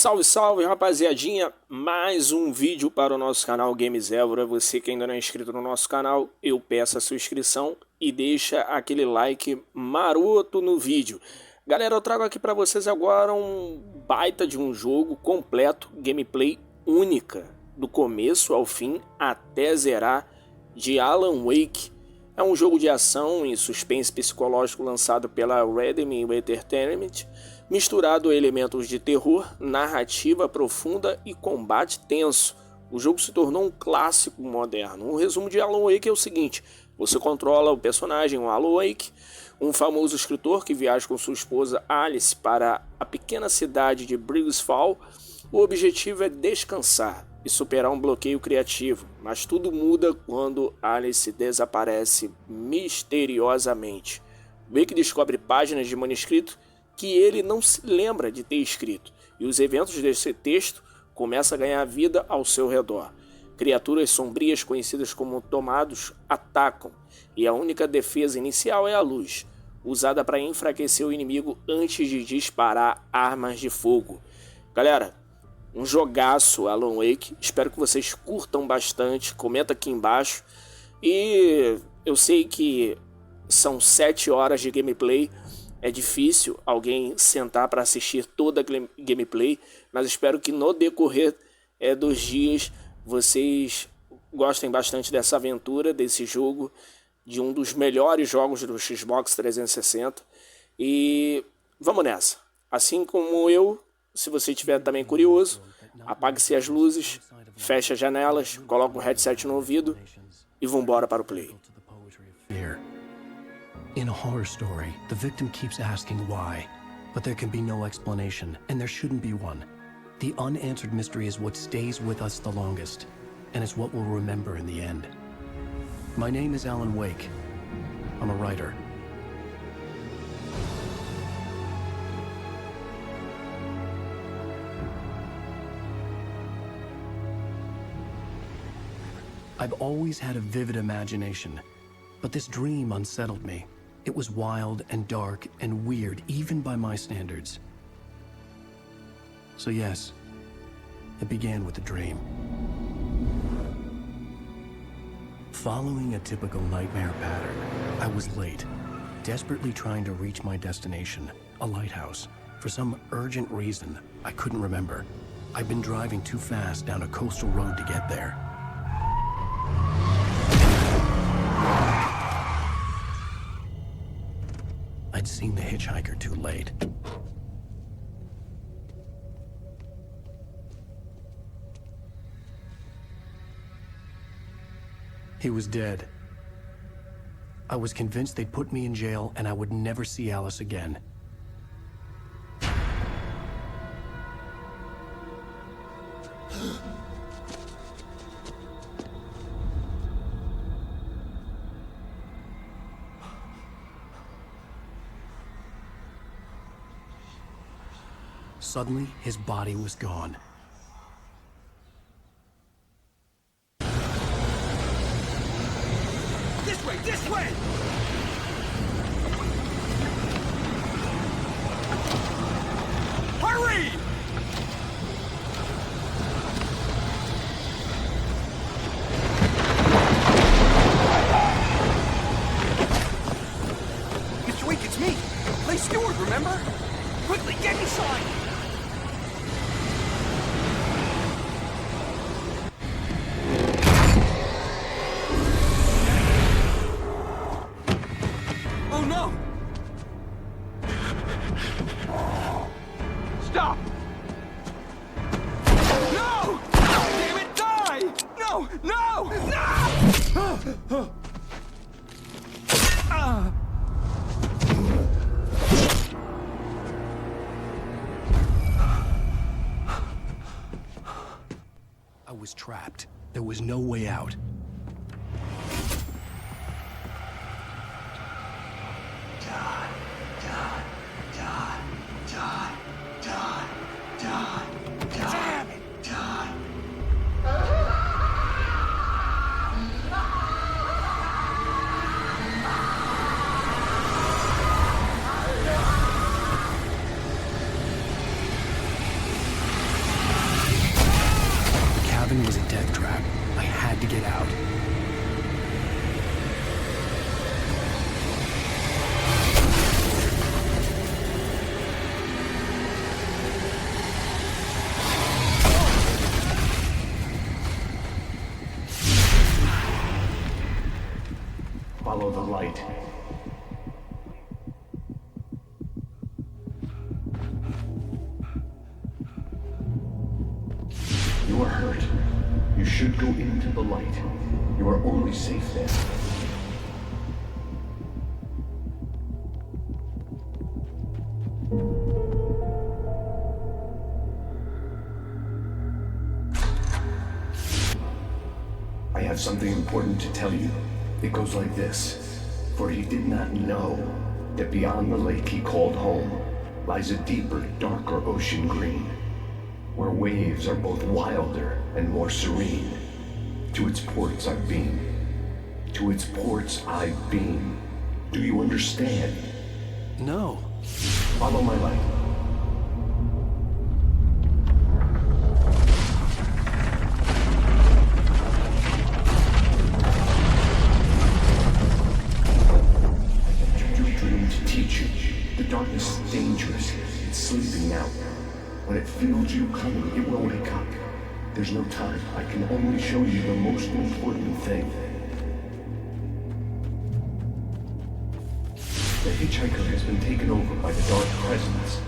Salve, salve, rapaziadinha! Mais um vídeo para o nosso canal Games Évora. Você que ainda não é inscrito no nosso canal, eu peço a sua inscrição e deixa aquele like maroto no vídeo. Galera, eu trago aqui para vocês agora um baita de um jogo completo, gameplay única, do começo ao fim, até zerar, de Alan Wake. É um jogo de ação e suspense psicológico lançado pela Resumo Entertainment, misturado a elementos de terror, narrativa profunda e combate tenso. O jogo se tornou um clássico moderno. O resumo de Alan Wake é o seguinte: você controla o personagem, o Alan Wake, um famoso escritor que viaja com sua esposa Alice para a pequena cidade de Fall. O objetivo é descansar e superar um bloqueio criativo, mas tudo muda quando Alice desaparece misteriosamente. Wake descobre páginas de manuscrito que ele não se lembra de ter escrito, e os eventos desse texto começam a ganhar vida ao seu redor. Criaturas sombrias conhecidas como tomados atacam, e a única defesa inicial é a luz, usada para enfraquecer o inimigo antes de disparar armas de fogo. Galera, um jogaço Alan Wake, espero que vocês curtam bastante, comenta aqui embaixo. E eu sei que são 7 horas de gameplay, é difícil alguém sentar para assistir toda a gameplay, mas espero que no decorrer dos dias vocês gostem bastante dessa aventura, desse jogo, de um dos melhores jogos do Xbox 360. E vamos nessa. Assim como eu, se você estiver também curioso, apague-se as luzes, feche as janelas, coloque um headset no ouvido e vambora para o play. In a horror story, the victim keeps asking why, but there can be no explanation, and there shouldn't be one. The unanswered mystery is what stays with us the longest, and it's what we'll remember in the end. My name is Alan Wake. I'm a writer. I've always had a vivid imagination, but this dream unsettled me. It was wild and dark and weird, even by my standards. So yes, it began with a dream. Following a typical nightmare pattern, I was late, desperately trying to reach my destination, a lighthouse. For some urgent reason, I couldn't remember. I'd been driving too fast down a coastal road to get there. I'd seen the hitchhiker too late. He was dead. I was convinced they'd put me in jail and I would never see Alice again. Suddenly, his body was gone. This way! This way! Hurry! Mr. Wake, it's me! Play steward, remember? Quickly, get inside! Oh no! Stop! No! Damn it, die! No! No! No! I was trapped. There was no way out. Damn it! should go into the light. You are only safe there. I have something important to tell you. It goes like this. For he did not know that beyond the lake he called home lies a deeper, darker ocean green, where waves are both wilder and more serene. To its ports I've been. To its ports I've been. Do you understand? No. Follow my light. The darkness is dangerous. It's sleeping now. When it feels you coming, it will wake up. There's no time. I can only show you the most important thing. The hitchhiker has been taken over by the dark presence.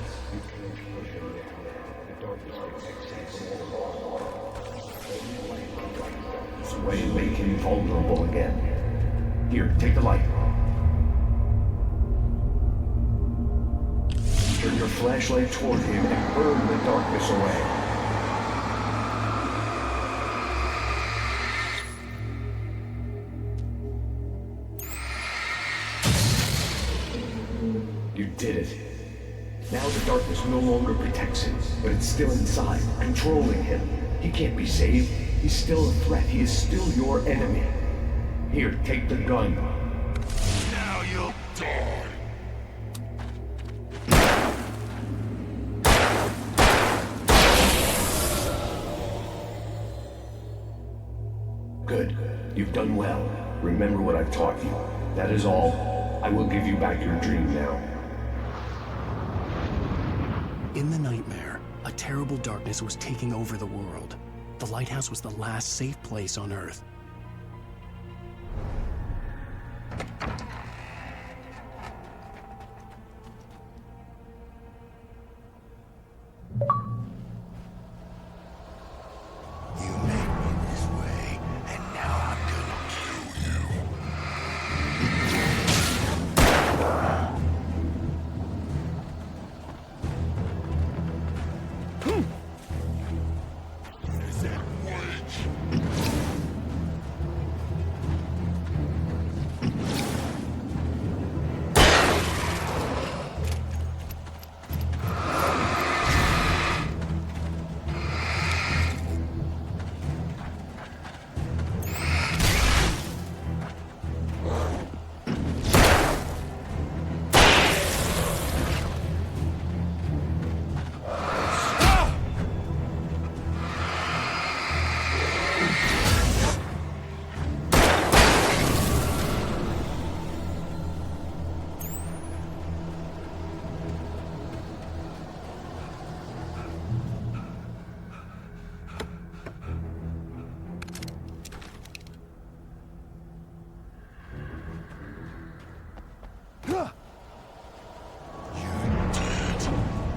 This way, make him vulnerable again. Here, take the light. Turn your flashlight toward him and burn the darkness away. You did it. Now the darkness no longer protects him, but it's still inside, controlling him. He can't be saved. He's still a threat. He is still your enemy. Here, take the gun. Now you'll die. Good. You've done well. Remember what I've taught you. That is all. I will give you back your dream now. In the nightmare, a terrible darkness was taking over the world. The lighthouse was the last safe place on Earth.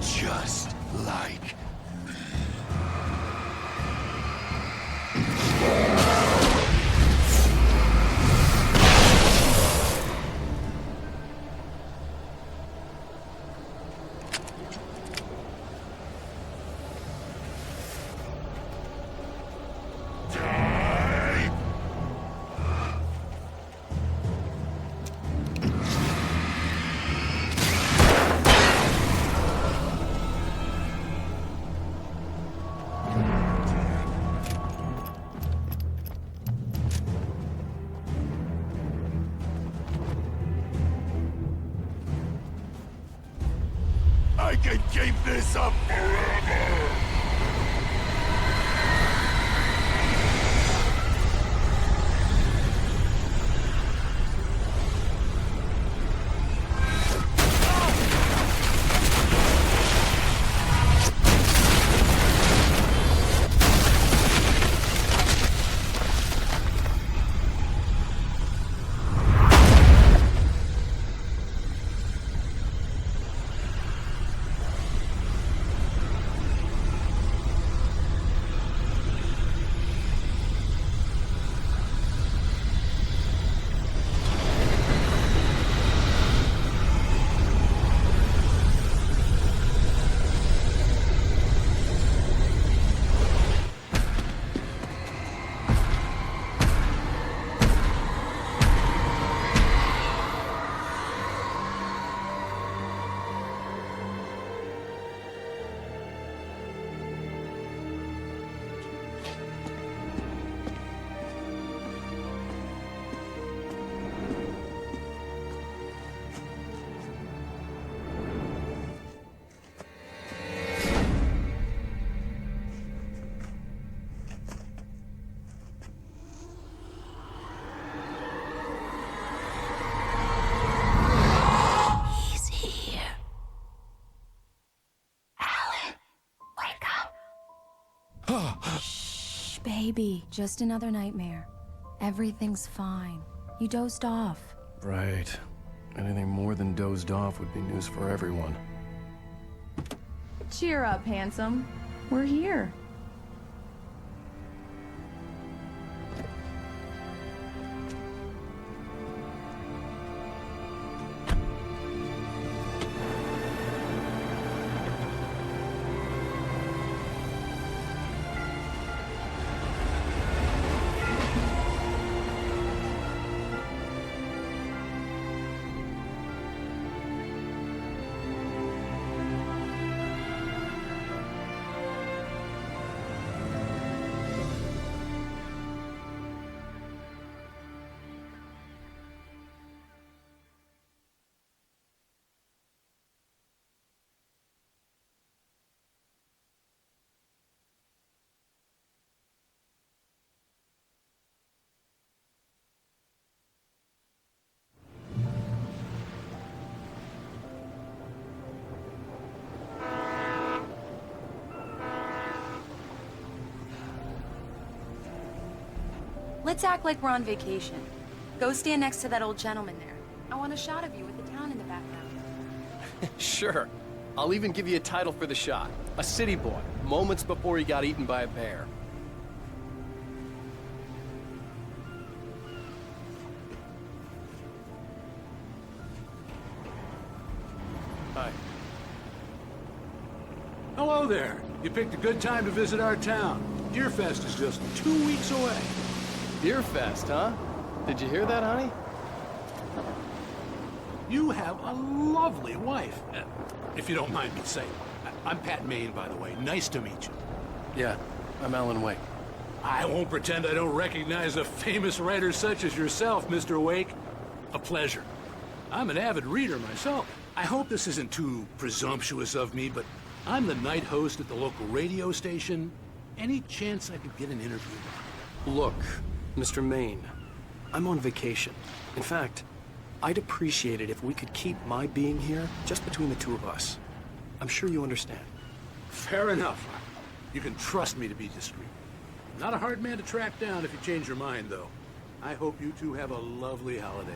Just like I can keep this up forever! Shh, baby. Just another nightmare. Everything's fine. You dozed off. Right. Anything more than dozed off would be news for everyone. Cheer up, handsome. We're here. Let's act like we're on vacation. Go stand next to that old gentleman there. I want a shot of you with the town in the background. Sure. I'll even give you a title for the shot. A city boy, moments before he got eaten by a bear. Hi. Hello there. You picked a good time to visit our town. Deerfest is just 2 weeks away. Deerfest, huh? Did you hear that, honey? You have a lovely wife. If you don't mind me saying. I'm Pat Maine, by the way. Nice to meet you. Yeah, I'm Alan Wake. I won't pretend I don't recognize a famous writer such as yourself, Mr. Wake. A pleasure. I'm an avid reader myself. I hope this isn't too presumptuous of me, but I'm the night host at the local radio station. Any chance I could get an interview? Look, Mr. Maine, I'm on vacation. In fact, I'd appreciate it if we could keep my being here just between the two of us. I'm sure you understand. Fair enough. You can trust me to be discreet. Not a hard man to track down if you change your mind, though. I hope you two have a lovely holiday.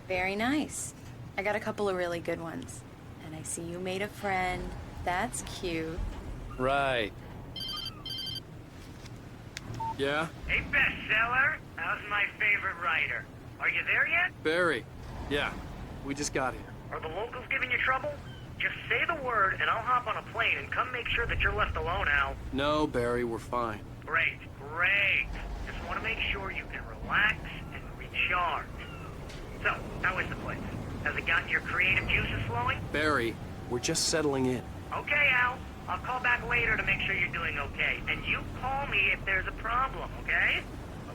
Very nice. I got a couple of really good ones. And I see you made a friend. That's cute. Right. Yeah? Hey, bestseller. How's my favorite writer? Are you there yet? Barry. Yeah, we just got here. Are the locals giving you trouble? Just say the word and I'll hop on a plane and come make sure that you're left alone, Al. No, Barry, we're fine. Great, great. Just want to make sure you can relax and recharge. So, how is the place? Has it gotten your creative juices flowing? Barry, we're just settling in. Okay, Al. I'll call back later to make sure you're doing okay. And you call me if there's a problem, okay?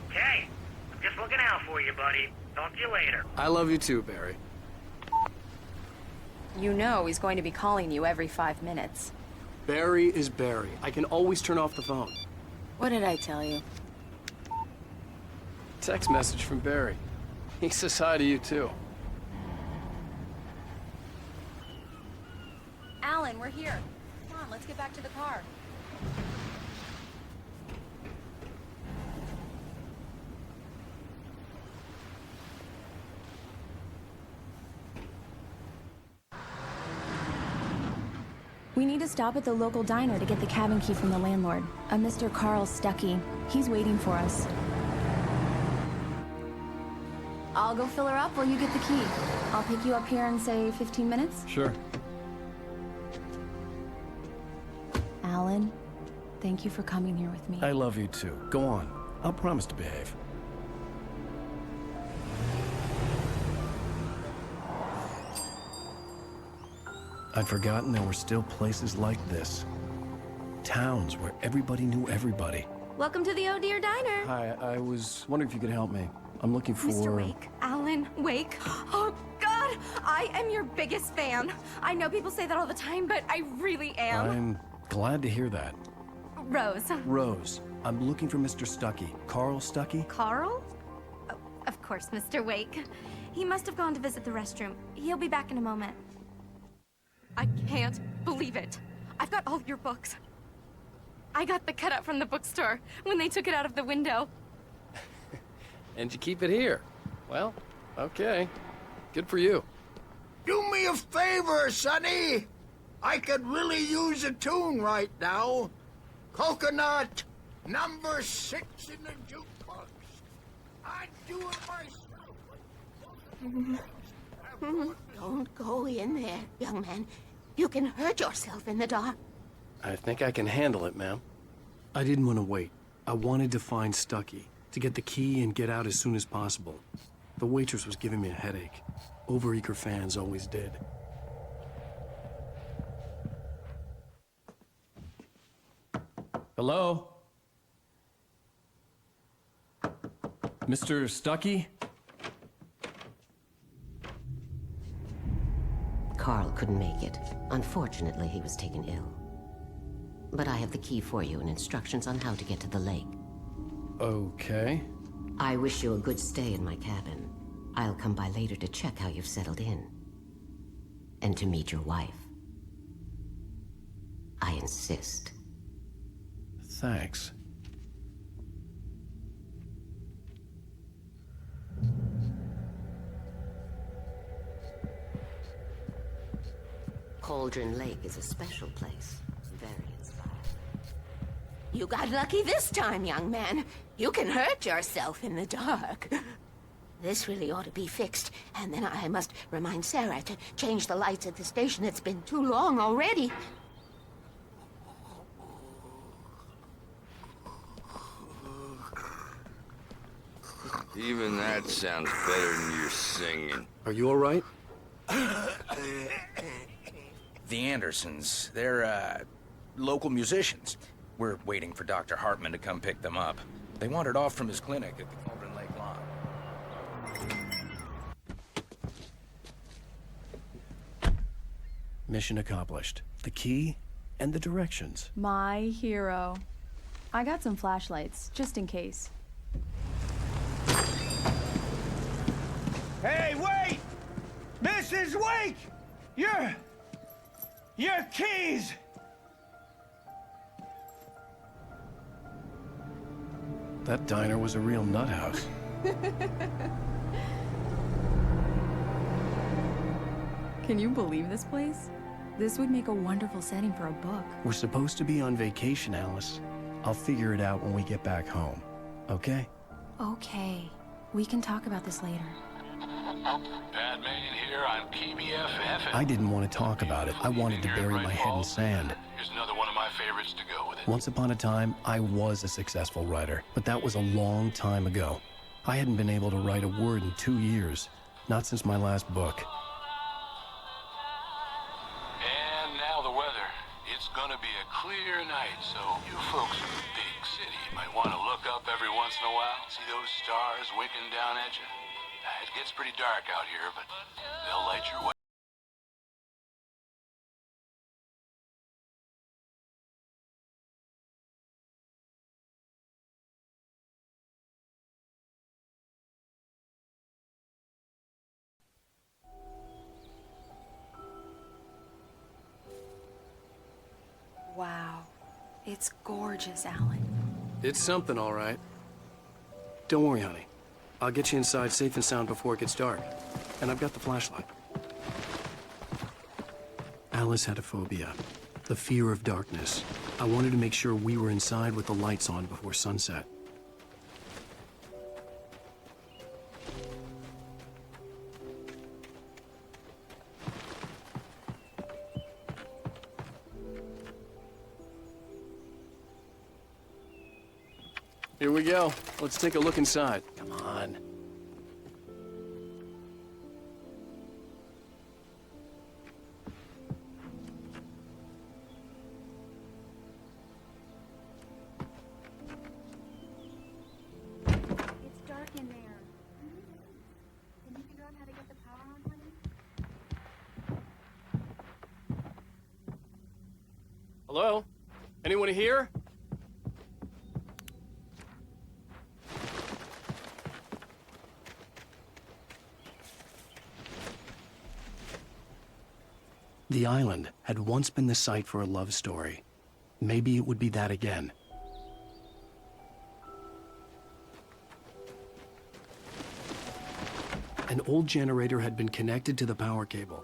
Okay. I'm just looking out for you, buddy. Talk to you later. I love you too, Barry. You know he's going to be calling you every 5 minutes. Barry is Barry. I can always turn off the phone. What did I tell you? Text message from Barry. He says hi to you too. Alan, we're here. Come on, let's get back to the car. We need to stop at the local diner to get the cabin key from the landlord, a Mr. Carl Stuckey. He's waiting for us. I'll go fill her up while you get the key. I'll pick you up here in, say, 15 minutes? Sure. Alan, thank you for coming here with me. I love you too. Go on. I'll promise to behave. I'd forgotten there were still places like this. Towns where everybody knew everybody. Welcome to the Oh Dear Diner. Hi, I was wondering if you could help me. I'm looking for... Mr. Wake. Alan Wake. Oh, God! I am your biggest fan. I know people say that all the time, but I really am. I'm glad to hear that. Rose. Rose, I'm looking for Mr. Stuckey. Carl Stuckey? Carl? Oh, of course, Mr. Wake. He must have gone to visit the restroom. He'll be back in a moment. I can't believe it. I've got all of your books. I got the cutout from the bookstore when they took it out of the window. And you keep it here. Well, okay. Good for you. Do me a favor, Sonny. I could really use a tune right now. Coconut, number 6 in the jukebox. I'd do it myself. Don't go in there, young man. You can hurt yourself in the dark. I think I can handle it, ma'am. I didn't want to wait. I wanted to find Stucky, to get the key and get out as soon as possible. The waitress was giving me a headache. Overeager fans always did. Hello? Mr. Stucky? Carl couldn't make it. Unfortunately, he was taken ill. But I have the key for you and instructions on how to get to the lake. Okay. I wish you a good stay in my cabin. I'll come by later to check how you've settled in. And to meet your wife. I insist. Thanks. Cauldron Lake is a special place. Very inspiring. You got lucky this time, young man. You can hurt yourself in the dark. This really ought to be fixed. And then I must remind Sarah to change the lights at the station. It's been too long already. Even that sounds better than your singing. Are you all right? The Andersons, they're, local musicians. We're waiting for Dr. Hartman to come pick them up. They wandered off from his clinic at the Cauldron Lake Lawn. Mission accomplished. The key and the directions. My hero. I got some flashlights, just in case. Hey, wait! Mrs. Wake! Your keys! That diner was a real nut house. Can you believe this place? This would make a wonderful setting for a book. We're supposed to be on vacation, Alice. I'll figure it out when we get back home. Okay? Okay. We can talk about this later. Batman here on PBFF. I didn't want to talk about it. I wanted to bury my head in sand. Here's another one of my favorites to go with it. Once upon a time, I was a successful writer, but that was a long time ago. I hadn't been able to write a word in 2 years, not since my last book. And now the weather. It's gonna be a clear night, so you folks in the big city might want to look up every once in a while, see those stars winking down at you. It gets pretty dark out here, but they'll light your way. Wow. It's gorgeous, Alan. It's something, all right. Don't worry, honey. I'll get you inside safe and sound before it gets dark. And I've got the flashlight. Alice had a phobia. The fear of darkness. I wanted to make sure we were inside with the lights on before sunset. Here we go. Let's take a look inside. Come on. It's dark in there. Can you figure out how to get the power on, honey? Hello? Anyone here? The island had once been the site for a love story. Maybe it would be that again. An old generator had been connected to the power cable.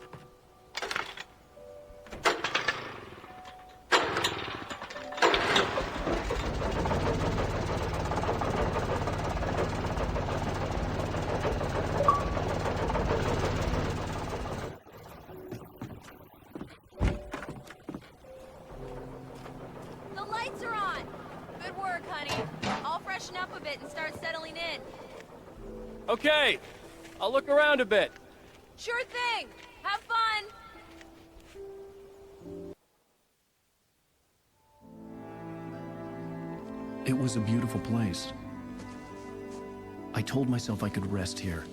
The lights are on! Good work, honey. I'll freshen up a bit and start settling in. Okay, I'll look around a bit. Sure thing! Have fun! It was a beautiful place. I told myself I could rest here,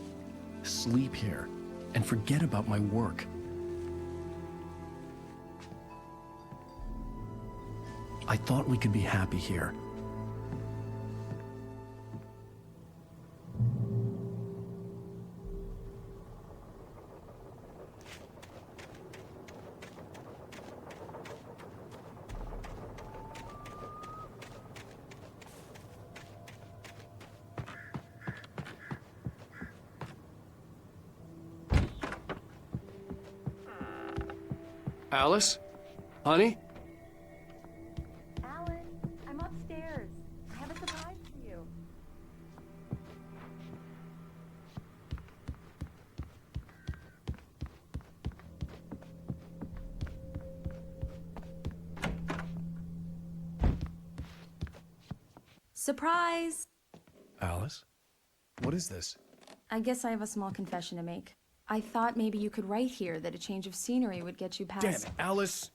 sleep here, and forget about my work. I thought we could be happy here. Alice? Honey? Alan, I'm upstairs. I have a surprise for you. Surprise! Alice? What is this? I guess I have a small confession to make. I thought maybe you could write here that a change of scenery would get you past... Damn it, Alice,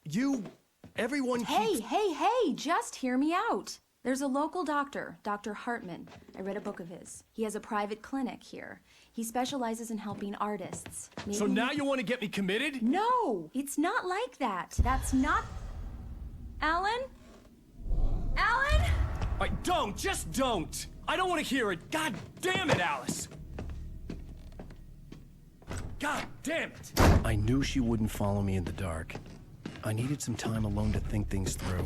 everyone Hey, hey, just hear me out. There's a local doctor, Dr. Hartman. I read a book of his. He has a private clinic here. He specializes in helping artists. So now you want to get me committed? No, it's not like that. That's not... Alan? Alan? Just don't! I don't want to hear it! God damn it, Alice! God damn it! I knew she wouldn't follow me in the dark. I needed some time alone to think things through.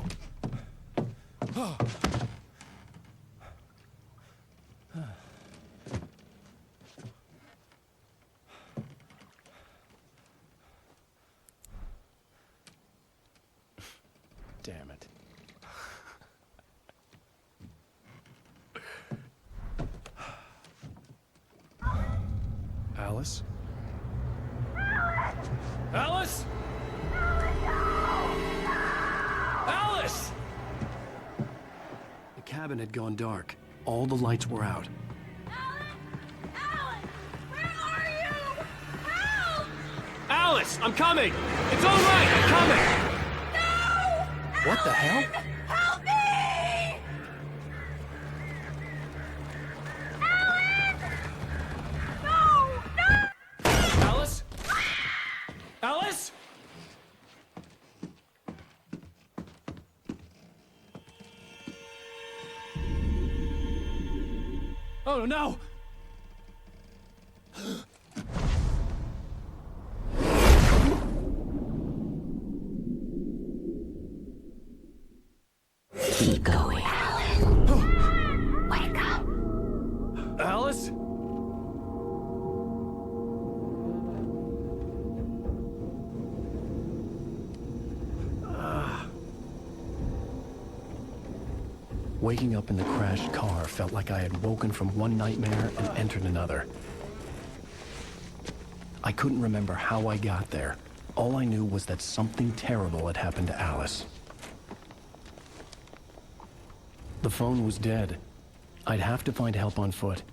Damn it. Alice? Alice? Alice! The cabin had gone dark. All the lights were out. Alan! Where are you? Help! Alice, I'm coming! It's all right, I'm coming! No! What the hell? Help me! Alan! No! Alice? Alice? Oh no! Keep going, Alan. Wake up. Alice? Waking up in the crashed car felt like I had woken from one nightmare and entered another. I couldn't remember how I got there. All I knew was that something terrible had happened to Alice. The phone was dead. I'd have to find help on foot.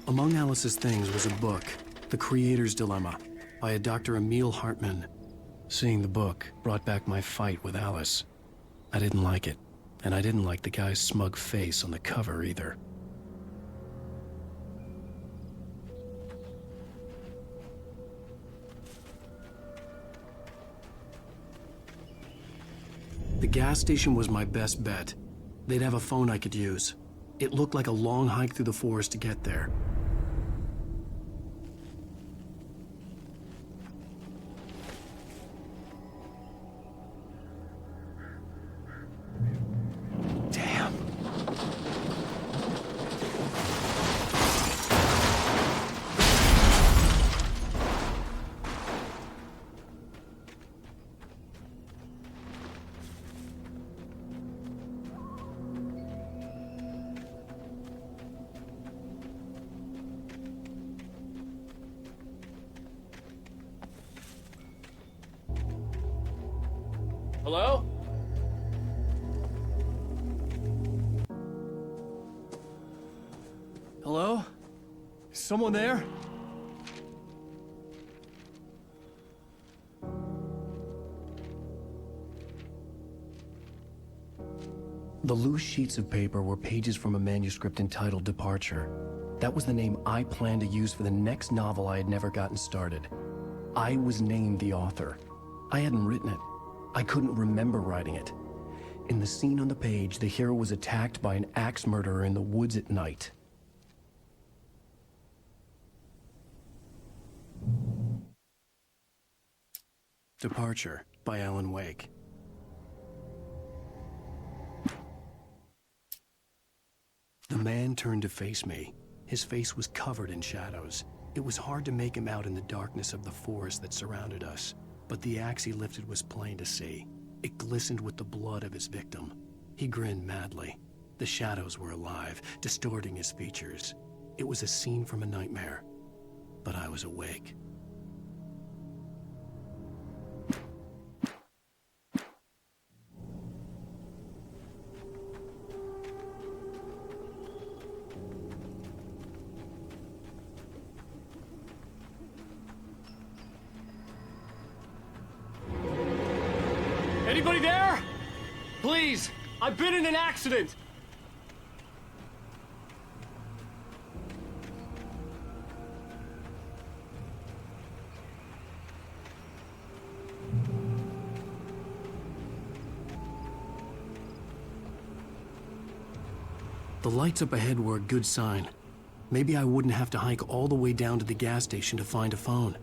Among Alice's things was a book, The Creator's Dilemma, by a Dr. Emil Hartman. Seeing the book brought back my fight with Alice. I didn't like it, And I didn't like the guy's smug face on the cover either. The gas station was my best bet. They'd have a phone I could use. It looked like a long hike through the forest to get there. Hello? Hello? Is someone there? The loose sheets of paper were pages from a manuscript entitled Departure. That was the name I planned to use for the next novel I had never gotten started. I was named the author. I hadn't written it. I couldn't remember writing it. In the scene on the page, the hero was attacked by an axe murderer in the woods at night. Departure by Alan Wake. The man turned to face me. His face was covered in shadows. It was hard to make him out in the darkness of the forest that surrounded us, but the axe he lifted was plain to see. It glistened with the blood of his victim. He grinned madly. The shadows were alive, distorting his features. It was a scene from a nightmare, but I was awake. Anybody there? Please, I've been in an accident. The lights up ahead were a good sign. Maybe I wouldn't have to hike all the way down to the gas station to find a phone.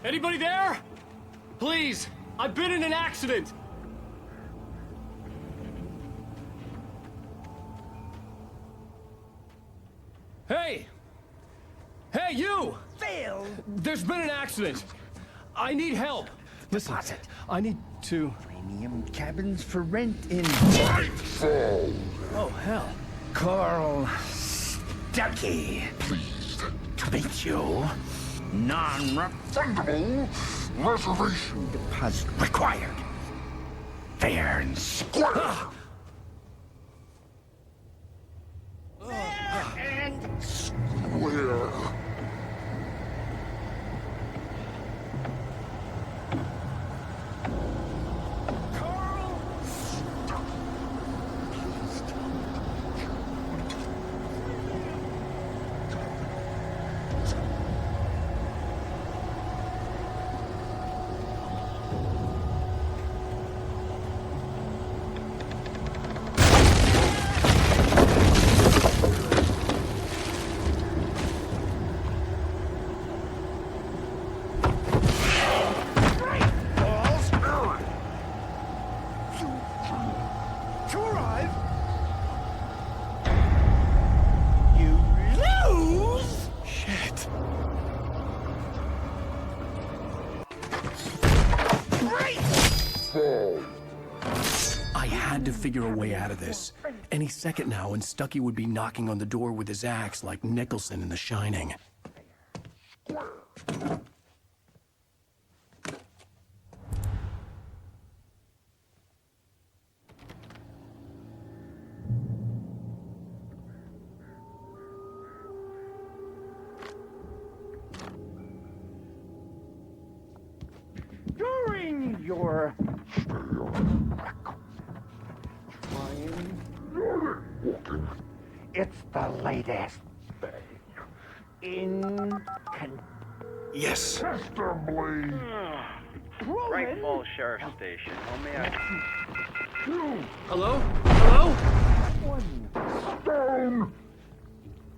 Anybody there? Please, I've been in an accident. Hey! Hey, you! Phil! There's been an accident. I need help. Listen, I need to... Premium cabins for rent in... Oh, hell. Carl Stuckey. Pleased to meet you. Non-refundable reservation deposit required. Fair and square. Fair and square. I had to figure a way out of this. Any second now, and Stucky would be knocking on the door with his axe like Nicholson in The Shining. During your it's the latest thing in Yes. Right Falls Sheriff Station. How may I... Hello? Hello? one stone.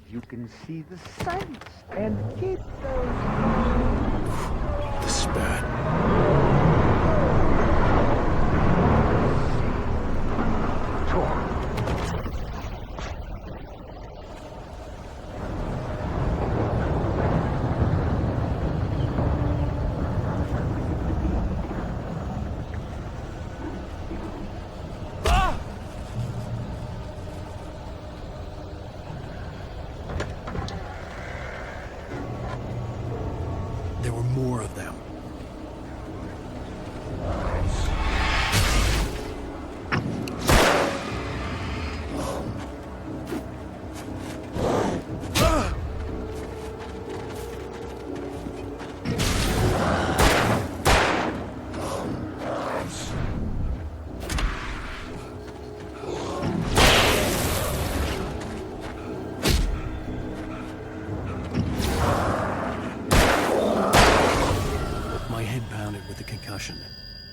You can see the sights and keep those. The spat. There were more of them.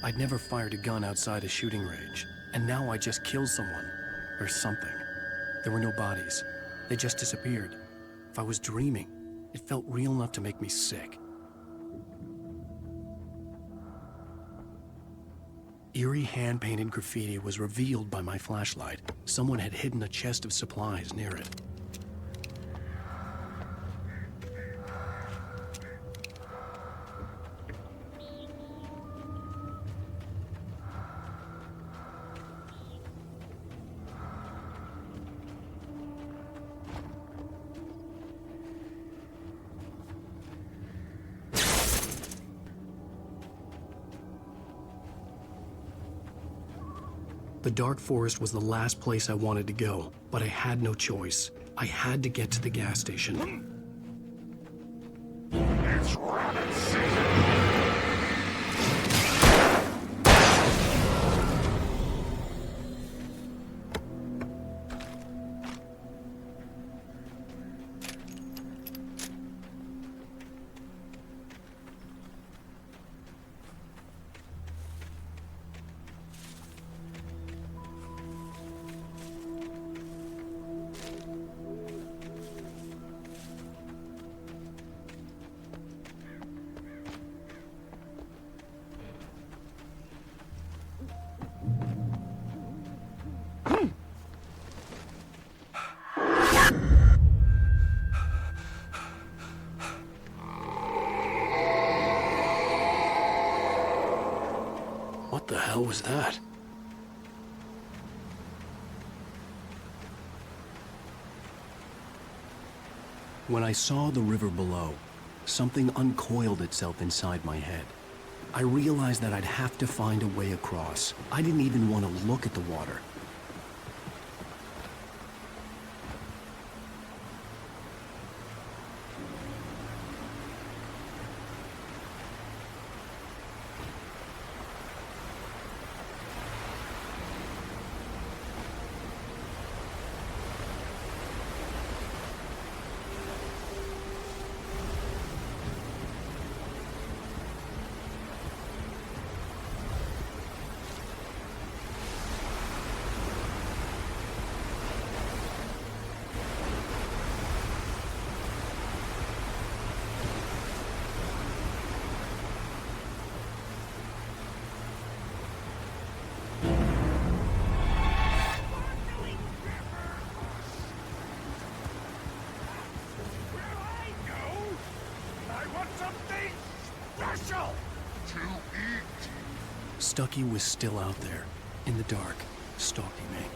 I'd never fired a gun outside a shooting range, and now I just killed someone. Or something. There were no bodies. They just disappeared. If I was dreaming, it felt real enough to make me sick. Eerie hand-painted graffiti was revealed by my flashlight. Someone had hidden a chest of supplies near it. The dark forest was the last place I wanted to go, but I had no choice. I had to get to the gas station. It's rabbit season. What the hell was that? When I saw the river below, something uncoiled itself inside my head. I realized that I'd have to find a way across. I didn't even want to look at the water. Stucky was still out there, in the dark, stalking me.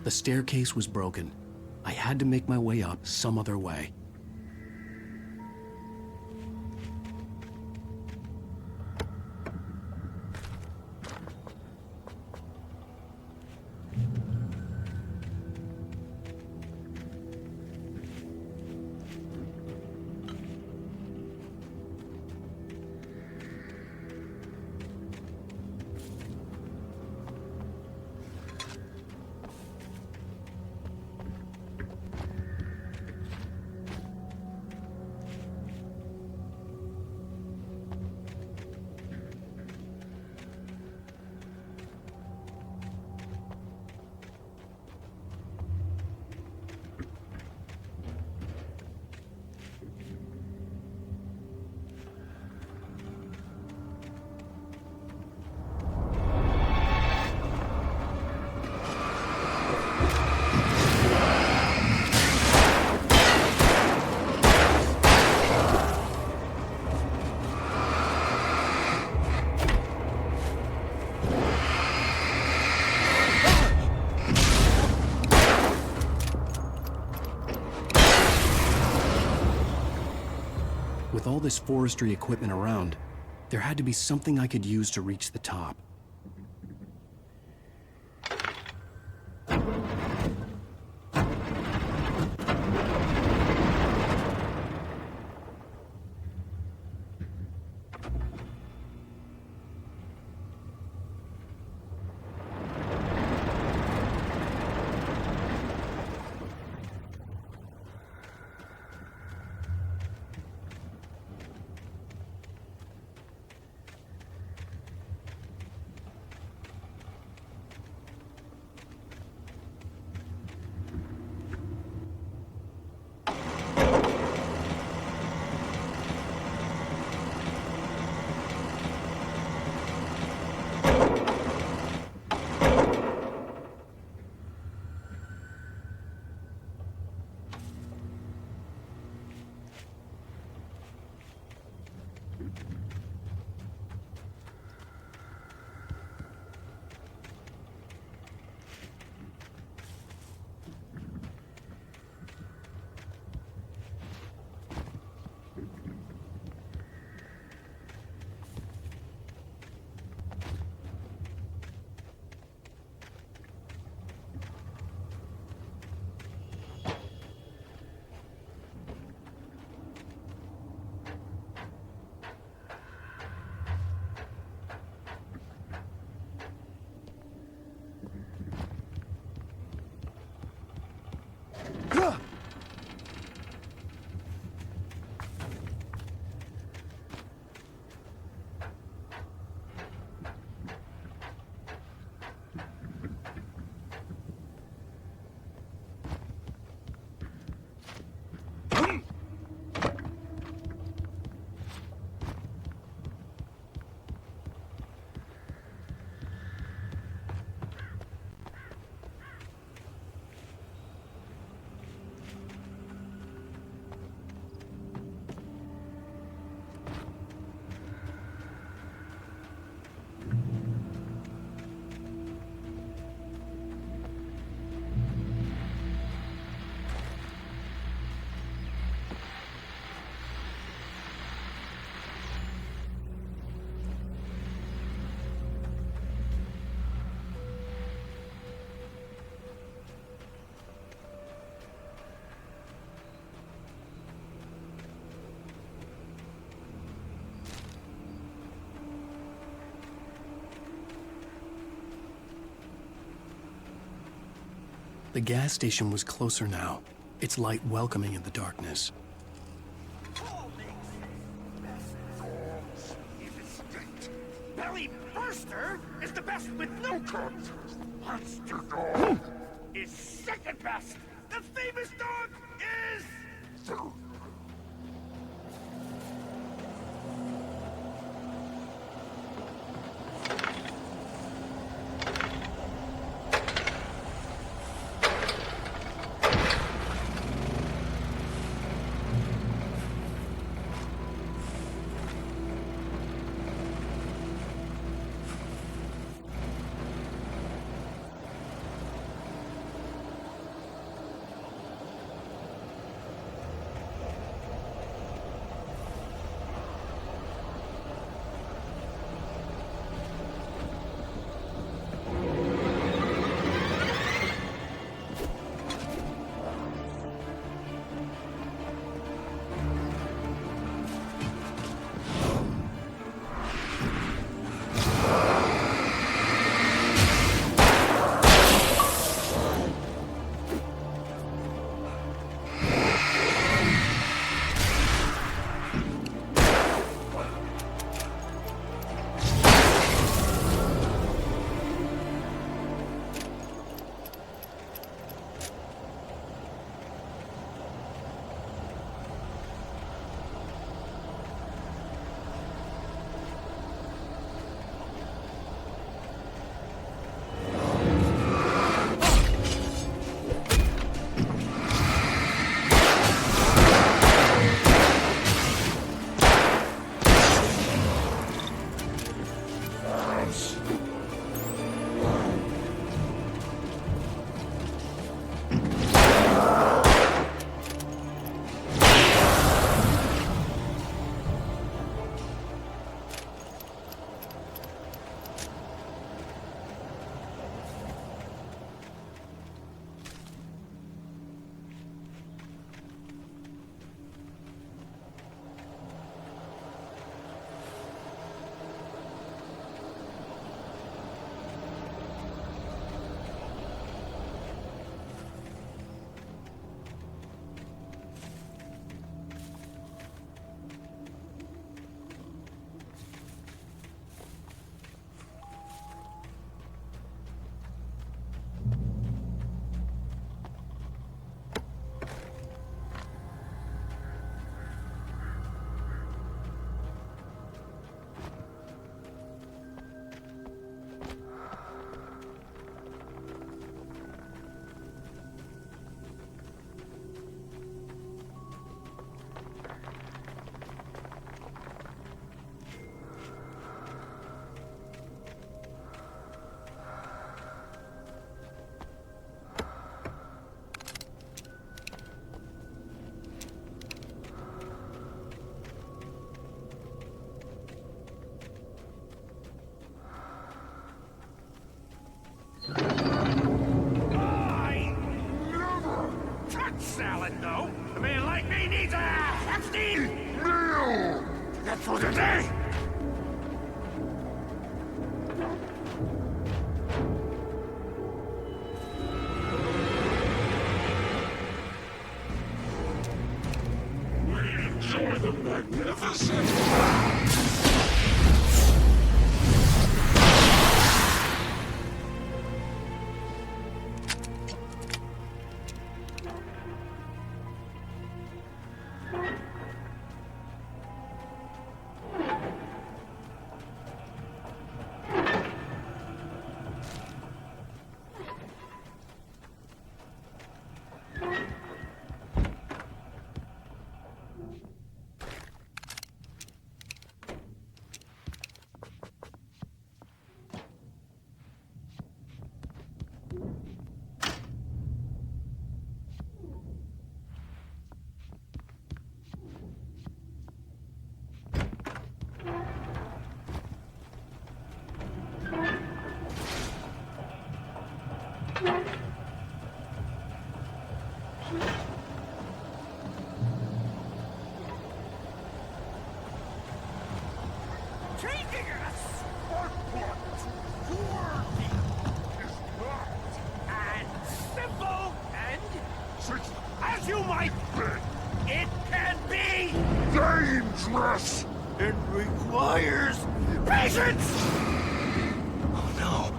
The staircase was broken. I had to make my way up some other way. With all this forestry equipment around, there had to be something I could use to reach the top. The gas station was closer now, its light welcoming in the darkness. Belly Burster is the best with no crumbs. Monster Dog is second best. The famous dog is... Salad, though. A man like me needs a hefty meal. That's for the day. We enjoy the magnificent. Taking a spark plug to work is not as simple As you might think, it can be dangerous. It requires patience. Oh no.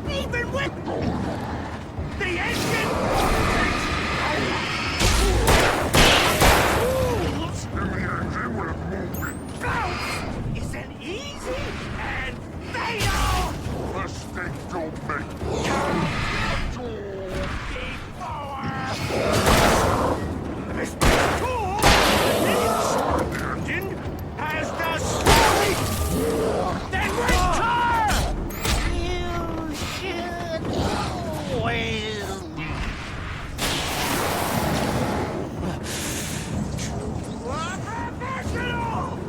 Even with the engine tools, bounce isn't easy and fatal. Mistake don't make. This tool engine has the strength. Then retire. You should always. Professional.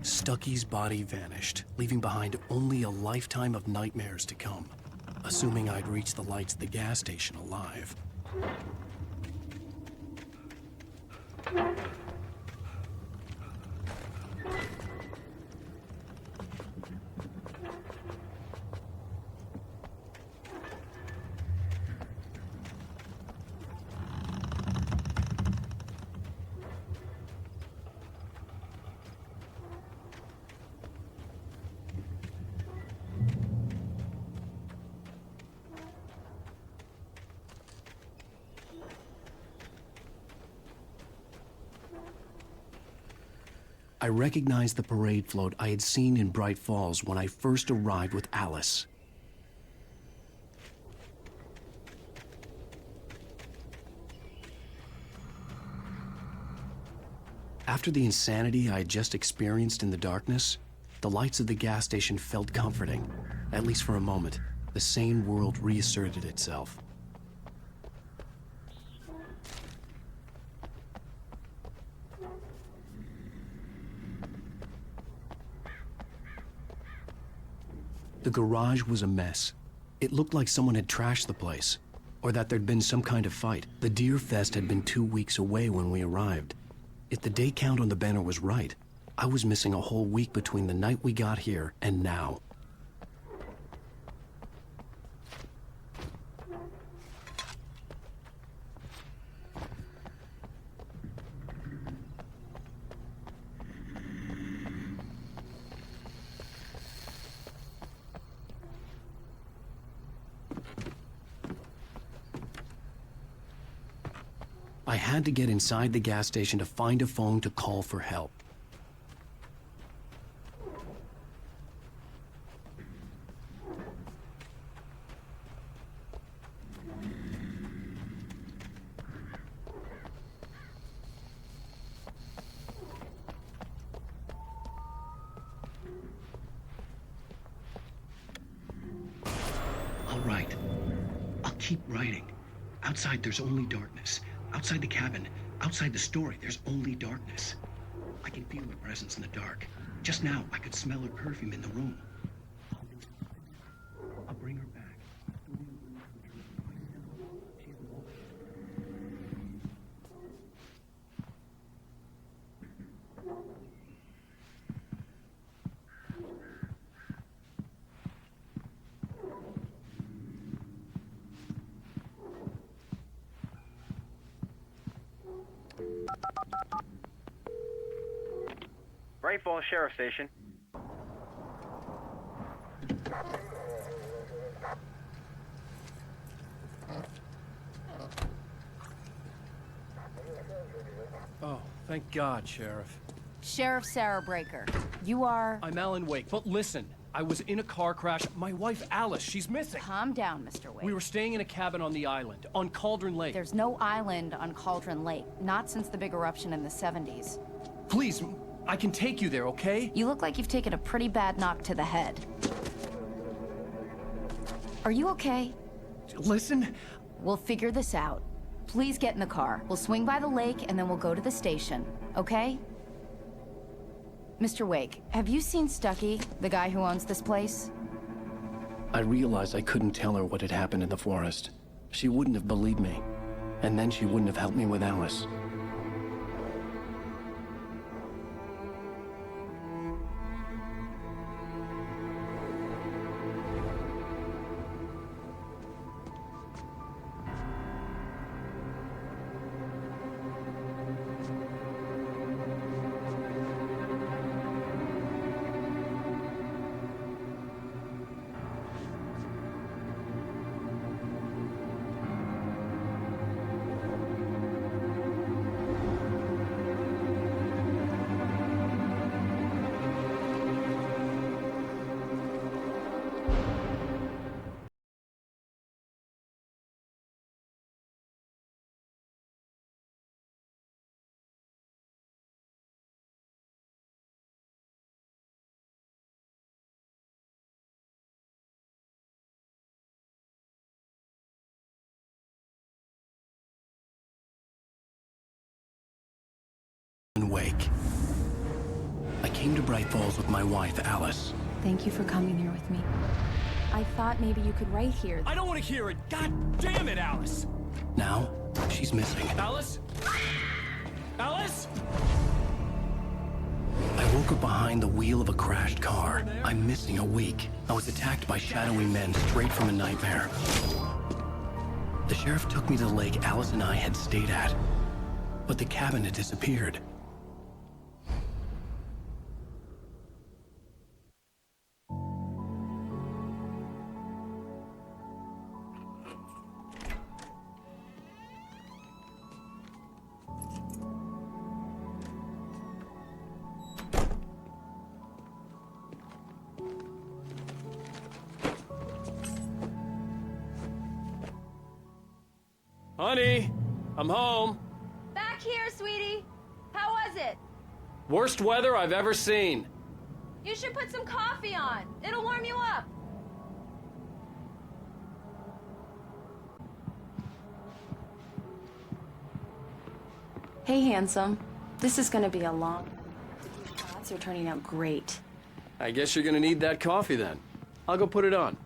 Stucky's body vanished, leaving behind only a lifetime of nightmares to come, assuming I'd reach the lights at the gas station alive. I recognized the parade float I had seen in Bright Falls when I first arrived with Alice. After the insanity I had just experienced in the darkness, the lights of the gas station felt comforting. At least for a moment, the sane world reasserted itself. The garage was a mess. It looked like someone had trashed the place, or that there'd been some kind of fight. The Deer Fest had been 2 weeks away when we arrived. If the day count on the banner was right, I was missing a whole week between the night we got here and now. I had to get inside the gas station to find a phone to call for help. All right. I'll keep writing. Outside, there's only darkness. Outside the cabin, outside the story, there's only darkness. I can feel her presence in the dark. Just now, I could smell her perfume in the room. I'll bring her back. Bright Falls Sheriff Station. Oh, thank God, Sheriff. Sheriff Sarah Breaker. You are... I'm Alan Wake, but listen. I was in a car crash. My wife, Alice, she's missing. Calm down, Mr. Wake. We were staying in a cabin on the island, on Cauldron Lake. There's no island on Cauldron Lake. Not since the big eruption in the 70s. Please, I can take you there, okay? You look like you've taken a pretty bad knock to the head. Are you okay? Listen. We'll figure this out. Please get in the car. We'll swing by the lake and then we'll go to the station, okay? Mr. Wake, have you seen Stucky, the guy who owns this place? I realized I couldn't tell her what had happened in the forest. She wouldn't have believed me. And then she wouldn't have helped me with Alice. Wake. I came to Bright Falls with my wife, Alice. Thank you for coming here with me. I thought maybe you could write here. I don't want to hear it! God damn it, Alice! Now, she's missing. Alice? Alice? I woke up behind the wheel of a crashed car. I'm missing a week. I was attacked by shadowy men straight from a nightmare. The sheriff took me to the lake Alice and I had stayed at. But the cabin had disappeared. Honey, I'm home. Back here, sweetie. How was it? Worst weather I've ever seen. You should put some coffee on. It'll warm you up. Hey, handsome. This is gonna be a long... The shots are turning out great. I guess you're gonna need that coffee then. I'll go put it on.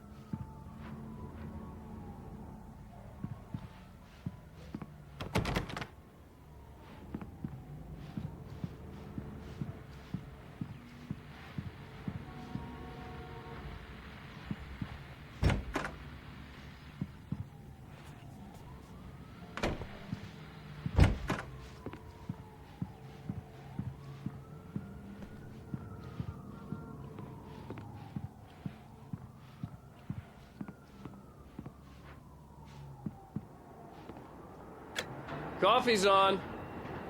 Coffee's on.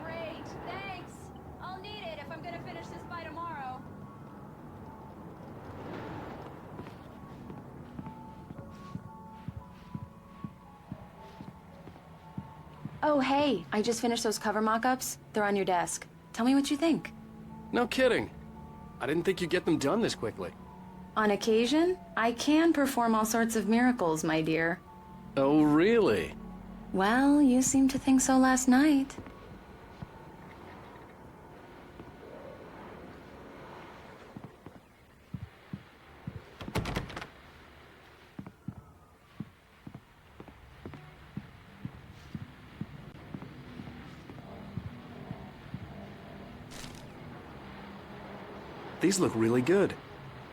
Great, thanks. I'll need it if I'm gonna finish this by tomorrow. Oh, hey, I just finished those cover mock-ups. They're on your desk. Tell me what you think. No kidding. I didn't think you'd get them done this quickly. On occasion, I can perform all sorts of miracles, my dear. Oh, really? Well, you seemed to think so last night. These look really good.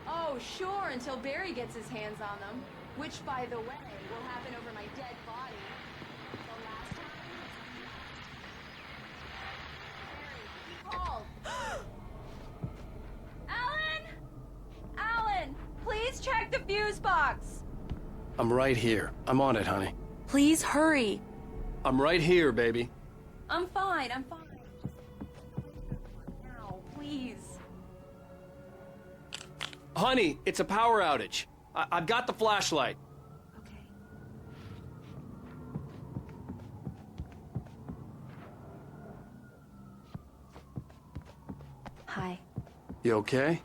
Oh, sure, until Barry gets his hands on them. Which, by the way, will happen over my dead body. The last time... Barry, fuse box! I'm right here. I'm on it, honey. Please hurry. I'm right here, baby. I'm fine. Now, please. Honey, it's a power outage. I've got the flashlight. Okay. Hi. You okay?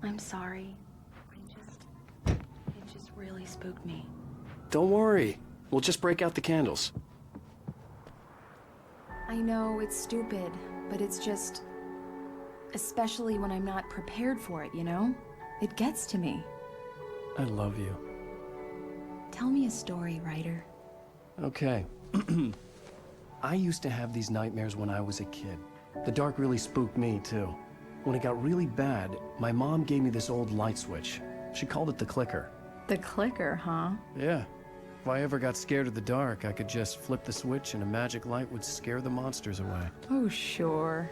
I'm sorry. It just really spooked me. Don't worry. We'll just break out the candles. I know it's stupid, but it's just... especially when I'm not prepared for it, you know? It gets to me. I love you. Tell me a story, writer. Okay. I used to have these nightmares when I was a kid. The dark really spooked me, too. When it got really bad, my mom gave me this old light switch. She called it the clicker. The clicker, huh? Yeah. If I ever got scared of the dark, I could just flip the switch and a magic light would scare the monsters away. Oh, sure.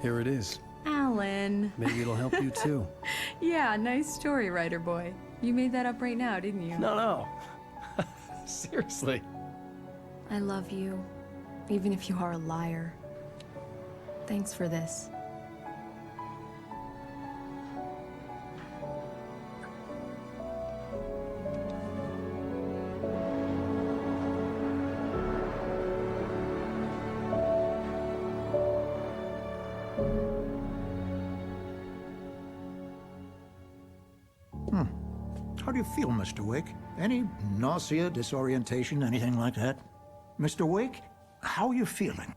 Here it is. Alan. Maybe it'll help you, too. Yeah, nice story, writer boy. You made that up right now, didn't you? No. Seriously. I love you, even if you are a liar. Thanks for this. How do you feel, Mr. Wake? Any nausea, disorientation, anything like that? Mr. Wake, how are you feeling?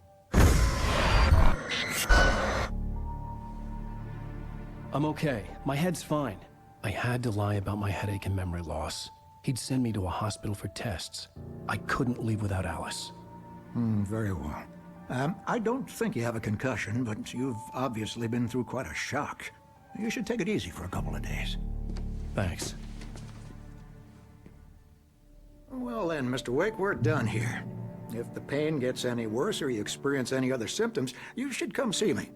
I'm okay. My head's fine. I had to lie about my headache and memory loss. He'd send me to a hospital for tests. I couldn't leave without Alice. Very well. I don't think you have a concussion, but you've obviously been through quite a shock. You should take it easy for a couple of days. Thanks. Well then, Mr. Wake, we're done here. If the pain gets any worse or you experience any other symptoms, you should come see me.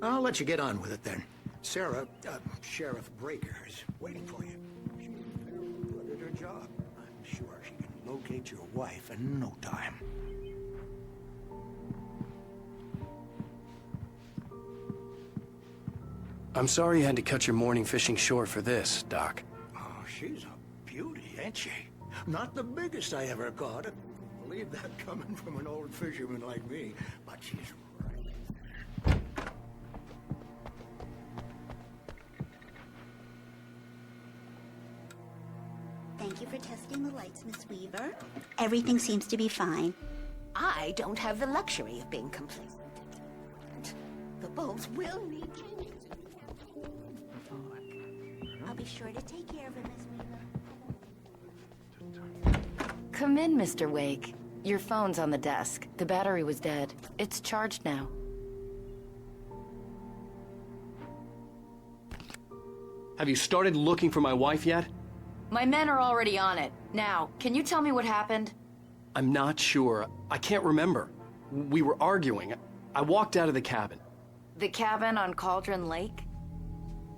I'll let you get on with it then. Sarah, Sheriff Breaker, is waiting for you. She's very good at her job. I'm sure she can locate your wife in no time. I'm sorry you had to cut your morning fishing short for this, Doc. Oh, she's a beauty, ain't she? Not the biggest I ever caught. I believe that coming from an old fisherman like me, but she's right. Thank you for testing the lights, Miss Weaver. Everything seems to be fine. I don't have the luxury of being complacent. The bulbs will need changing. I'll be sure to take care of it, Miss Weaver. Come in, Mr. Wake. Your phone's on the desk. The battery was dead. It's charged now. Have you started looking for my wife yet? My men are already on it. Now, can you tell me what happened? I'm not sure. I can't remember. We were arguing. I walked out of the cabin. The cabin on Cauldron Lake?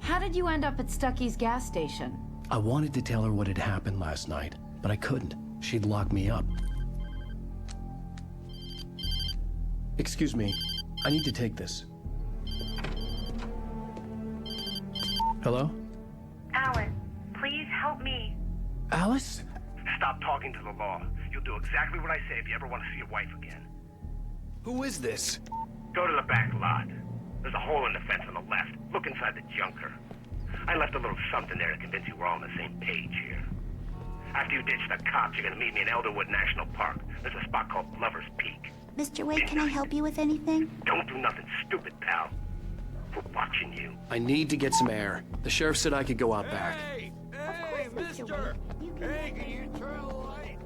How did you end up at Stucky's gas station? I wanted to tell her what had happened last night, but I couldn't. She'd lock me up. Excuse me. I need to take this. Hello? Alan, please help me. Alice? Stop talking to the law. You'll do exactly what I say if you ever want to see your wife again. Who is this? Go to the back lot. There's a hole in the fence on the left. Look inside the junker. I left a little something there to convince you we're all on the same page here. After you ditch the cops, you're gonna meet me in Elderwood National Park. There's a spot called Lover's Peak. Mr. Wake, can I help you with anything? Don't do nothing stupid, pal. We're watching you. I need to get some air. The sheriff said I could go out back. Hey, mister! Hey, can you turn the light?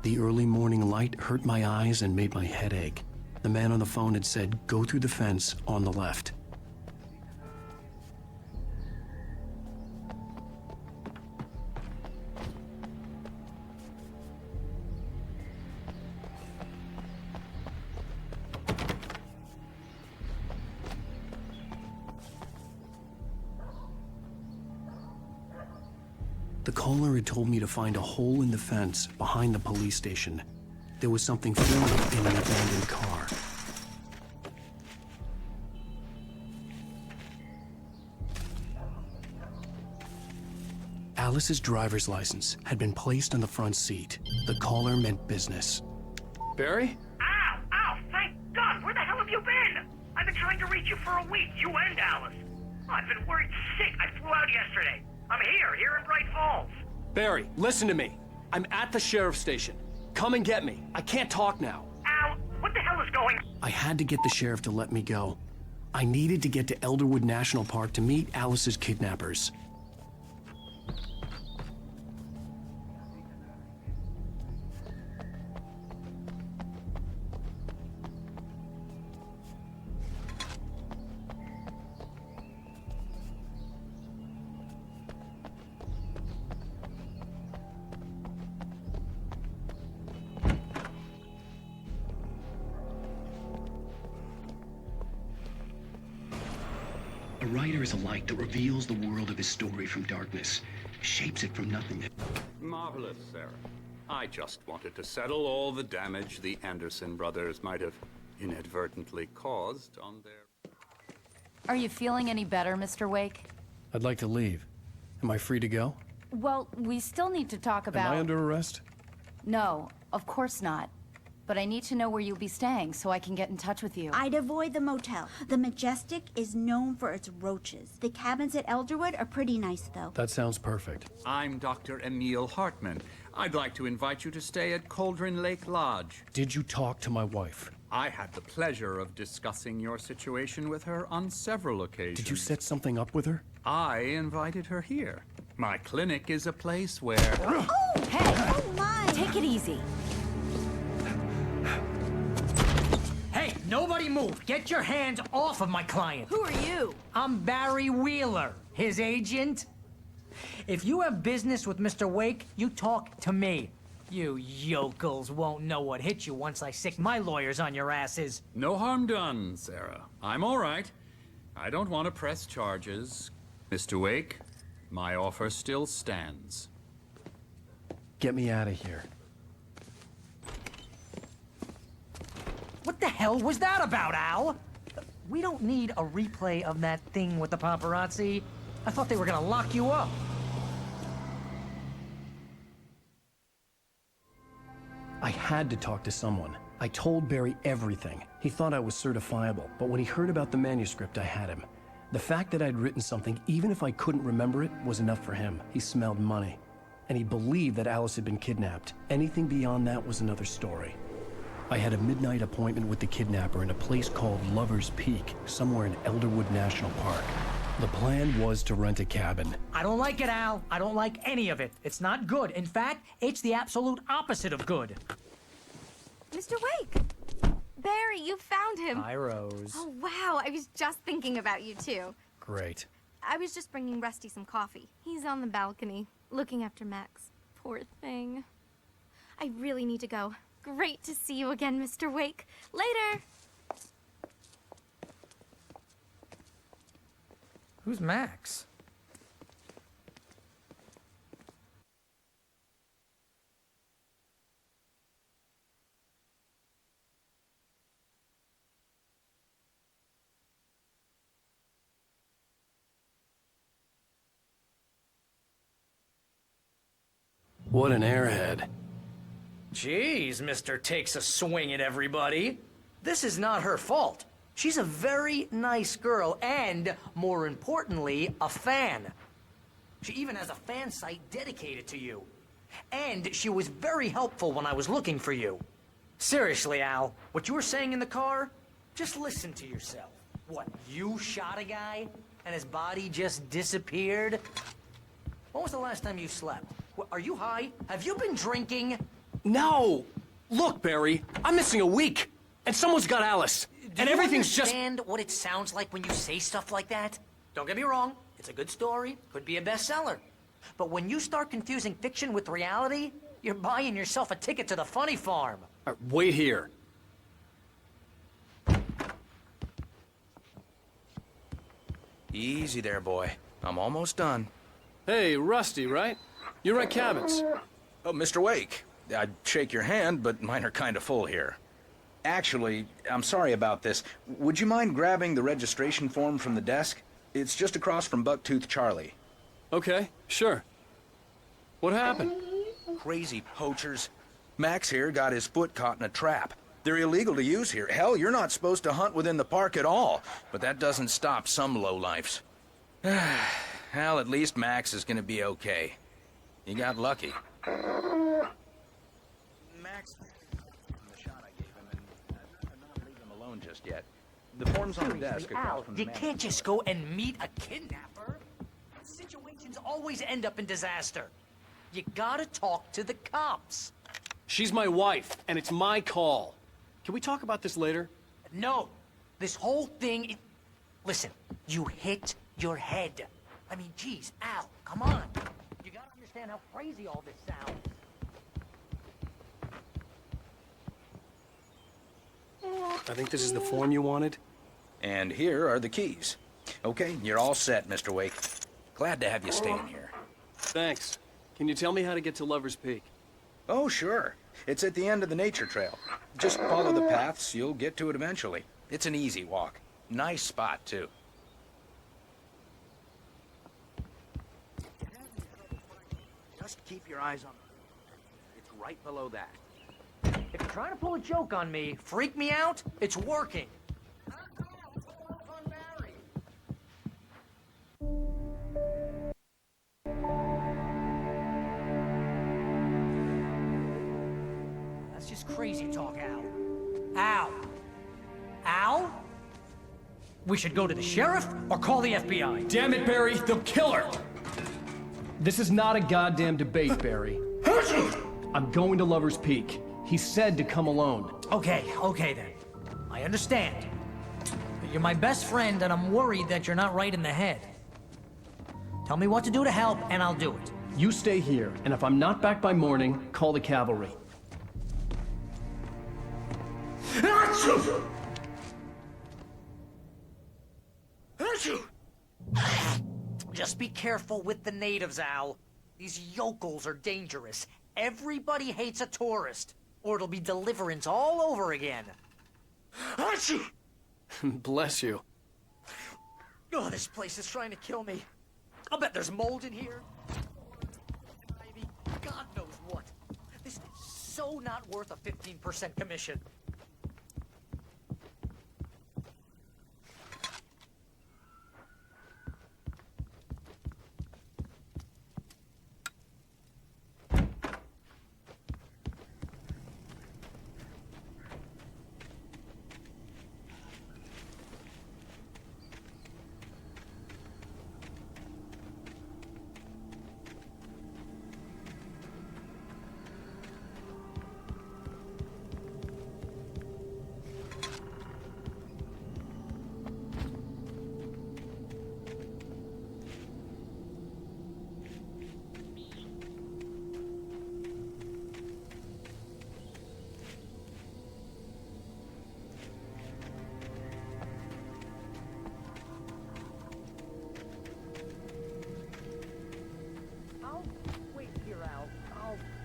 The early morning light hurt my eyes and made my head ache. The man on the phone had said, go through the fence on the left. The caller had told me to find a hole in the fence behind the police station. There was something floating in an abandoned car. Alice's driver's license had been placed on the front seat. The caller meant business. Barry? Ow! Ow! Thank God! Where the hell have you been? I've been trying to reach you for a week, you and Alice. I've been worried sick. I flew out yesterday. I'm here in Bright Falls. Barry, listen to me. I'm at the sheriff's station. Come and get me. I can't talk now. Al, what the hell is going on? I had to get the sheriff to let me go. I needed to get to Elderwood National Park to meet Alice's kidnappers. A writer is a light that reveals the world of his story from darkness, shapes it from nothing. Marvelous, Sarah. I just wanted to settle all the damage the Anderson brothers might have inadvertently caused on their... Are you feeling any better, Mr. Wake? I'd like to leave. Am I free to go? Well, we still need to talk about... Am I under arrest? No, of course not. But I need to know where you'll be staying so I can get in touch with you. I'd avoid the motel. The Majestic is known for its roaches. The cabins at Elderwood are pretty nice, though. That sounds perfect. I'm Dr. Emil Hartman. I'd like to invite you to stay at Cauldron Lake Lodge. Did you talk to my wife? I had the pleasure of discussing your situation with her on several occasions. Did you set something up with her? I invited her here. My clinic is a place where... Oh, hey! Oh, my! Take it easy. Hey, nobody move! Get your hands off of my client! Who are you? I'm Barry Wheeler, his agent. If you have business with Mr. Wake, you talk to me. You yokels won't know what hit you once I sick my lawyers on your asses. No harm done, Sarah. I'm all right. I don't want to press charges. Mr. Wake, my offer still stands. Get me out of here. What the hell was that about, Al? We don't need a replay of that thing with the paparazzi. I thought they were gonna lock you up. I had to talk to someone. I told Barry everything. He thought I was certifiable, but when he heard about the manuscript, I had him. The fact that I'd written something, even if I couldn't remember it, was enough for him. He smelled money. And he believed that Alice had been kidnapped. Anything beyond that was another story. I had a midnight appointment with the kidnapper in a place called Lover's Peak, somewhere in Elderwood National Park. The plan was to rent a cabin. I don't like it, Al. I don't like any of it. It's not good. In fact, it's the absolute opposite of good. Mr. Wake! Barry, you found him. Hi, Rose. Oh, wow. I was just thinking about you, too. Great. I was just bringing Rusty some coffee. He's on the balcony, looking after Max. Poor thing. I really need to go. Great to see you again, Mr. Wake. Later! Who's Max? What an airhead. Jeez, Mr. Takes a swing at everybody. This is not her fault. She's a very nice girl and, more importantly, a fan. She even has a fan site dedicated to you. And she was very helpful when I was looking for you. Seriously, Al, what you were saying in the car, just listen to yourself. What, you shot a guy and his body just disappeared? When was the last time you slept? What, are you high? Have you been drinking? No! Look, Barry, I'm missing a week, and someone's got Alice, and everything's just... Do you understand what it sounds like when you say stuff like that? Don't get me wrong, it's a good story, could be a bestseller. But when you start confusing fiction with reality, you're buying yourself a ticket to the funny farm. Wait here. Easy there, boy. I'm almost done. Hey, Rusty, right? You're at Cabins. Oh, Mr. Wake. I'd shake your hand, but mine are kind of full here. Actually, I'm sorry about this. Would you mind grabbing the registration form from the desk? It's just across from Bucktooth Charlie. Okay, sure. What happened? Crazy poachers. Max here got his foot caught in a trap. They're illegal to use here. Hell, you're not supposed to hunt within the park at all. But that doesn't stop some lowlifes. Well, at least Max is gonna be okay. You got lucky. Max, the shot I gave him, and I'm not leaving him alone just yet. The form's on the desk across from the you man. can't just go and meet a kidnapper. Situations always end up in disaster. You gotta talk to the cops. She's my wife, and it's my call. Can we talk about this later? No. This whole thing... Listen, you hit your head. I mean, geez, Al, come on. You gotta understand how crazy all this sounds. I think this is the form you wanted. And here are the keys. Okay, you're all set, Mr. Wake. Glad to have you staying here. Thanks. Can you tell me how to get to Lover's Peak? Oh, sure. It's at the end of the nature trail. Just follow the paths, you'll get to it eventually. It's an easy walk. Nice spot, too. Just keep your eyes on it. It's right below that. If you're trying to pull a joke on me, freak me out, it's working. That's just crazy talk, Al. Al? Al? We should go to the sheriff or call the FBI. Damn it, Barry, they'll kill her! This is not a goddamn debate, Barry. I'm going to Lover's Peak. He said to come alone. Okay then. I understand. But you're my best friend, and I'm worried that you're not right in the head. Tell me what to do to help, and I'll do it. You stay here, and if I'm not back by morning, call the cavalry. Just be careful with the natives, Al. These yokels are dangerous. Everybody hates a tourist, or it'll be deliverance all over again. Bless you. Oh, this place is trying to kill me. I'll bet there's mold in here. Ivy, God knows what. This is so not worth a 15% commission.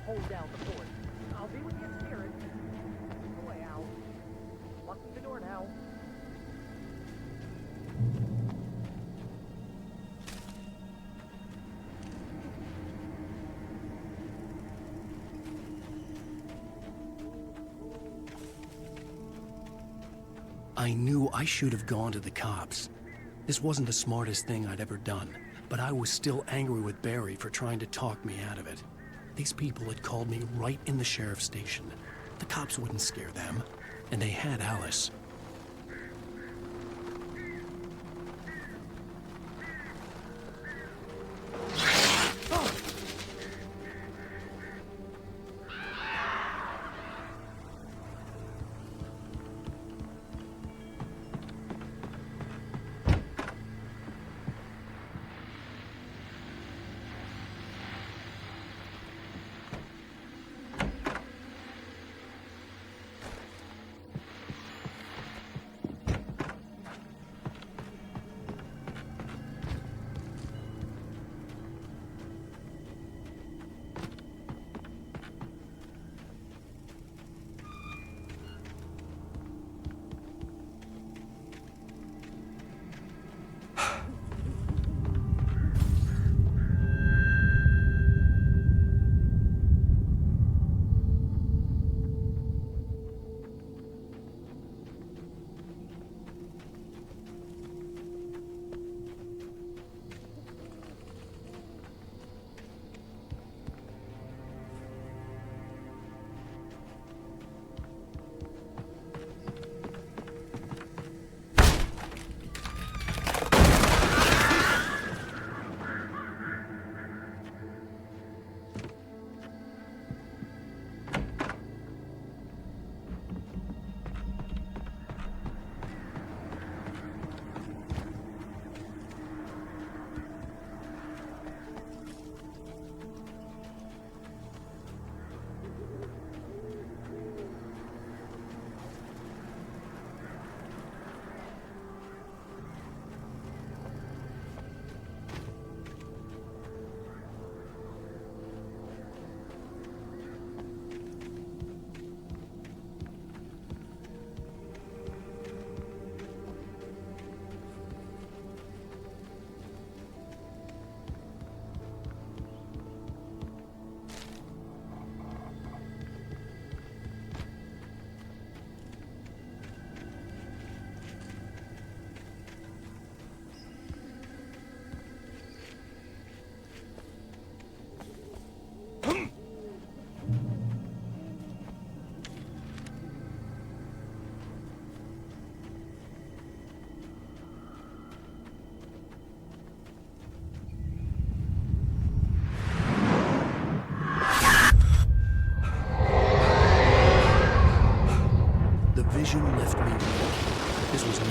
Hold down the fort. I'll be with you in spirit. Go away, Al. Locking the door now. I knew I should have gone to the cops. This wasn't the smartest thing I'd ever done, but I was still angry with Barry for trying to talk me out of it. These people had called me right in the sheriff's station. The cops wouldn't scare them, and they had Alice.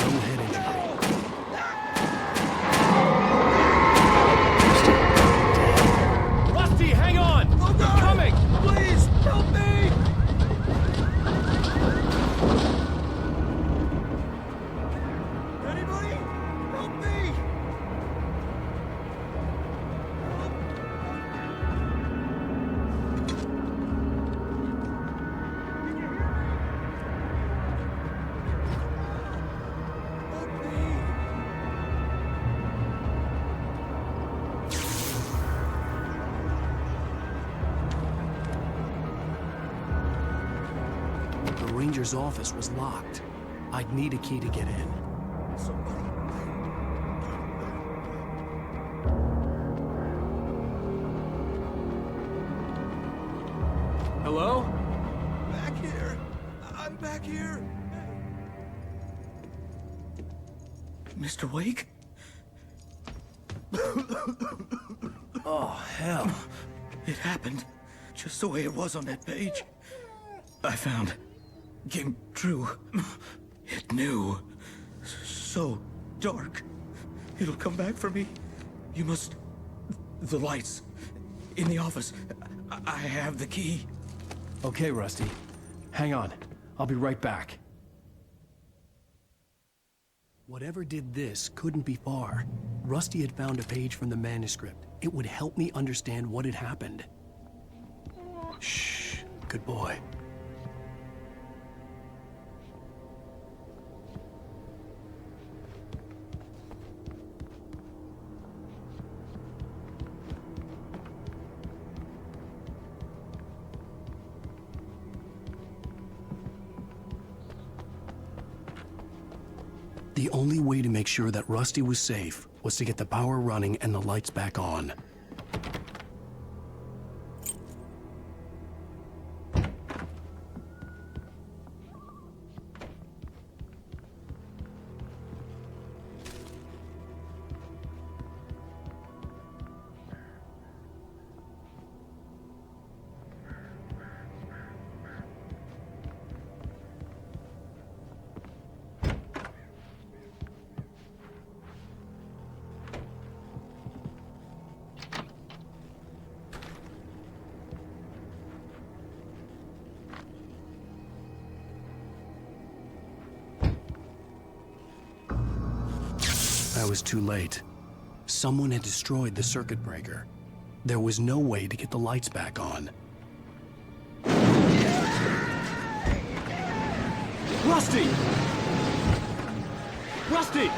no head injury. Rusty, hang on! They're coming! Please, help me! Anybody? Help me! The ranger's office was locked. I'd need a key to get in. Hello? Back here! I'm back here! Mr. Wake? Oh, hell. It happened just the way it was on that page. I found. Came true. It knew. So dark. It'll come back for me. You must... The lights. In the office. I have the key. Okay, Rusty. Hang on. I'll be right back. Whatever did this couldn't be far. Rusty had found a page from the manuscript. It would help me understand what had happened. Shh. Good boy. The only way to make sure that Rusty was safe was to get the power running and the lights back on. I was too late. Someone had destroyed the circuit breaker. There was no way to get the lights back on. Rusty! Rusty!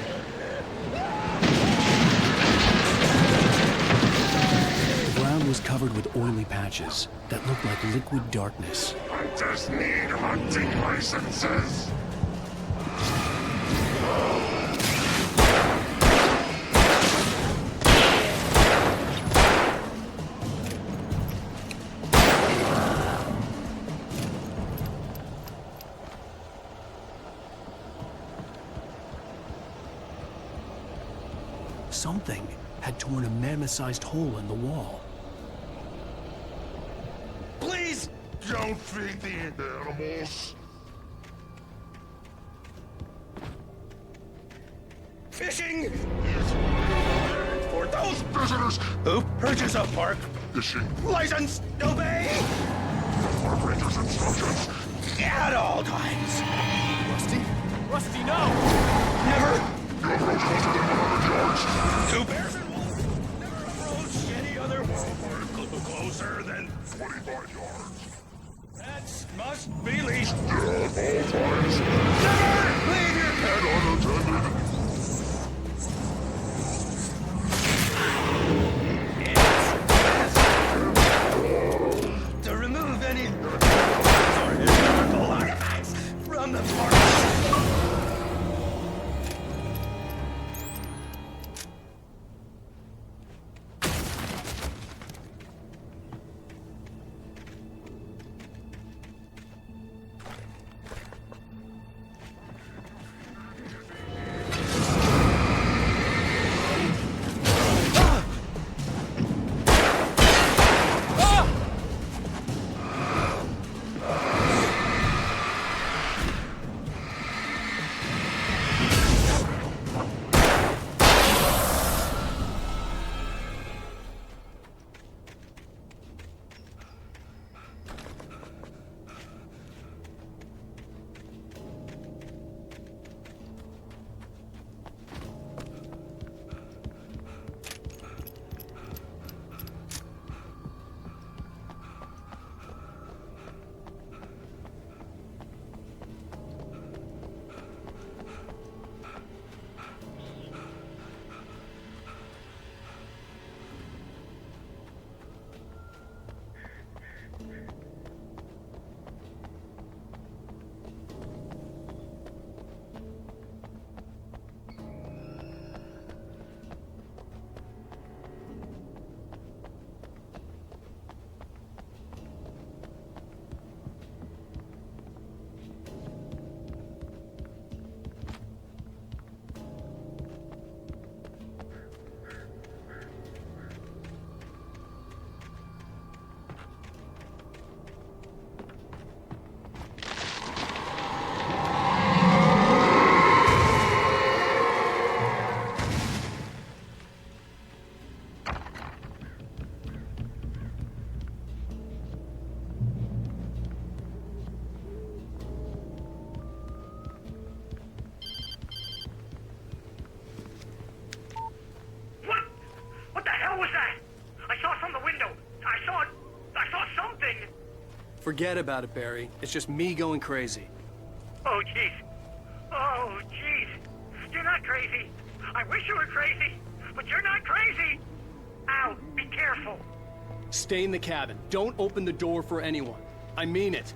The ground was covered with oily patches that looked like liquid darkness. I just need hunting licenses. Something had torn a mammoth-sized hole in the wall. Please don't feed the animals. Fishing! For those visitors who purchase a park fishing license, obey park ranger's instructions at all times. Rusty? Rusty, no! Never. You approach closer than 100 yards. 2 bears and wolves. Never approach any other closer than 25 yards. That must be least. At all times. Never leave your And unattended. To remove any or historical artifacts from the park. Forget about it, Barry. It's just me going crazy. Oh, jeez. Oh, jeez. You're not crazy. I wish you were crazy, but you're not crazy. Ow, be careful. Stay in the cabin. Don't open the door for anyone. I mean it.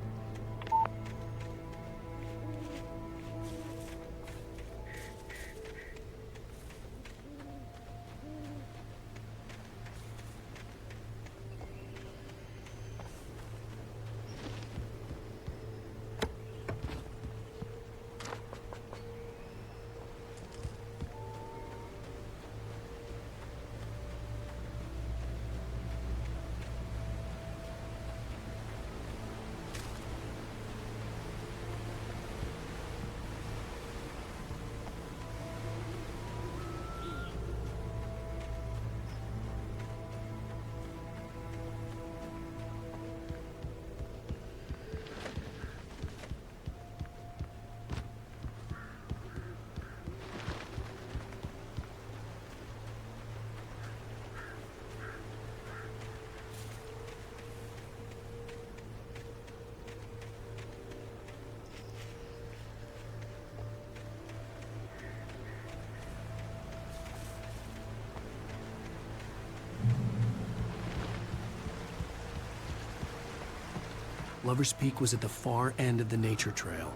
Lover's Peak was at the far end of the nature trail.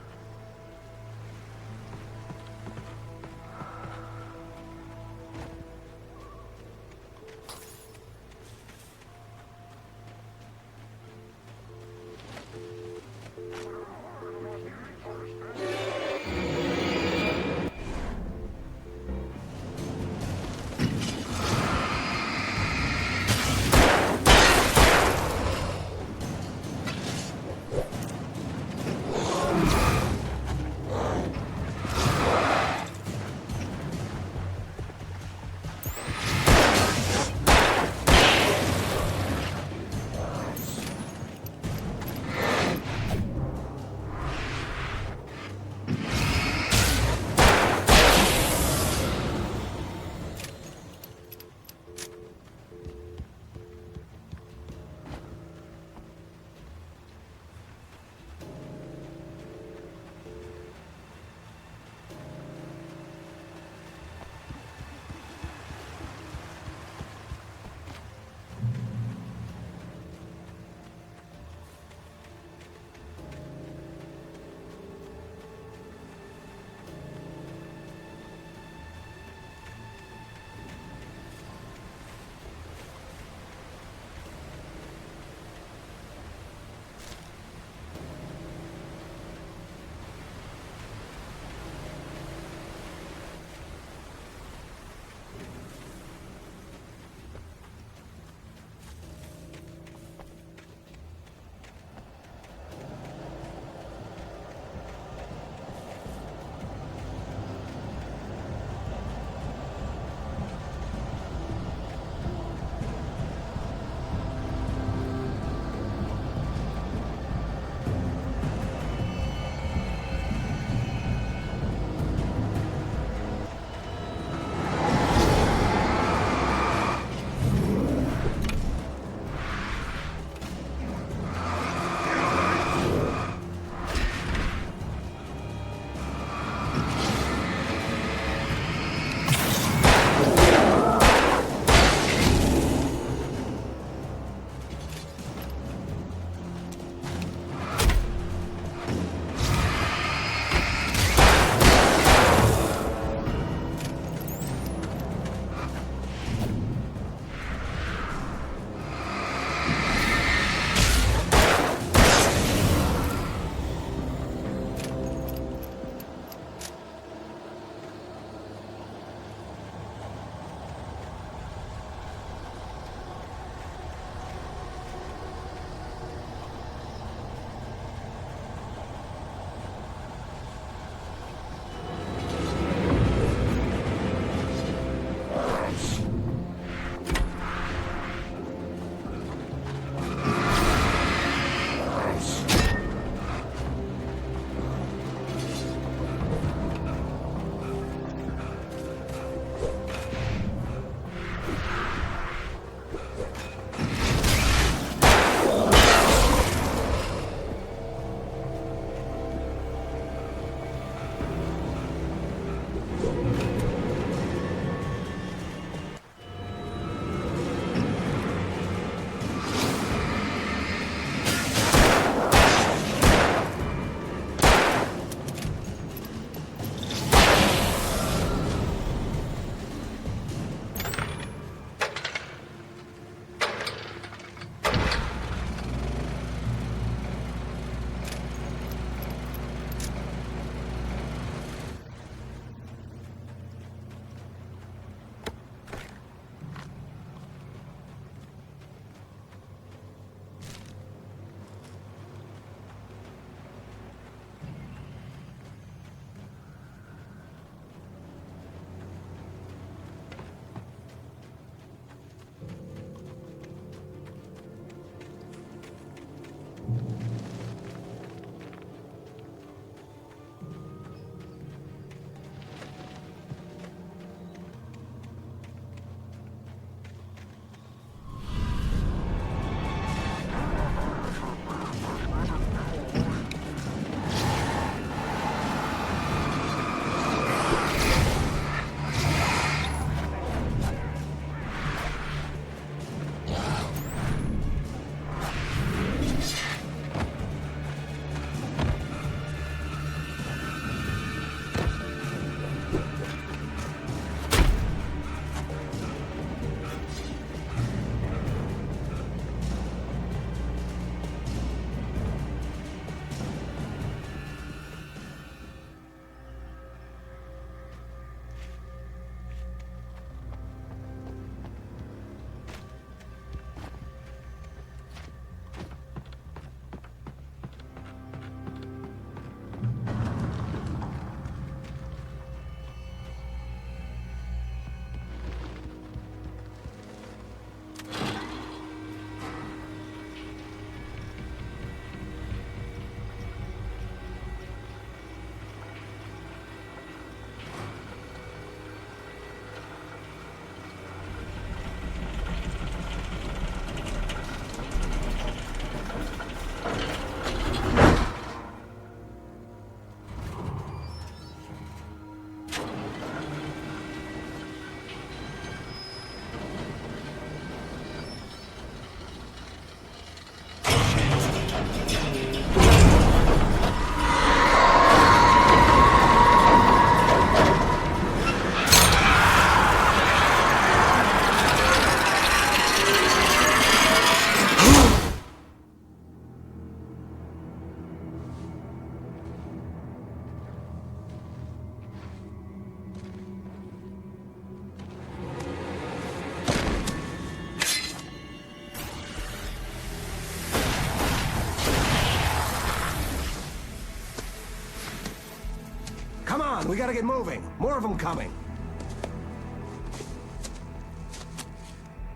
on, we gotta get moving. More of them coming.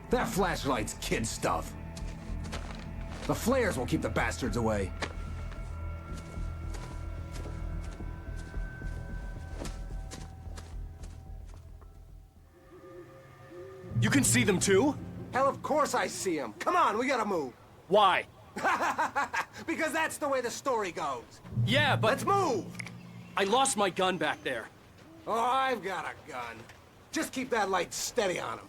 That flashlight's kid stuff. The flares will keep the bastards away. You can see them too? Hell, of course I see them. Come on, we gotta move. Why? Because that's the way the story goes. Yeah, but... Let's move! I lost my gun back there. Oh, I've got a gun. Just keep that light steady on him.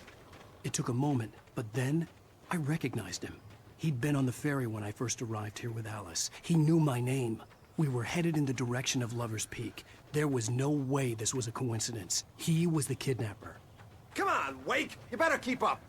It took a moment, but then I recognized him. He'd been on the ferry when I first arrived here with Alice. He knew my name. We were headed in the direction of Lover's Peak. There was no way this was a coincidence. He was the kidnapper. Come on, Wake! You better keep up.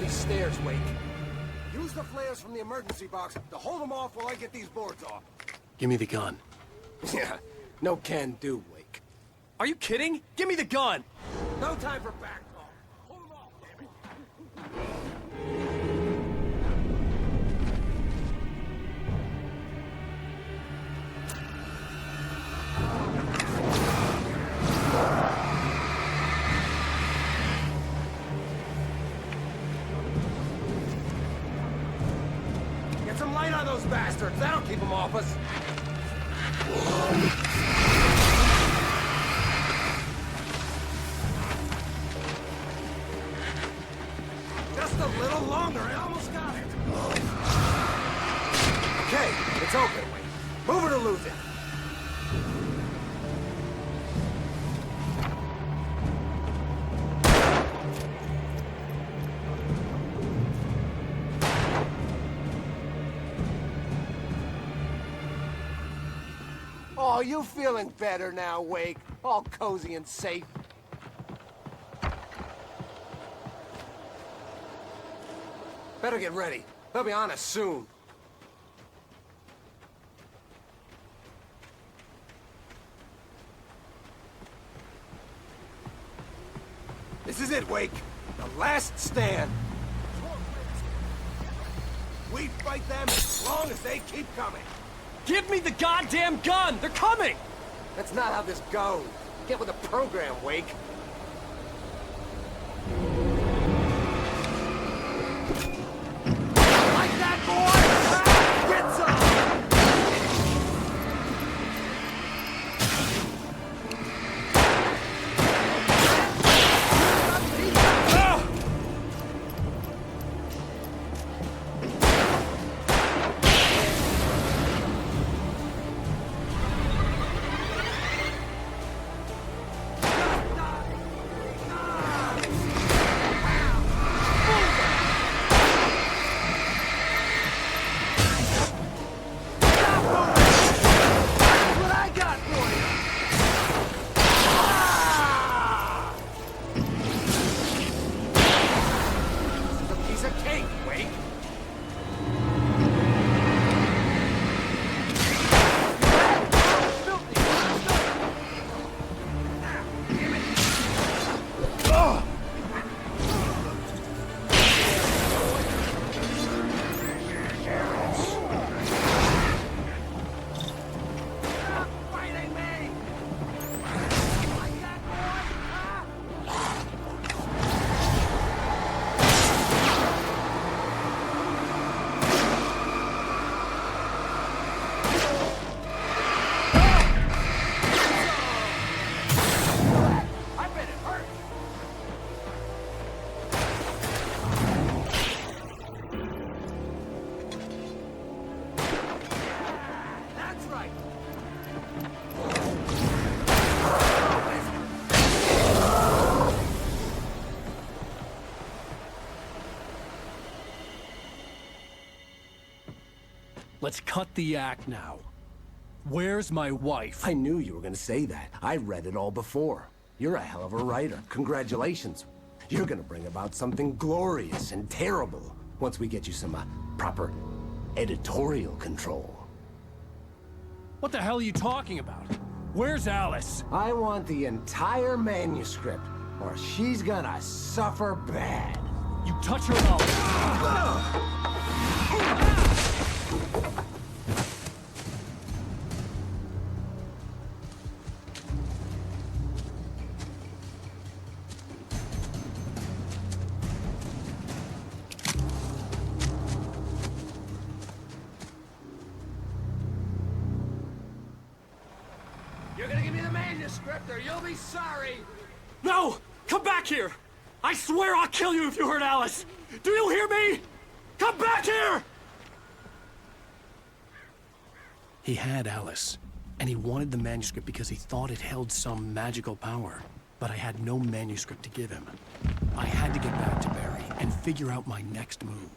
Stairs, Wake. Use the flares from the emergency box to hold them off while I get these boards off. Give me the gun. Yeah, no can do, Wake. Are you kidding? Give me the gun! No time for back talk. Hold them off, damn it. Get some light on those bastards. That'll keep them off us. Just a little longer. I almost got it. Okay, it's open. Move it or lose it. Oh, you feeling better now, Wake? All cozy and safe. Better get ready. They'll be on us soon. This is it, Wake. The last stand. We fight them as long as they keep coming. Give me the goddamn gun! They're coming! That's not how this goes. Get with the program, Wake. Like that, boy! Get some! Let's cut the act now. Where's my wife? I knew you were gonna say that. I read it all before. You're a hell of a writer. Congratulations. You're gonna bring about something glorious and terrible once we get you some proper editorial control. What the hell are you talking about? Where's Alice? I want the entire manuscript, or she's gonna suffer bad. You touch her mouth. You're gonna give me the manuscript or you'll be sorry! No! Come back here! I swear I'll kill you if you hurt Alice! Do you hear me? Come back here! He had Alice, and he wanted the manuscript because he thought it held some magical power. But I had no manuscript to give him. I had to get back to Barry and figure out my next move.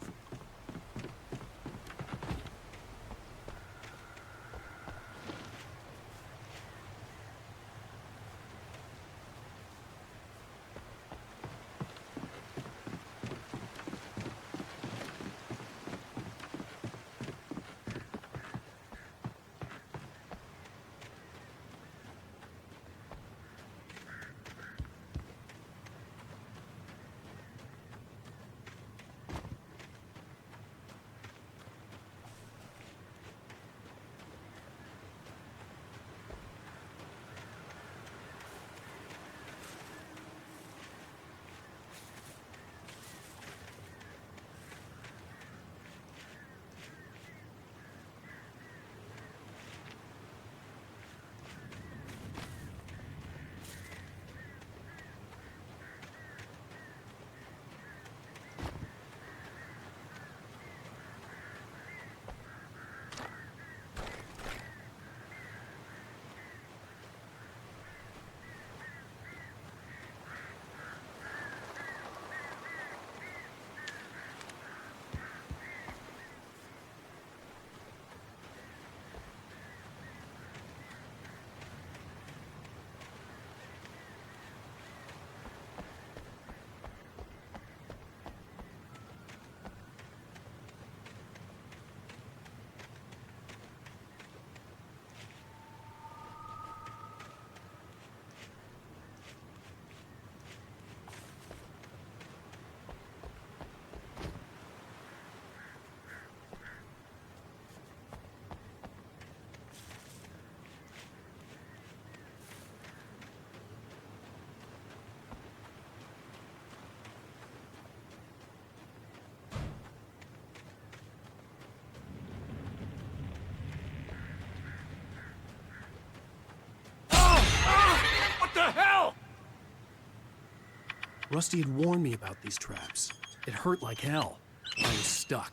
Rusty had warned me about these traps. It hurt like hell. I was stuck.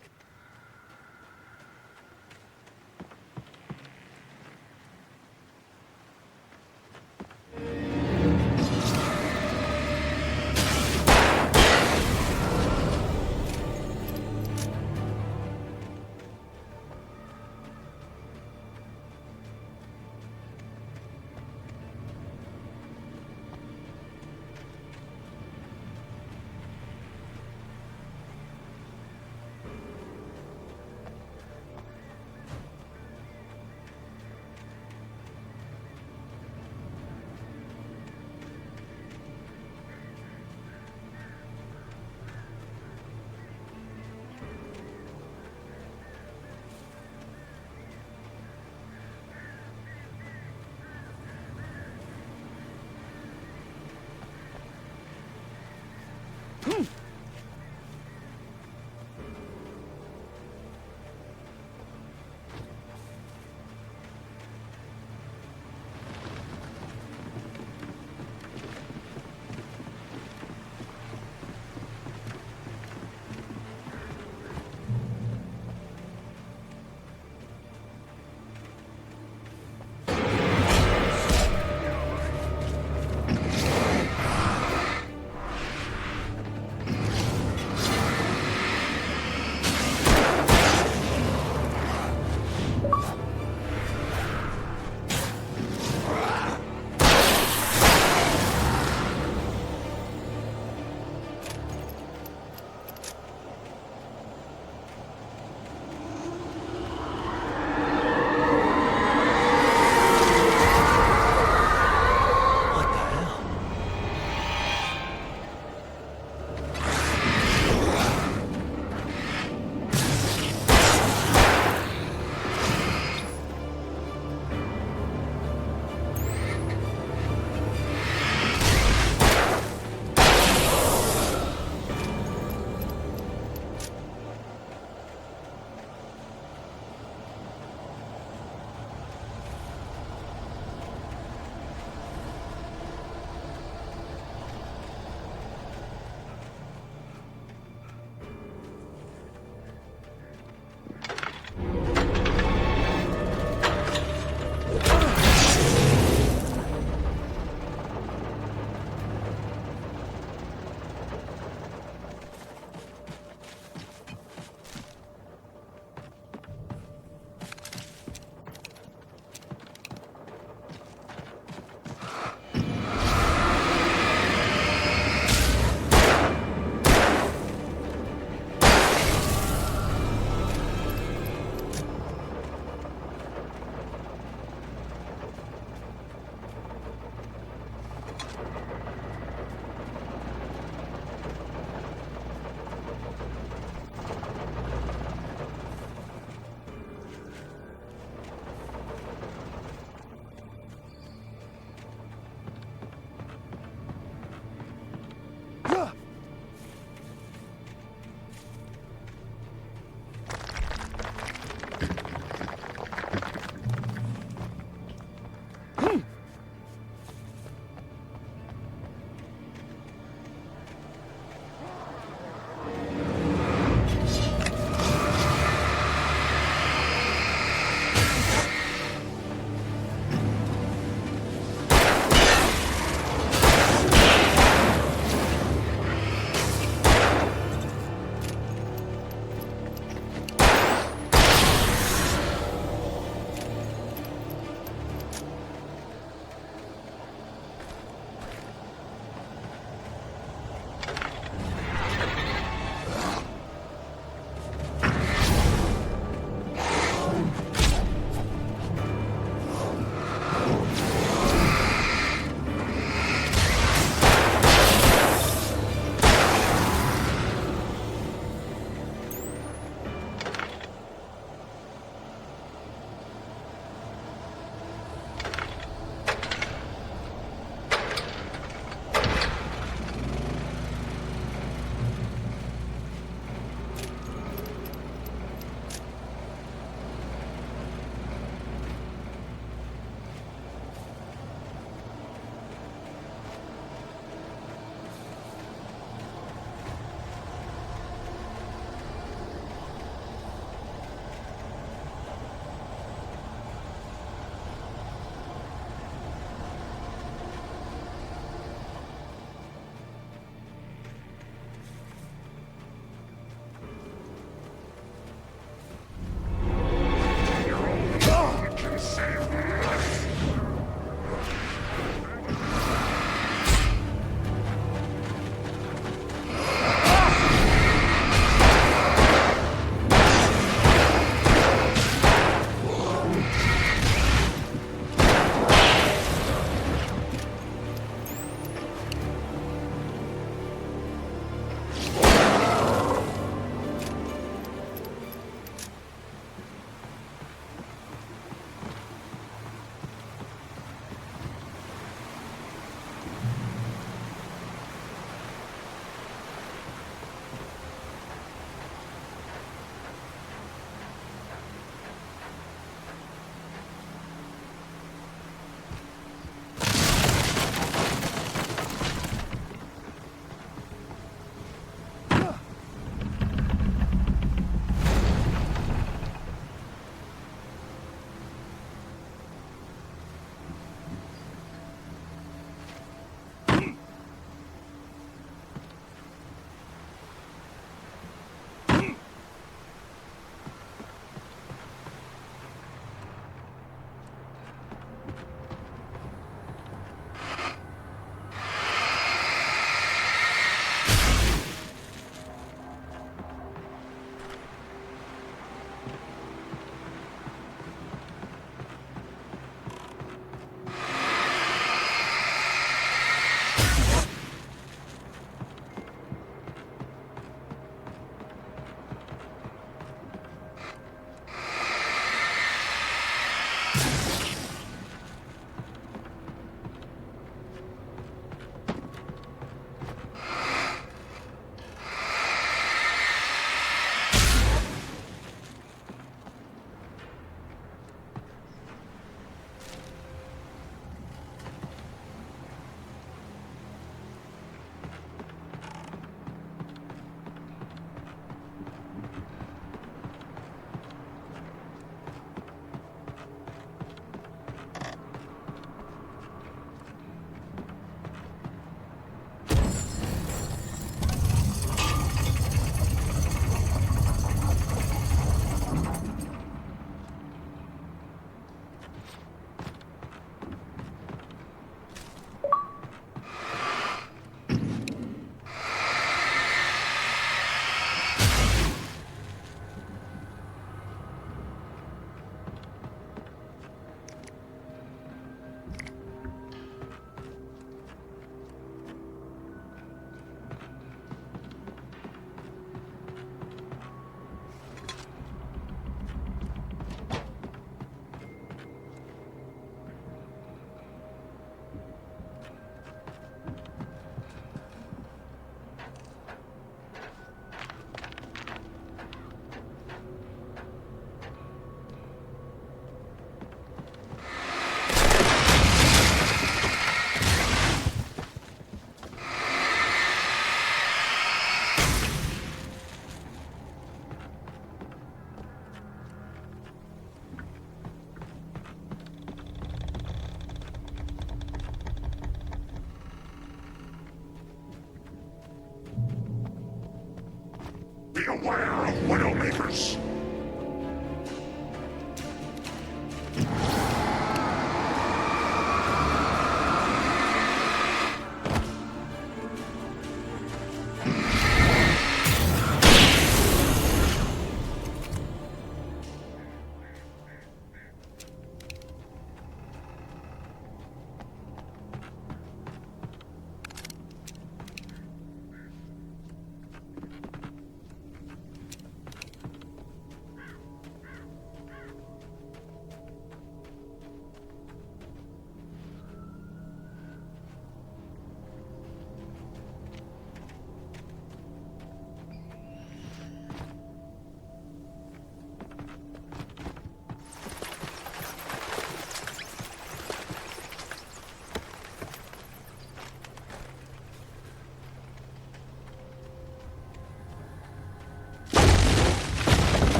yours.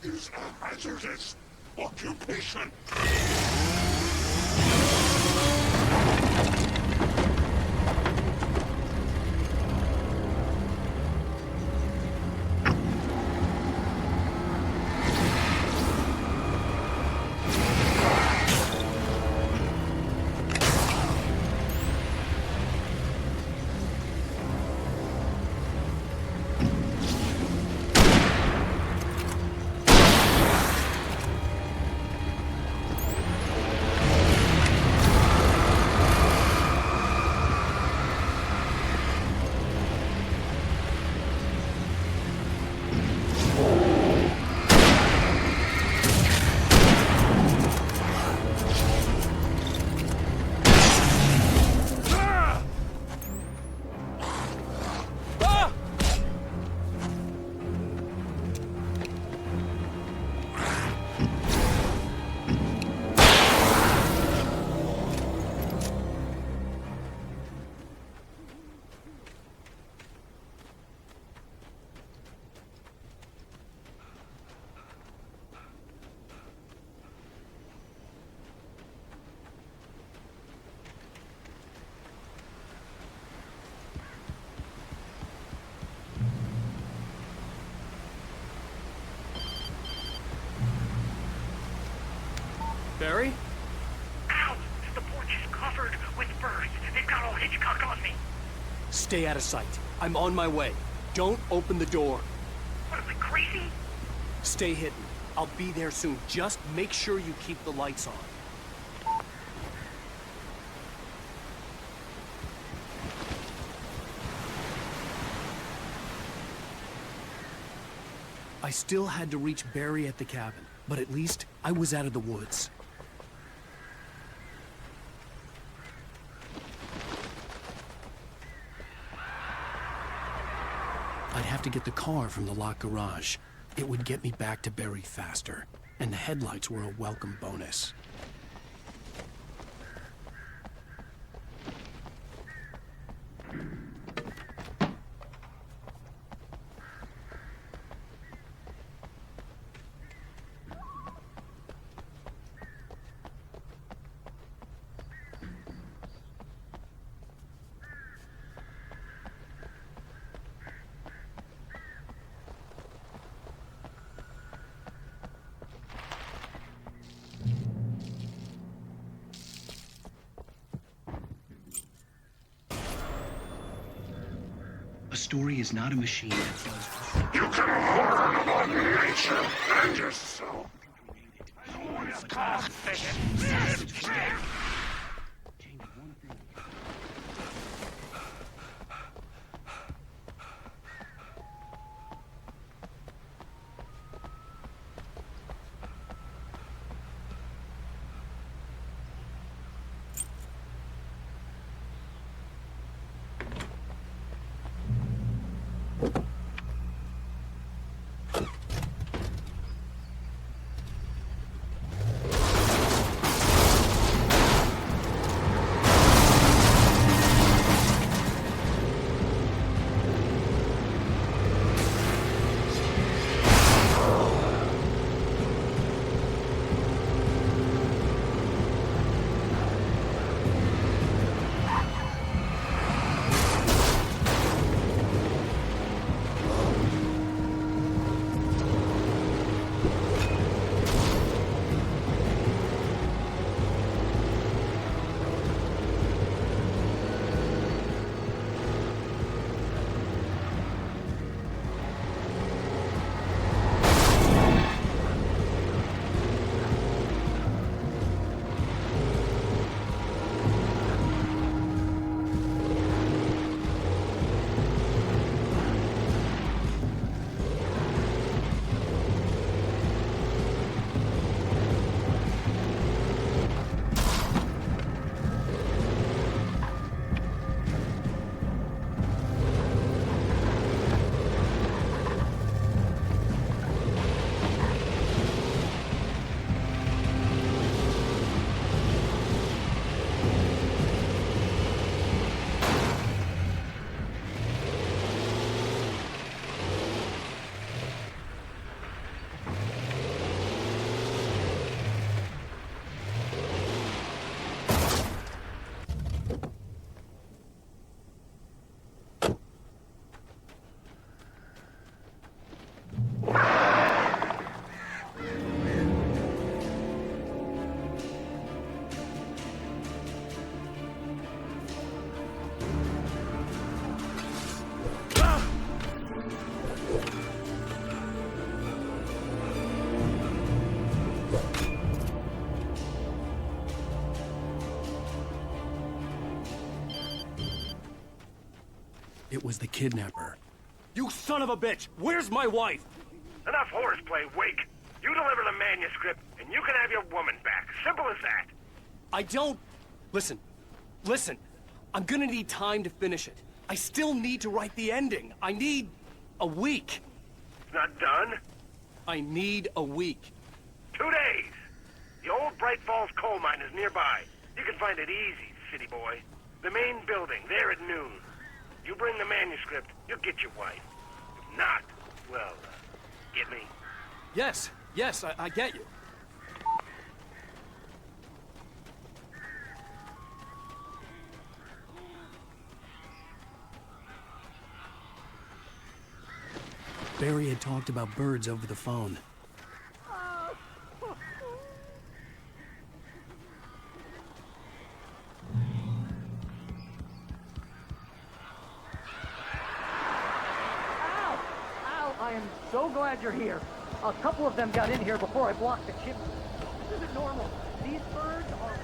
Is a hazardous occupation. Barry? Ow! The porch is covered with birds. They've got all Hitchcock on me. Stay out of sight. I'm on my way. Don't open the door. What, am I crazy? Stay hidden. I'll be there soon. Just make sure you keep the lights on. I still had to reach Barry at the cabin, but at least I was out of the woods. I'd have to get the car from the locked garage. It would get me back to Barry faster, and the headlights were a welcome bonus. story is not a machine that does... You can learn about nature and yourself. With confidence. It was the kidnapper. You son of a bitch! Where's my wife? Enough horseplay, Wake. You deliver the manuscript, and you can have your woman back. Simple as that. I don't... Listen. I'm gonna need time to finish it. I still need to write the ending. I need a week. It's not done? I need a week. 2 days. The old Bright Falls coal mine is nearby. You can find it easy, city boy. The main building, there at noon. You bring the manuscript, you'll get your wife. If not, well, get me? Yes, I get you. Barry had talked about birds over the phone. I am so glad you're here. A couple of them got in here before I blocked the chimney. This isn't normal. These birds are...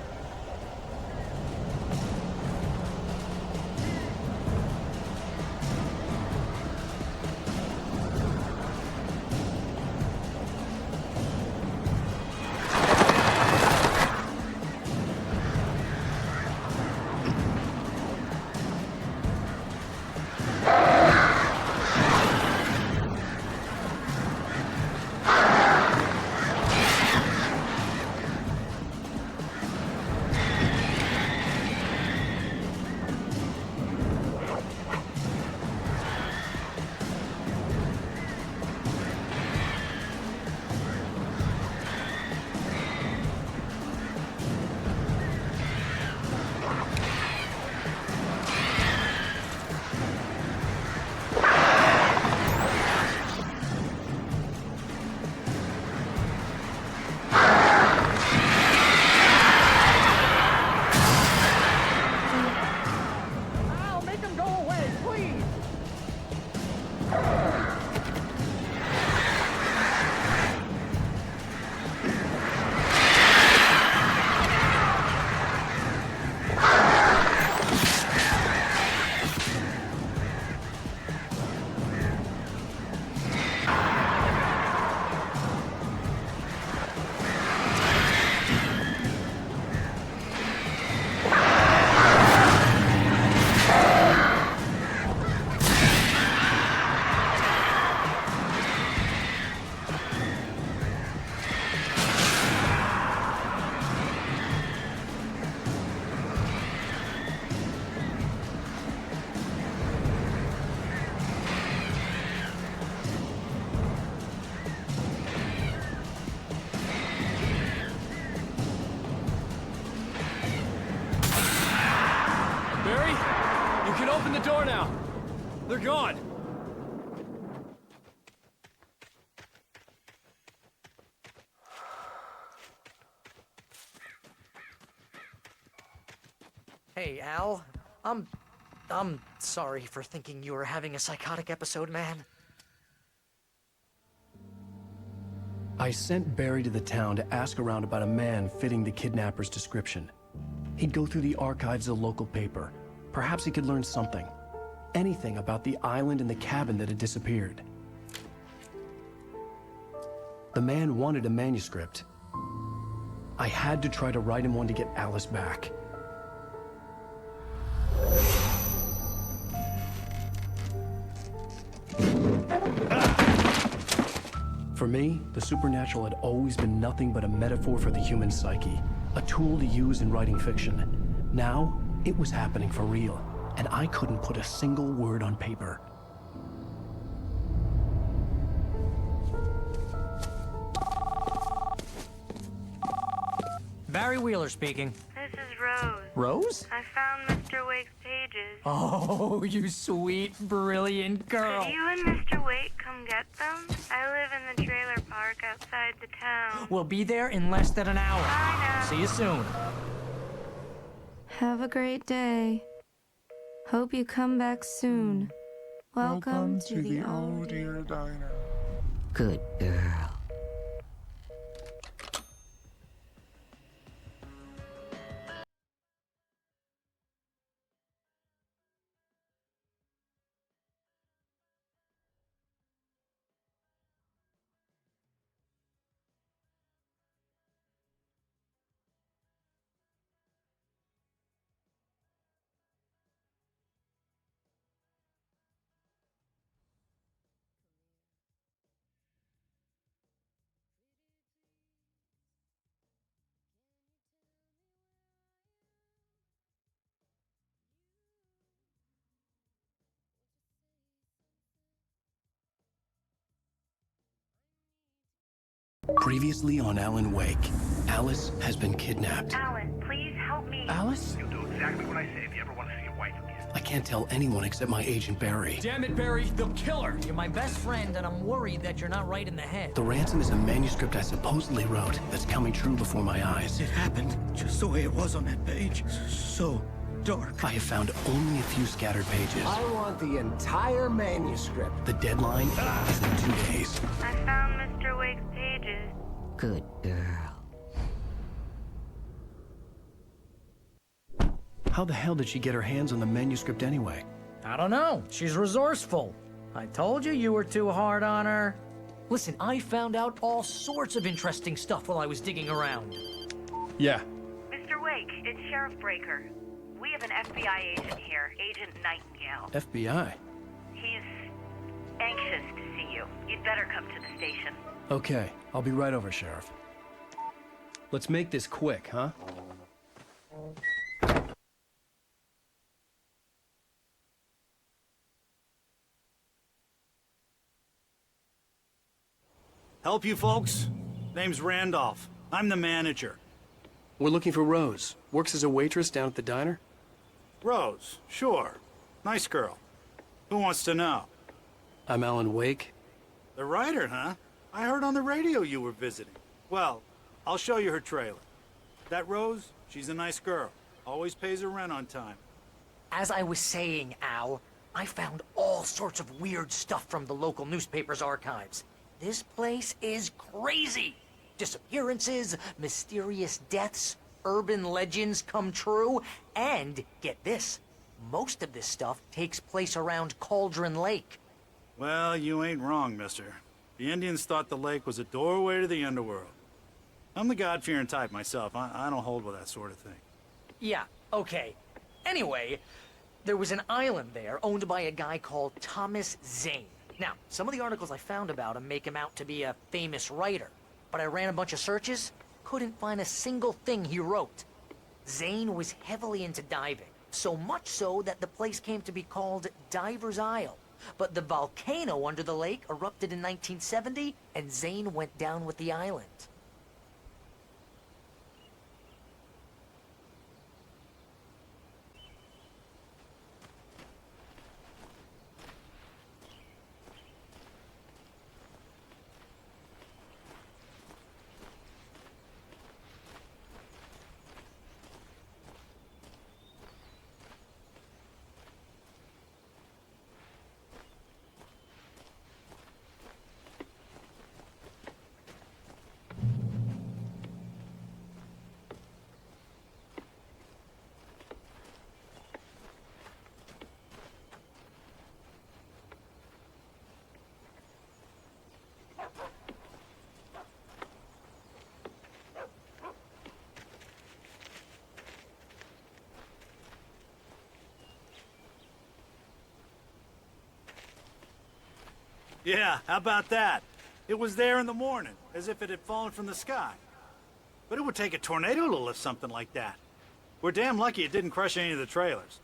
Barry! You can open the door now. They're gone. Hey, Al. I'm sorry for thinking you were having a psychotic episode, man. I sent Barry to the town to ask around about a man fitting the kidnapper's description. He'd go through the archives of the local paper. Perhaps he could learn something. Anything about the island and the cabin that had disappeared. The man wanted a manuscript. I had to try to write him one to get Alice back. For me, the supernatural had always been nothing but a metaphor for the human psyche, a tool to use in writing fiction. Now, it was happening for real, and I couldn't put a single word on paper. Barry Wheeler speaking. This is Rose. Rose? I found Mr. Wake's pages. Oh, you sweet, brilliant girl. Could you and Mr. Wake come get them? I live in the trailer park outside the town. We'll be there in less than an hour. Bye now. See you soon. Have a great day. Hope you come back soon. Welcome to the Oh Dear Diner. Good girl. Previously on Alan Wake, Alice has been kidnapped. Alan, please help me. Alice? You'll do exactly what I say if you ever want to see your wife again. I can't tell anyone except my agent Barry. Damn it, Barry, they'll kill her. You're my best friend, and I'm worried that you're not right in the head. The ransom is a manuscript I supposedly wrote that's coming true before my eyes. It happened just the way it was on that page. So dark. I have found only a few scattered pages. I want the entire manuscript. The deadline is in 2 days. I found Mr. Wake's pages. Good girl. How the hell did she get her hands on the manuscript anyway? I don't know. She's resourceful. I told you were too hard on her. Listen, I found out all sorts of interesting stuff while I was digging around. Yeah. Mr. Wake, it's Sheriff Breaker. We have an FBI agent here, Agent Nightingale. FBI? He's anxious to see you. You'd better come to the station. Okay, I'll be right over, Sheriff. Let's make this quick, huh? Help you folks? Name's Randolph. I'm the manager. We're looking for Rose. Works as a waitress down at the diner? Rose, sure. Nice girl. Who wants to know? I'm Alan Wake. The writer, huh? I heard on the radio you were visiting. Well, I'll show you her trailer. That Rose, she's a nice girl. Always pays her rent on time. As I was saying, Al, I found all sorts of weird stuff from the local newspaper's archives. This place is crazy. Disappearances, mysterious deaths, urban legends come true, and get this, most of this stuff takes place around Cauldron Lake. Well, you ain't wrong, mister. The Indians thought the lake was a doorway to the underworld. I'm the God-fearing type myself. I don't hold with that sort of thing. Yeah, okay. Anyway, there was an island there owned by a guy called Thomas Zane. Now, some of the articles I found about him make him out to be a famous writer, but I ran a bunch of searches, couldn't find a single thing he wrote. Zane was heavily into diving, so much so that the place came to be called Diver's Isle. But the volcano under the lake erupted in 1970, and Zane went down with the island. Yeah, how about that? It was there in the morning, as if it had fallen from the sky. But it would take a tornado to lift something like that. We're damn lucky it didn't crush any of the trailers.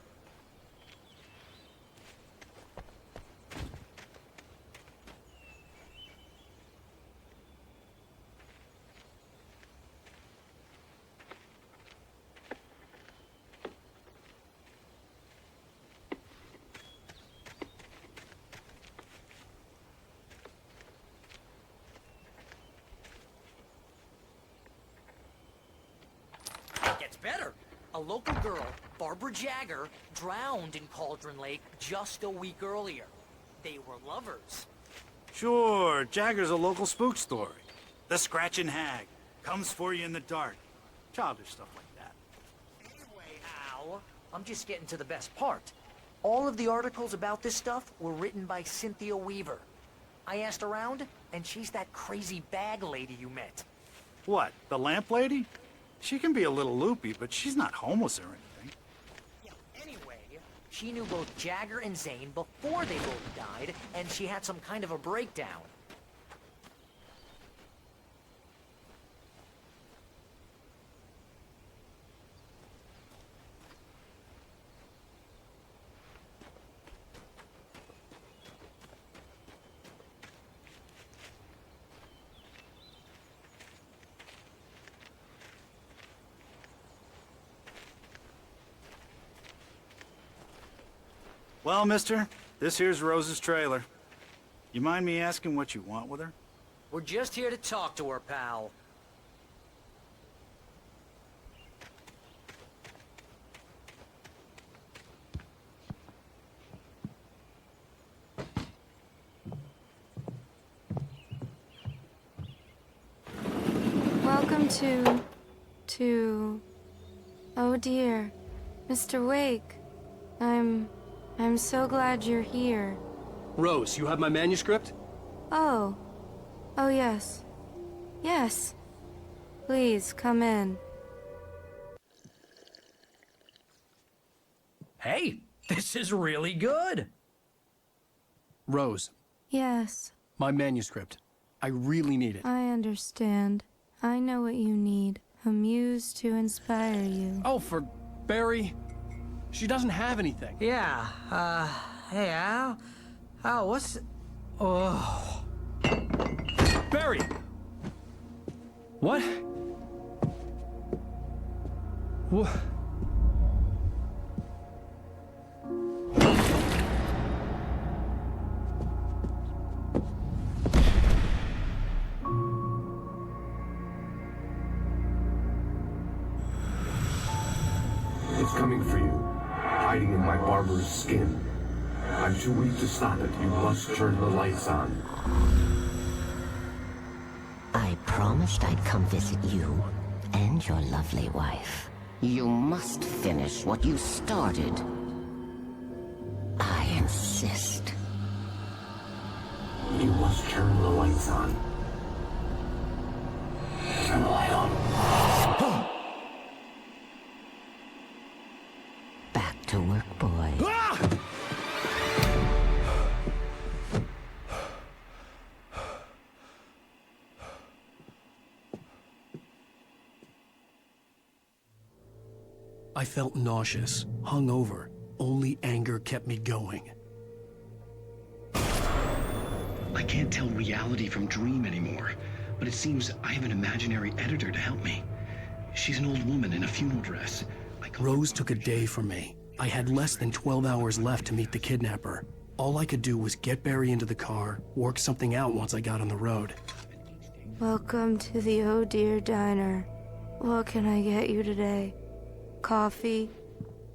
Better. A local girl, Barbara Jagger, drowned in Cauldron Lake just a week earlier. They were lovers. Sure, Jagger's a local spook story. The Scratching Hag. Comes for you in the dark. Childish stuff like that. Anyway, Al, I'm just getting to the best part. All of the articles about this stuff were written by Cynthia Weaver. I asked around, and she's that crazy bag lady you met. What, the lamp lady? She can be a little loopy, but she's not homeless or anything. Yeah, anyway, she knew both Jagger and Zane before they both died, and she had some kind of a breakdown. Well, mister, this here's Rose's trailer. You mind me asking what you want with her? We're just here to talk to her, pal. Welcome to... Oh dear, Mr. Wake. I'm so glad you're here. Rose, you have my manuscript? Oh. Oh, yes. Yes. Please, come in. Hey, this is really good. Rose, Yes, my manuscript. I really need it. I understand. I know what you need. A muse to inspire you. Oh, for Barry. She doesn't have anything. Yeah, hey, Al? Al, what's... Oh... Barry! What? What? It's coming for you. Hiding in my barber's skin. I'm too weak to stop it. You must turn the lights on. I promised I'd come visit you and your lovely wife. You must finish what you started. I insist. You must turn the lights on. Turn the light on. Back to work, boy. I felt nauseous, hungover. Only anger kept me going. I can't tell reality from dream anymore, but it seems I have an imaginary editor to help me. She's an old woman in a funeral dress. Rose took a day from me. I had less than 12 hours left to meet the kidnapper. All I could do was get Barry into the car, work something out once I got on the road. Welcome to the Oh Dear Diner. What can I get you today? Coffee?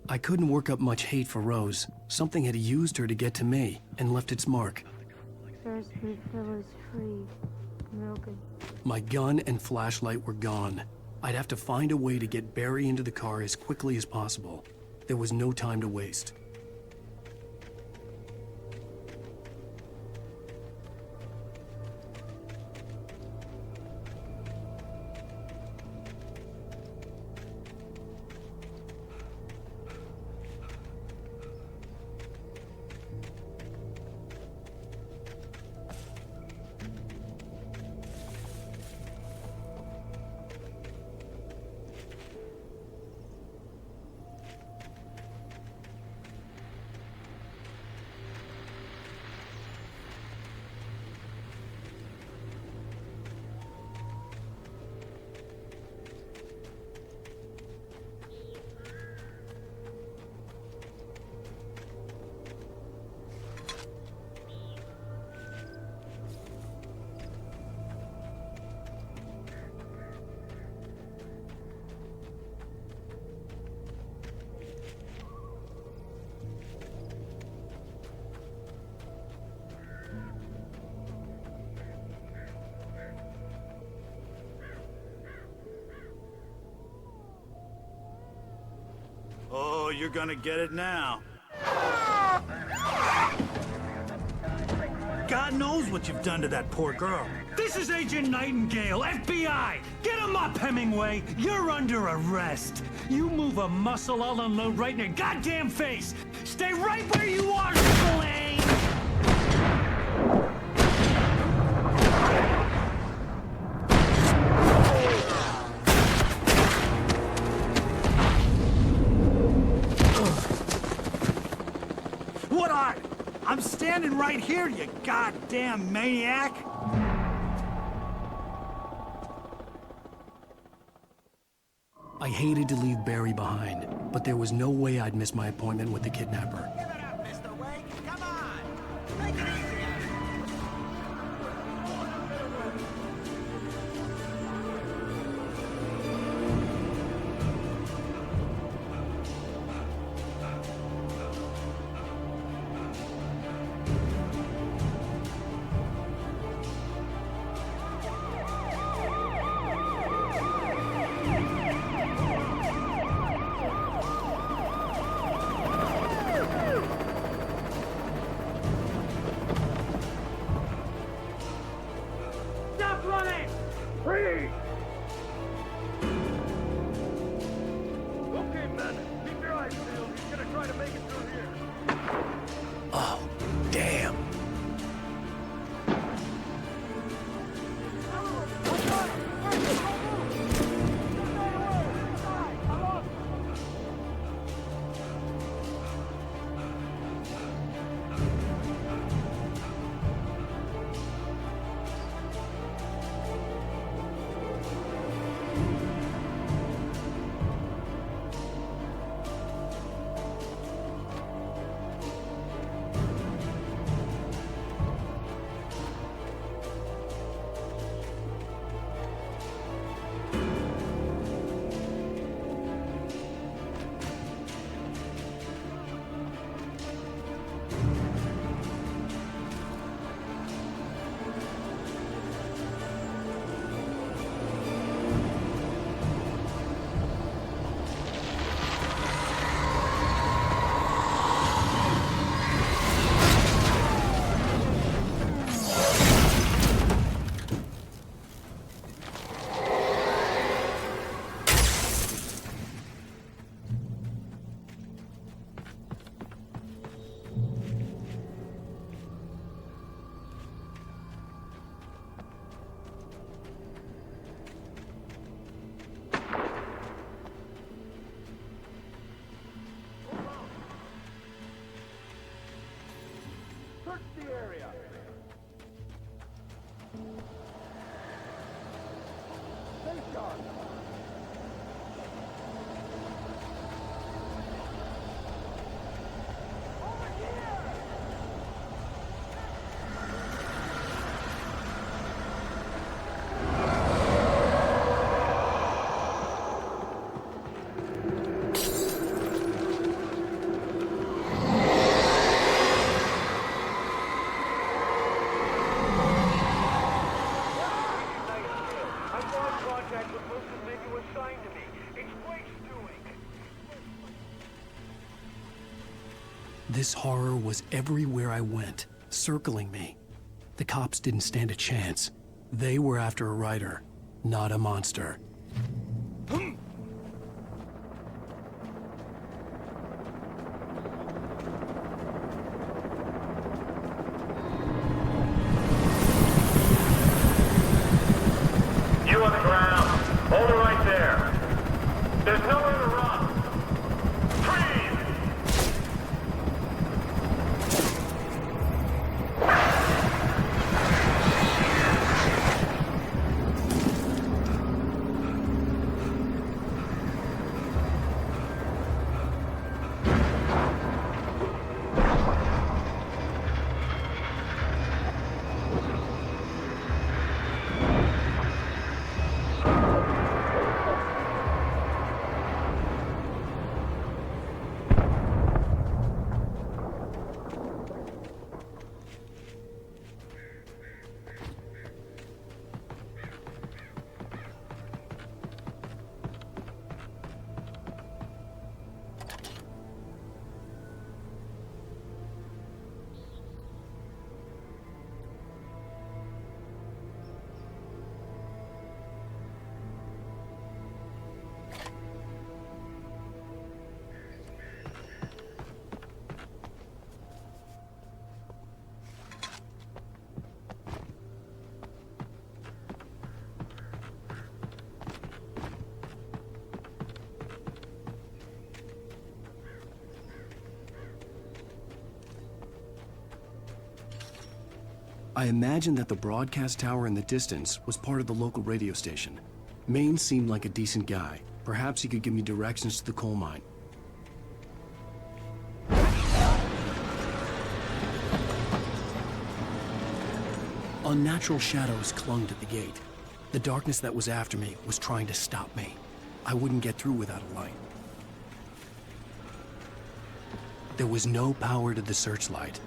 I couldn't work up much hate for Rose. Something had used her to get to me and left its mark. First refill is free. Milk and... My gun and flashlight were gone. I'd have to find a way to get Barry into the car as quickly as possible. There was no time to waste. Oh, you're gonna get it now. God knows what you've done to that poor girl. This is Agent Nightingale, FBI! Get him up, Hemingway! You're under arrest! You move a muscle, I'll unload right in your goddamn face! Stay right where you are, Spillane! What are? I'm standing right here, you goddamn maniac! I hated to leave Barry behind, but there was no way I'd miss my appointment with the kidnapper. This horror was everywhere I went, circling me. The cops didn't stand a chance. They were after a writer, not a monster. You on the ground. Hold it right there. There's nowhere to run. Freeze! I imagined that the broadcast tower in the distance was part of the local radio station. Maine seemed like a decent guy. Perhaps he could give me directions to the coal mine. Unnatural shadows clung to the gate. The darkness that was after me was trying to stop me. I wouldn't get through without a light. There was no power to the searchlight.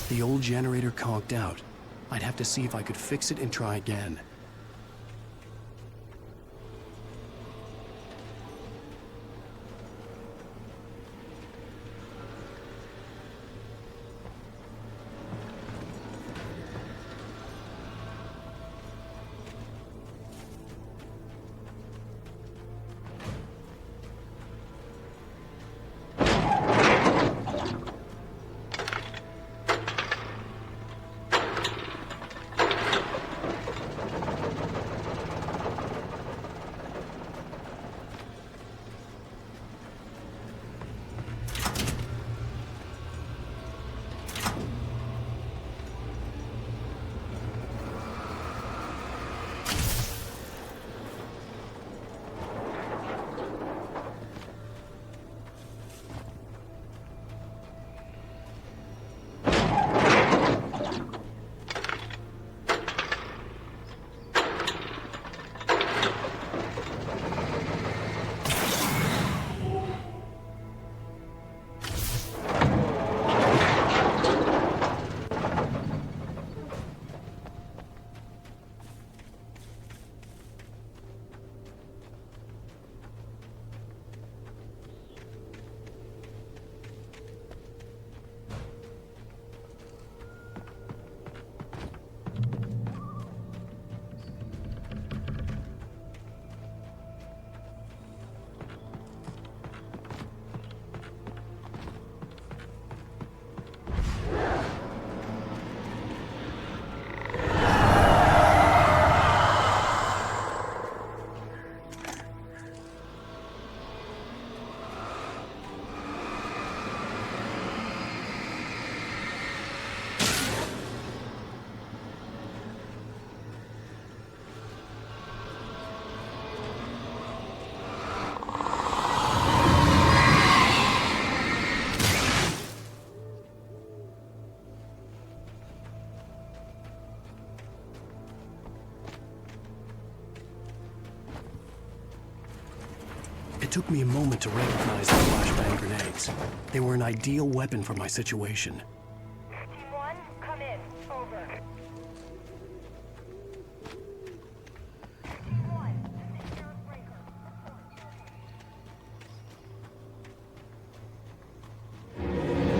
The old generator conked out. I'd have to see if I could fix it and try again. It took me a moment to recognize the flashbang grenades. They were an ideal weapon for my situation. Team 1, come in. Over. Team 1, the sheriff breaker.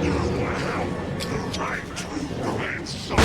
You have the right to ransom.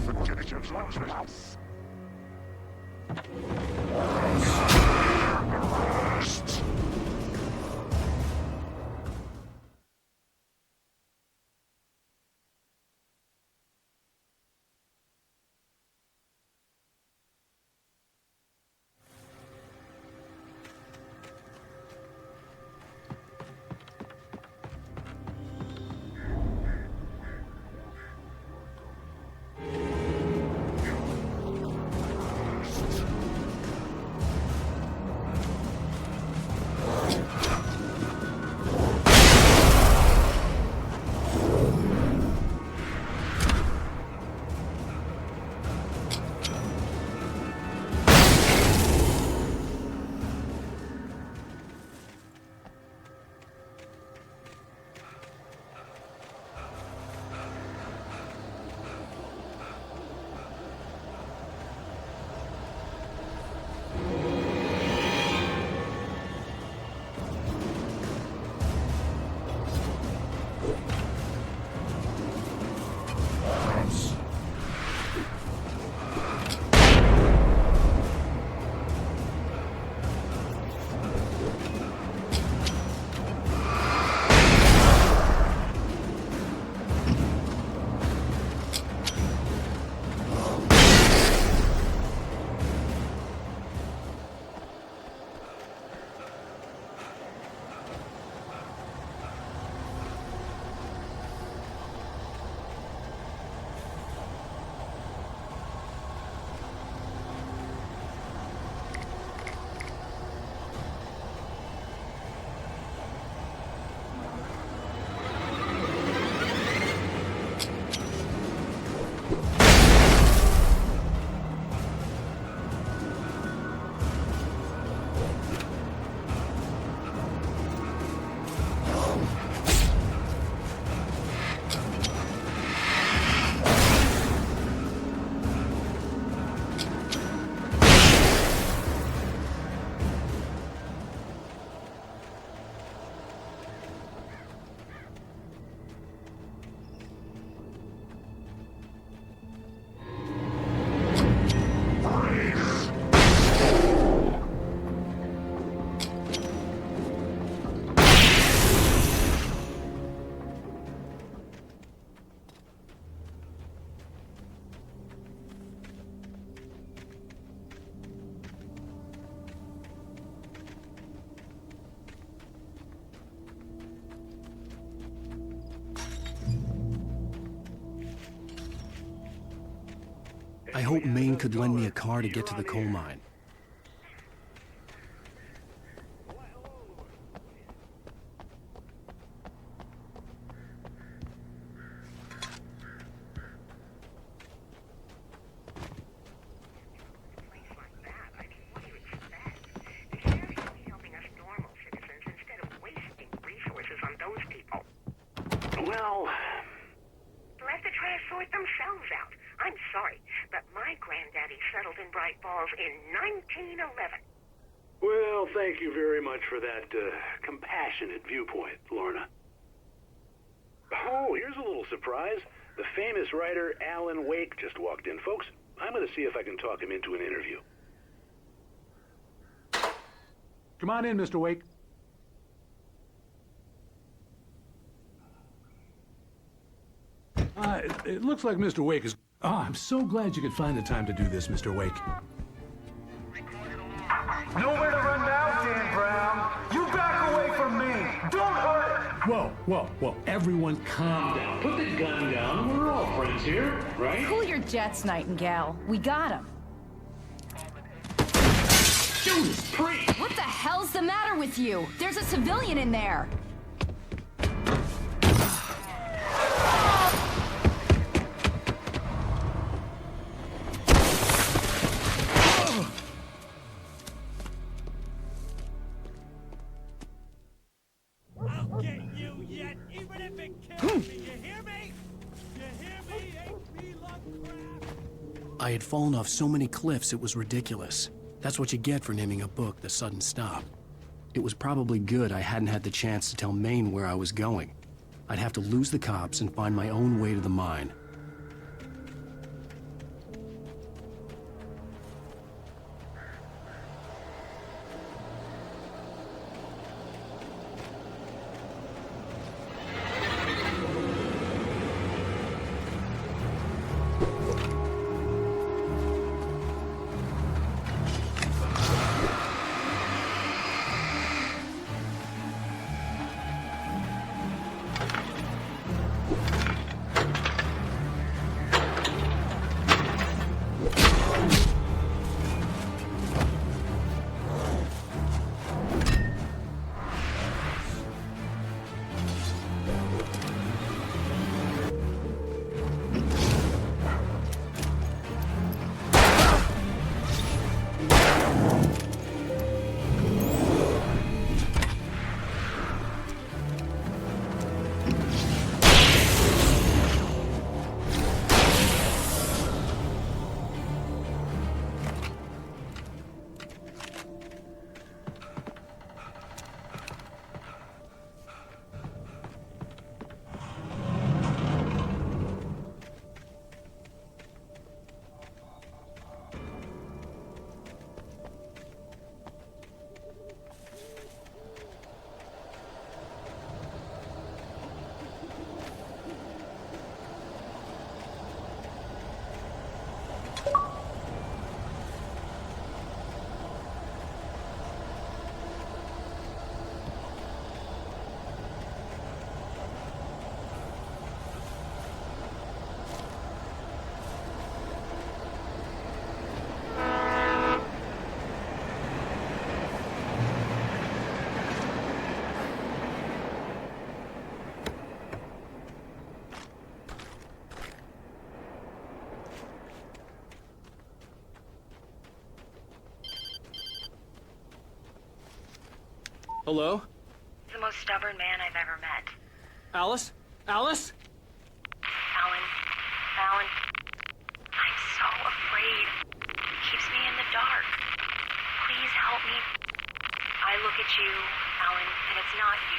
Objectives lost. I hope Maine could lend me a car to get to the coal mine. Well, let the trash sort themselves out. I'm sorry, but my granddaddy settled in Bright Falls in 1911. Well, thank you very much for that compassionate viewpoint, Lorna. Oh, here's a little surprise. The famous writer Alan Wake just walked in. Folks, I'm going to see if I can talk him into an interview. Come on in, Mr. Wake. It looks like Mr. Wake is... Oh, I'm so glad you could find the time to do this, Mr. Wake. Nowhere to run now, Dan Brown. You back away from me. Don't hurt it. Whoa. Everyone calm down. Put the gun down. We're all friends here, right? Cool your jets, Nightingale. We got him. Judas Priest! What the hell's the matter with you? There's a civilian in there. I'll get you yet, even if it kills me. You hear me? You hear me? HP Lovecraft. I had fallen off so many cliffs it was ridiculous. That's what you get for naming a book The Sudden Stop. It was probably good I hadn't had the chance to tell Maine where I was going. I'd have to lose the cops and find my own way to the mine. Hello? He's the most stubborn man I've ever met. Alice? Alice? Alan, I'm so afraid. He keeps me in the dark. Please help me. I look at you, Alan, and it's not you.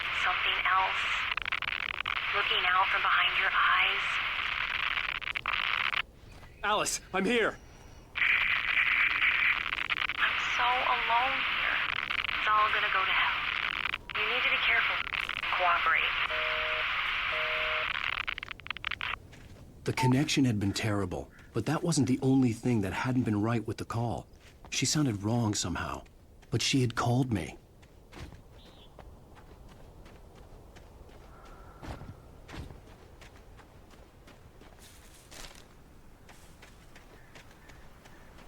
It's something else. Looking out from behind your eyes. Alice, I'm here. I'm so alone here. It's all gonna go to hell. You need to be careful. Cooperate. The connection had been terrible, but that wasn't the only thing that hadn't been right with the call. She sounded wrong somehow, but she had called me.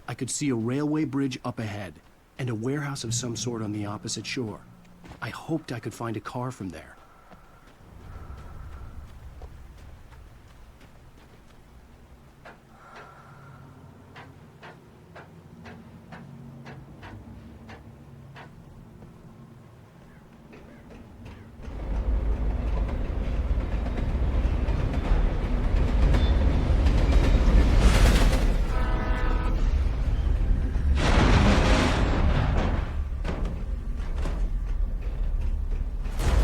I could see a railway bridge up ahead, and a warehouse of some sort on the opposite shore. I hoped I could find a car from there.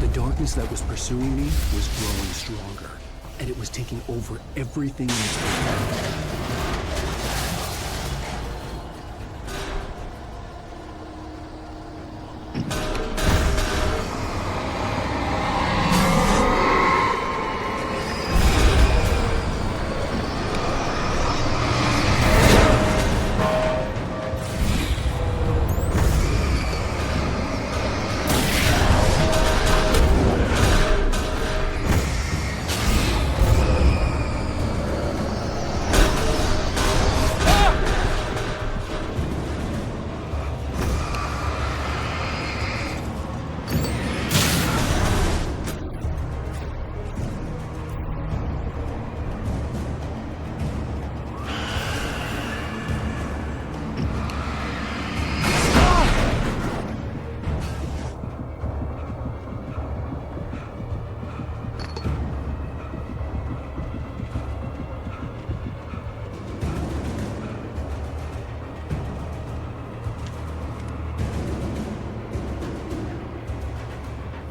The darkness that was pursuing me was growing stronger, and it was taking over everything in its path.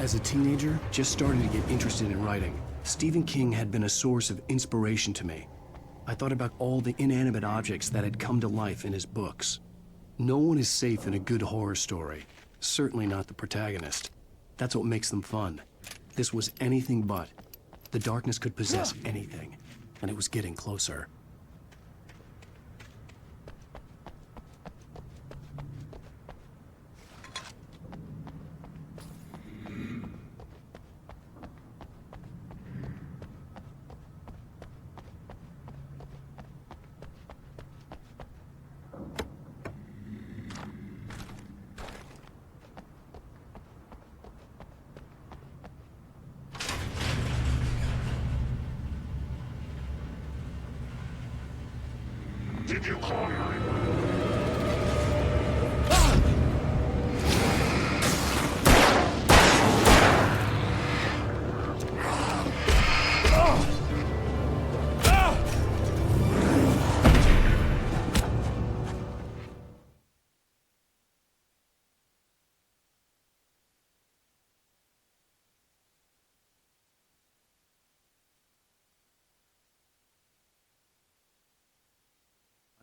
As a teenager, just starting to get interested in writing, Stephen King had been a source of inspiration to me. I thought about all the inanimate objects that had come to life in his books. No one is safe in a good horror story. Certainly not the protagonist. That's what makes them fun. This was anything but. The darkness could possess anything, and it was getting closer. Did you call me?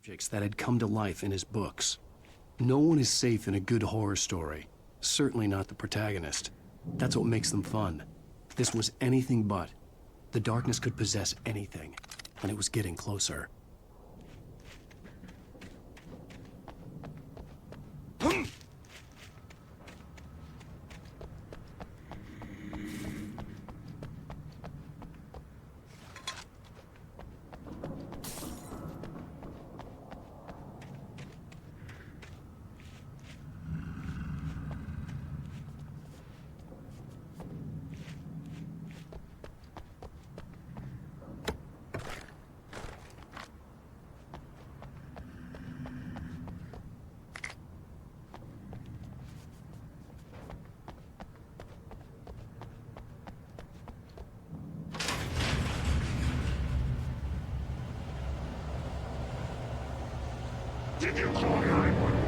Objects that had come to life in his books. No one is safe in a good horror story. Certainly not the protagonist. That's what makes them fun. This was anything but. The darkness could possess anything, and it was getting closer. Did you call 911?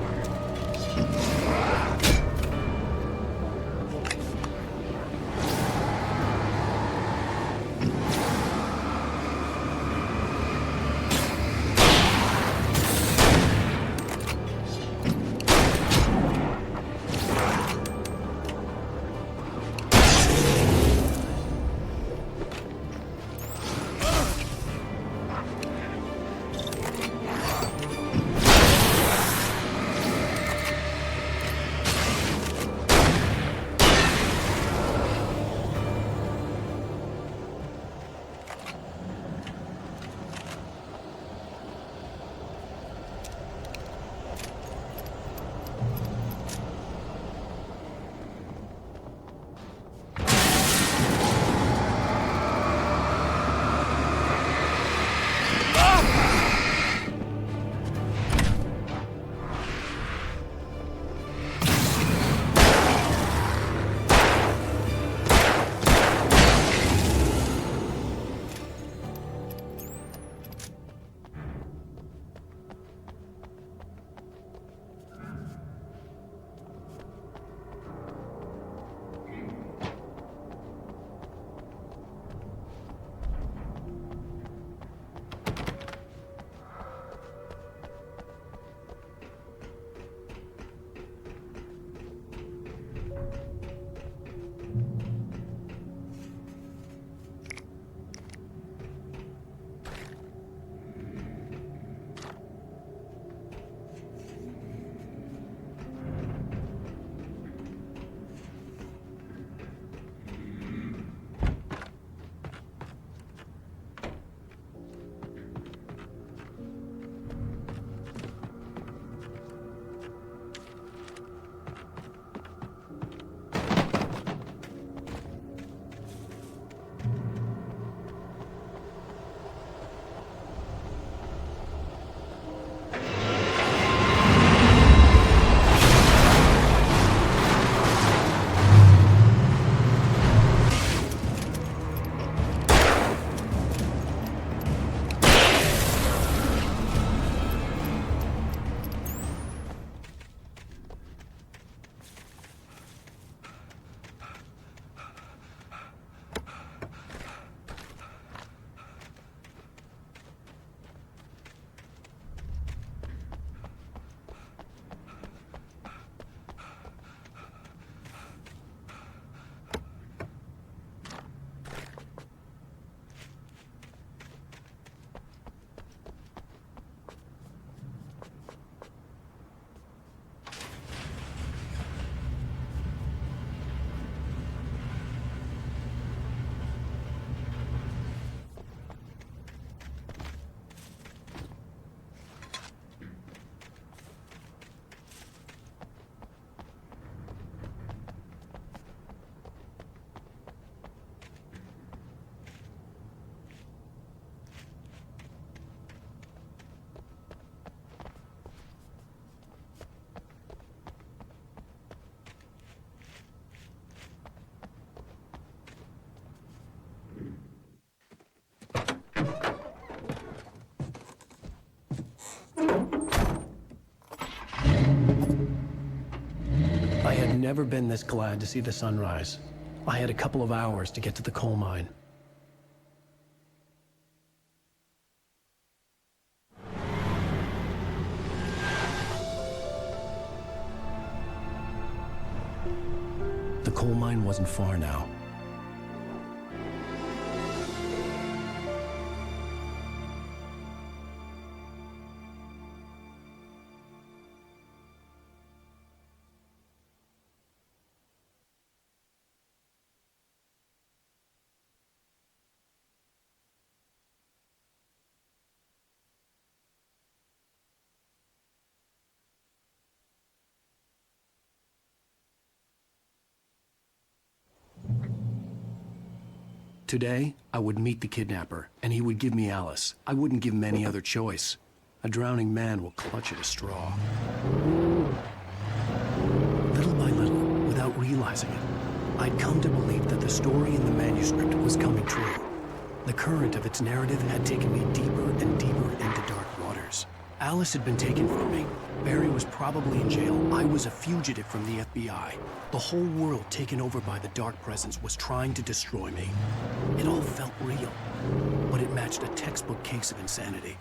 I had never been this glad to see the sunrise. I had a couple of hours to get to the coal mine. The coal mine wasn't far now. Today, I would meet the kidnapper, and he would give me Alice. I wouldn't give him any other choice. A drowning man will clutch at a straw. Little by little, without realizing it, I'd come to believe that the story in the manuscript was coming true. The current of its narrative had taken me deeper and deeper into dark waters. Alice had been taken from me. Barry was probably in jail. I was a fugitive from the FBI. The whole world taken over by the dark presence was trying to destroy me. It all felt real, but it matched a textbook case of insanity.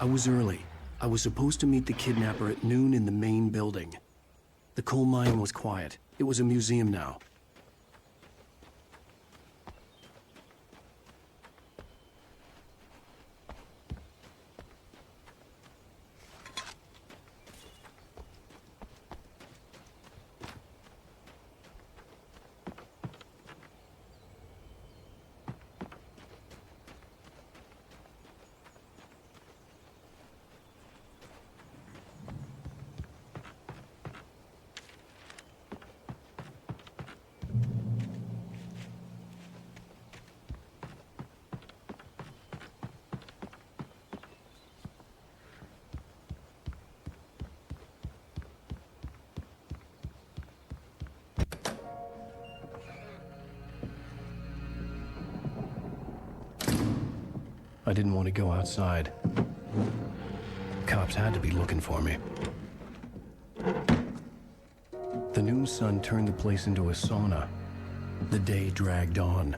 I was early. I was supposed to meet the kidnapper at noon in the main building. The coal mine was quiet. It was a museum now. I didn't want to go outside. Cops had to be looking for me. The noon sun turned the place into a sauna. The day dragged on.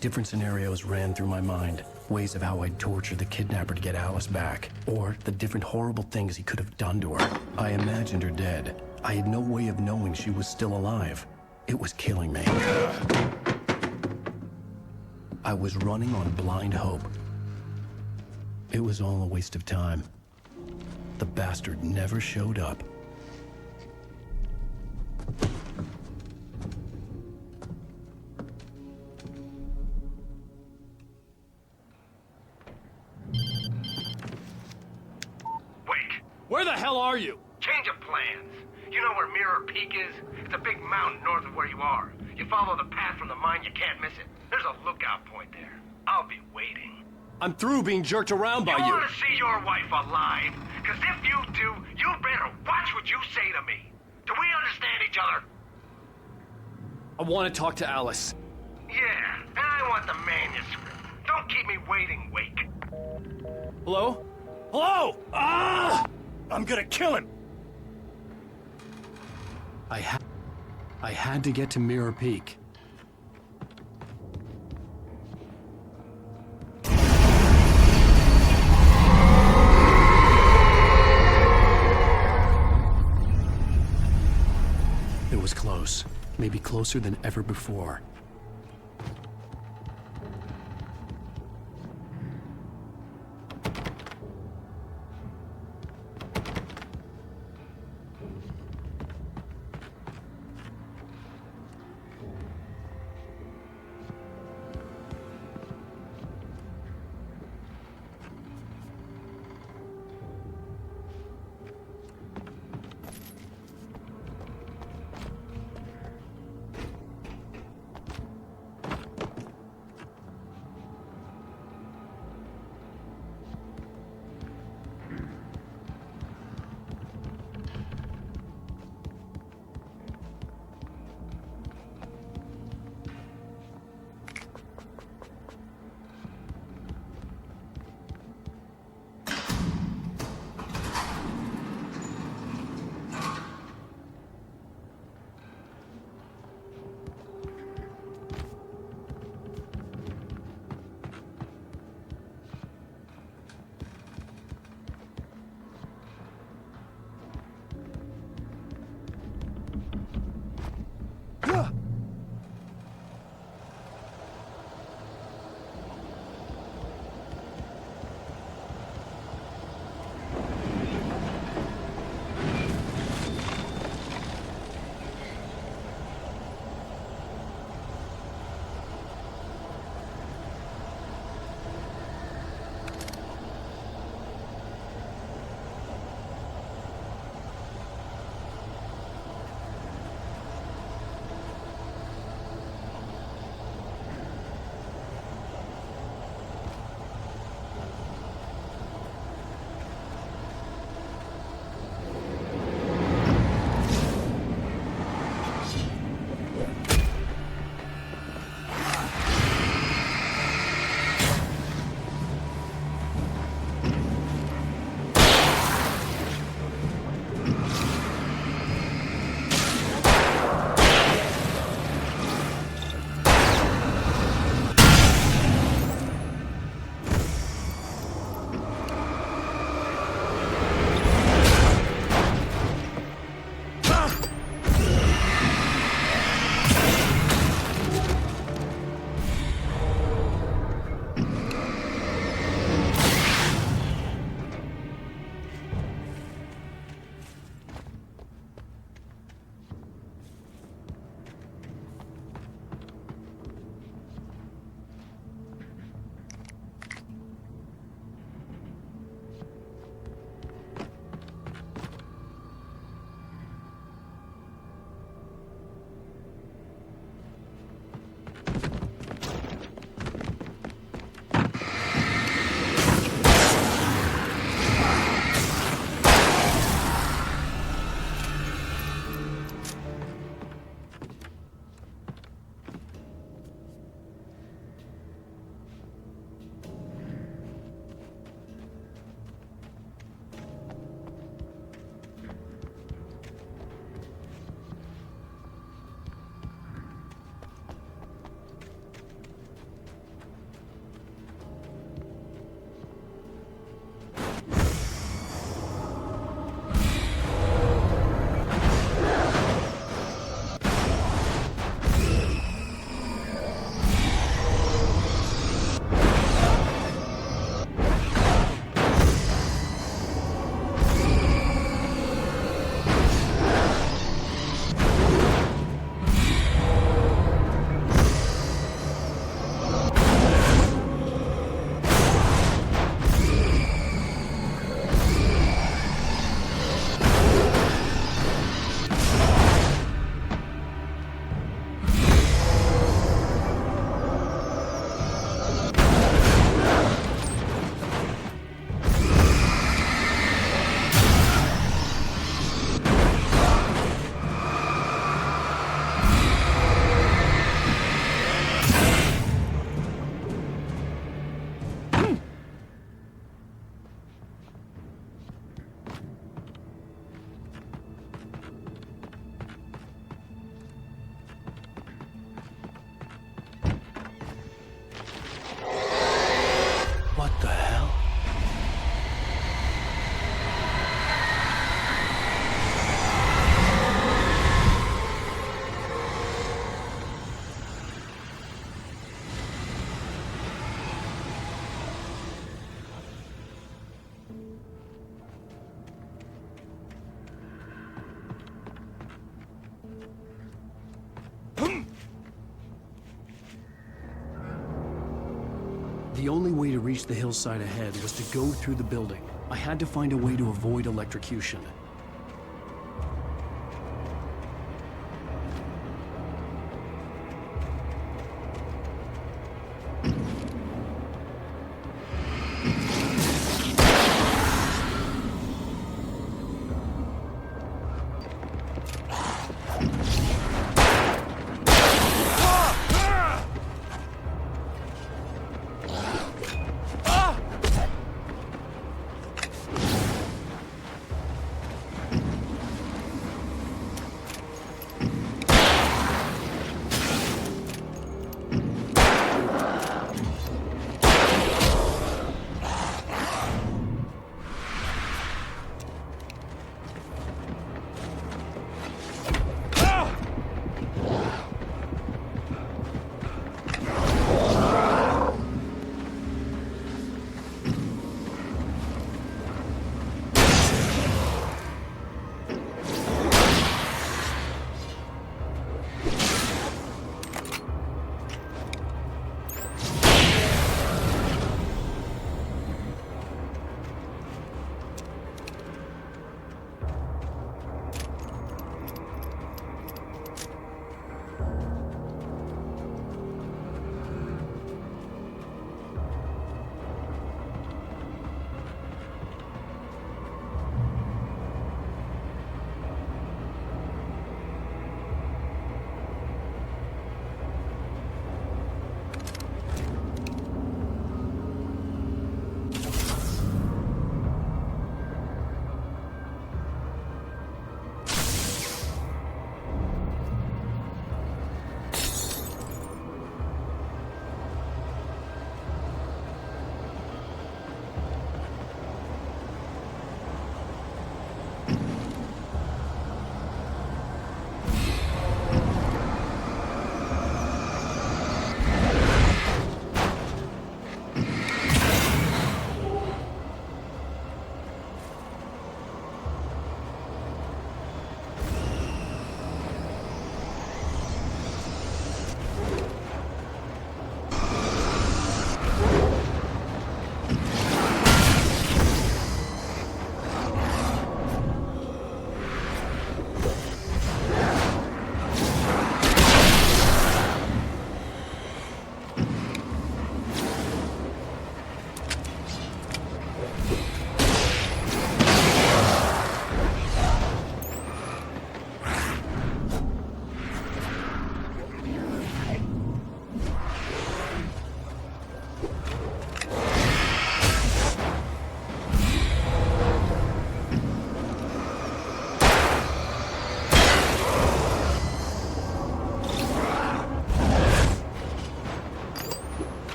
Different scenarios ran through my mind. Ways of how I'd torture the kidnapper to get Alice back. Or the different horrible things he could have done to her. I imagined her dead. I had no way of knowing she was still alive. It was killing me. I was running on blind hope. It was all a waste of time. The bastard never showed up. Where the hell are you? Change of plans. You know where Mirror Peak is? It's a big mountain north of where you are. You follow the path from the mine, you can't miss it. There's a lookout point there. I'll be waiting. I'm through being jerked around by you. You want to see your wife alive? Because if you do, you better watch what you say to me. Do we understand each other? I want to talk to Alice. Yeah, and I want the manuscript. Don't keep me waiting, Wake. Hello? Hello! Ah! I'm gonna kill him! I had to get to Mirror Peak. It was close. Maybe closer than ever before. The only way to reach the hillside ahead was to go through the building. I had to find a way to avoid electrocution.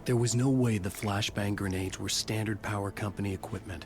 There was no way the flashbang grenades were standard power company equipment.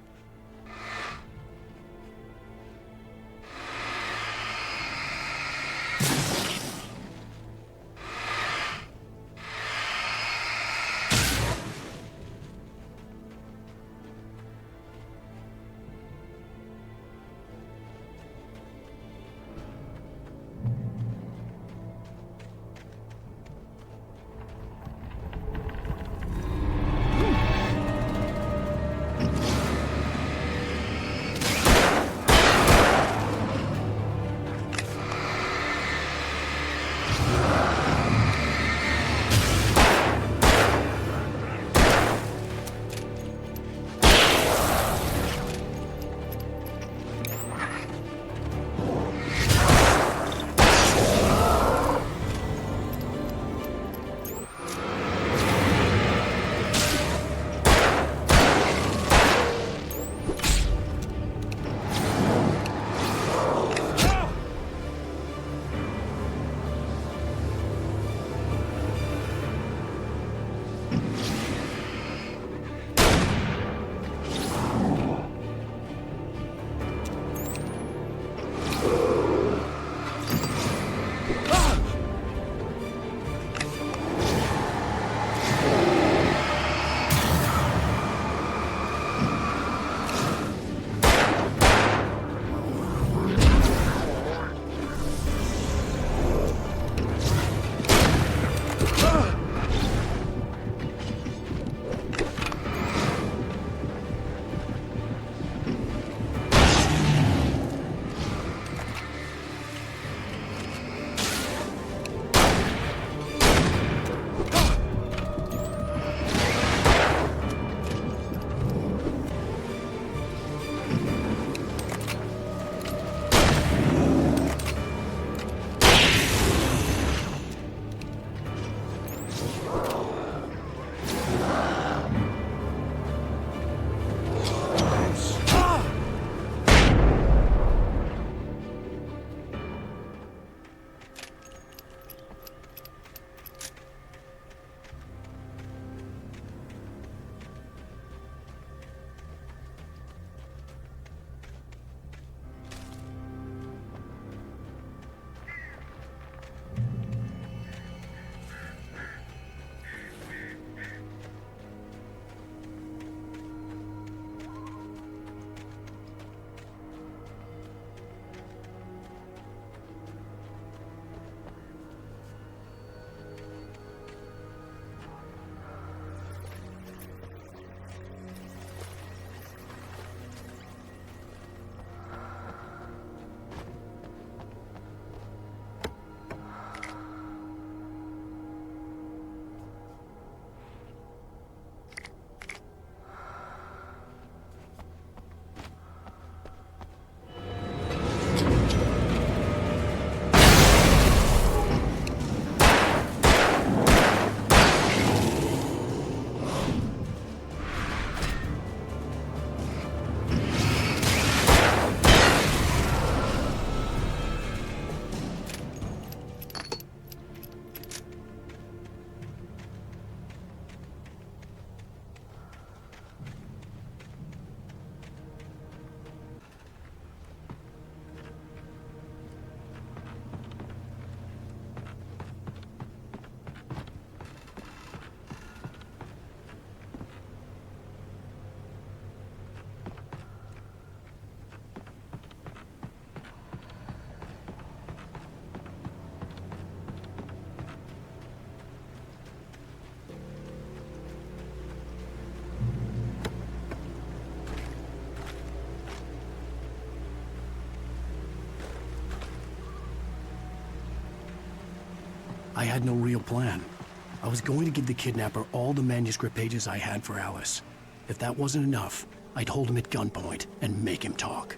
I had no real plan. I was going to give the kidnapper all the manuscript pages I had for Alice. If that wasn't enough, I'd hold him at gunpoint and make him talk.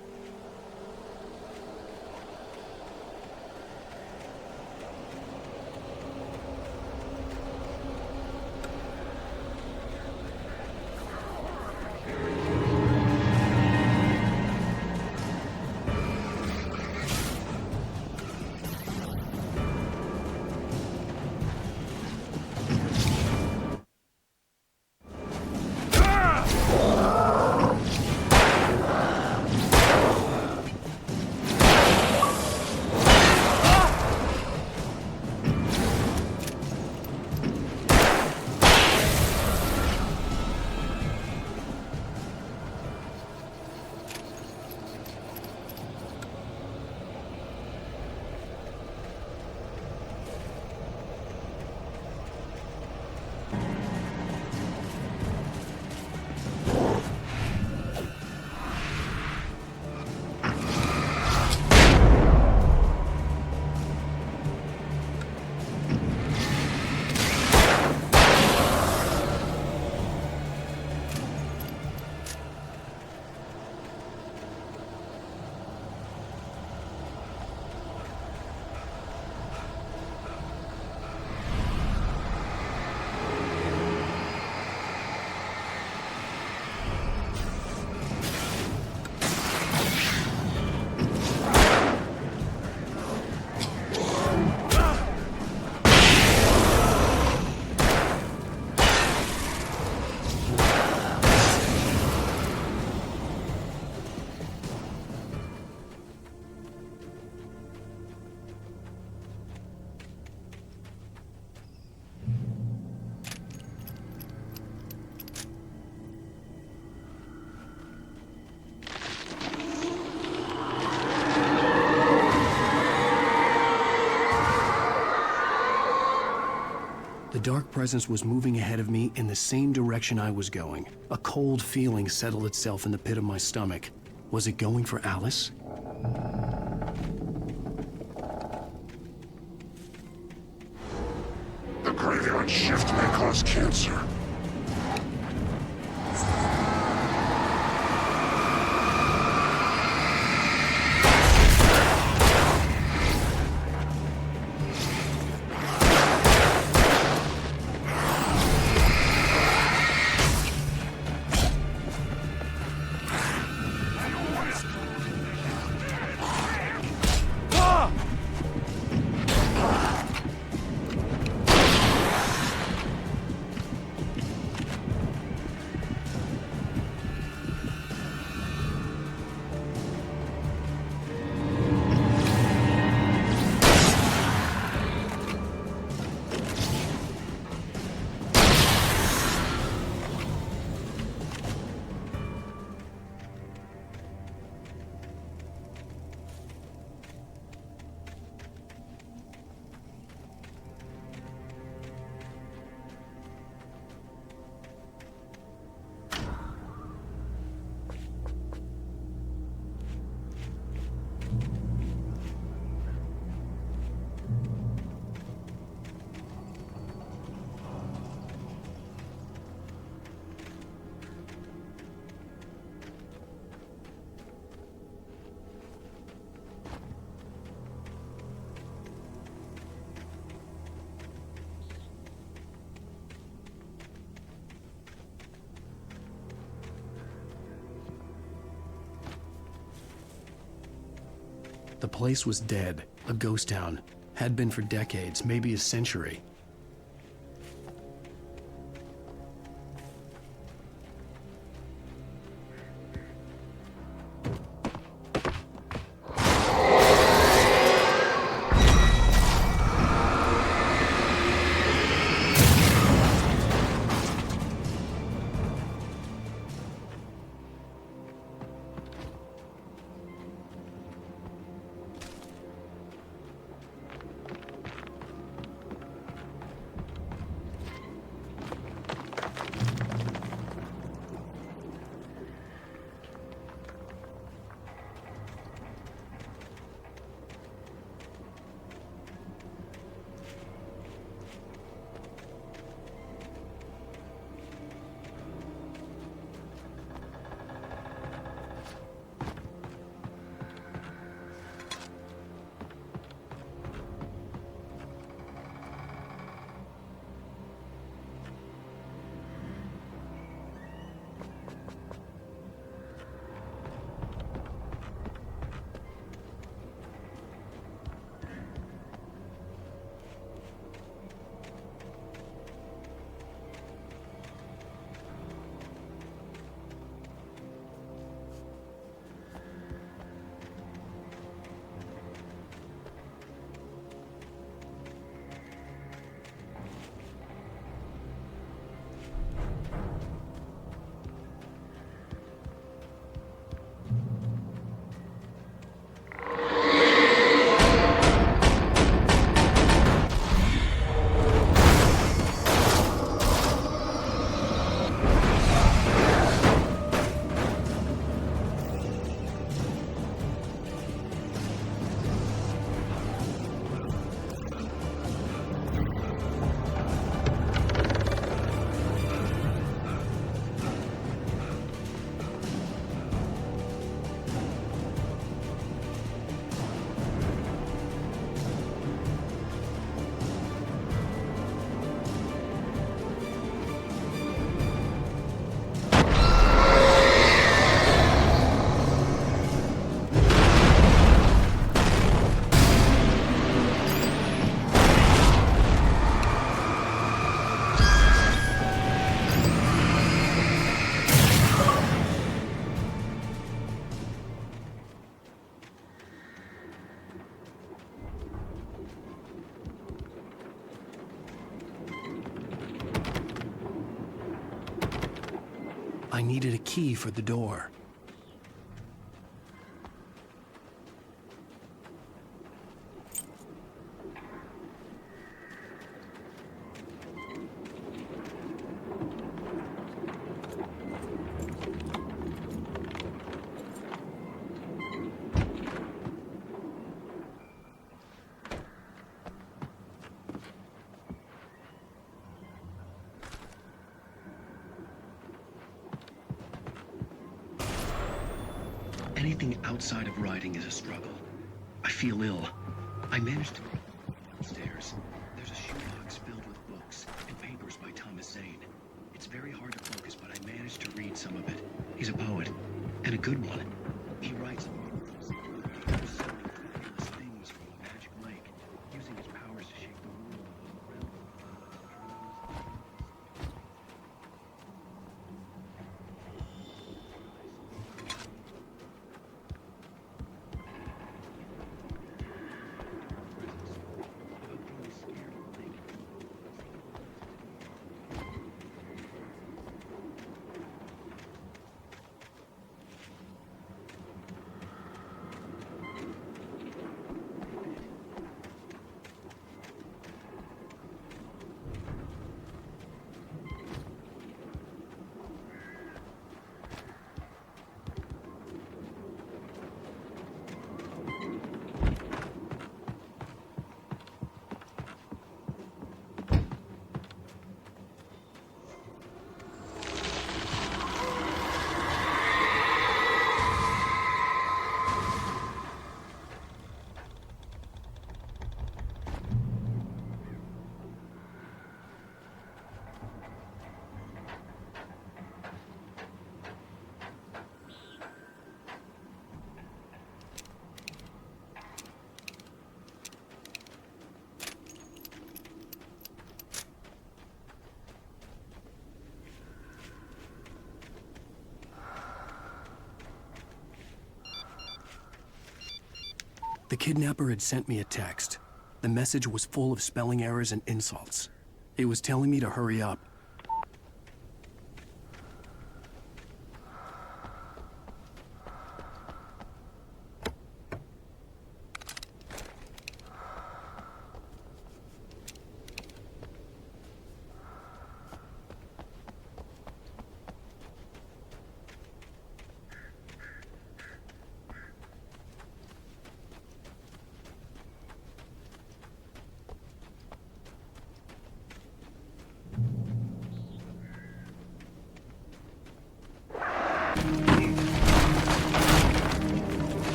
dark presence was moving ahead of me in the same direction I was going. A cold feeling settled itself in the pit of my stomach. Was it going for Alice? The graveyard shift may cause cancer. The place was dead, a ghost town. Had been for decades, maybe a century. I needed a key for the door. Anything outside of writing is a struggle. I feel ill. I managed to go upstairs. There's a shoebox filled with books and papers by Thomas Zane. It's very hard to focus, but I managed to read some of it. He's a poet, and a good one. He writes so many fabulous things from a magic lake, using his powers to shape the world around him. The kidnapper had sent me a text. The message was full of spelling errors and insults. It was telling me to hurry up.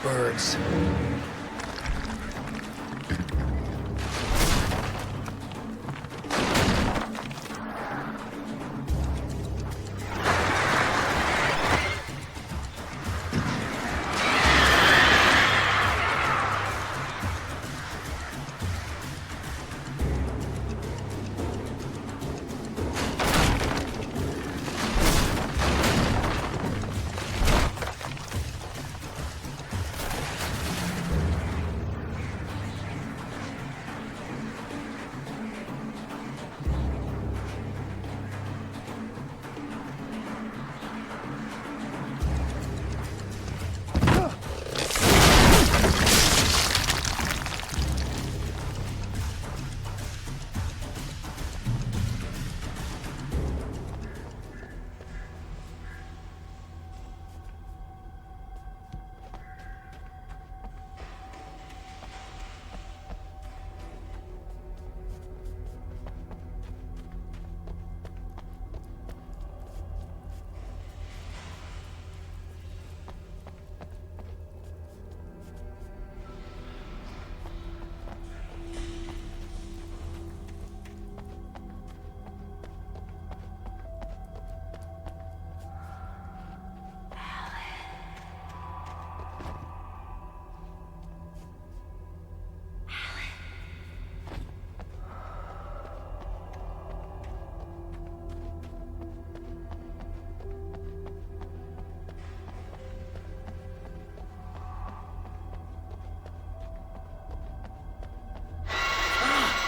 Birds.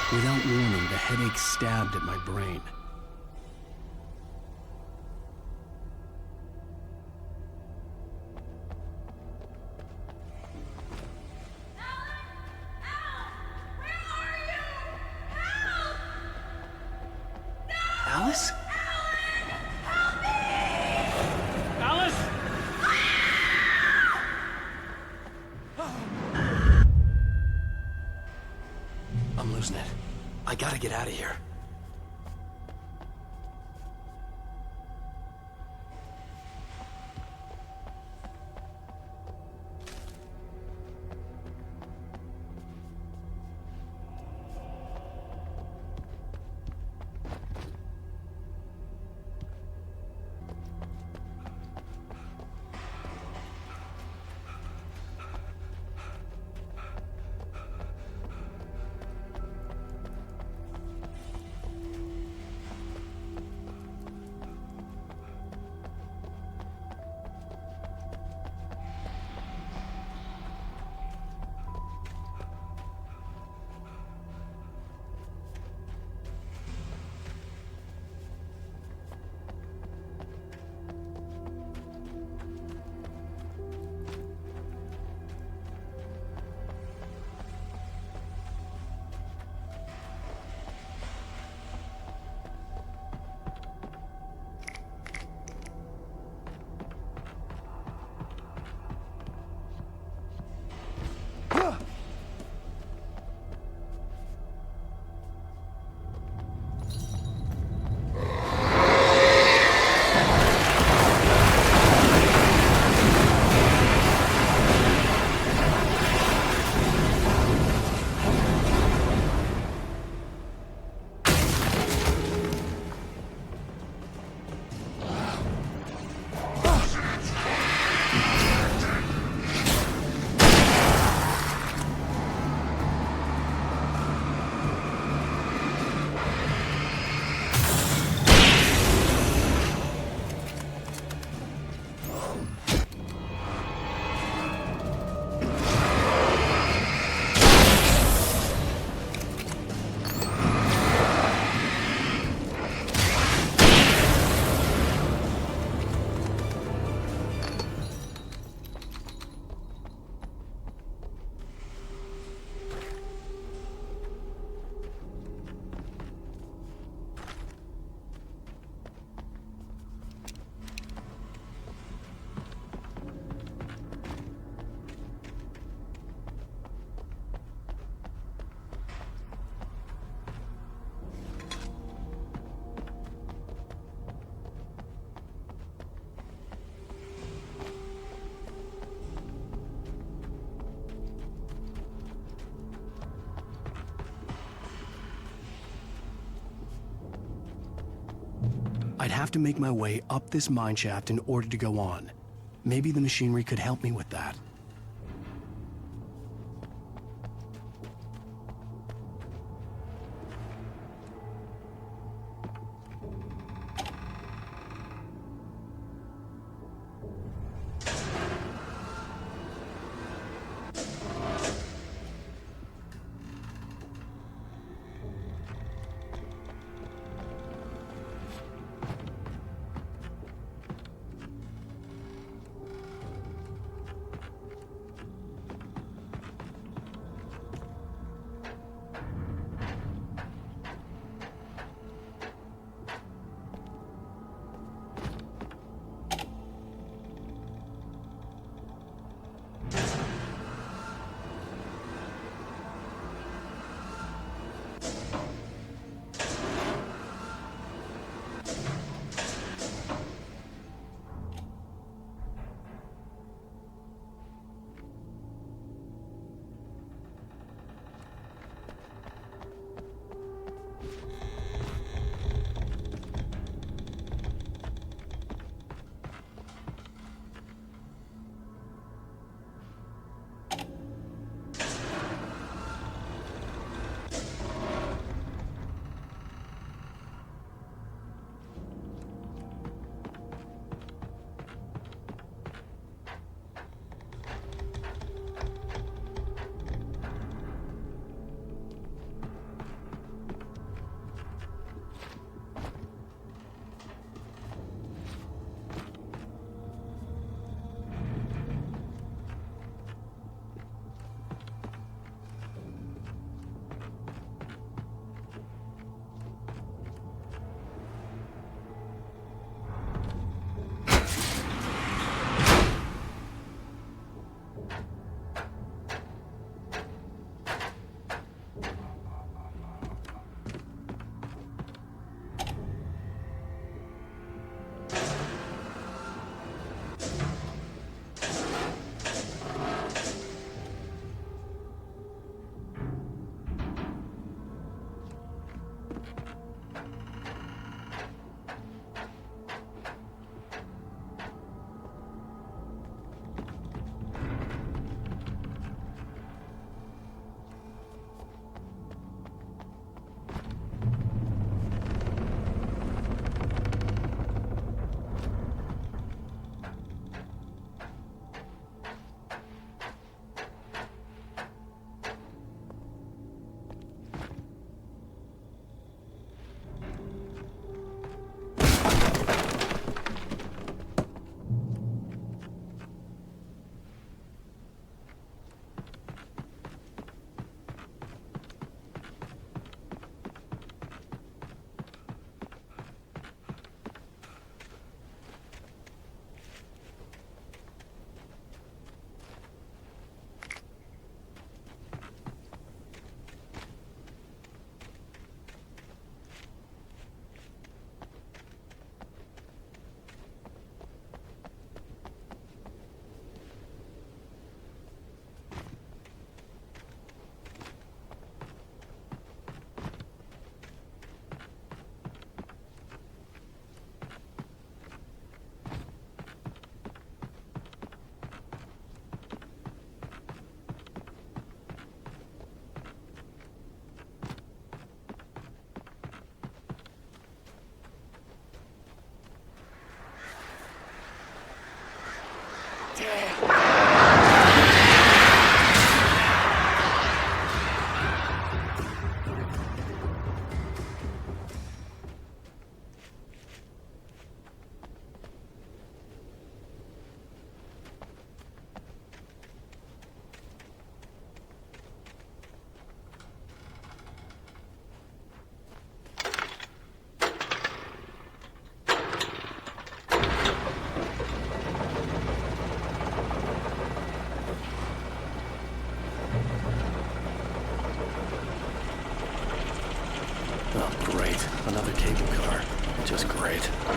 Without warning, the headache stabbed at my brain. Alice? Alice! gotta get out of here. I'd have to make my way up this mine shaft in order to go on. Maybe the machinery could help me with that. right.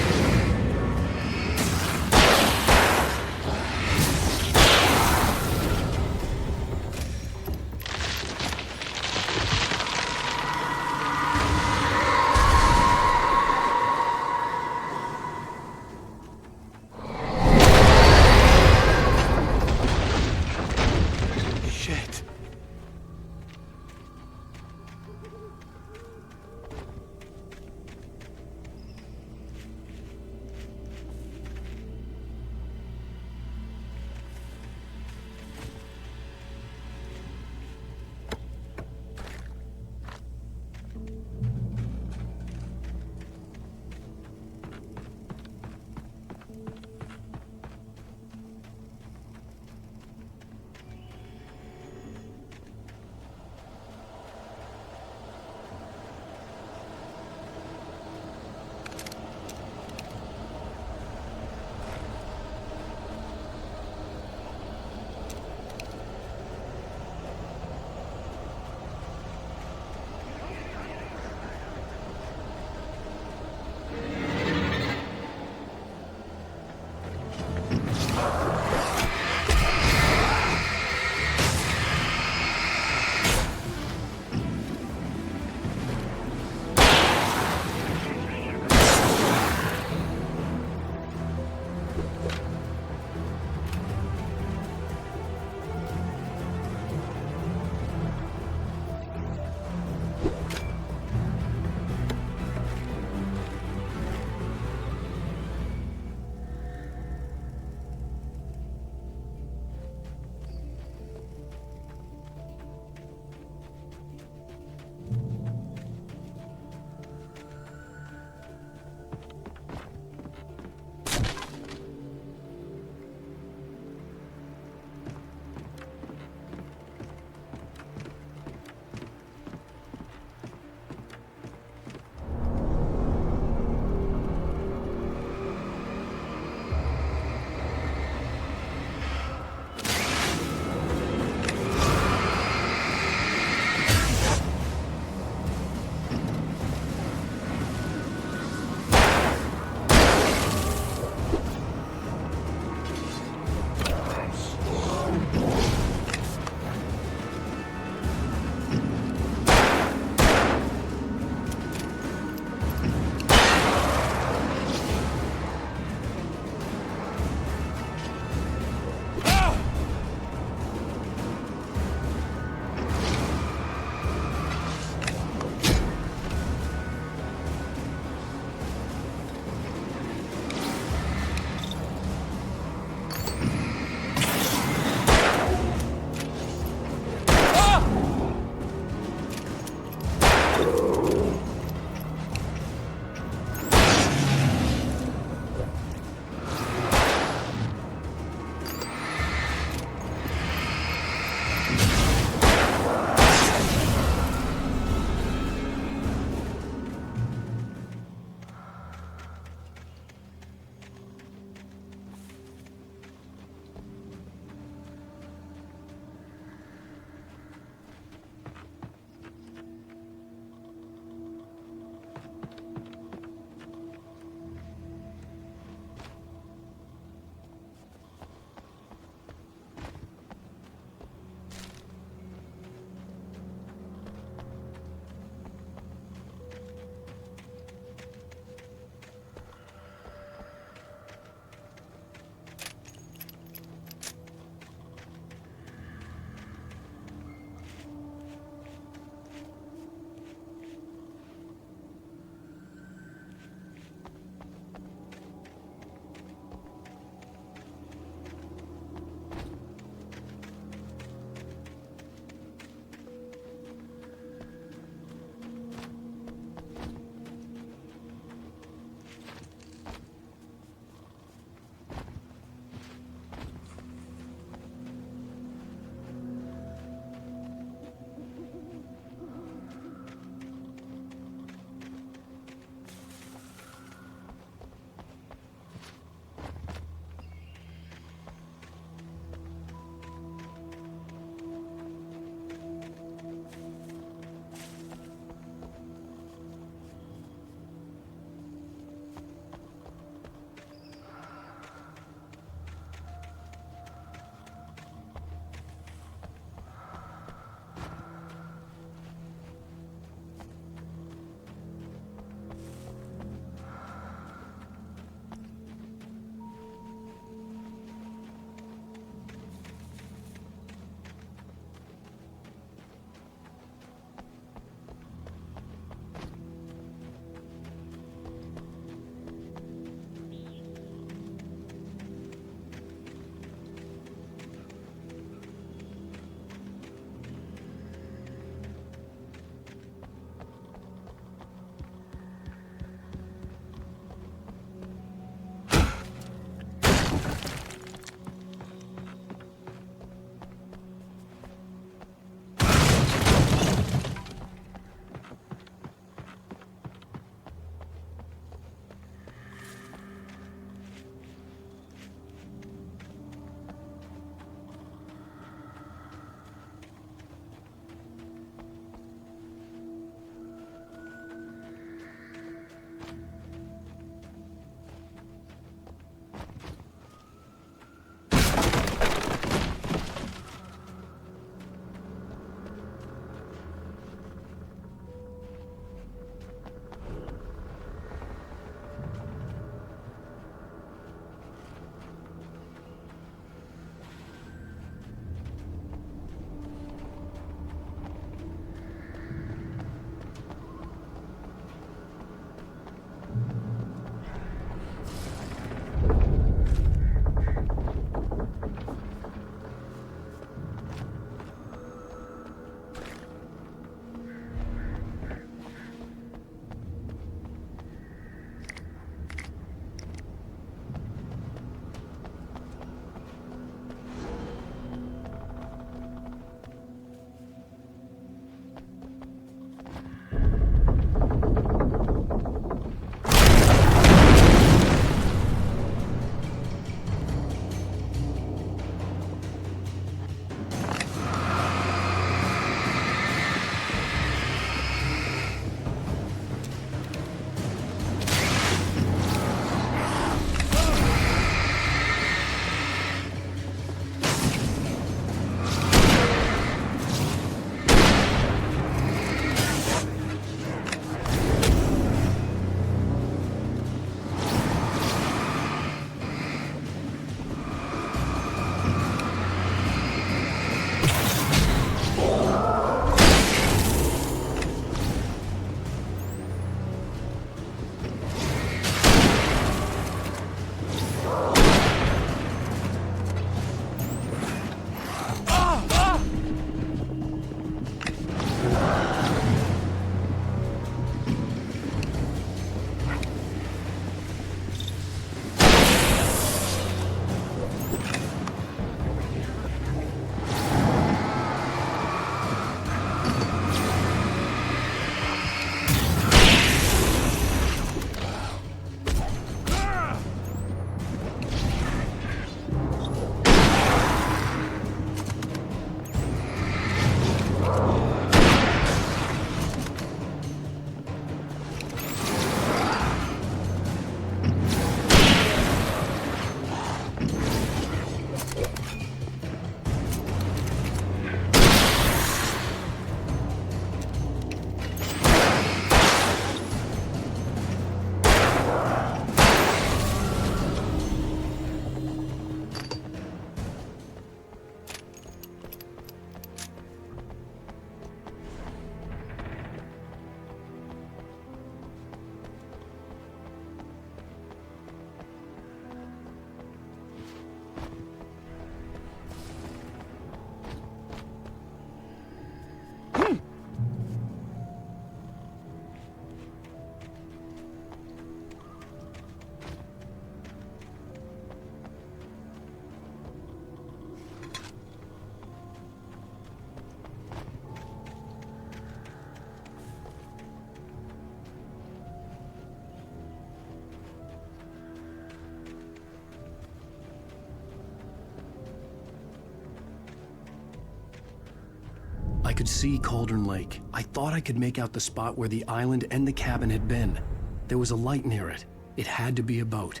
I could see Cauldron Lake. I thought I could make out the spot where the island and the cabin had been. There was a light near it. It had to be a boat.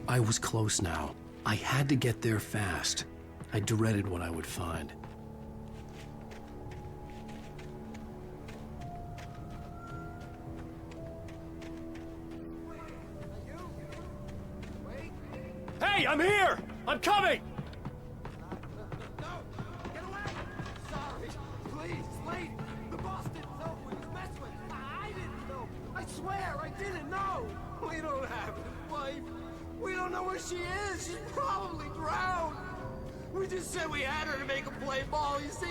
I was close now. I had to get there fast. I dreaded what I would find. Hey, I'm here! I'm coming! Sorry. Please, late. The boss didn't know who he was messing with. I didn't know. I swear, I didn't know. We don't have a wife. We don't know where she is. She's probably drowned. We just said we had her to make a play ball. You see?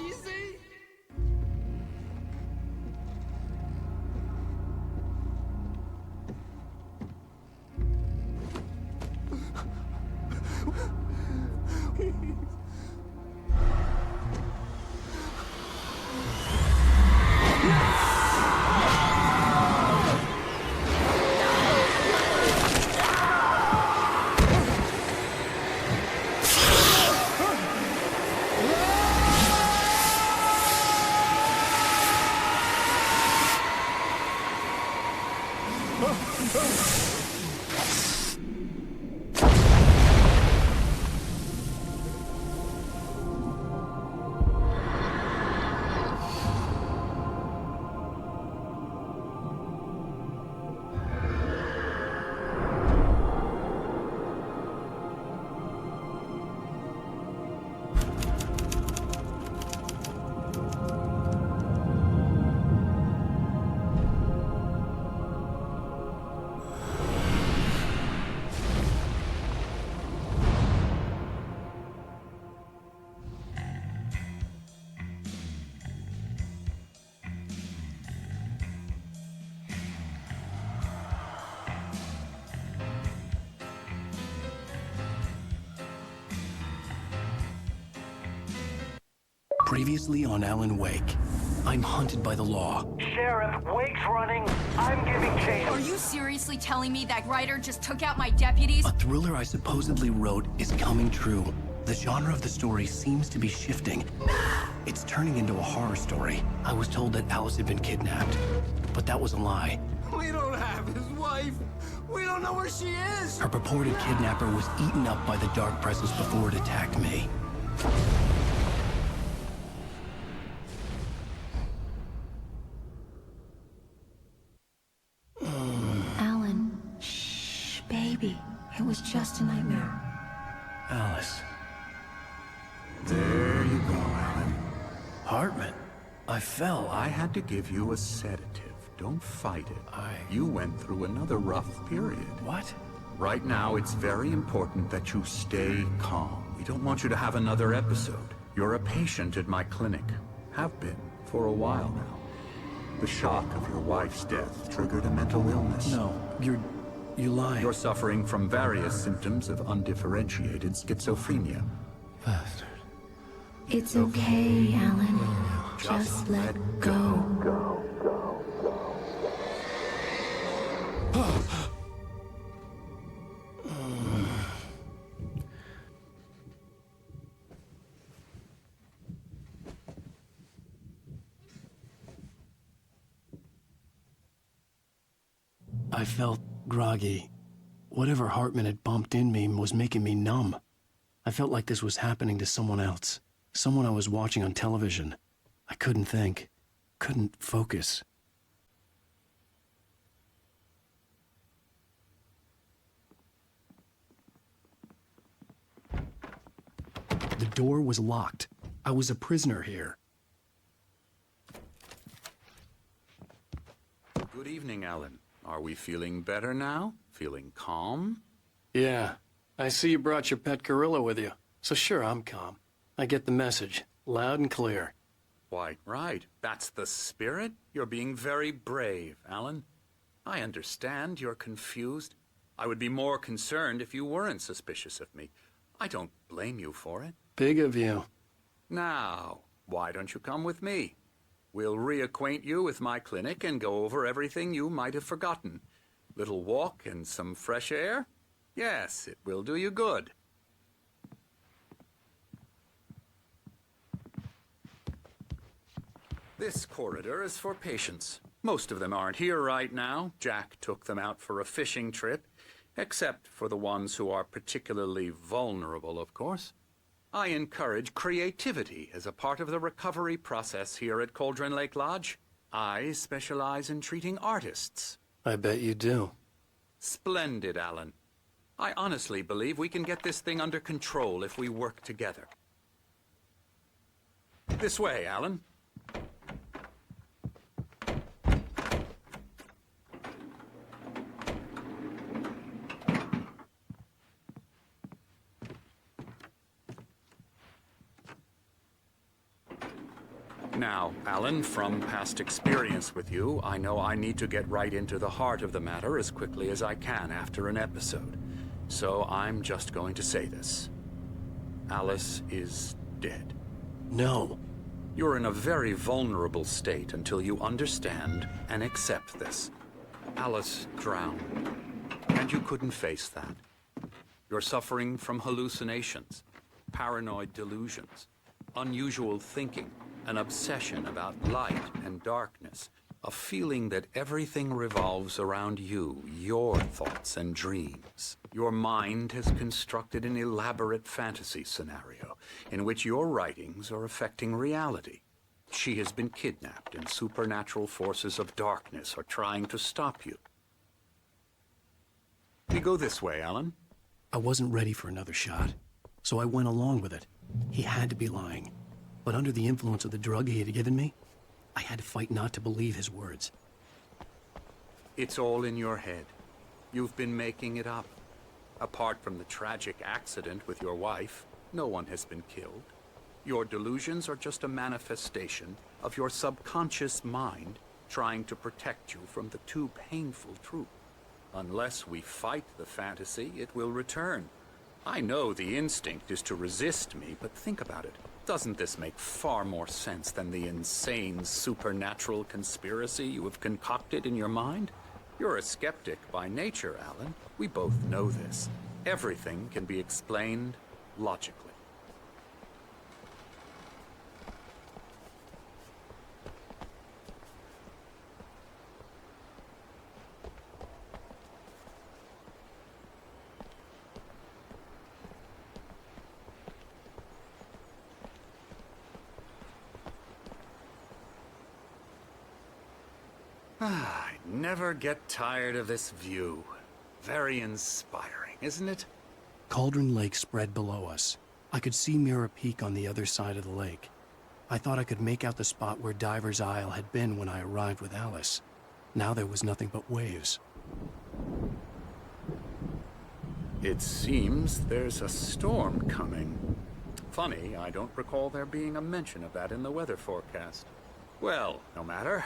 Previously on Alan Wake, I'm hunted by the law. Sheriff, Wake's running. I'm giving chase. Are you seriously telling me that writer just took out my deputies? A thriller I supposedly wrote is coming true. The genre of the story seems to be shifting. It's turning into a horror story. I was told that Alice had been kidnapped, but that was a lie. We don't have his wife. We don't know where she is. Her purported kidnapper was eaten up by the dark presence before it attacked me. Alan, shh, baby. It was just a nightmare. Alice. There you go, Alan. Hartman, I fell. I had to give you a sedative. Don't fight it. You went through another rough period. What? Right now, it's very important that you stay calm. We don't want you to have another episode. You're a patient at my clinic. Have been for a while now. The shock of your wife's death triggered a mental illness. No, you lie. You're suffering from various symptoms of undifferentiated schizophrenia. Bastard. It's okay, Alan. Just let go. I felt groggy. Whatever Hartman had bumped in me was making me numb. I felt like this was happening to someone else. Someone I was watching on television. I couldn't think. Couldn't focus. The door was locked. I was a prisoner here. Good evening, Alan. Are we feeling better now? Feeling calm? Yeah. I see you brought your pet gorilla with you. So sure, I'm calm. I get the message. Loud and clear. Quite right. That's the spirit. You're being very brave, Alan. I understand you're confused. I would be more concerned if you weren't suspicious of me. I don't blame you for it. Big of you. Now, why don't you come with me? We'll reacquaint you with my clinic and go over everything you might have forgotten. Little walk and some fresh air? Yes, it will do you good. This corridor is for patients. Most of them aren't here right now. Jack took them out for a fishing trip, except for the ones who are particularly vulnerable, of course. I encourage creativity as a part of the recovery process here at Cauldron Lake Lodge. I specialize in treating artists. I bet you do. Splendid, Alan. I honestly believe we can get this thing under control if we work together. This way, Alan. Now, Alan, from past experience with you, I know I need to get right into the heart of the matter as quickly as I can after an episode. So I'm just going to say this. Alice is dead. No. You're in a very vulnerable state until you understand and accept this. Alice drowned, and you couldn't face that. You're suffering from hallucinations, paranoid delusions, unusual thinking, an obsession about light and darkness, A feeling that everything revolves around you, your thoughts and dreams. Your mind has constructed an elaborate fantasy scenario in which your writings are affecting reality. She has been kidnapped and supernatural forces of darkness are trying to stop you. We go this way, Alan. I wasn't ready for another shot, so I went along with it. He had to be lying. But under the influence of the drug he had given me, I had to fight not to believe his words. It's all in your head. You've been making it up. Apart from the tragic accident with your wife, no one has been killed. Your delusions are just a manifestation of your subconscious mind trying to protect you from the too painful truth. Unless we fight the fantasy, it will return. I know the instinct is to resist me, but think about it. Doesn't this make far more sense than the insane supernatural conspiracy you have concocted in your mind? You're a skeptic by nature, Alan. We both know this. Everything can be explained logically. I never get tired of this view. Very inspiring, isn't it? Cauldron Lake spread below us. I could see Mirror Peak on the other side of the lake. I thought I could make out the spot where Diver's Isle had been when I arrived with Alice. Now there was nothing but waves. It seems there's a storm coming. Funny, I don't recall there being a mention of that in the weather forecast. Well, no matter.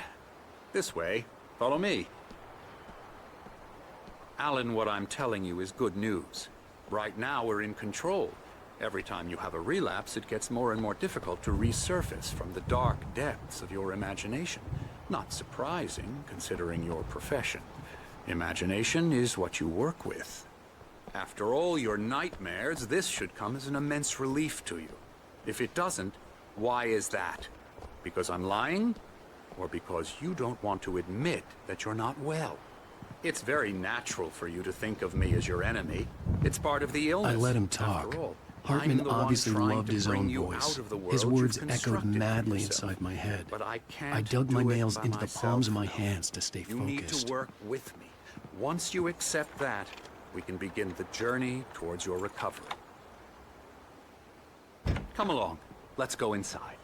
This way. Follow me. Alan, what I'm telling you is good news. Right now, we're in control. Every time you have a relapse, it gets more and more difficult to resurface from the dark depths of your imagination. Not surprising, considering your profession. Imagination is what you work with. After all your nightmares, this should come as an immense relief to you. If it doesn't, why is that? Because I'm lying? Or because you don't want to admit that you're not well? It's very natural for you to think of me as your enemy. It's part of the illness. I let him talk. Hartman obviously loved his own voice. His words echoed madly inside my head. But I I dug my nails into the palms of my hands to stay You need focused. to work with me. Once you accept that, we can begin the journey towards your recovery. Come along. Let's go inside.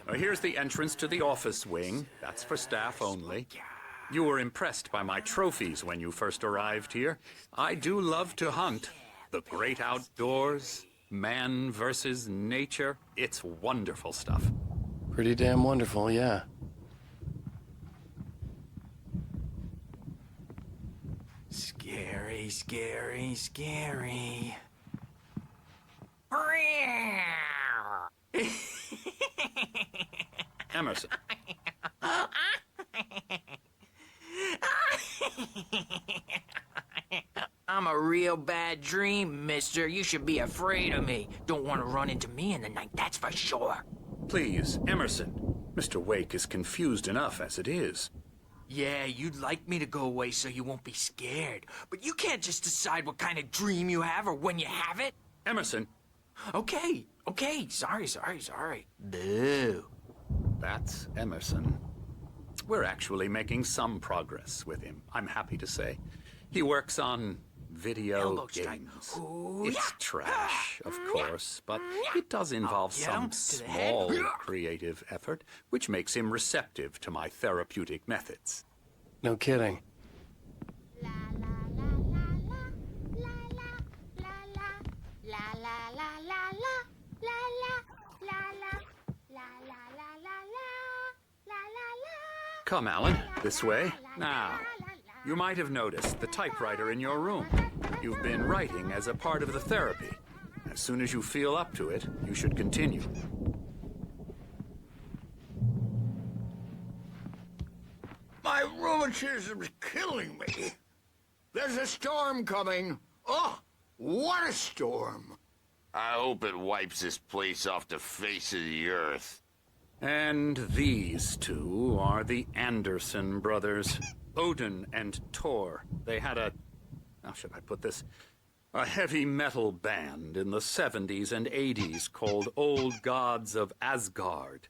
Now, here's the entrance to the office wing. That's for staff only. You were impressed by my trophies when you first arrived here. I do love to hunt. The great outdoors, man versus nature. It's wonderful stuff. Pretty damn wonderful, yeah. Scary, scary, scary. Emerson. I'm a real bad dream, mister. You should be afraid of me. Don't want to run into me in the night, that's for sure. Please, Emerson. Mr. Wake is confused enough as it is. Yeah, you'd like me to go away so you won't be scared. But you can't just decide what kind of dream you have or when you have it. Emerson. Okay. Sorry. Boo. That's Emerson. We're actually making some progress with him, I'm happy to say. He works on video games. It's trash, of course, but it does involve some small creative effort, which makes him receptive to my therapeutic methods. No kidding. Come, Alan, this way. Now, you might have noticed the typewriter in your room. You've been writing as a part of the therapy. As soon as you feel up to it, you should continue. My rheumatism's killing me. There's a storm coming. Oh, What a storm! I hope it wipes this place off the face of the earth. And these two are the Anderson brothers, Odin and Thor. They had how should I put this? A heavy metal band in the 70s and 80s called Old Gods of Asgard.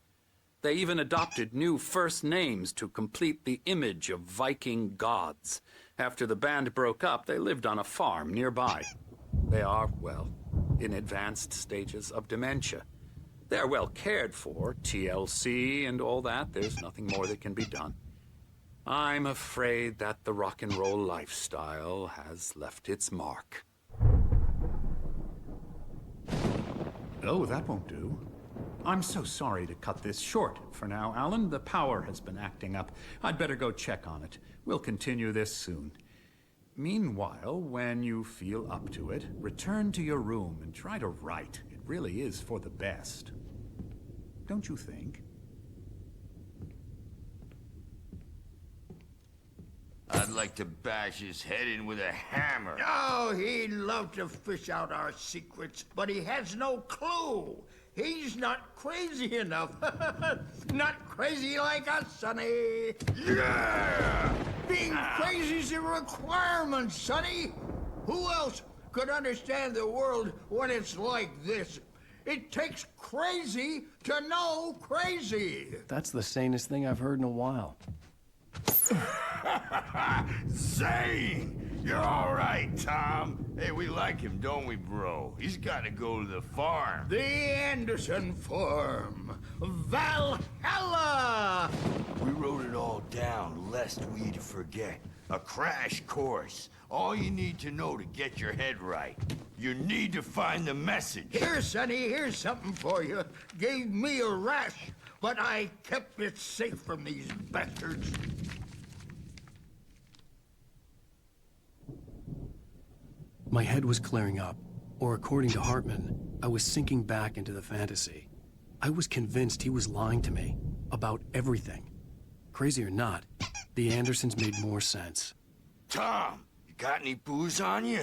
They even adopted new first names to complete the image of Viking gods. After the band broke up, they lived on a farm nearby. They are, well, in advanced stages of dementia. They're well cared for, TLC and all that. There's nothing more that can be done. I'm afraid that the rock and roll lifestyle has left its mark. Oh, that won't do. I'm so sorry to cut this short for now, Alan. The power has been acting up. I'd better go check on it. We'll continue this soon. Meanwhile, when you feel up to it, return to your room and try to write. It really is for the best. Don't you think? I'd like to bash his head in with a hammer. Oh, he'd love to fish out our secrets, but he has no clue. He's not crazy enough. Not crazy like us, Sonny. Yeah! Being crazy's a requirement, Sonny. Who else could understand the world when it's like this? It takes crazy to know crazy. That's the sanest thing I've heard in a while. Zane! You're all right, Tom. Hey, we like him, don't we, bro? He's got to go to the farm. The Anderson farm. Valhalla! We wrote it all down, lest we forget. A crash course. All you need to know to get your head right. You need to find the message. Here, Sonny, here's something for you. Gave me a rash, but I kept it safe from these bastards. My head was clearing up, or according to Hartman, I was sinking back into the fantasy. I was convinced he was lying to me about everything. Crazy or not, the Andersons made more sense. Tom, you got any booze on you?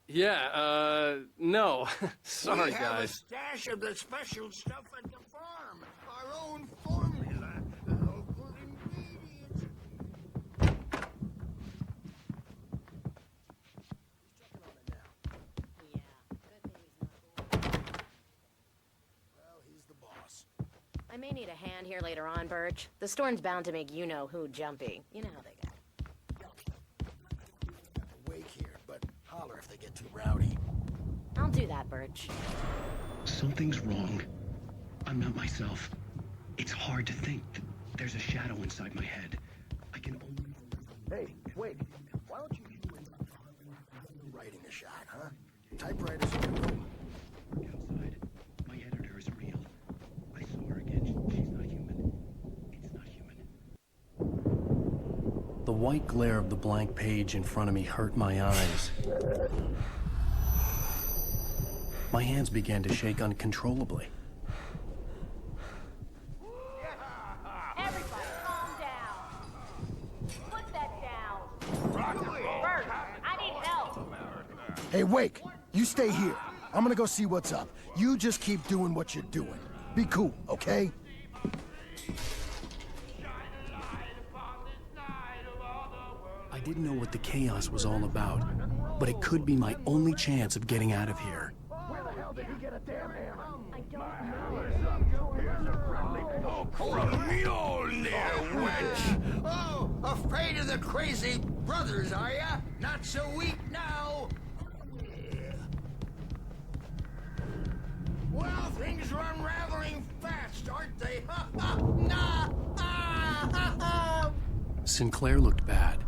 Yeah, no. Sorry, we have guys. a stash of the special stuff at the farm. Our own formula. Local ingredients. I may need a hand here later on, Birch. The storm's bound to make you-know-who jumpy. You know how they go. Wake here, but holler if they get too rowdy. I'll do that, Birch. Something's wrong. I'm not myself. It's hard to think that there's a shadow inside my head. I can only... Hey, wait. Why don't you writing a shot, huh? Typewriter's in the room. Outside. My editor is real. I saw her again. She's not human. It's not human. The white glare of the blank page in front of me hurt my eyes. My hands began to shake uncontrollably. Everybody, calm down. Put that down. Birch, I need help. Hey, Wake, you stay here. I'm gonna go see what's up. You just keep doing what you're doing. Be cool, okay? I didn't know what the chaos was all about, but it could be my only chance of getting out of here. Where the hell did he get a damn hammer? I don't From me on there, wench! Oh, afraid of the crazy brothers, are ya? Not so weak now. Well, things are unraveling fast, aren't they? Sinclair looked bad.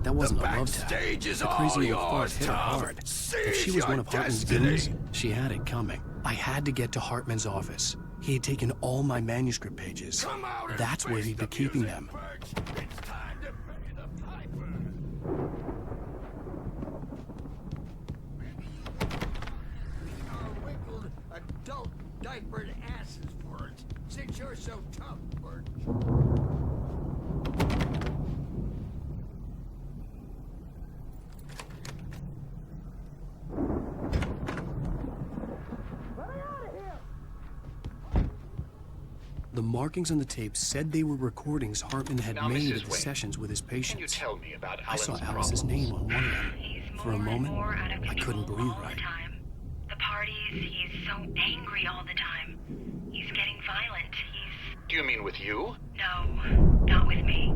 That wasn't a love tap. backstage is The all crazy old yours, fart hit her Tom. hard. If Seize she was your one of Hartman's destiny. goons, she had it coming. I had to get to Hartman's office. He had taken all my manuscript pages. Come out and That's where face he'd the be keeping music, them. Birch. It's time to pay the piper. Our wrinkled adult diapered asses for it, since you're so tough, Birch. The markings on the tape said they were recordings Hartman had Now, made Mrs. of the Wayne, sessions with his patients. Can you tell me about I saw Alan's Alice's problems? name on one of them. For a moment, I couldn't breathe right. The parties, he's so angry all the time. He's getting violent. Do you mean with you? No, not with me.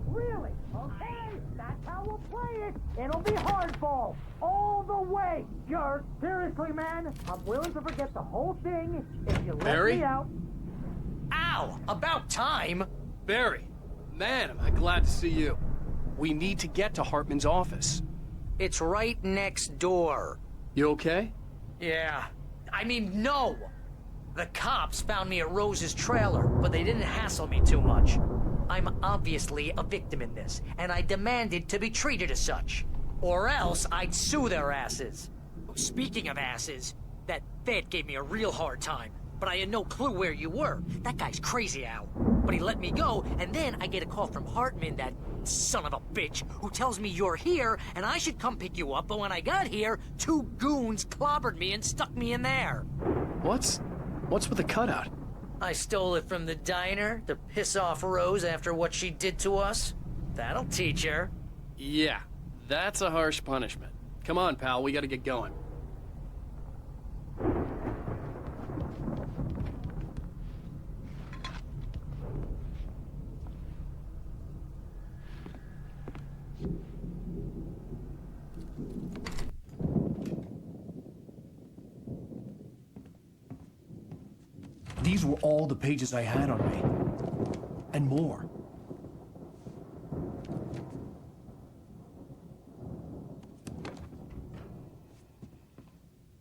Really? Okay, that's how we'll play it. It'll be hardball all the way, jerk. Seriously, man, I'm willing to forget the whole thing if you let Barry? me out. Ow! About time! Barry, man, am I glad to see you. We need to get to Hartman's office. It's right next door. You okay? Yeah. I mean, no! The cops found me at Rose's trailer, but they didn't hassle me too much. I'm obviously a victim in this, and I demanded to be treated as such. Or else I'd sue their asses. Speaking of asses, that Fed gave me a real hard time, but I had no clue where you were. That guy's crazy, Al. But he let me go, and then I get a call from Hartman, that son of a bitch, who tells me you're here, and I should come pick you up, but when I got here, 2 goons clobbered me and stuck me in there. What's with the cutout? I stole it from the diner to piss off Rose after what she did to us. That'll teach her. Yeah, that's a harsh punishment. Come on, pal, we gotta get going. These were all the pages I had on me. And more.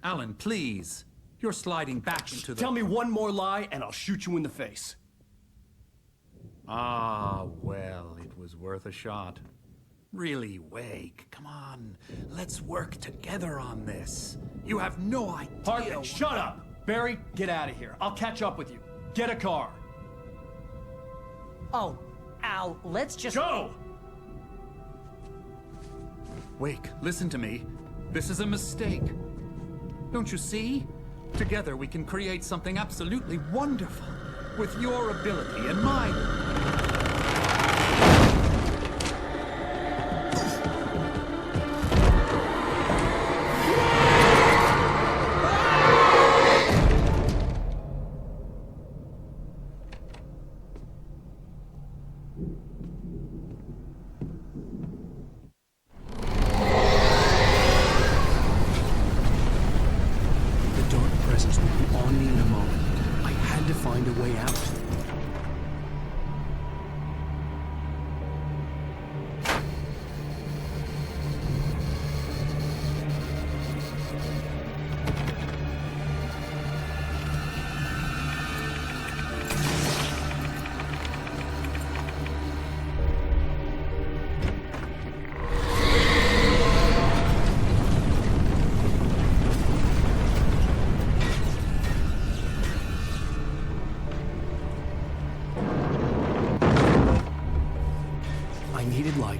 Alan, please. You're sliding back into the... Tell me one more lie and I'll shoot you in the face. Ah, well, it was worth a shot. Really, Wake, come on. Let's work together on this. You have no idea... Hartman, shut up! Barry, get out of here. I'll catch up with you. Get a car. Oh, Al, let's just... Go! Wake, listen to me. This is a mistake. Don't you see? Together we can create something absolutely wonderful. With your ability and mine.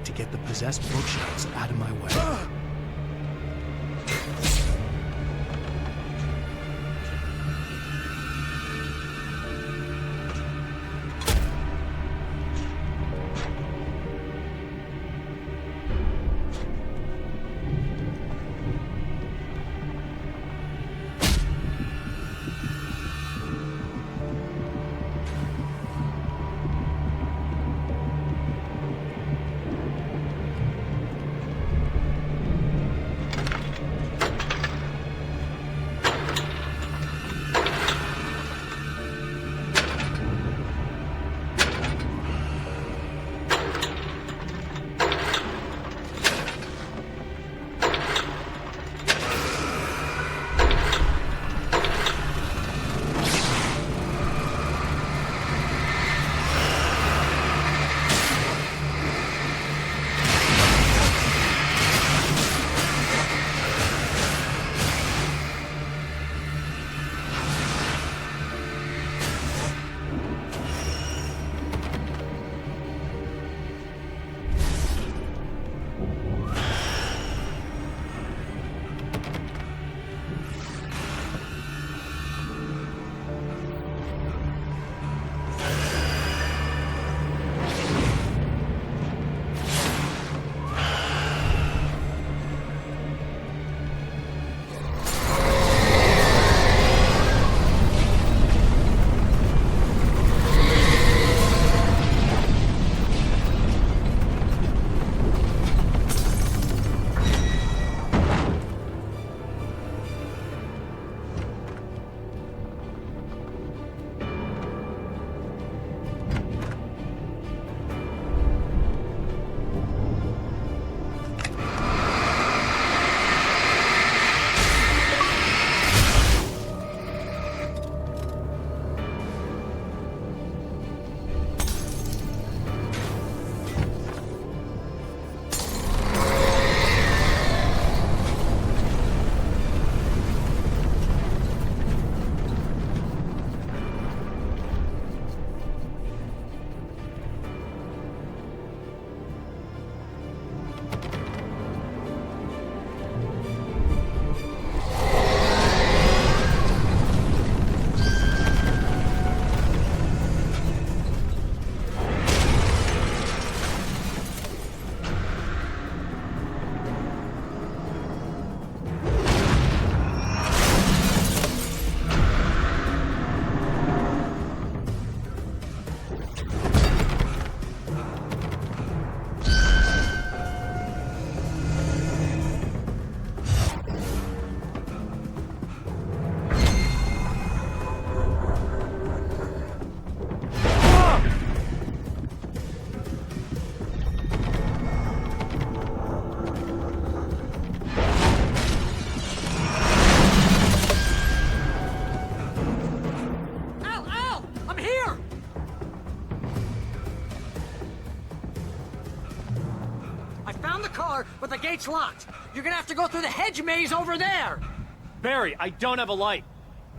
To get the possessed bookshelves out of my way. gate's locked. You're gonna have to go through the hedge maze over there. Barry, I don't have a light.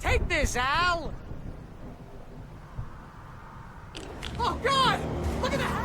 Take this, Al! Oh, God! Look at that!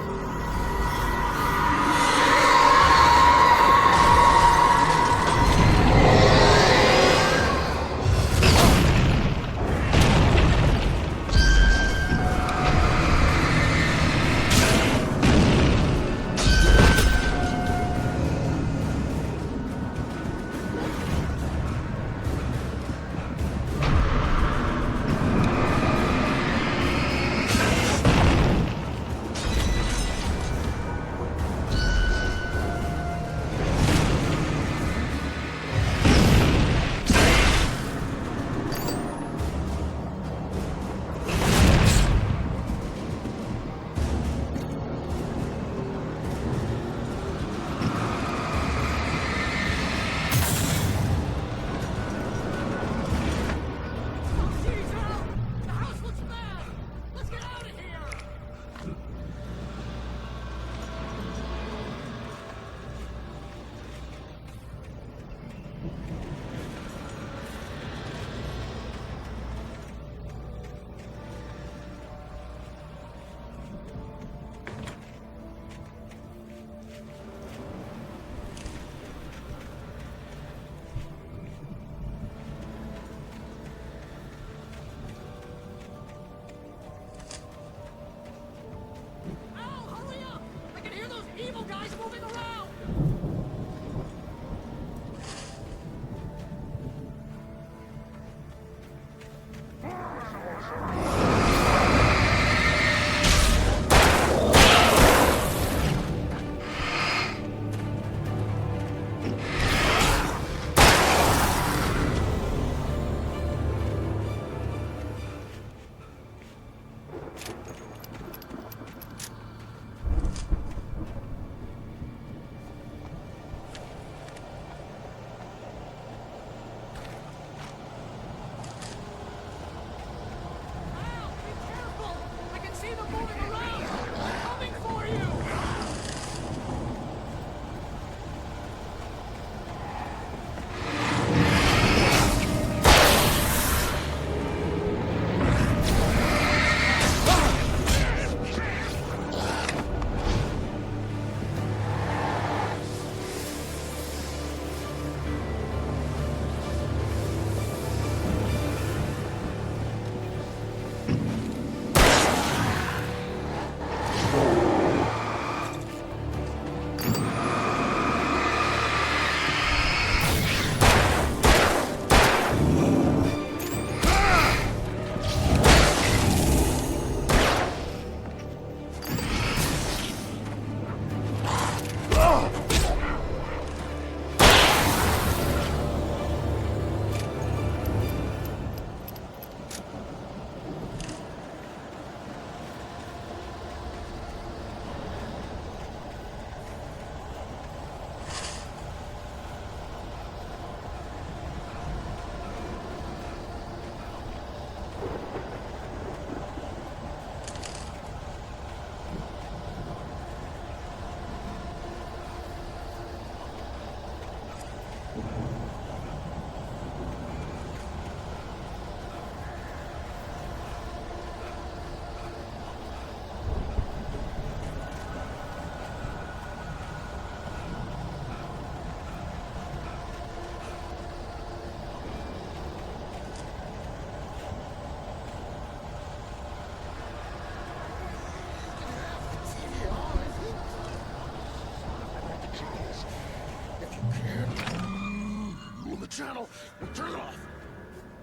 channel and turn it off.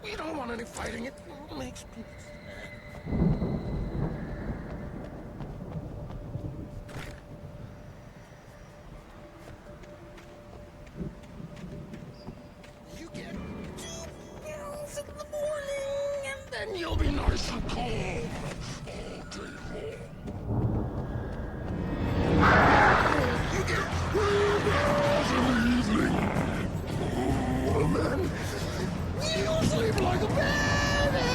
We don't want any fighting. It makes people sad. You get 2 pills in the morning, and then you'll be nice and calm all day long. You get 3 pills in the evening. And then you'll sleep like a baby.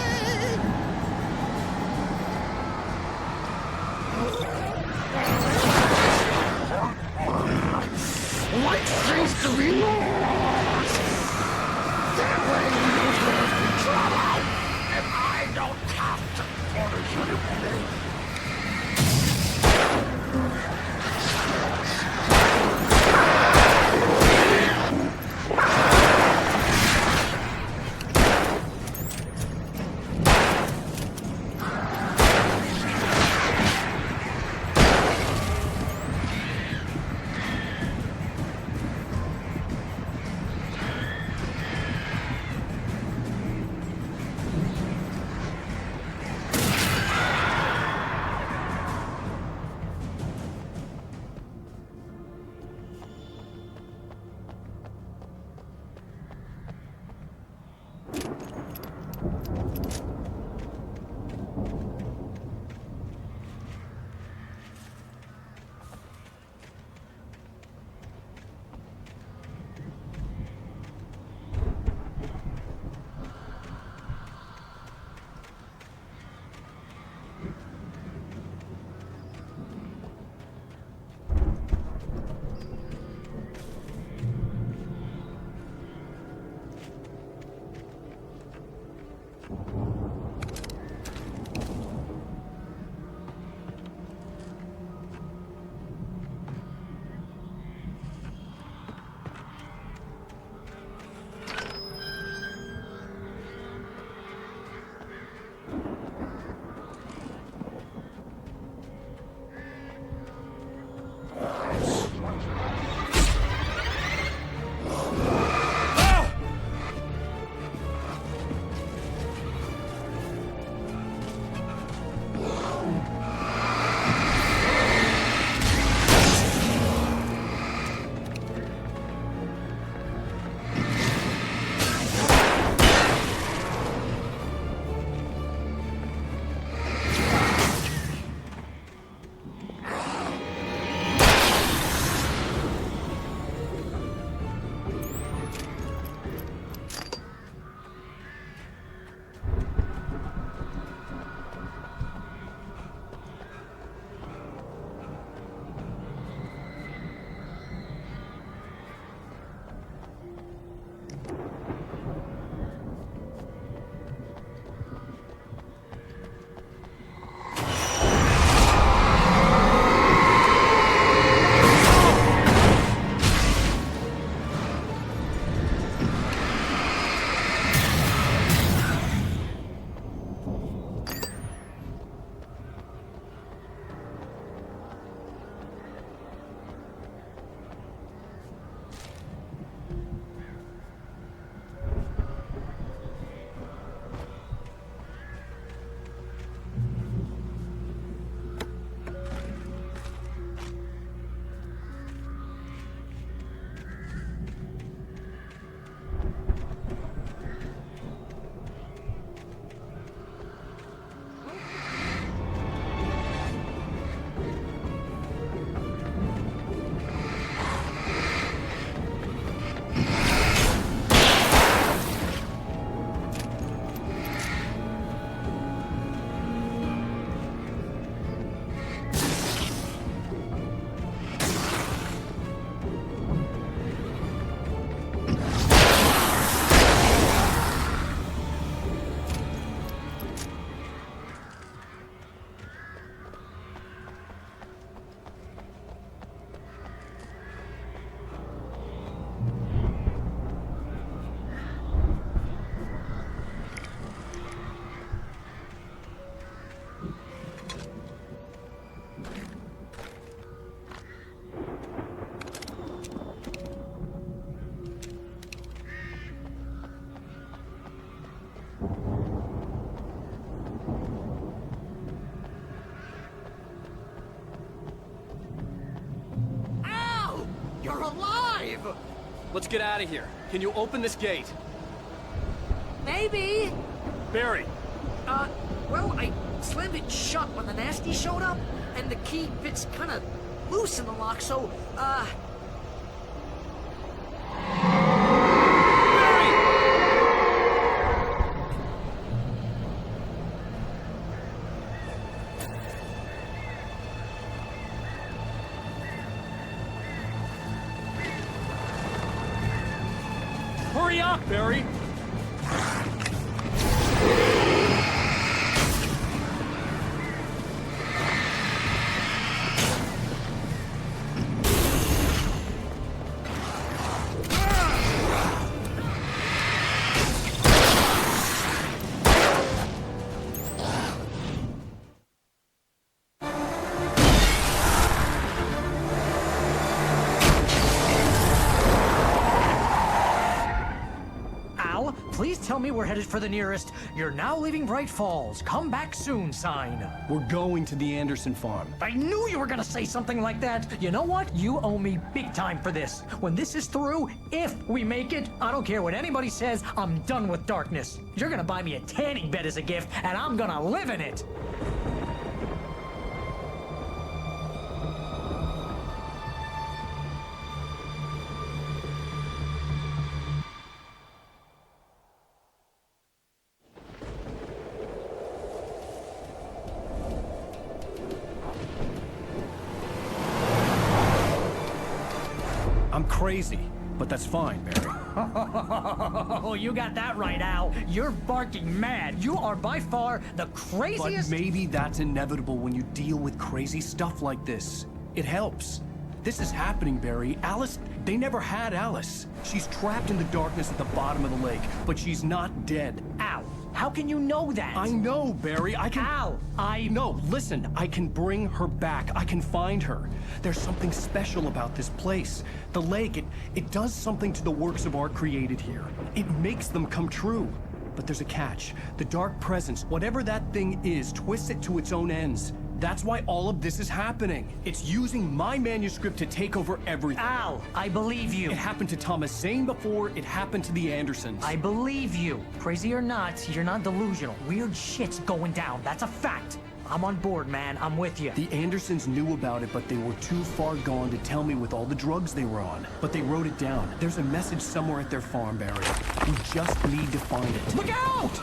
White strings let's get out of here. Can you open this gate? Maybe. Barry. Well, I slammed it shut when the nasty showed up, and the key fits kind of loose in the lock, so, Hurry up, Barry! please tell me we're headed for the nearest "You're now leaving Bright Falls. Come back soon" sign. We're going to the Anderson farm. I knew you were gonna say something like that. You know what? You owe me big time for this. When this is through, if we make it, I don't care what anybody says, I'm done with darkness. You're gonna buy me a tanning bed as a gift, and I'm gonna live in it. I'm crazy, but that's fine, Barry. Oh, you got that right, Al. You're barking mad. You are by far the craziest... But maybe that's inevitable when you deal with crazy stuff like this. It helps. This is happening, Barry. Alice, they never had Alice. She's trapped in the darkness at the bottom of the lake, but she's not dead. Al, how can you know that? I know, Barry. I can... Al, No, listen. I can bring her back. I can find her. There's something special about this place. The lake, it does something to the works of art created here. It makes them come true. But there's a catch. The dark presence, whatever that thing is, twists it to its own ends. That's why all of this is happening. It's using my manuscript to take over everything. Al, I believe you. It happened to Thomas Zane before, it happened to the Andersons. I believe you. Crazy or not, you're not delusional. Weird shit's going down. That's a fact. I'm on board, man. I'm with you. The Andersons knew about it, but they were too far gone to tell me with all the drugs they were on. But they wrote it down. There's a message somewhere at their farm, Barry. We just need to find it. Look out!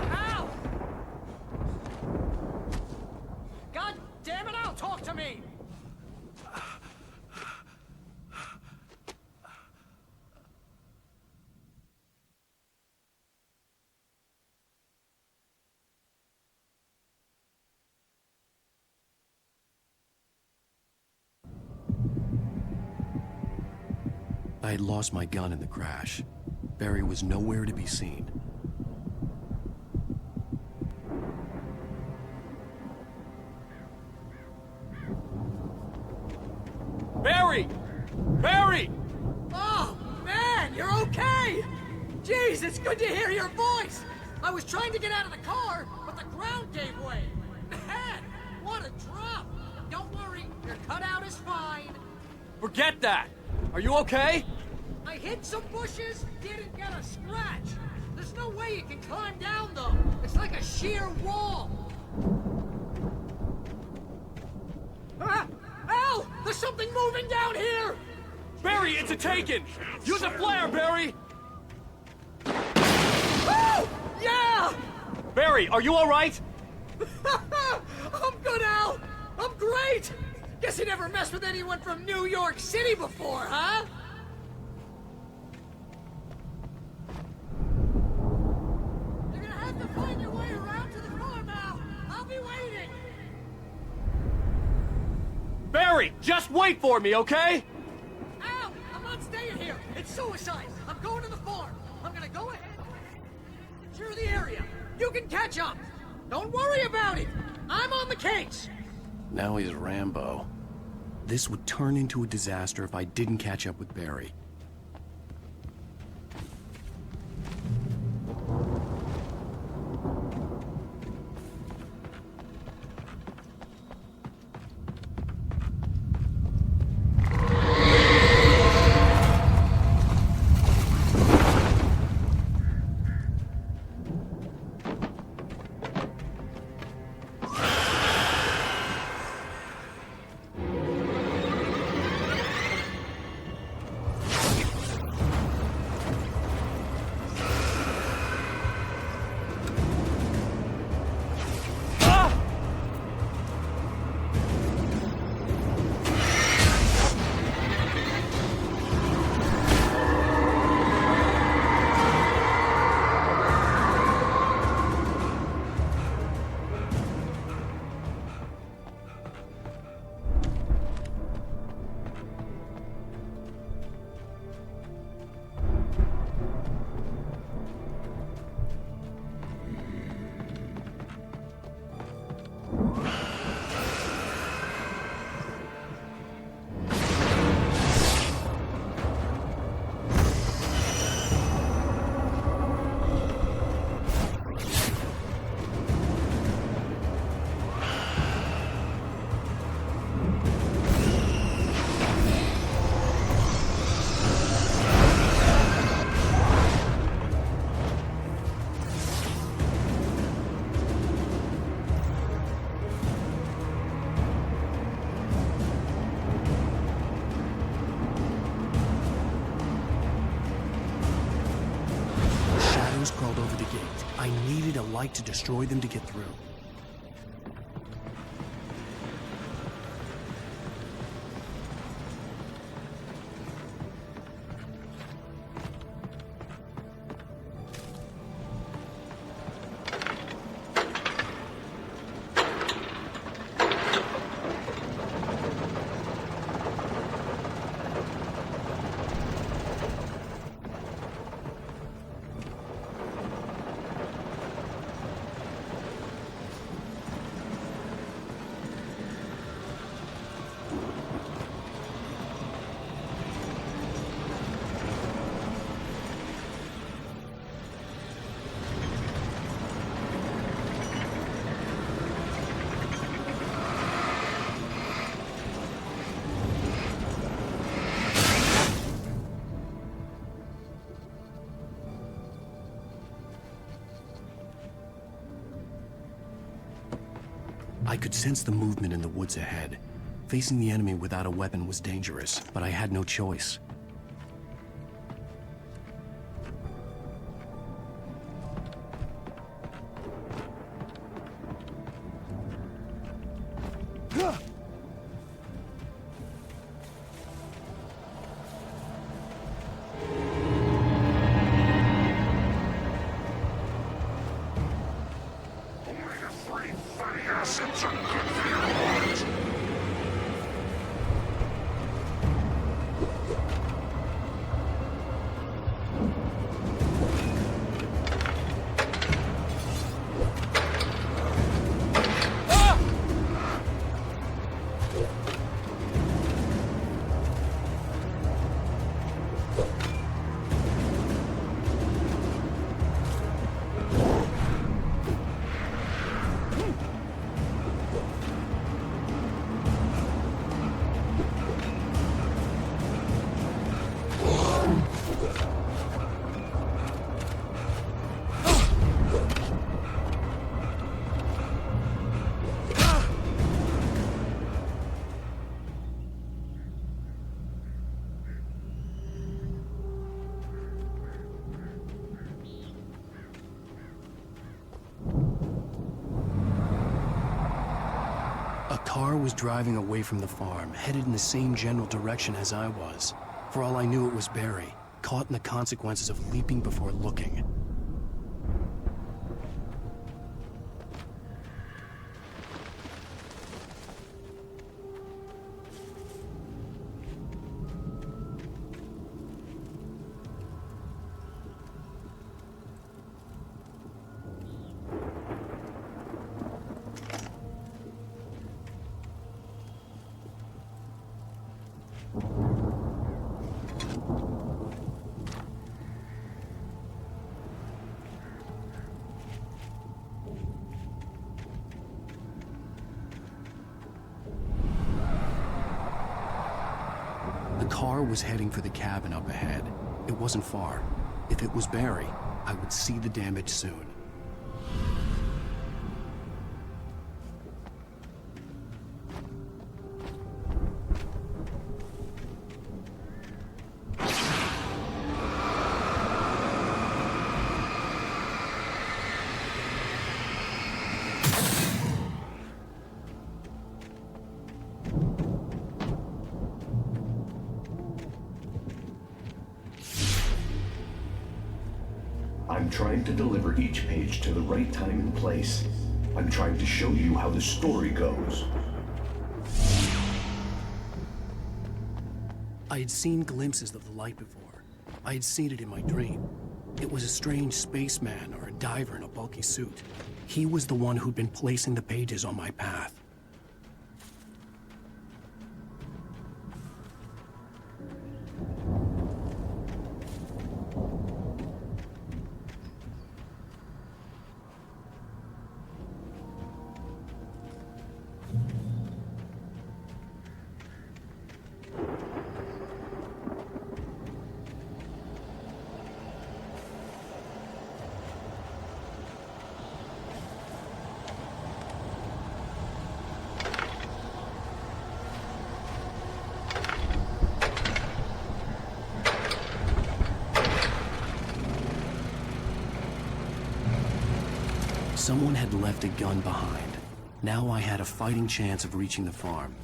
Al! God damn it, Al, talk to me! I had lost my gun in the crash. Barry was nowhere to be seen. Barry! Barry! Oh, man, you're okay! Jeez, it's good to hear your voice! I was trying to get out of the car, but the ground gave way. Man, what a drop! Don't worry, your cutout is fine. Forget that! Are you okay? I hit some bushes, didn't get a scratch. There's no way you can climb down, though. It's like a sheer wall. Ah! Al! There's something moving down here! Barry, it's a taken! Use a flare, Barry! Oh! Yeah! Barry, are you alright? I'm good, Al! I'm great! Guess you never messed with anyone from New York City before, huh? You're gonna have to find your way around to the farm, Al. I'll be waiting. Barry, just wait for me, okay? Al, I'm not staying here. It's suicide. I'm going to the farm. I'm gonna go ahead and secure the area. You can catch up. Don't worry about it. I'm on the case. Now he's Rambo. This would turn into a disaster if I didn't catch up with Barry. gate. I needed a light to destroy them to get through. I could sense the movement in the woods ahead. Facing the enemy without a weapon was dangerous, but I had no choice. A car was driving away from the farm, headed in the same general direction as I was. For all I knew, it was Barry, caught in the consequences of leaping before looking. The car was heading for the cabin up ahead. It wasn't far. If it was Barry, I would see the damage soon. I'm trying to deliver each page to the right time and place. I'm trying to show you how the story goes. I had seen glimpses of the light before. I had seen it in my dream. It was a strange spaceman or a diver in a bulky suit. He was the one who'd been placing the pages on my path. Someone had left a gun behind. Now I had a fighting chance of reaching the farm.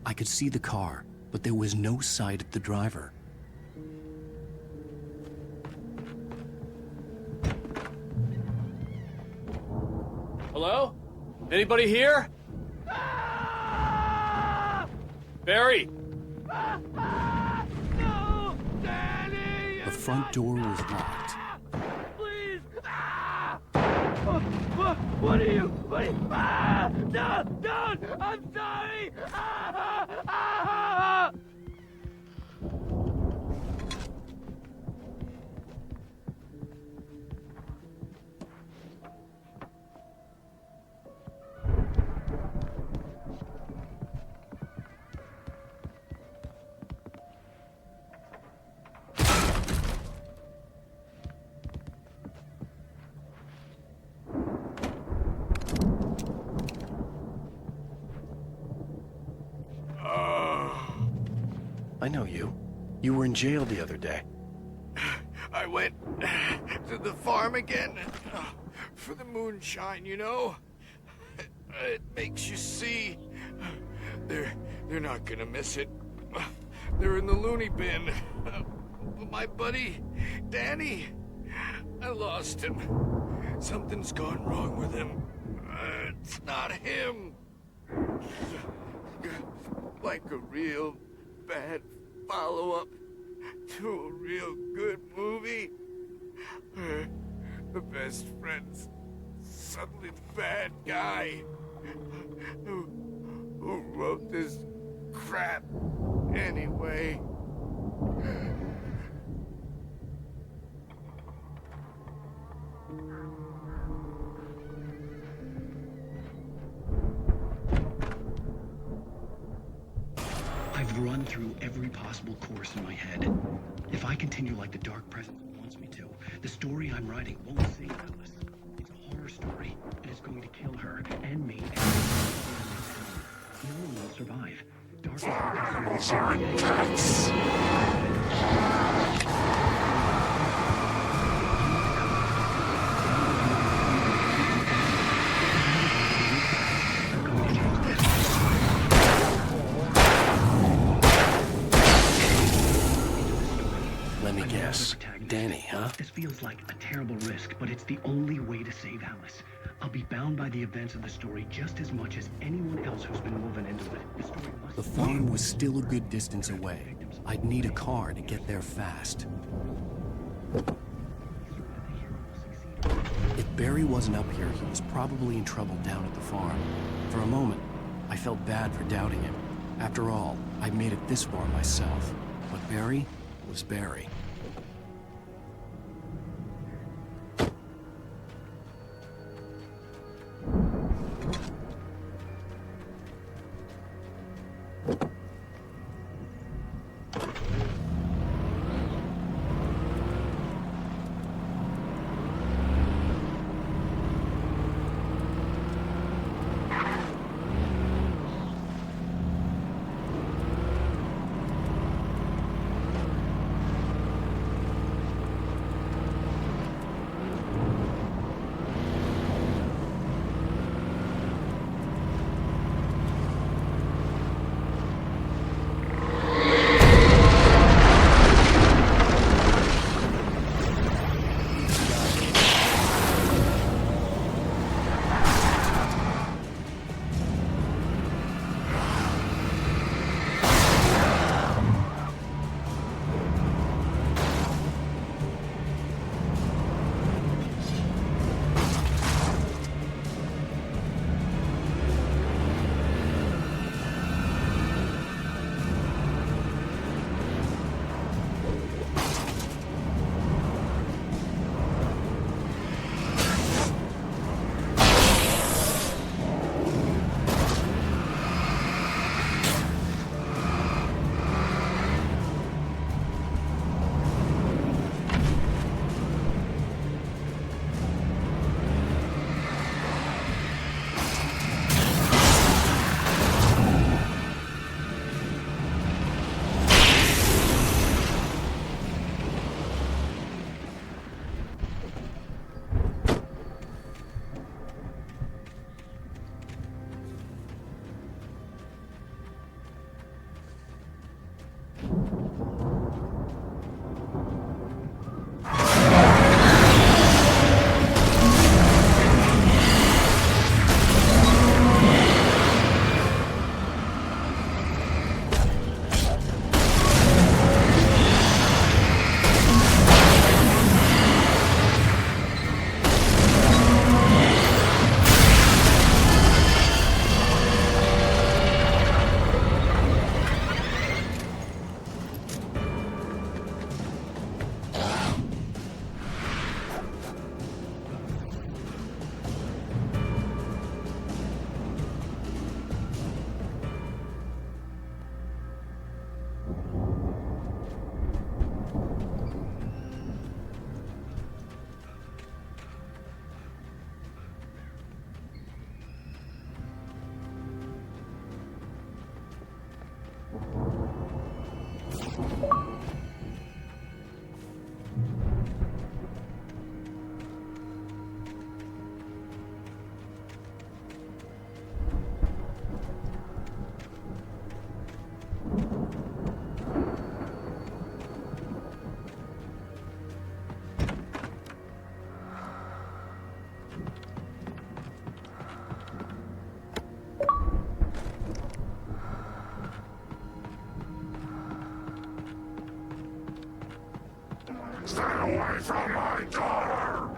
I could see the car, but there was no sight of the driver. Hello? Anybody here? Barry! No! Danny! The front door was locked. Please! What are you? No! Don't! I'm sorry! I know you. You were in jail the other day. I went to the farm again for the moonshine, you know? It makes you see. They're not gonna miss it. They're in the loony bin. My buddy, Danny, I lost him. Something's gone wrong with him. It's not him. Like a real bad follow-up to a real good movie. The best friend's suddenly the bad guy who wrote this crap anyway. I've run through every possible course in my head. If I continue like the Dark Presence wants me to, the story I'm writing won't save Alice. It's a horror story, and it's going to kill her, and me, and no one will survive. Darkness Let me guess. Danny, huh? This feels like a terrible risk, but it's the only way to save Alice. I'll be bound by the events of the story just as much as anyone else who's been woven into it. The farm was still a good distance away. I'd need a car to get there fast. If Barry wasn't up here, he was probably in trouble down at the farm. For a moment, I felt bad for doubting him. After all, I'd made it this far myself. But Barry was Barry. from my daughter!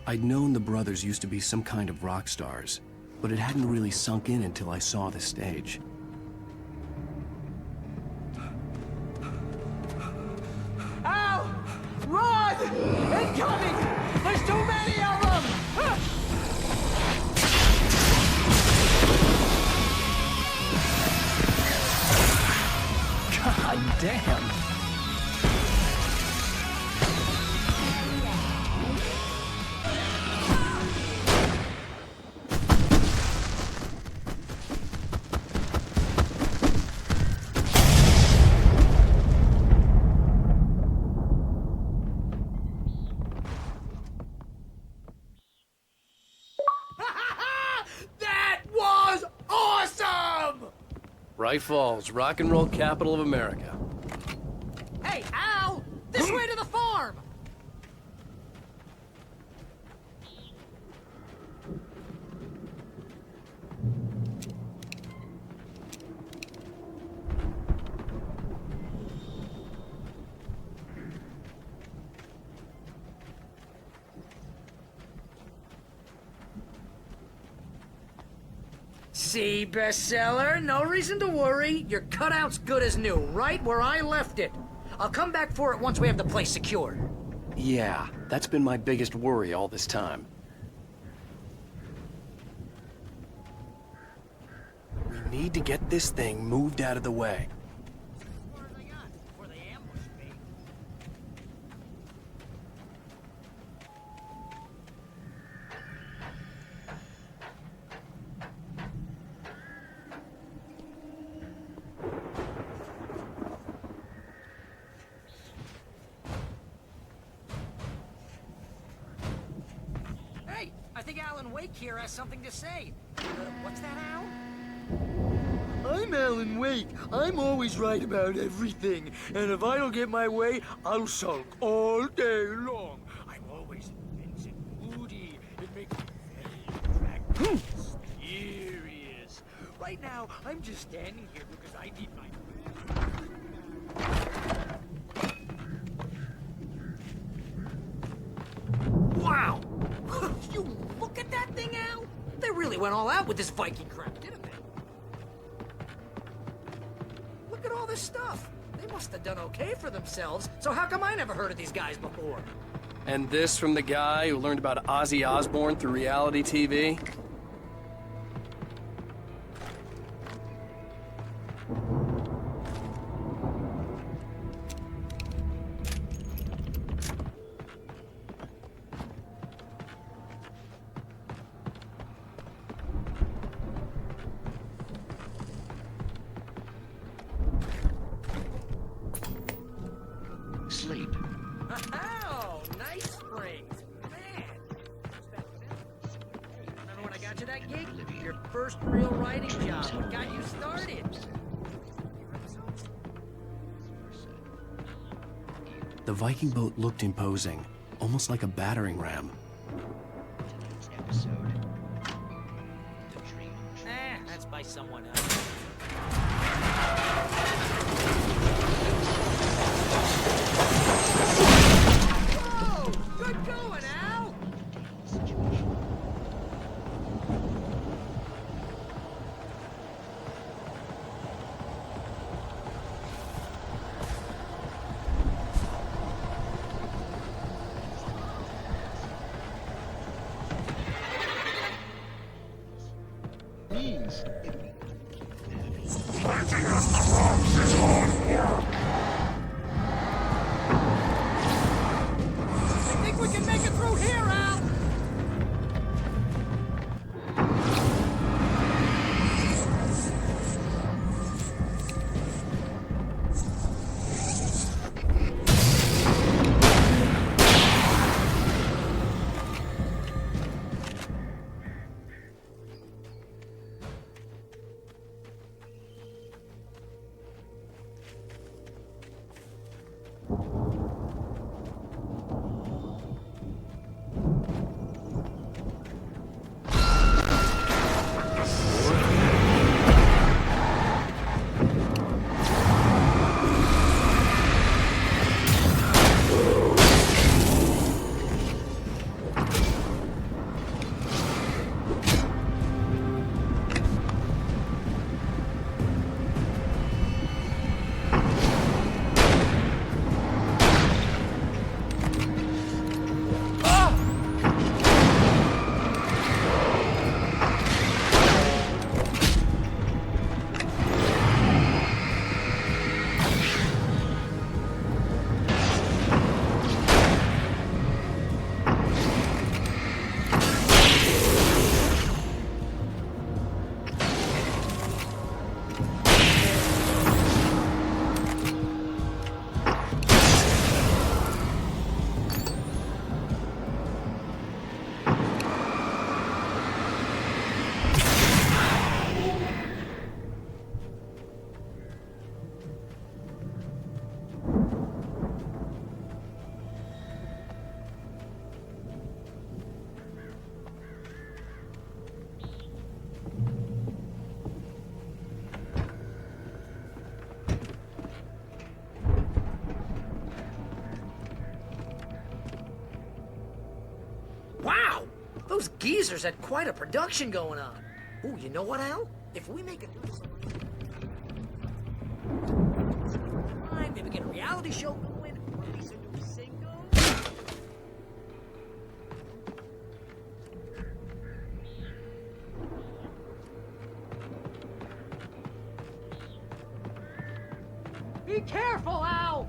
I'd known the brothers used to be some kind of rock stars, but it hadn't really sunk in until I saw the stage. Al! Run! Incoming! There's too many of them! God damn! That was awesome! Bright Falls, rock and roll capital of America. Hey, Al! This way to the farm! See, bestseller? No reason to worry. Your cutout's good as new, right where I left it. I'll come back for it once we have the place secured. Yeah, that's been my biggest worry all this time. We need to get this thing moved out of the way. Hey, I think Alan Wake here has something to say. What's that, Al? I'm Alan Wake. I'm always right about everything. And if I don't get my way, I'll sulk all day long. I'm always intense and moody. It makes me very attractive and mysterious. Right now, I'm just standing here because I need my... Wow! You look at that thing, Al? They really went all out with this Viking crap, didn't they? Look at all this stuff. They must have done okay for themselves, so how come I never heard of these guys before? And this from the guy who learned about Ozzy Osbourne through reality TV? Sleep. Oh, nice phrase. Man. Remember when I got you that gig? Your first real writing job. What got you started? The Viking boat looked imposing, almost like a battering ram. That's by someone else. Whoa! Good going, Al! Please. Fighting as crops is hard work. Here, Al! Wow! Those geezers had quite a production going on. Ooh, you know what, Al? If we make a maybe get a reality show going, release a new single. Be careful, Al!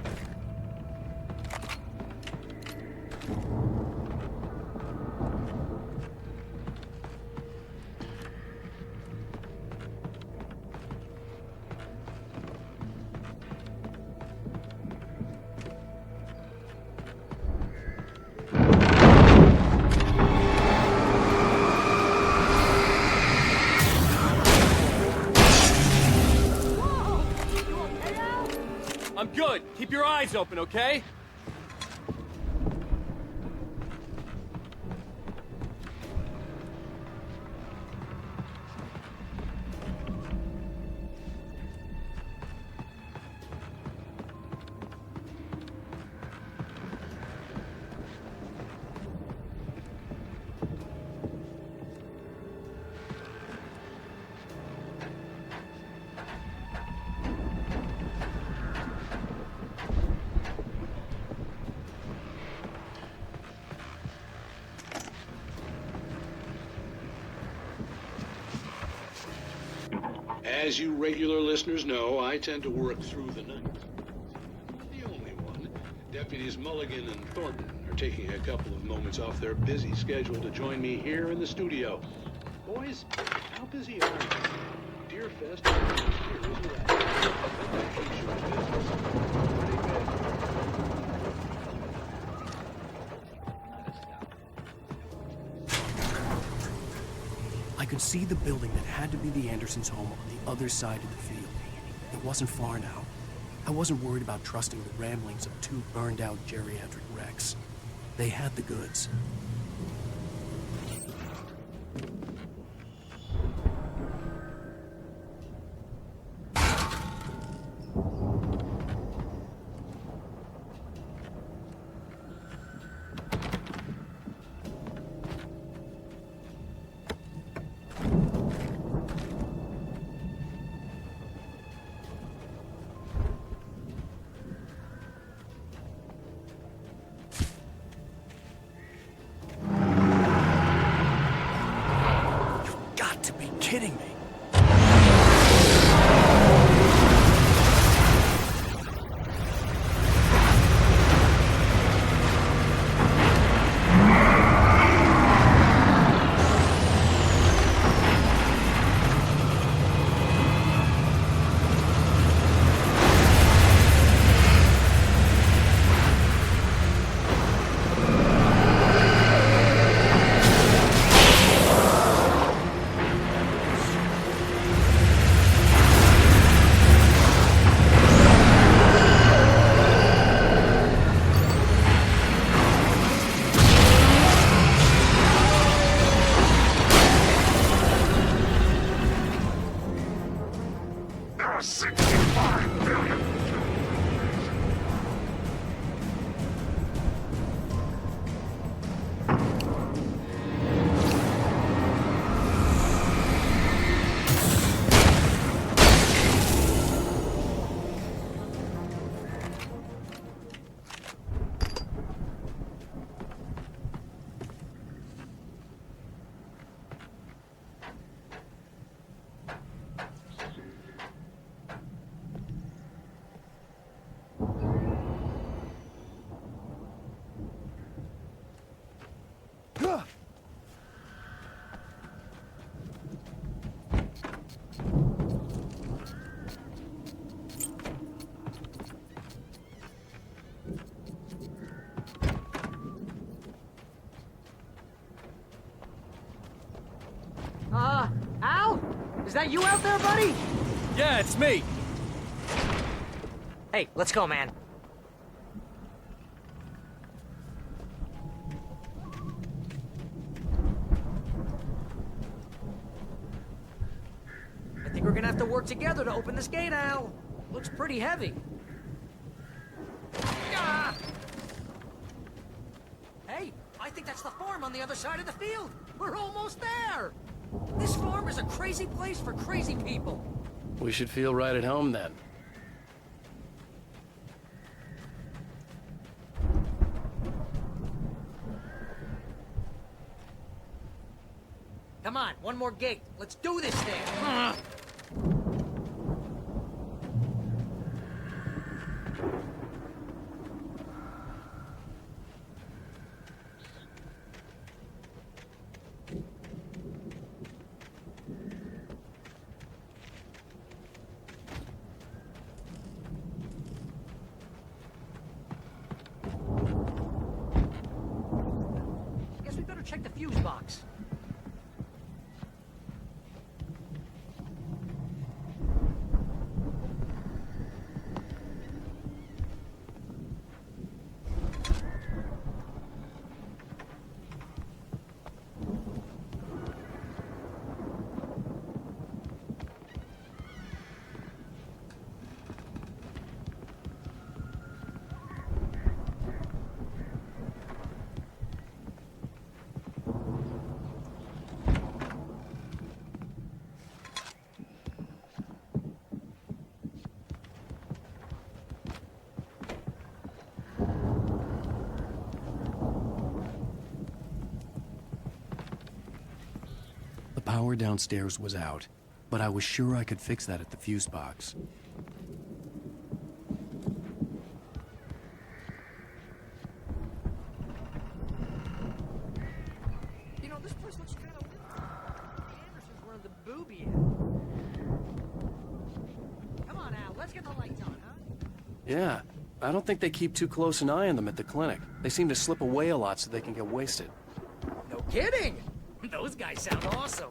I'm good. Keep your eyes open, okay? As you regular listeners know, I tend to work through the night. I'm not the only one. Deputies Mulligan and Thornton are taking a couple of moments off their busy schedule to join me here in the studio. Boys, how busy are you? Deerfest is here, isn't it? That keeps you in business. Pretty I could see the building that had to be the Andersons' home on the other side of the field. It wasn't far now. I wasn't worried about trusting the ramblings of two burned-out geriatric wrecks. They had the goods. Kidding me. Al? Is that you out there, buddy? Yeah, it's me. Hey, let's go, man. I think we're gonna have to work together to open this gate, Al. Looks pretty heavy. Ah! Hey, I think that's the farm on the other side of the field. We're almost there. This farm is a crazy place for crazy people. We should feel right at home then. Come on, one more gate. Let's do this thing. Guess we better check the fuse box. The power downstairs was out, but I was sure I could fix that at the fuse box. You know, this place looks kind of weird. Anderson's running the booby in. Come on, Al, let's get the lights on, huh? Yeah, I don't think they keep too close an eye on them at the clinic. They seem to slip away a lot so they can get wasted. No kidding! Those guys sound awesome.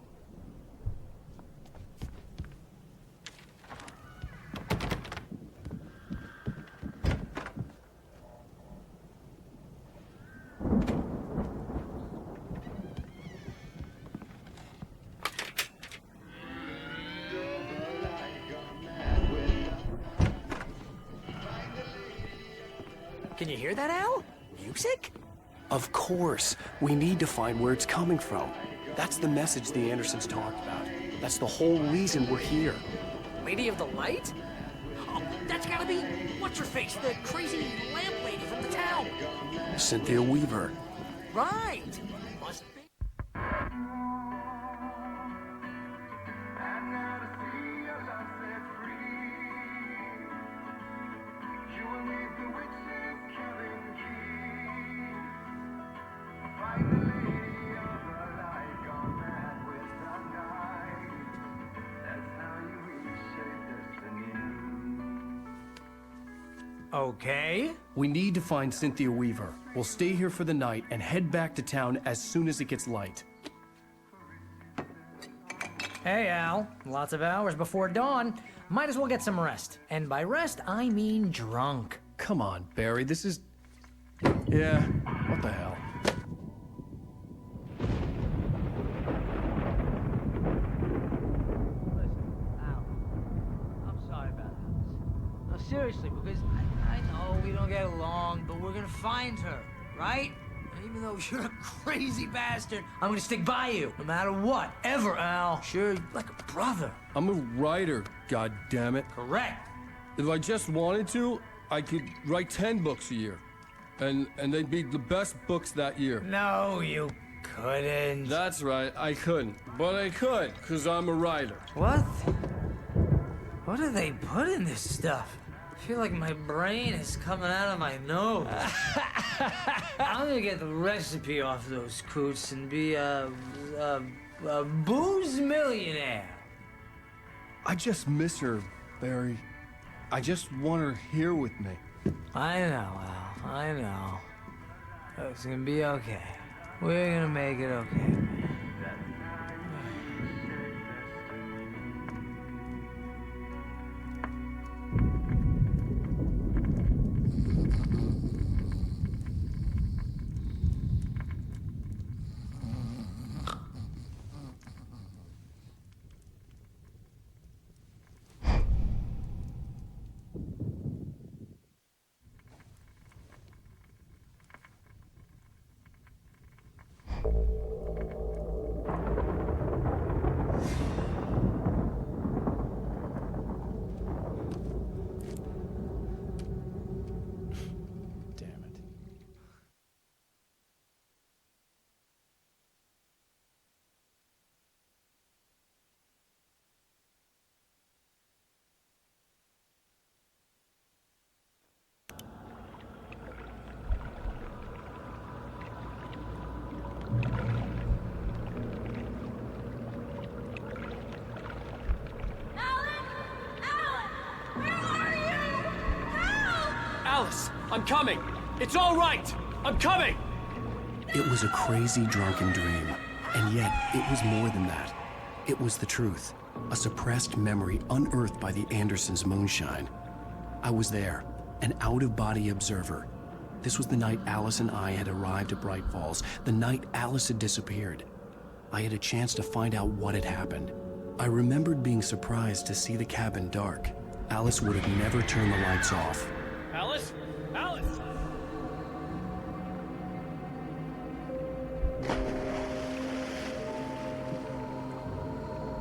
Can you hear that, Al? Music? Of course. We need to find where it's coming from. That's the message the Andersons talked about. That's the whole reason we're here. Lady of the Light? Oh, that's gotta be what's-her-face, the crazy lamp lady from the town. Cynthia Weaver. Right. Must be. Okay. We need to find Cynthia Weaver. We'll stay here for the night and head back to town as soon as it gets light. Hey, Al. Lots of hours before dawn. Might as well get some rest. And by rest, I mean drunk. Come on, Barry, this is... Yeah, what the hell? I'm sorry about this. No, seriously, because I know we don't get along, but we're gonna find her, right? And even though you're a crazy bastard, I'm gonna stick by you, no matter what, ever, Al. Sure, like a brother. I'm a writer, goddammit. Correct. If I just wanted to, I could write 10 books a year. And they'd be the best books that year. No, you couldn't. That's right, I couldn't. But I could, because I'm a writer. What? What do they put in this stuff? I feel like my brain is coming out of my nose. I'm gonna get the recipe off those coots and be a booze millionaire. I just miss her, Barry. I just want her here with me. I know, Al. I know. It's gonna be okay. We're gonna make it okay. I'm coming! It's all right! I'm coming! It was a crazy, drunken dream, and yet it was more than that. It was the truth, a suppressed memory unearthed by the Andersons' moonshine. I was there, an out-of-body observer. This was the night Alice and I had arrived at Bright Falls, the night Alice had disappeared. I had a chance to find out what had happened. I remembered being surprised to see the cabin dark. Alice would have never turned the lights off. Alice? Alice!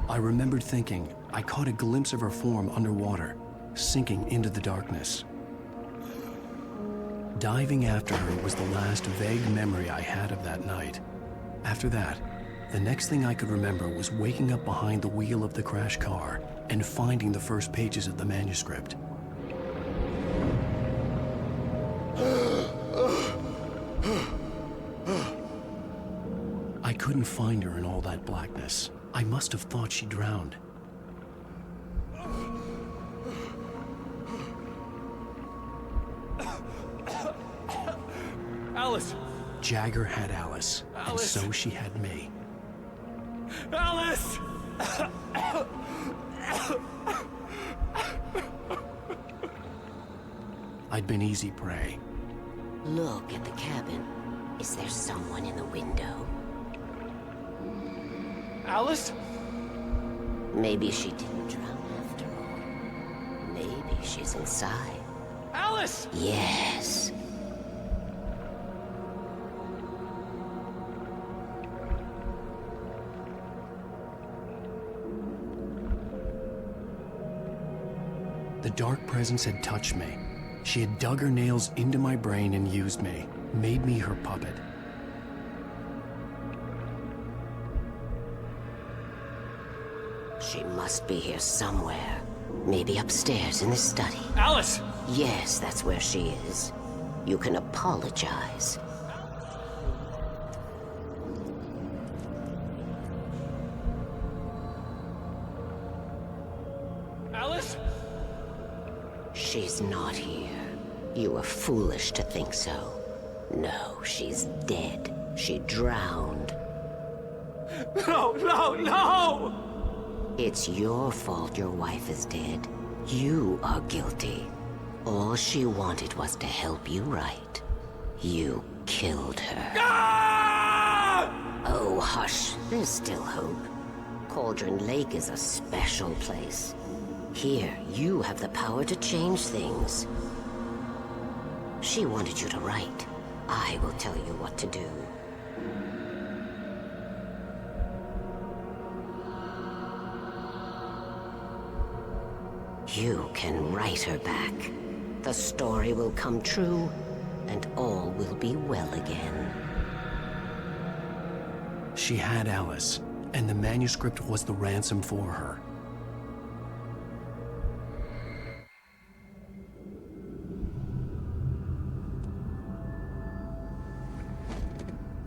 I remembered thinking I caught a glimpse of her form underwater, sinking into the darkness. Diving after her was the last vague memory I had of that night. After that, the next thing I could remember was waking up behind the wheel of the crashed car and finding the first pages of the manuscript. I couldn't find her in all that blackness. I must have thought she drowned. Alice! Jagger had Alice, Alice. and so she had me. Alice! I'd been easy prey. Look at the cabin. Is there someone in the window? Alice? Maybe she didn't drown after all. Maybe she's inside. Alice! Yes. The dark presence had touched me. She had dug her nails into my brain and used me, made me her puppet. She must be here somewhere. Maybe upstairs in the study. Alice! Yes, that's where she is. You can apologize. Alice? She's not here. You were foolish to think so. No, she's dead. She drowned. No, no, no! It's your fault your wife is dead. You are guilty. All she wanted was to help you right. You killed her. Ah! Oh, hush. There's still hope. Cauldron Lake is a special place. Here, you have the power to change things. She wanted you to write. I will tell you what to do. You can write her back. The story will come true, and all will be well again. She had Alice, and the manuscript was the ransom for her.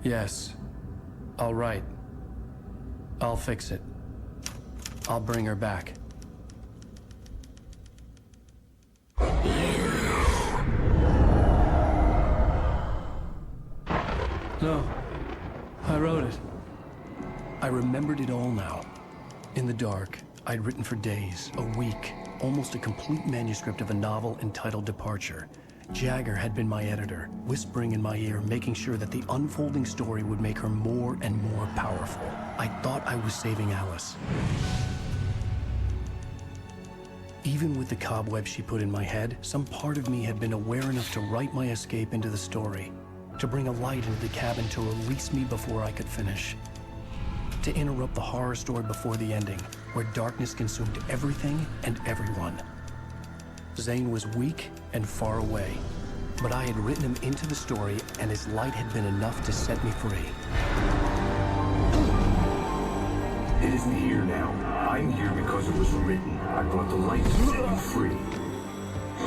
Yes. All right. I'll fix it. I'll bring her back. No. I wrote it. I remembered it all now. In the dark, I'd written for days, a week, almost a complete manuscript of a novel entitled Departure. Jagger had been my editor, whispering in my ear, making sure that the unfolding story would make her more and more powerful. I thought I was saving Alice. Even with the cobwebs she put in my head, some part of me had been aware enough to write my escape into the story, to bring a light into the cabin to release me before I could finish, to interrupt the horror story before the ending, where darkness consumed everything and everyone. Zane was weak and far away, but I had written him into the story, and his light had been enough to set me free. It isn't here now. I'm here because it was written. I brought the light to set you free.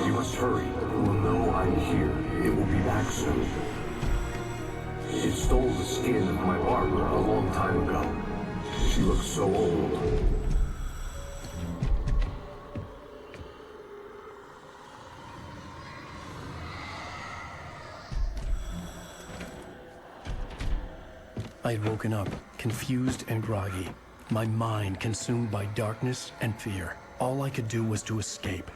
You must hurry. It will know I'm here. It will be back soon. It stole the skin of my barber a long time ago. She looks so old. I had woken up, confused and groggy, my mind consumed by darkness and fear. All I could do was to escape.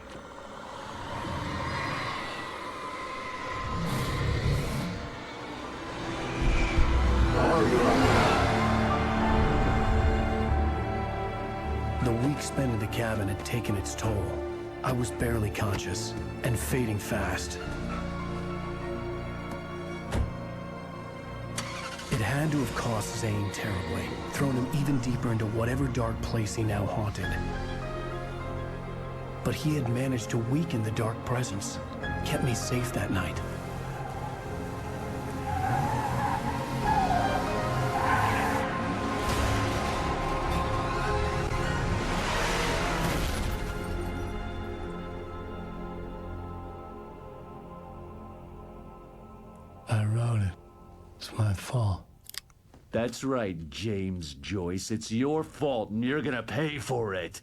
The week spent in the cabin had taken its toll. I was barely conscious, and fading fast. It had to have cost Zane terribly, thrown him even deeper into whatever dark place he now haunted. But he had managed to weaken the dark presence, kept me safe that night. I wrote it. It's my fault. That's right, James Joyce. It's your fault, and you're gonna pay for it.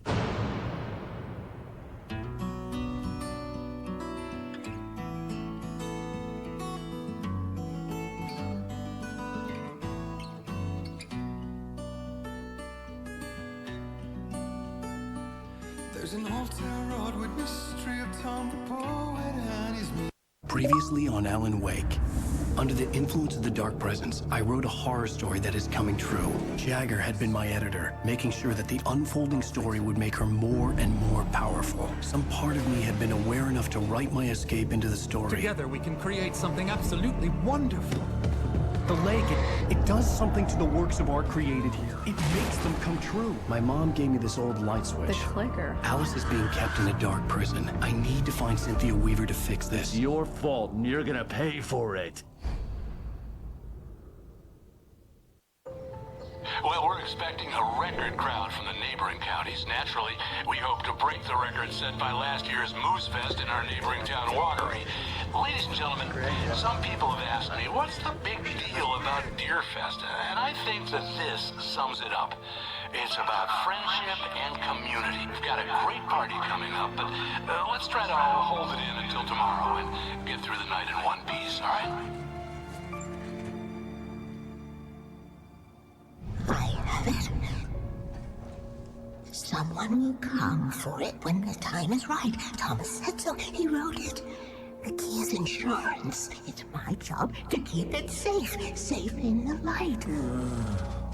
There's an old town road with mystery of Tom the poet and his Previously on Alan Wake. Under the influence of the dark presence, I wrote a horror story that is coming true. Jagger had been my editor, making sure that the unfolding story would make her more and more powerful. Some part of me had been aware enough to write my escape into the story. Together we can create something absolutely wonderful. The lake, it does something to the works of art created here. It makes them come true. My mom gave me this old light switch. The clicker. Alice is being kept in a dark prison. I need to find Cynthia Weaver to fix this. It's your fault, and you're gonna pay for it. Well, we're expecting a record crowd from the neighboring counties. Naturally, we hope to break the record set by last year's Moose Fest in our neighboring town, Watery. Ladies and gentlemen, some people have asked me, what's the big deal about Deer Fest? And I think that this sums it up. It's about friendship and community. We've got a great party coming up, but let's try to hold it in until tomorrow and get through the night in one piece, all right? I have it. Someone will come for it when the time is right. Thomas said so. He wrote it. The key is insurance. It's my job to keep it safe. Safe in the light.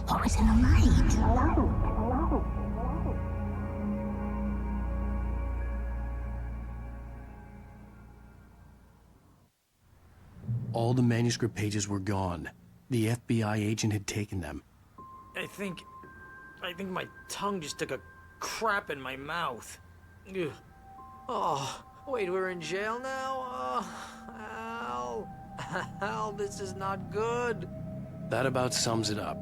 Always in the light. Hello. All the manuscript pages were gone. The FBI agent had taken them. I think my tongue just took a crap in my mouth. Ugh. Oh, wait, we're in jail now? Oh, Al, this is not good. That about sums it up.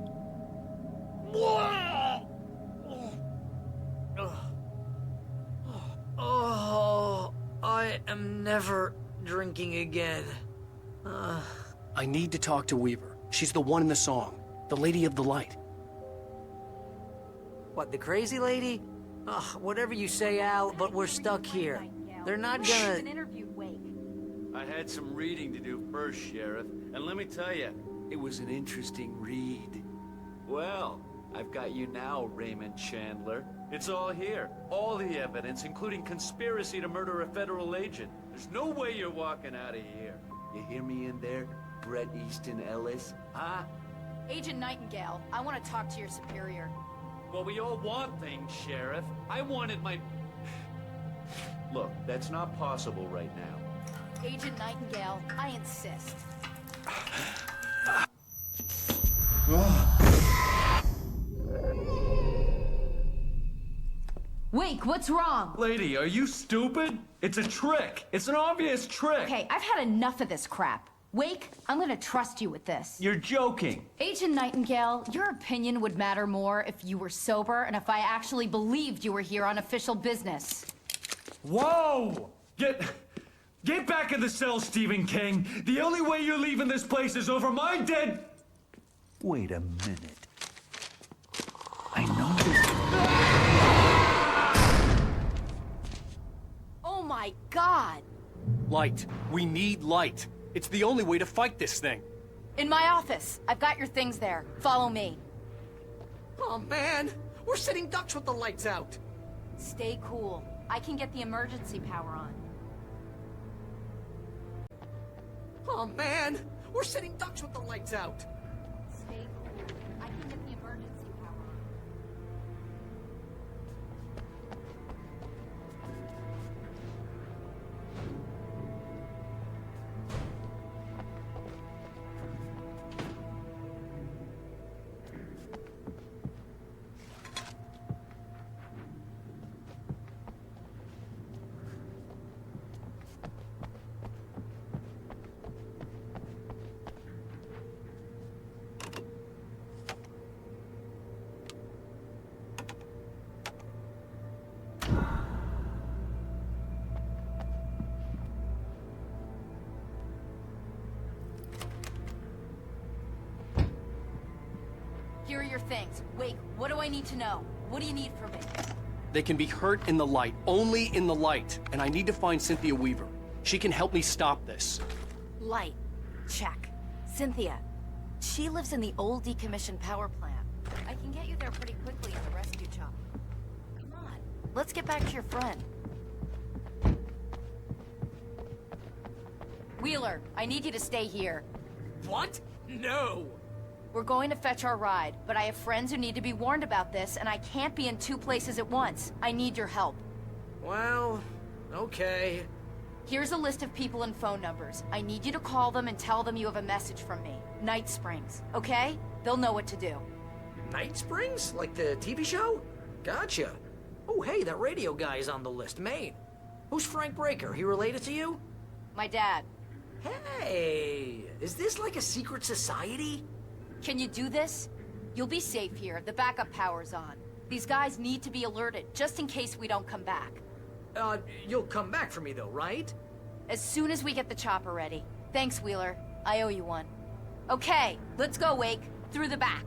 Oh, I am never drinking again. I need to talk to Weaver. She's the one in the song. The Lady of the Light. What, the crazy lady? Whatever you say, Al, but we're stuck here. They're not gonna... I had some reading to do first, Sheriff, and let me tell you, it was an interesting read. Well, I've got you now, Raymond Chandler. It's all here. All the evidence, including conspiracy to murder a federal agent. There's no way you're walking out of here. You hear me in there, Bret Easton Ellis? Huh? Agent Nightingale, I want to talk to your superior. Well, we all want things, Sheriff. I wanted my... Look, that's not possible right now. Agent Nightingale, I insist. Wake, what's wrong? Lady, are you stupid? It's a trick. It's an obvious trick. Okay, I've had enough of this crap. Wake, I'm gonna trust you with this. You're joking. Agent Nightingale, your opinion would matter more if you were sober and if I actually believed you were here on official business. Whoa! Get back in the cell, Stephen King. The only way you're leaving this place is over my dead... Wait a minute. I know this... Oh my God! Light. We need light. It's the only way to fight this thing. In my office. I've got your things there. Follow me. Oh, man! We're sitting ducks with the lights out! Stay cool. I can get the emergency power on. Oh, man! We're sitting ducks with the lights out! Stay cool. I can get the emergency power on. Here are your things. Wait, what do I need to know? What do you need from me? They can be hurt in the light, only in the light. And I need to find Cynthia Weaver. She can help me stop this. Light. Check. Cynthia. She lives in the old decommissioned power plant. I can get you there pretty quickly in the rescue chopper. Come on. Let's get back to your friend. Wheeler, I need you to stay here. What? No! We're going to fetch our ride, but I have friends who need to be warned about this, and I can't be in 2 places at once. I need your help. Well, okay. Here's a list of people and phone numbers. I need you to call them and tell them you have a message from me. Night Springs, okay? They'll know what to do. Night Springs? Like the TV show? Gotcha. Oh, hey, that radio guy is on the list. Maine. Who's Frank Breaker? He related to you? My dad. Hey, is this like a secret society? Can you do this? You'll be safe here. The backup power's on. These guys need to be alerted, just in case we don't come back. You'll come back for me though, right? As soon as we get the chopper ready. Thanks, Wheeler. I owe you one. Okay, let's go, Wake. Through the back.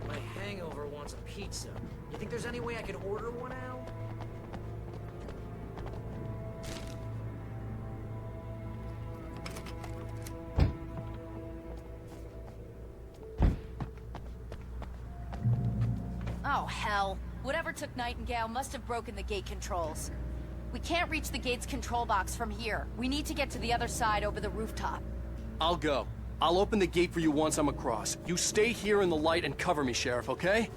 My hangover wants a pizza. You think there's any way I could order one out? Oh, hell. Whatever took Nightingale must have broken the gate controls. We can't reach the gate's control box from here. We need to get to the other side over the rooftop. I'll go. I'll open the gate for you once I'm across. You stay here in the light and cover me, Sheriff, okay?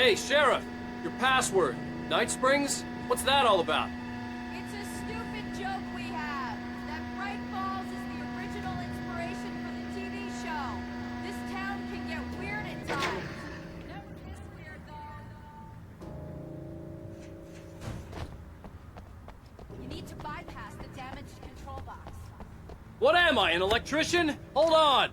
Hey, Sheriff! Your password. Night Springs? What's that all about? It's a stupid joke we have. That Bright Falls is the original inspiration for the TV show. This town can get weird at times. Never this weird, though. You need to bypass the damaged control box. What am I, an electrician? Hold on!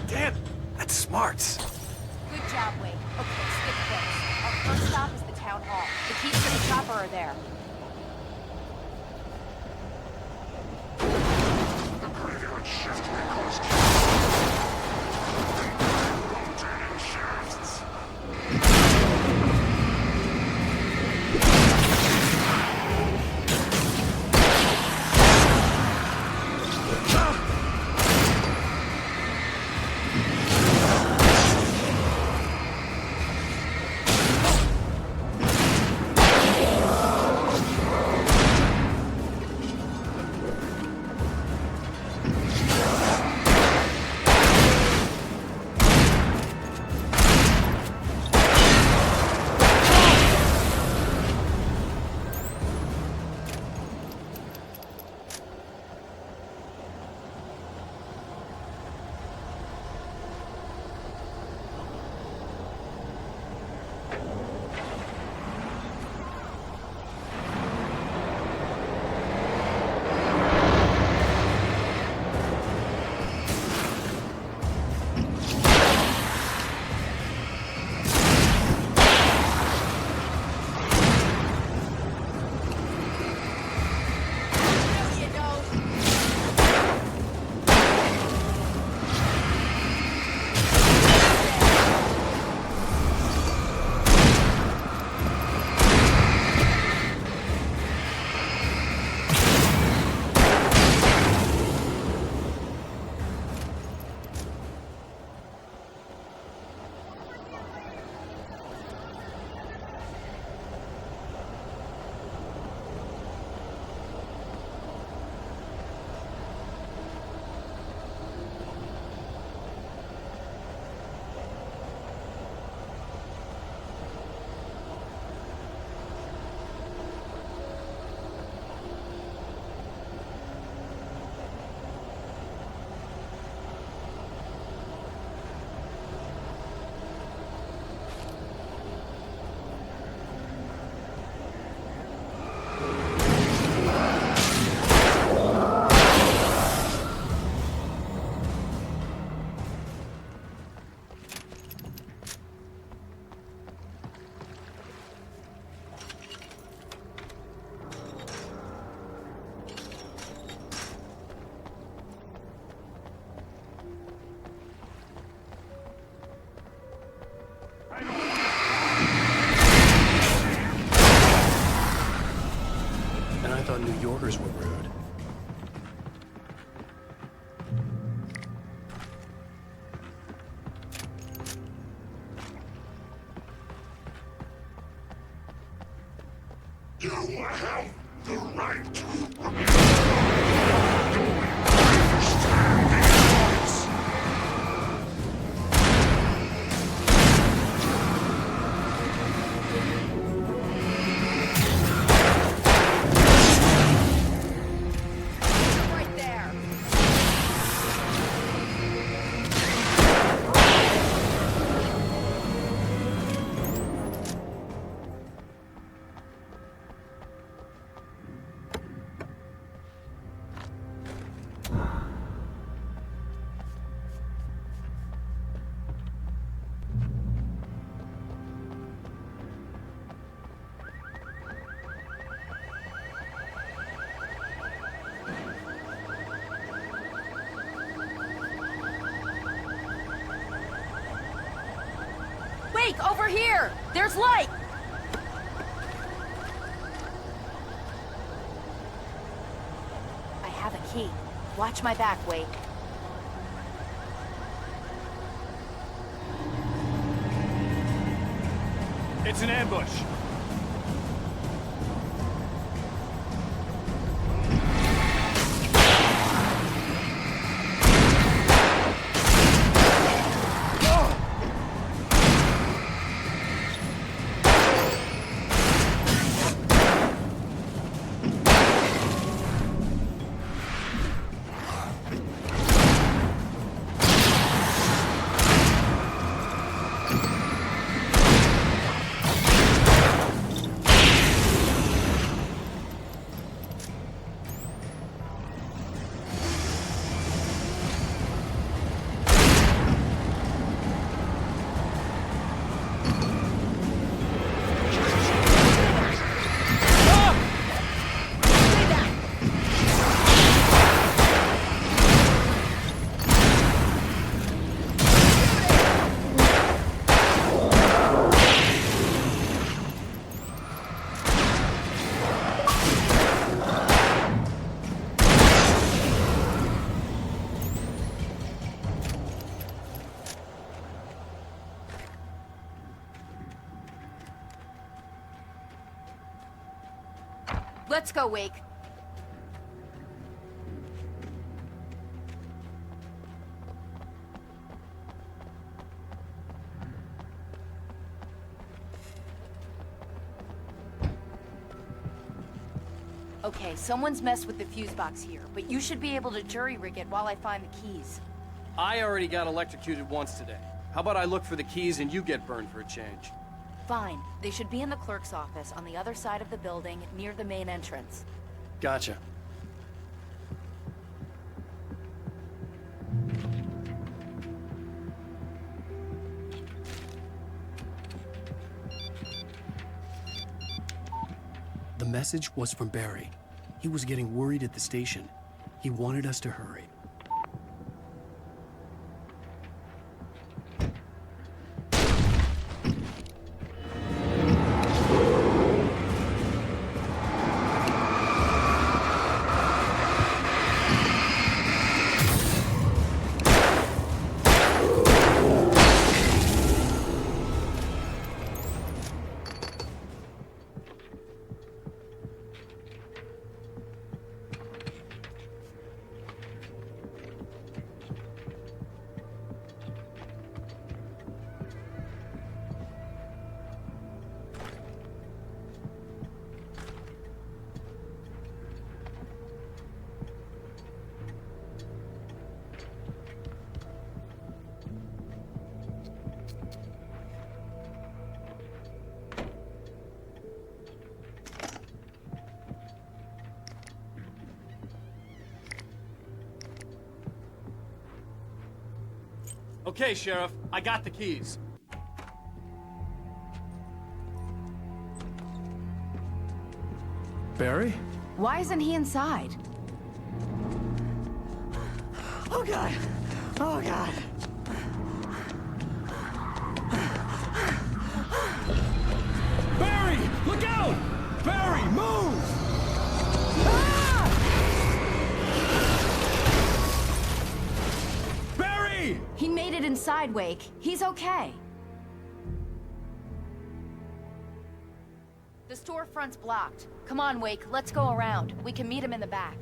Damn, that's smarts. Good job, Wade. Okay, stick close. Our first stop is the town hall. The keys to the chopper are there. The graveyard shift may cause rotating shafts. New Yorkers were rude. You have the right. Wake, over here! There's light! I have a key. Watch my back, Wake. It's an ambush. Let's go, Wake. Okay, someone's messed with the fuse box here, but you should be able to jury-rig it while I find the keys. I already got electrocuted once today. How about I look for the keys and you get burned for a change? Fine. They should be in the clerk's office on the other side of the building, near the main entrance. Gotcha. The message was from Barry. He was getting worried at the station. He wanted us to hurry. Okay, Sheriff, I got the keys. Barry? Why isn't he inside? Oh, God. Oh, God. Barry! Look out! Barry, move! Barry! He made it inside, Wake. He's okay. The storefront's blocked. Come on, Wake. Let's go around. We can meet him in the back.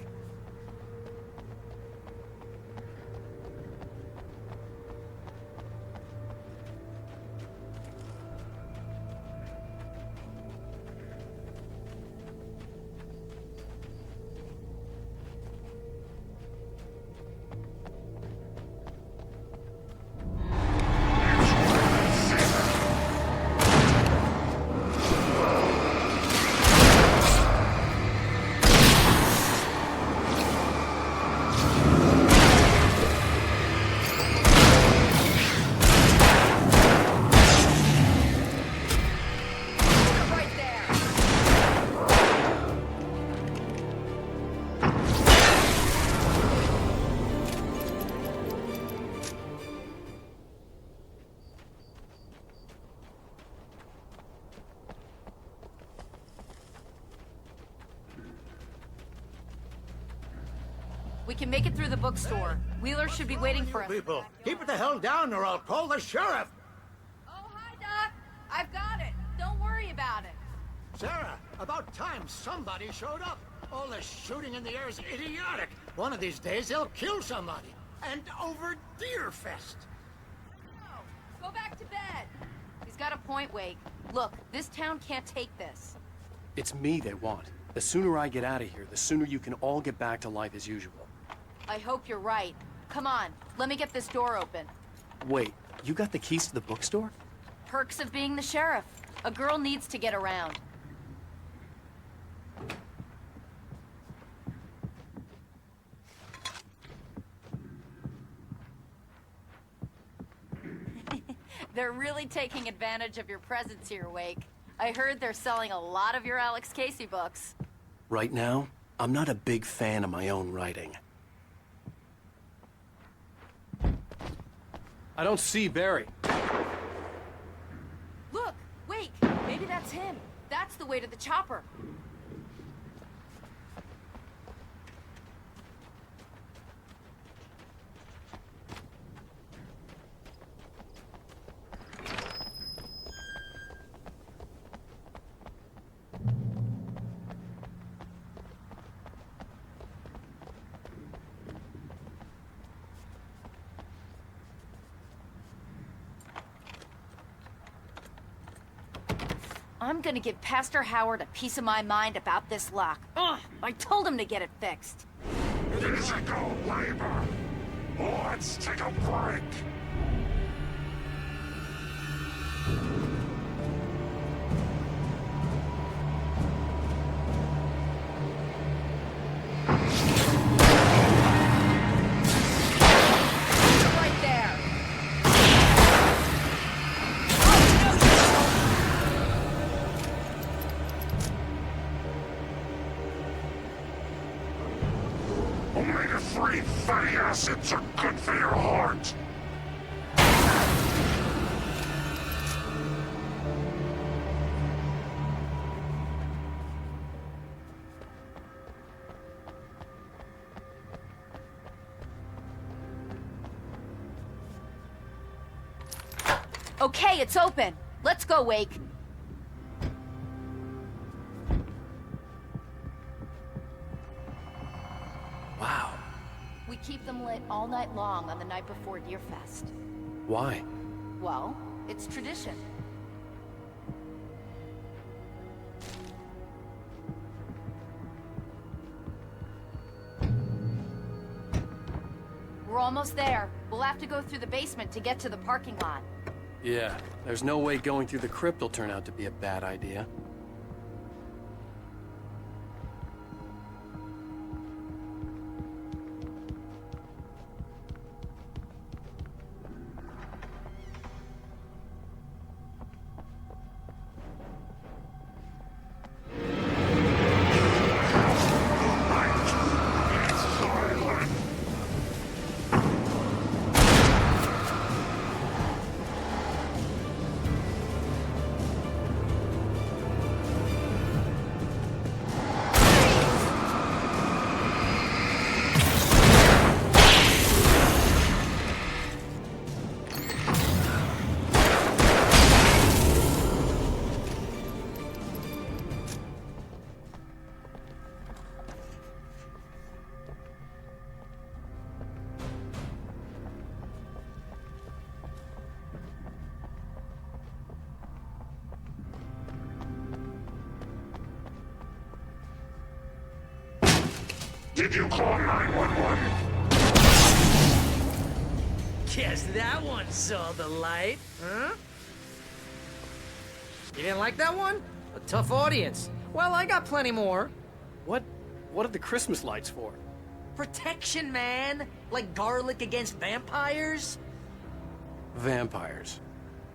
We can make it through the bookstore. Wheeler should be waiting for us. People, keep it the hell down or I'll call the sheriff. Oh, hi, Doc. I've got it. Don't worry about it. Sarah, about time somebody showed up. All this shooting in the air is idiotic. One of these days they'll kill somebody. And over Deerfest. No, go back to bed. He's got a point, Wake. Look, this town can't take this. It's me they want. The sooner I get out of here, the sooner you can all get back to life as usual. I hope you're right. Come on, let me get this door open. Wait, you got the keys to the bookstore? Perks of being the sheriff. A girl needs to get around. They're really taking advantage of your presence here, Wake. I heard they're selling a lot of your Alex Casey books. Right now, I'm not a big fan of my own writing. I don't see Barry. Look, Wake, maybe that's him. That's the way to the chopper. I'm gonna give Pastor Howard a piece of my mind about this lock. Ugh, I told him to get it fixed. Physical labor. Let's take a break. Right there. Omega-3 fatty acids are good for your heart. Okay, it's open. Let's go, Wake. Wow. We keep them lit all night long on the night before Deerfest. Why? Well, it's tradition. We're almost there. We'll have to go through the basement to get to the parking lot. Yeah, there's no way going through the crypt will turn out to be a bad idea. Did you call 911? Guess that one saw the light, huh? You didn't like that one? A tough audience. Well, I got plenty more. What are the Christmas lights for? Protection, man. Like garlic against vampires. Vampires.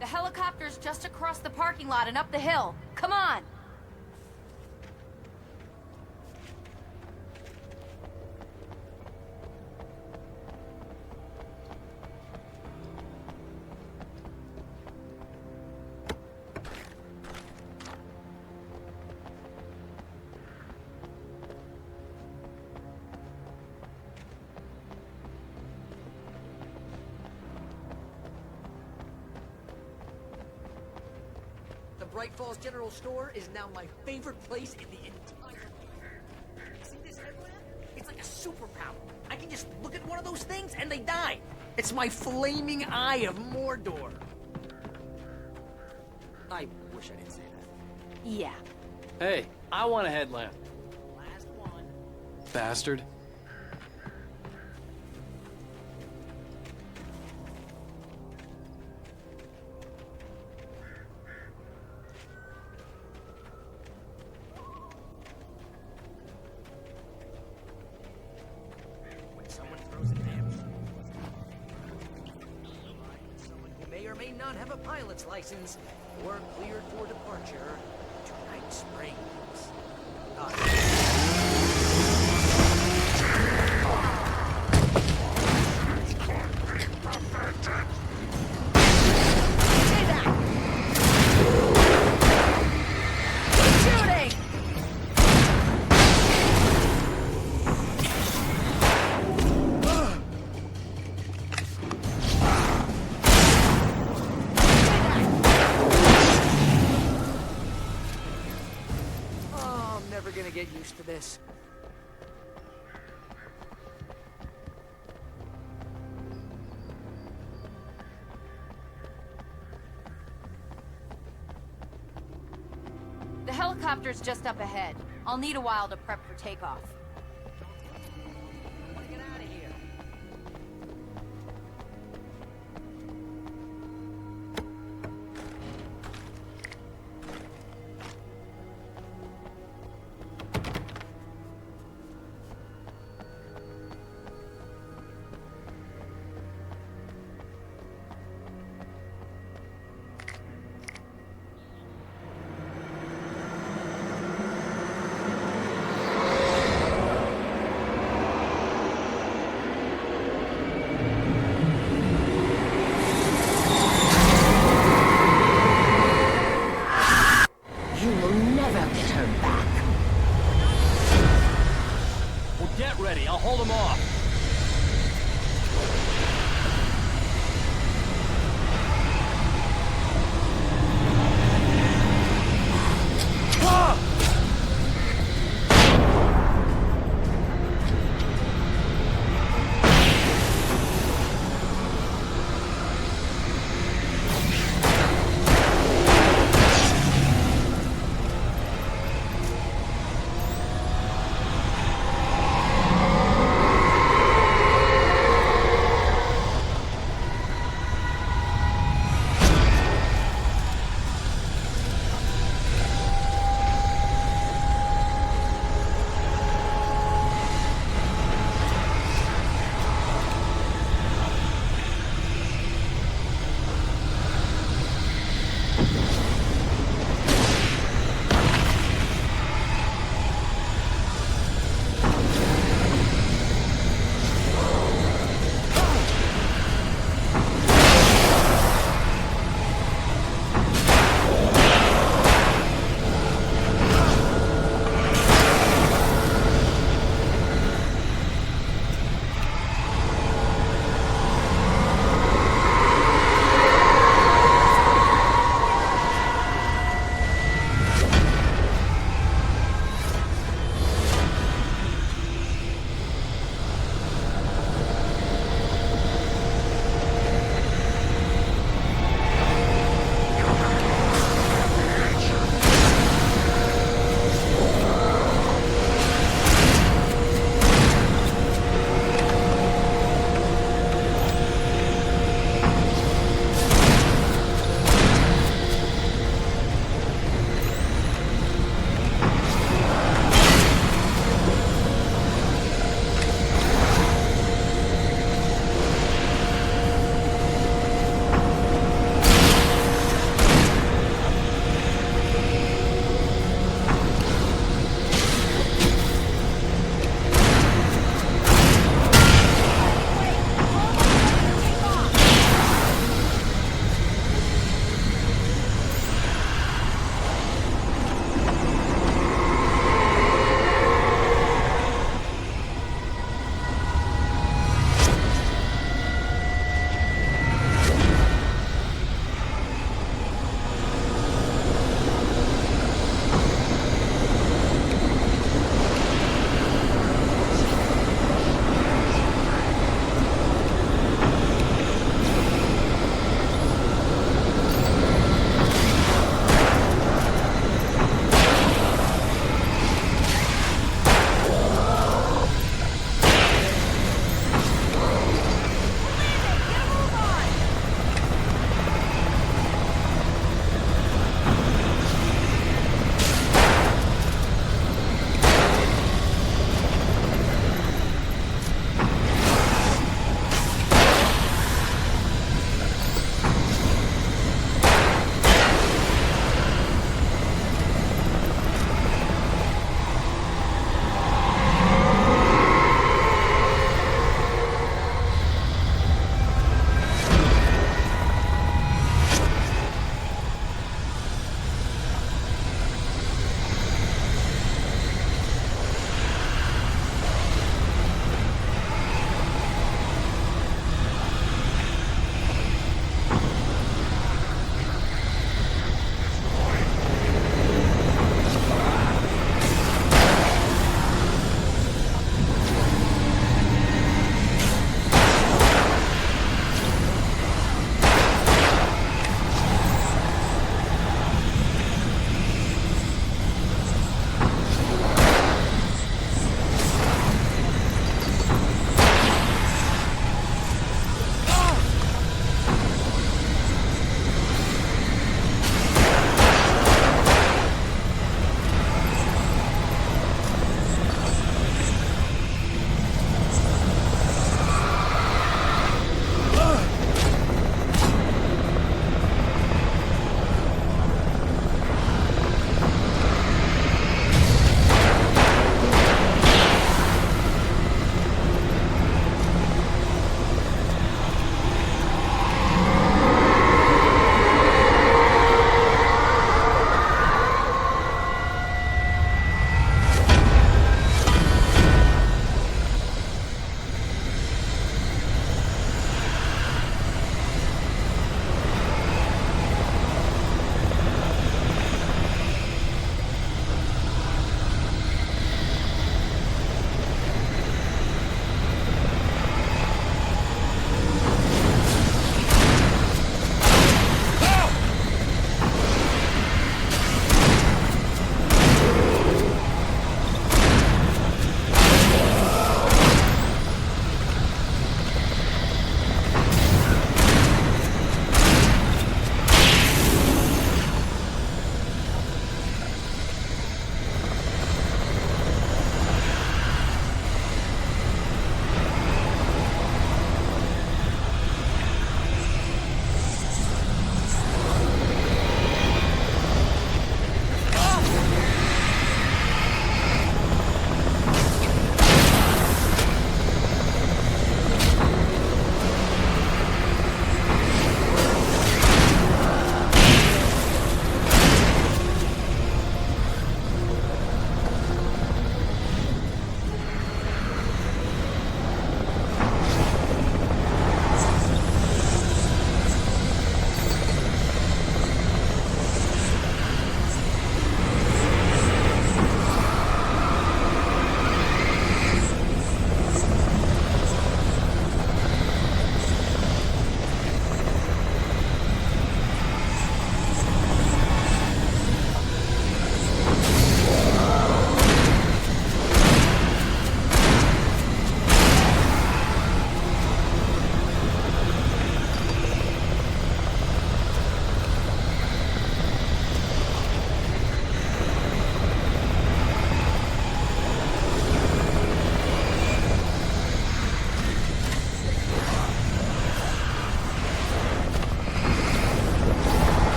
The helicopter's just across the parking lot and up the hill. Come on! Bright Falls General Store is now my favorite place in the entire world. See this headlamp? It's like a superpower. I can just look at one of those things and they die. It's my flaming eye of Mordor. I wish I didn't say that. Yeah. Hey, I want a headlamp. Last one. Bastard. When someone throws a damn someone who may or may not have a pilot's license or cleared for departure to Night Springs. Get used to this. The helicopter's just up ahead. I'll need a while to prep for takeoff. I want to get out of here.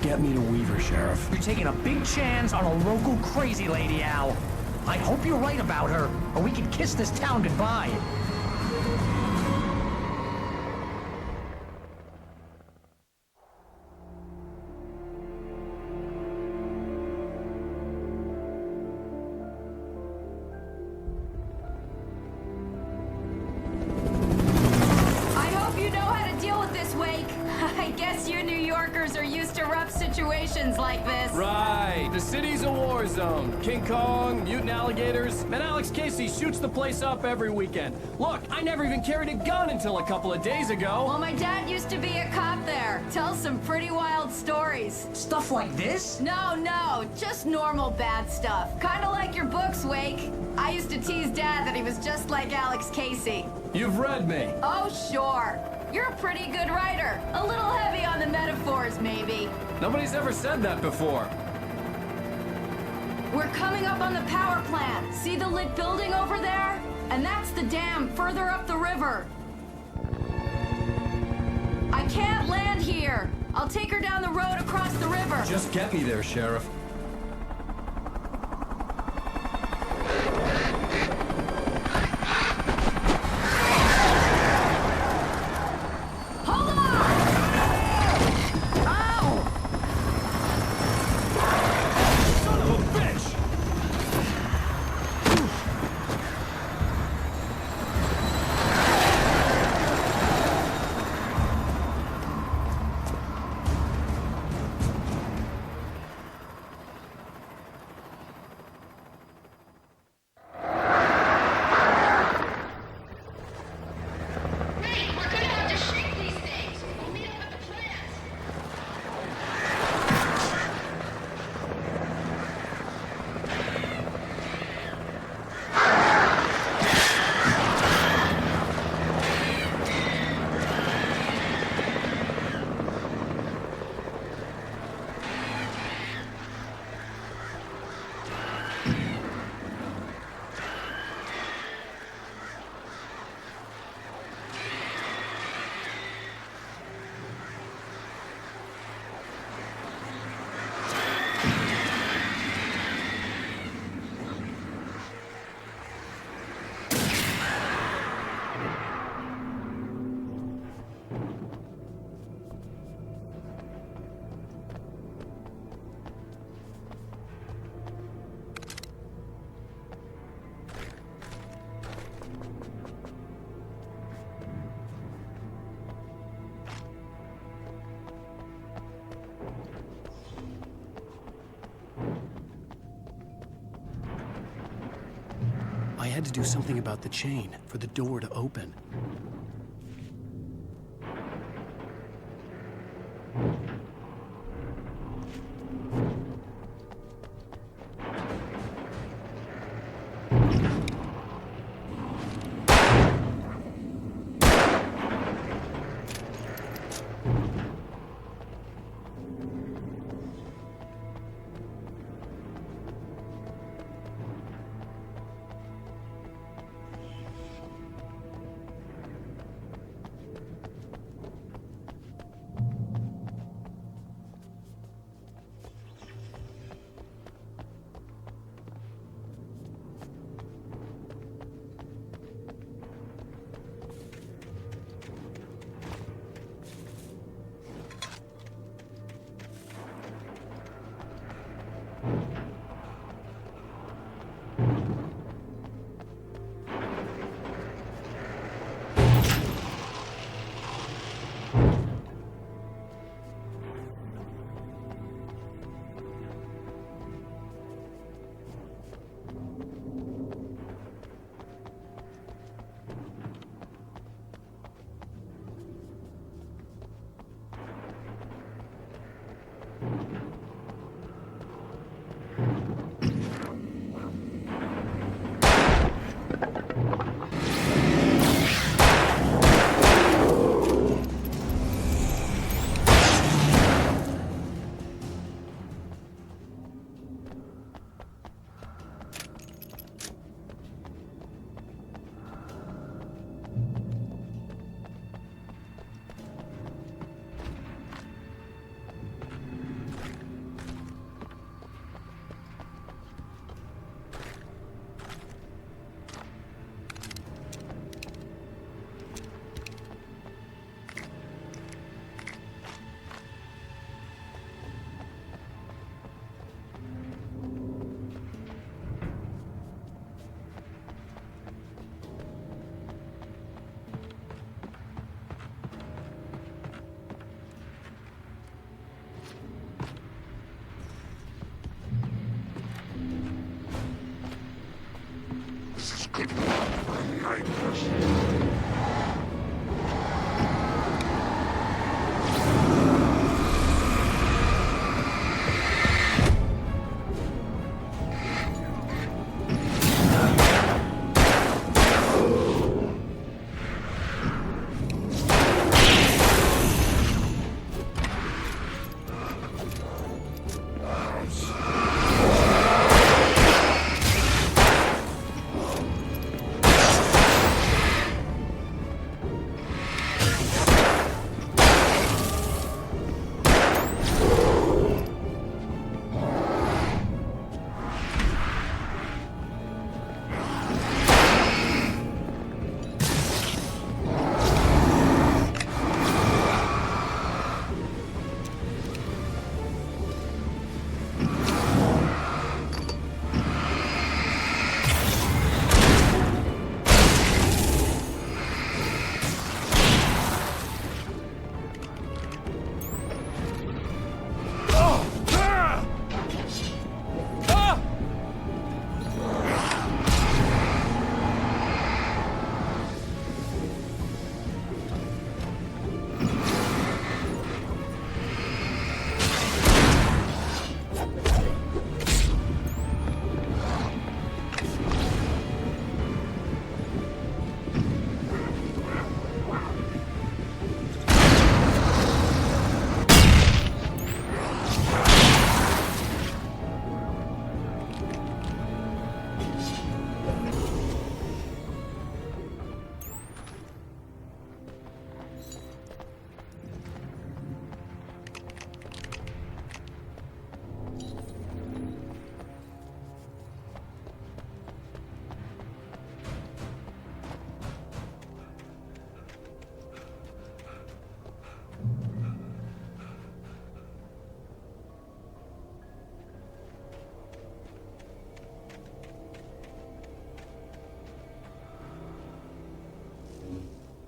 Get me to Weaver, Sheriff. You're taking a big chance on a local crazy lady, Al. I hope you're right about her, or we can kiss this town goodbye. I hope you know how to deal with this, Wake. I guess you New Yorkers are used to rough situations like this. Right. The city's a war zone. King Kong, mutant alligators, and Alex Casey shoots the place up every weekend. Look, I never even carried a gun until a couple of days ago. Well, my dad used to be a cop there. Tells some pretty wild stories. Stuff like this? No, just normal bad stuff. Kinda like your books, Wake. I used to tease Dad that he was just like Alex Casey. You've read me. Oh, sure. You're a pretty good writer. A little heavy on the metaphors, maybe. Nobody's ever said that before. We're coming up on the power plant. See the lit building over there? And that's the dam further up the river. I can't land here. I'll take her down the road across the river. Just get me there, Sheriff. Hold on! Ow! Son of a bitch! I had to do something about the chain for the door to open. mind.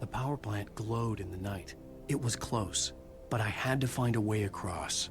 The power plant glowed in the night. It was close, but I had to find a way across.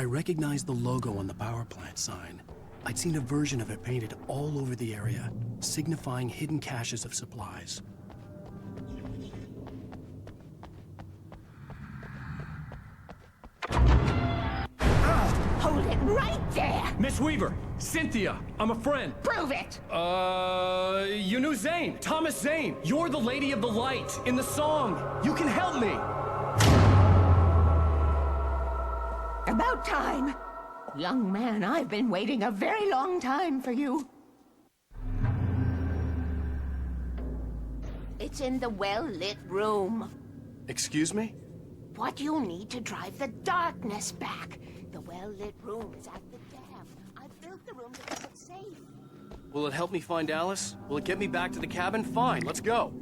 I recognized the logo on the power plant sign. I'd seen a version of it painted all over the area, signifying hidden caches of supplies. Hold it right there! Miss Weaver! Cynthia! I'm a friend! Prove it! You knew Zane! Thomas Zane! You're the Lady of the Light in the song! You can help me! About time! Young man, I've been waiting a very long time for you. It's in the well-lit room. Excuse me? What you need to drive the darkness back. The well-lit room is at the dam. I've built the room to keep it safe. Will it help me find Alice? Will it get me back to the cabin? Fine, let's go.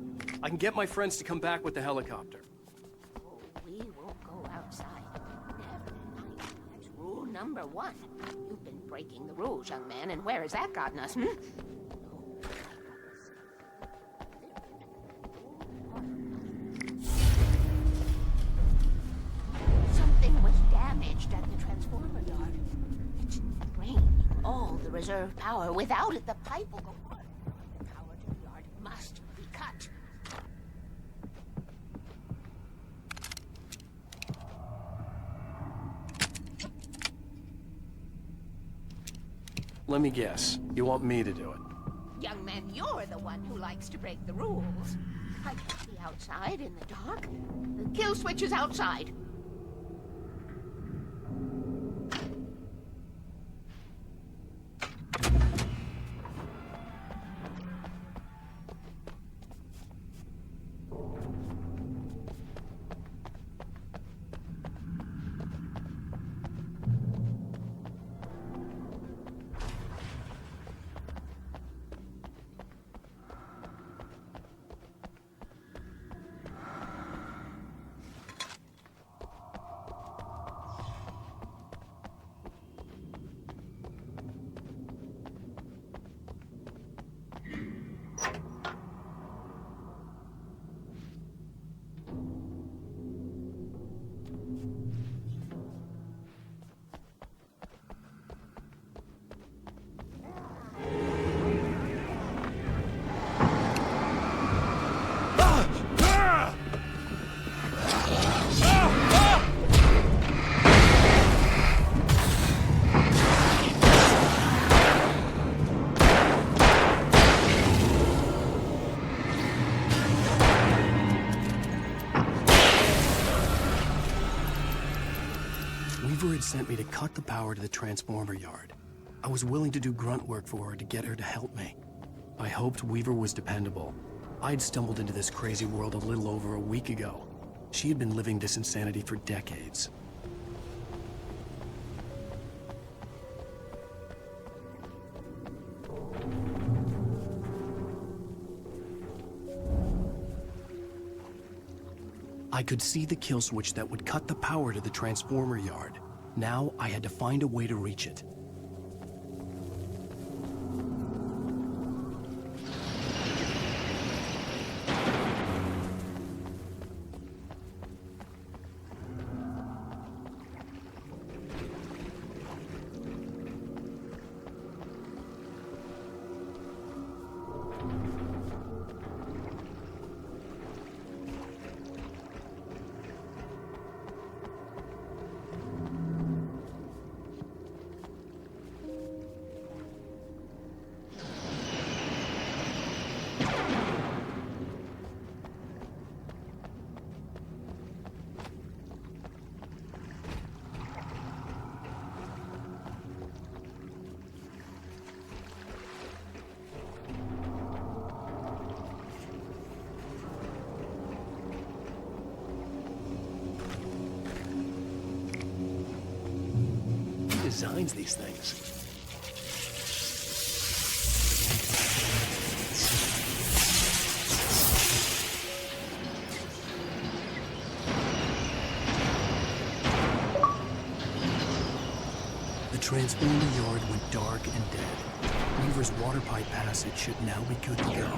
I can get my friends to come back with the helicopter. Oh, we won't go outside. Never mind. That's rule number 1. You've been breaking the rules, young man, and where has that gotten us, Something was damaged at the transformer yard. It's draining all the reserve power. Without it, the pipe will go on. The power to the yard must be cut. Let me guess. You want me to do it? Young man, you're the one who likes to break the rules. I can't be outside in the dark. The kill switch is outside. Weaver had sent me to cut the power to the transformer yard. I was willing to do grunt work for her to get her to help me. I hoped Weaver was dependable. I'd stumbled into this crazy world a little over a week ago. She had been living this insanity for decades. I could see the kill switch that would cut the power to the transformer yard. Now I had to find a way to reach it. Designs these things. The transformer yard went dark and dead. Weaver's water pipe passage should now be good to go.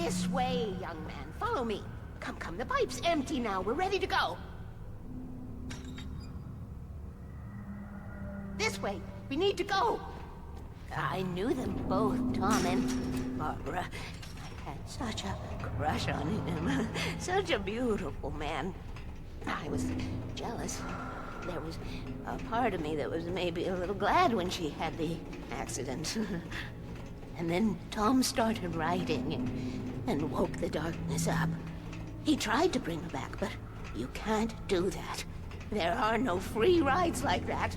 This way, young man. Follow me. Come, the pipe's empty now. We're ready to go. This way. We need to go. I knew them both, Tom and Barbara. I had such a crush on him. Such a beautiful man. I was jealous. There was a part of me that was maybe a little glad when she had the accident. And then Tom started writing and woke the darkness up. He tried to bring her back, but you can't do that. There are no free rides like that.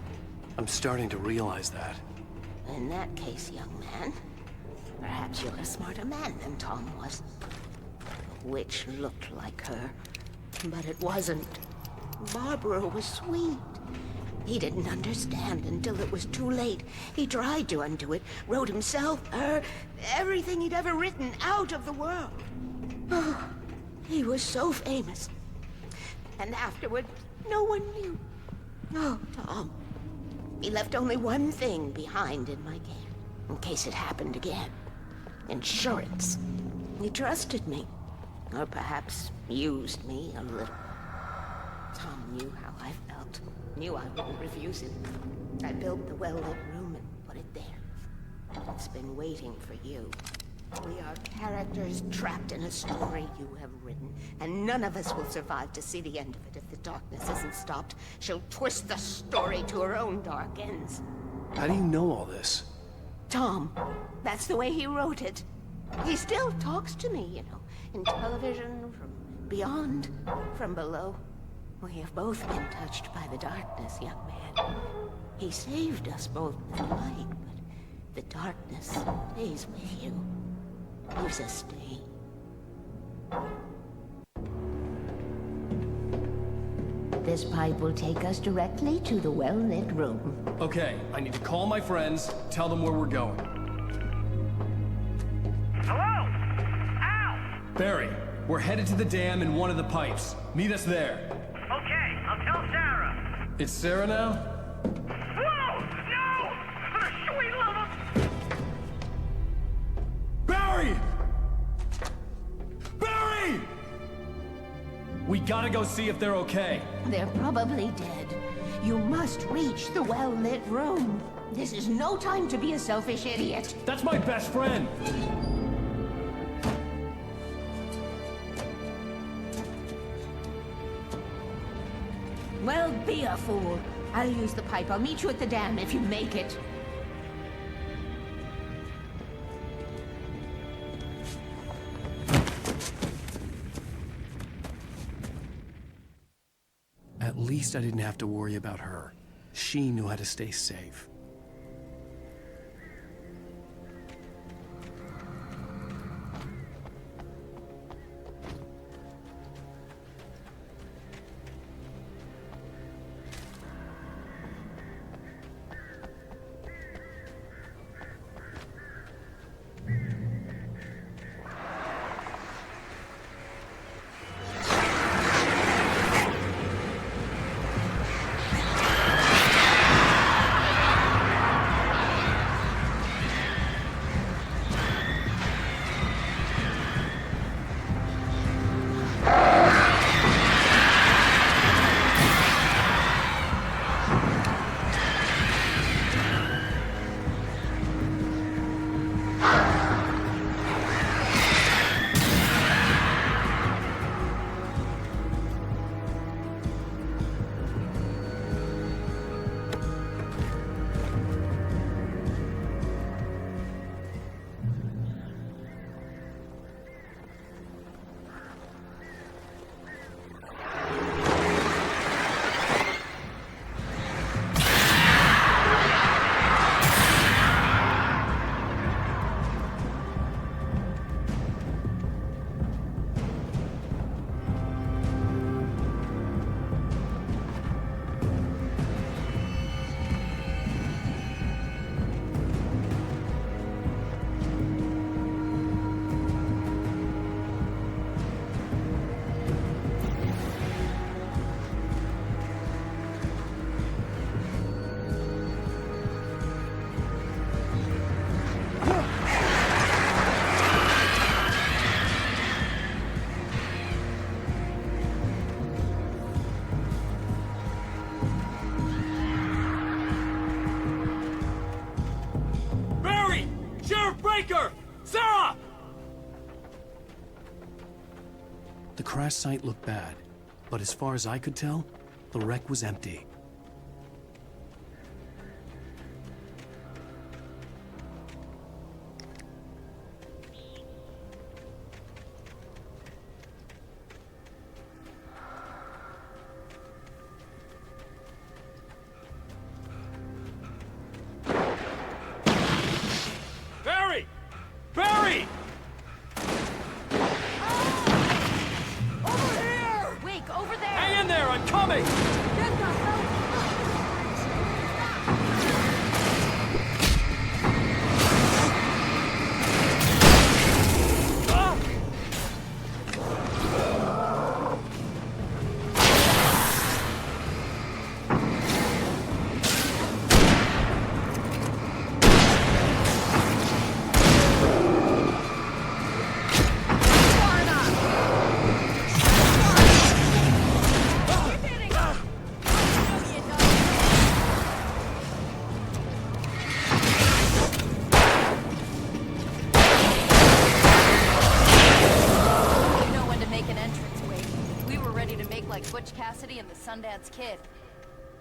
I'm starting to realize that. In that case, young man, perhaps you're a smarter man than Tom was. The witch looked like her, but it wasn't. Barbara was sweet. He didn't understand until it was too late. He tried to undo it, wrote himself, her, everything he'd ever written out of the world. Oh, he was so famous. And afterward, no one knew. Oh, Tom. He left only one thing behind in my game, in case it happened again. Insurance. He trusted me. Or perhaps used me a little. Tom knew how I felt. Knew I wouldn't refuse it. I built the well-lit room and put it there. It's been waiting for you. We are characters trapped in a story you have written, and none of us will survive to see the end of it if the darkness isn't stopped. She'll twist the story to her own dark ends. How do you know all this? Tom, that's the way he wrote it. He still talks to me, in television, from beyond, from below. We have both been touched by the darkness, young man. He saved us both with the light, but the darkness stays with you. Leaves a stain. This pipe will take us directly to the well-lit room. Okay, I need to call my friends, tell them where we're going. Hello? Al! Barry, we're headed to the dam in one of the pipes. Meet us there. Okay, I'll tell Sarah. It's Sarah now? Whoa! No! For the sweet love of... Barry! Barry! We gotta go see if they're okay. They're probably dead. You must reach the well-lit room. This is no time to be a selfish idiot. That's my best friend. Well, be a fool. I'll use the pipe. I'll meet you at the dam if you make it. At least I didn't have to worry about her. She knew how to stay safe. crash site looked bad, but as far as I could tell, the wreck was empty. Barry! Barry! Over here! Wake, over there! Hang in there, I'm coming! Get the hell... And the Sundance Kid.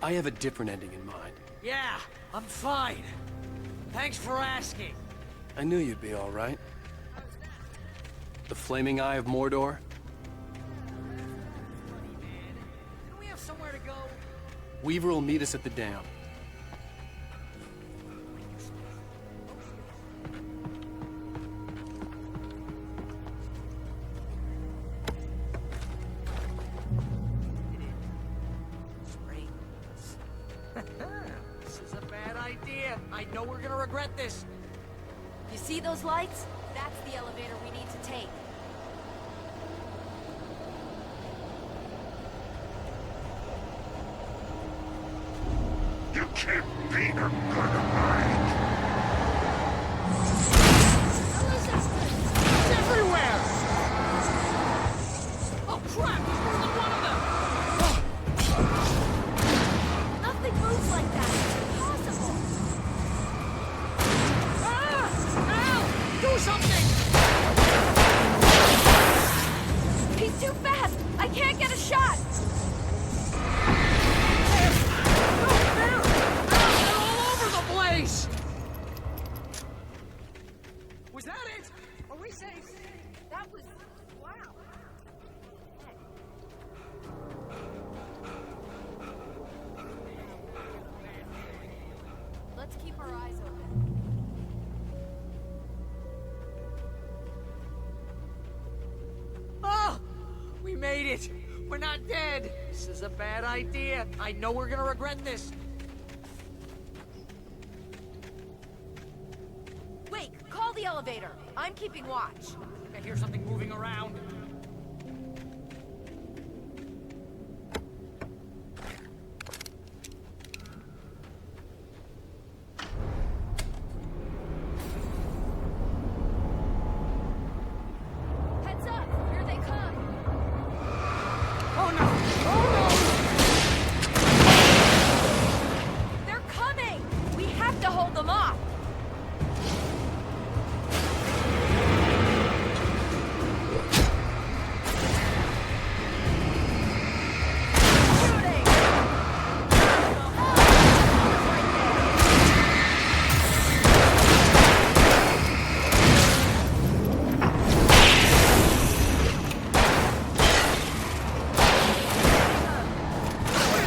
I have a different ending in mind. Yeah, I'm fine. Thanks for asking. I knew you'd be all right. The Flaming Eye of Mordor? Don't we have somewhere to go? Weaver will meet us at the dam. This is a bad idea. I know we're gonna regret this. You see those lights? That's the elevator we need to take. You can't beat a good mind. It's everywhere! Oh crap! There's more than one of them! Nothing moves like that. It's impossible. Al! Do something! He's too fast. I can't get a shot. They're all over the place! Was that it? Are we safe? That was... wow. Let's keep our eyes open. Oh! We made it! We're not dead! This is a bad idea. I know we're gonna regret this. Wait, call the elevator. I'm keeping watch. I hear something moving around. Heads up! Here they come! Oh no! Oh no! They're coming! We have to hold them off!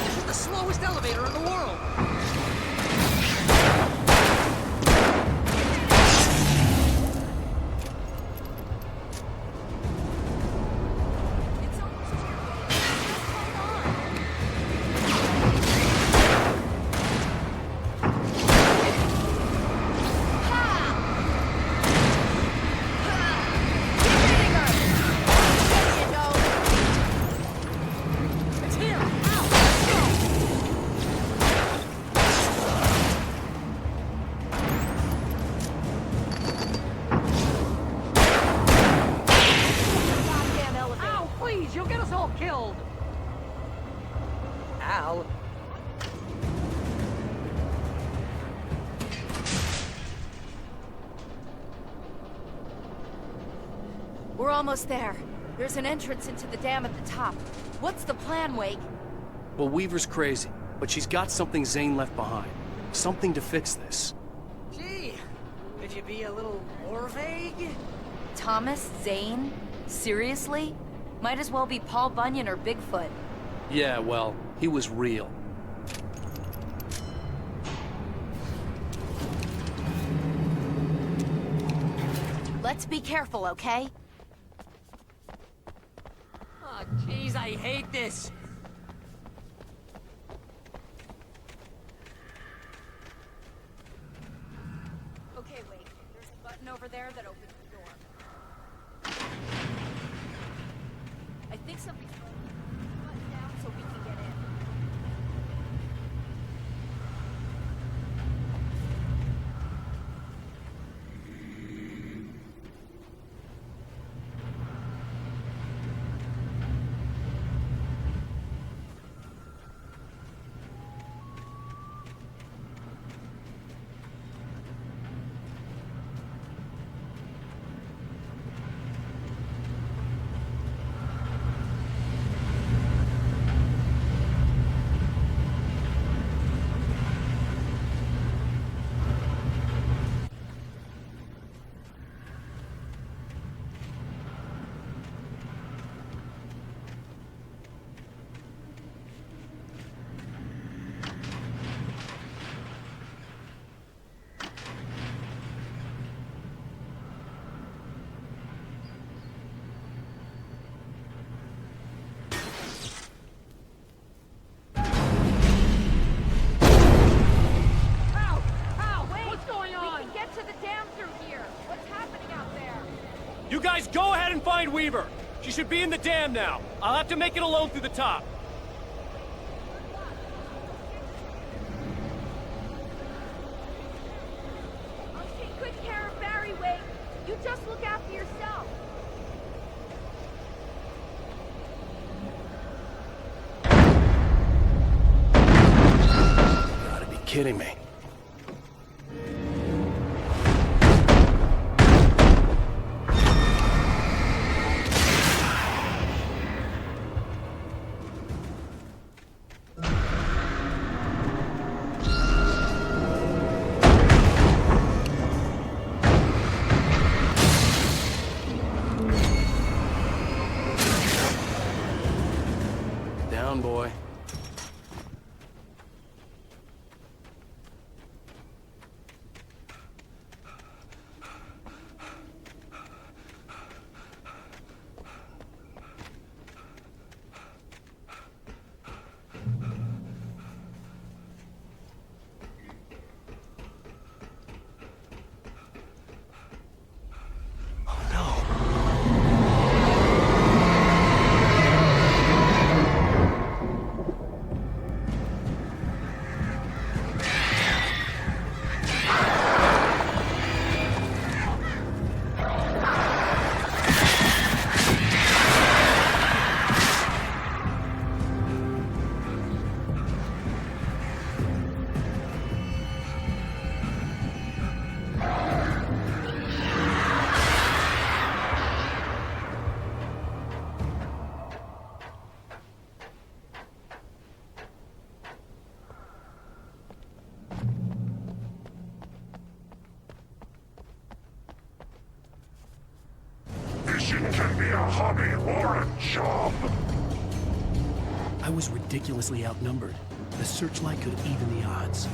This is the slowest elevator in the world! It's here! Ow! Goddamn elevator. Ow, please! You'll get us all killed! Al? We're almost there. There's an entrance into the dam at the top. What's the plan, Wake? Well, Weaver's crazy, but she's got something Zane left behind. Something to fix this. Gee, could you be a little more vague? Thomas Zane? Seriously? Might as well be Paul Bunyan or Bigfoot. Yeah, well, he was real. Let's be careful, okay? Oh, jeez, I hate this. Okay, wait. There's a button over there that opens the door. I think something's going on. Button down so we can get in. You guys go ahead and find Weaver. She should be in the dam now. I'll have to make it alone through the top. I'll take good care of Barry, Wade. You just look after yourself. You gotta be kidding me. Boy. Fishing can be a hobby or a job. I was ridiculously outnumbered. The searchlight could even the odds.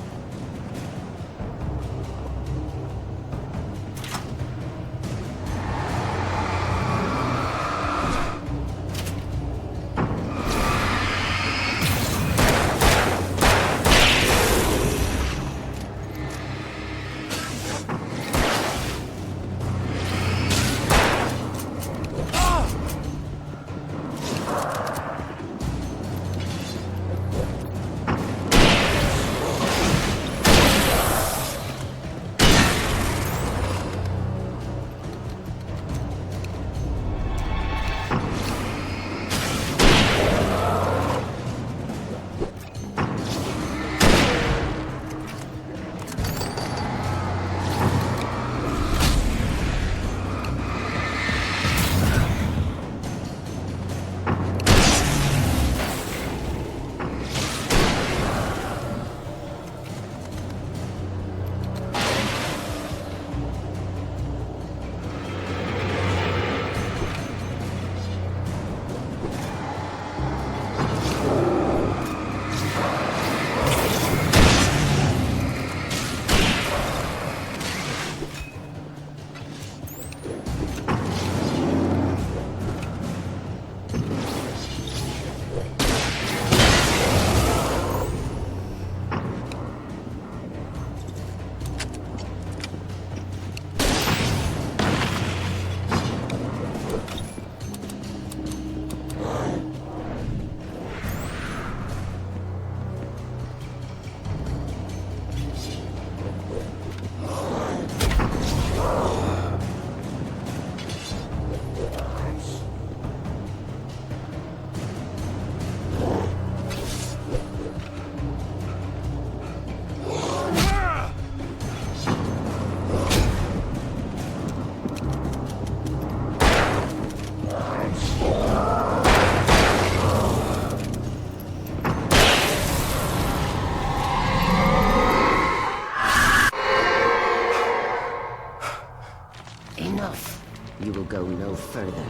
go no further.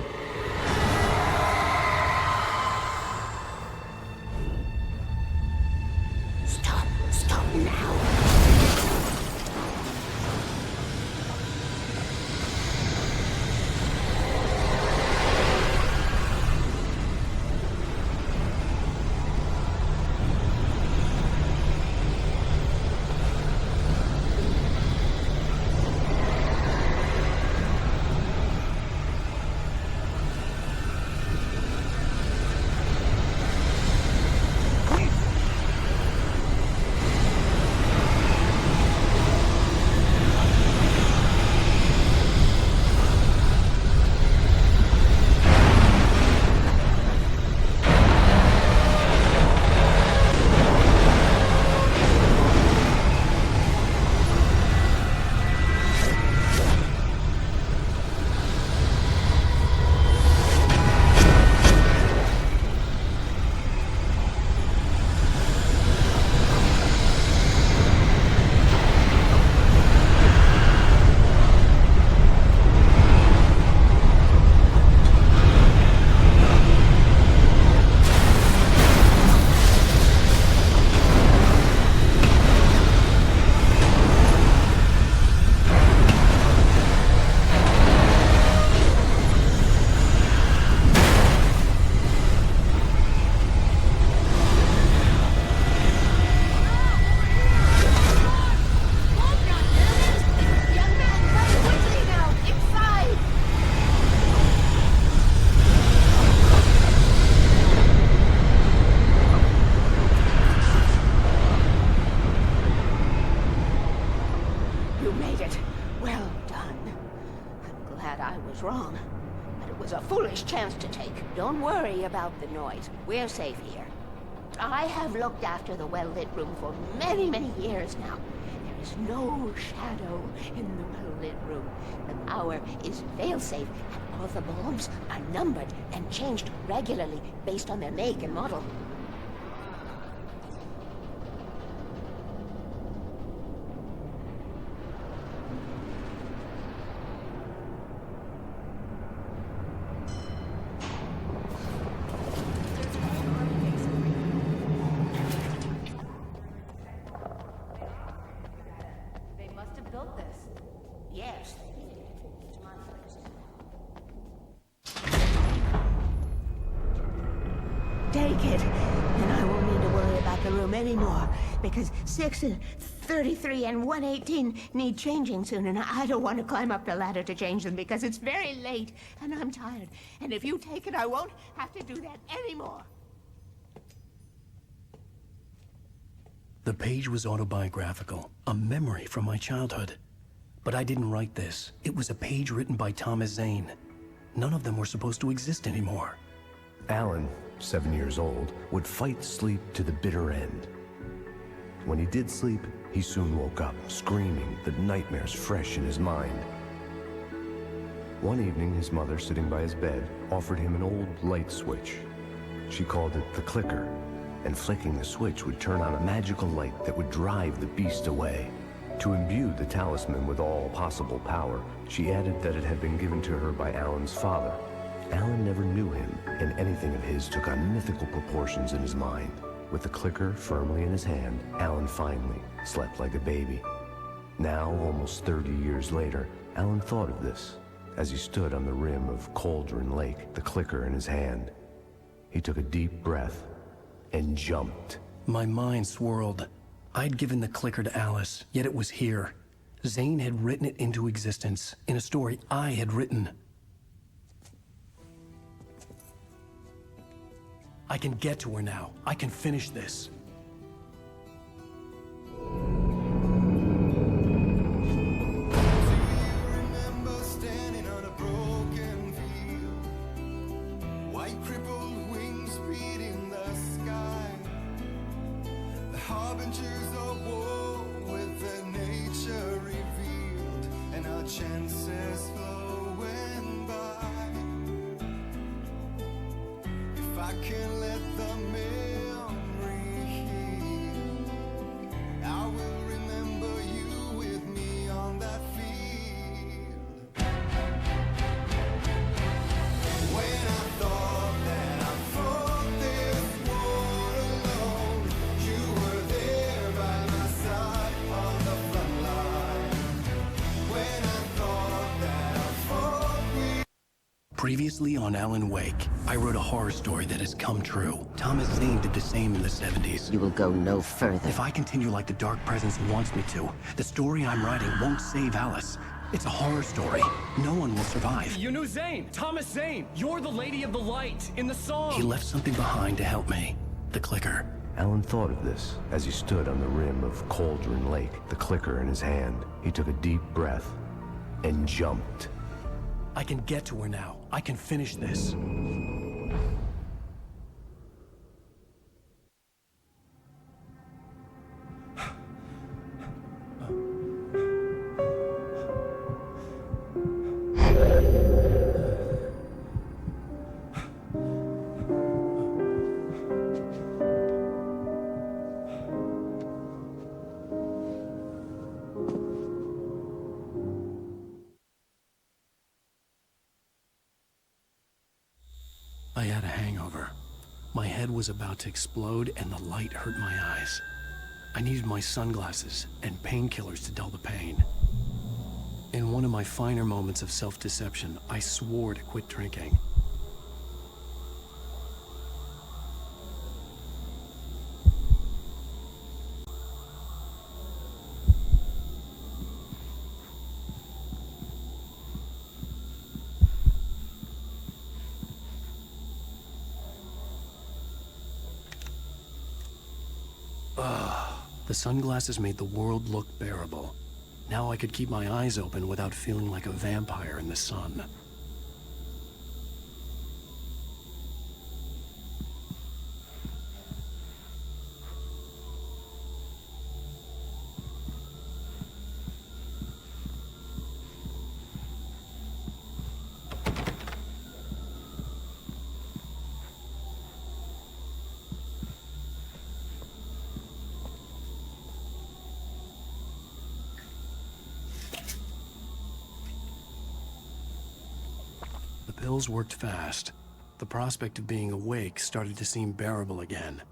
Stop now. Wrong, but it was a foolish chance to take. Don't worry about the noise. We're safe here. I have looked after the well-lit room for many, many years now. There is no shadow in the well-lit room. The power is fail-safe, and all the bulbs are numbered and changed regularly based on their make and model. Yes. Take it, and I won't need to worry about the room anymore, because 6 and 33 and 118 need changing soon, and I don't want to climb up the ladder to change them because it's very late, and I'm tired. And if you take it, I won't have to do that anymore. The page was autobiographical, a memory from my childhood. But I didn't write this. It was a page written by Thomas Zane. None of them were supposed to exist anymore. Alan, 7 years old, would fight sleep to the bitter end. When he did sleep, he soon woke up, screaming, the nightmares fresh in his mind. One evening, his mother, sitting by his bed, offered him an old light switch. She called it the clicker, and flicking the switch would turn on a magical light that would drive the beast away. To imbue the talisman with all possible power, she added that it had been given to her by Alan's father. Alan never knew him, and anything of his took on mythical proportions in his mind. With the clicker firmly in his hand, Alan finally slept like a baby. Now, almost 30 years later, Alan thought of this as he stood on the rim of Cauldron Lake, the clicker in his hand. He took a deep breath and jumped. My mind swirled. I'd given the clicker to Alice, yet it was here. Zane had written it into existence, in a story I had written. I can get to her now. I can finish this. Harbingers of war with their nature revealed and our chances flowing by. If I can let the memory heal, I will remember you with me on that field. Previously on Alan Wake, I wrote a horror story that has come true. Thomas Zane did the same in the 70s. You will go no further. If I continue like the Dark Presence wants me to, the story I'm writing won't save Alice. It's a horror story. No one will survive. You knew Zane, Thomas Zane. You're the Lady of the Light in the song. He left something behind to help me. The clicker. Alan thought of this as he stood on the rim of Cauldron Lake, the clicker in his hand. He took a deep breath and jumped. I can get to her now. I can finish this. I had a hangover. My head was about to explode and the light hurt my eyes. I needed my sunglasses and painkillers to dull the pain. In one of my finer moments of self-deception, I swore to quit drinking. The sunglasses made the world look bearable. Now I could keep my eyes open without feeling like a vampire in the sun. The pills worked fast. The prospect of being awake started to seem bearable again.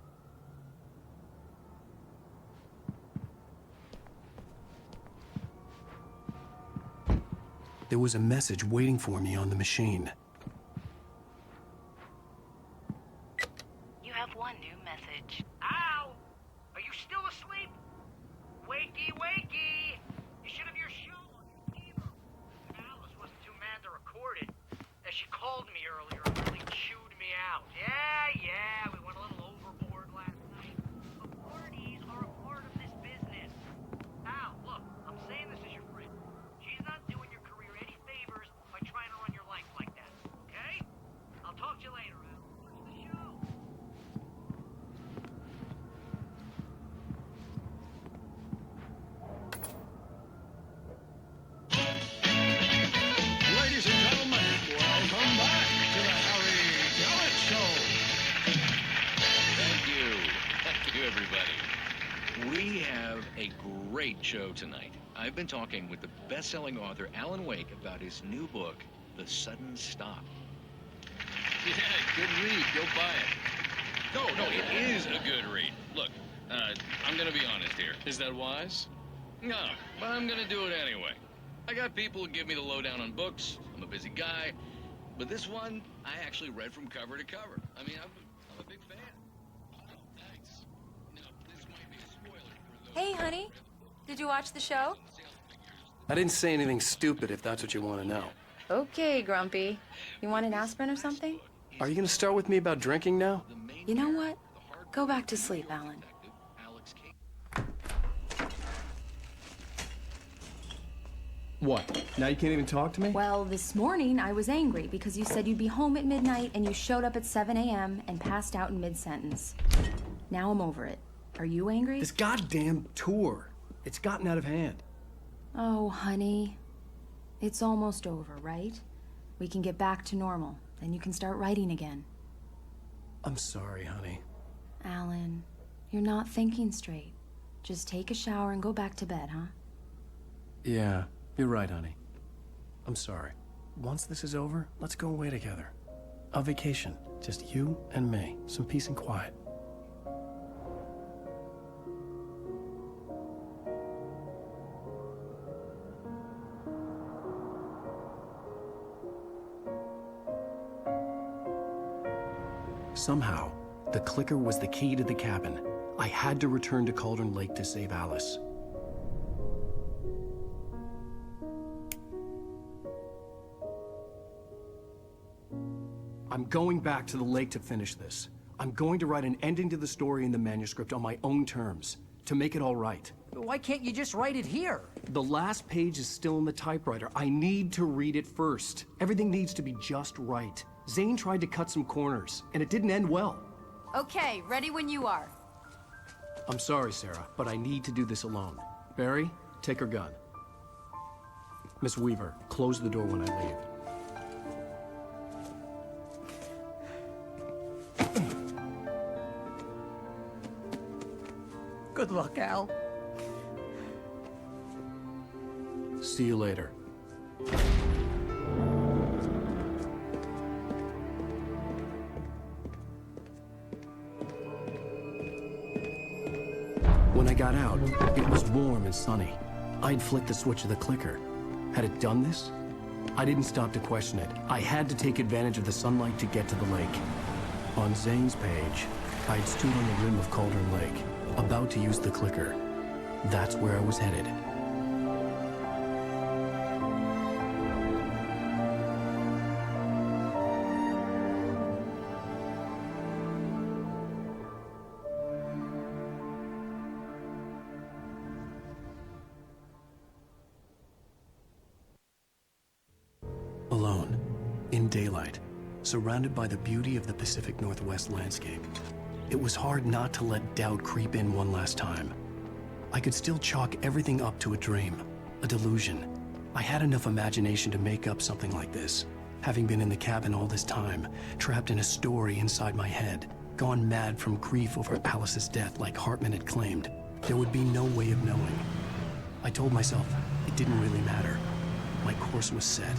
There was a message waiting for me on the machine. You have one new message. Ow! Are you still asleep? Wakey, wakey! You should have your show on your TiVo. Alice wasn't too mad to record it. As she called me earlier and really chewed me out. Yeah, we went a little overboard last night. But parties are a part of this business. Al, look, I'm saying this as your friend. She's not doing your career any favors by trying to run your life like that, okay? I'll talk to you later, Al. Watch the show. Ladies and gentlemen, welcome back to the Harry Gallant Show. Thank you, everybody. We have a great show tonight. I've been talking with the best-selling author Alan Wake about his new book, The Sudden Stop. Yeah, good read. Go buy it. No, it is a good read. Look, I'm gonna be honest here. Is that wise? No, but I'm gonna do it anyway. I got people who give me the lowdown on books. I'm a busy guy. But this one, I actually read from cover to cover. I mean, I'm a big fan. Oh, thanks. Now, this might be a spoiler for those... Hey, honey. Did you watch the show? I didn't say anything stupid if that's what you want to know. Okay, Grumpy. You want an aspirin or something? Are you going to start with me about drinking now? You know what? Go back to sleep, Alan. What? Now you can't even talk to me? Well, this morning I was angry because you said you'd be home at midnight and you showed up at 7 a.m. and passed out in mid-sentence. Now I'm over it. Are you angry? This goddamn tour. It's gotten out of hand. Oh, honey. It's almost over, right? We can get back to normal. Then you can start writing again. I'm sorry, honey. Alan, you're not thinking straight. Just take a shower and go back to bed, huh? Yeah, you're right, honey. I'm sorry. Once this is over, let's go away together. A vacation. Just you and me. Some peace and quiet. Somehow, the clicker was the key to the cabin. I had to return to Cauldron Lake to save Alice. I'm going back to the lake to finish this. I'm going to write an ending to the story in the manuscript on my own terms, to make it all right. Why can't you just write it here? The last page is still in the typewriter. I need to read it first. Everything needs to be just right. Zane tried to cut some corners, and it didn't end well. Okay, ready when you are. I'm sorry, Sarah, but I need to do this alone. Barry, take her gun. Miss Weaver, close the door when I leave. Good luck, Al. See you later. When I got out, it was warm and sunny. I'd flicked the switch of the clicker. Had it done this? I didn't stop to question it. I had to take advantage of the sunlight to get to the lake. On Zane's page, I'd stood on the rim of Cauldron Lake, about to use the clicker. That's where I was headed. Alone, in daylight, surrounded by the beauty of the Pacific Northwest landscape, it was hard not to let doubt creep in one last time. I could still chalk everything up to a dream, a delusion. I had enough imagination to make up something like this, having been in the cabin all this time, trapped in a story inside my head, gone mad from grief over Alice's death like Hartman had claimed. There would be no way of knowing. I told myself it didn't really matter. My course was set.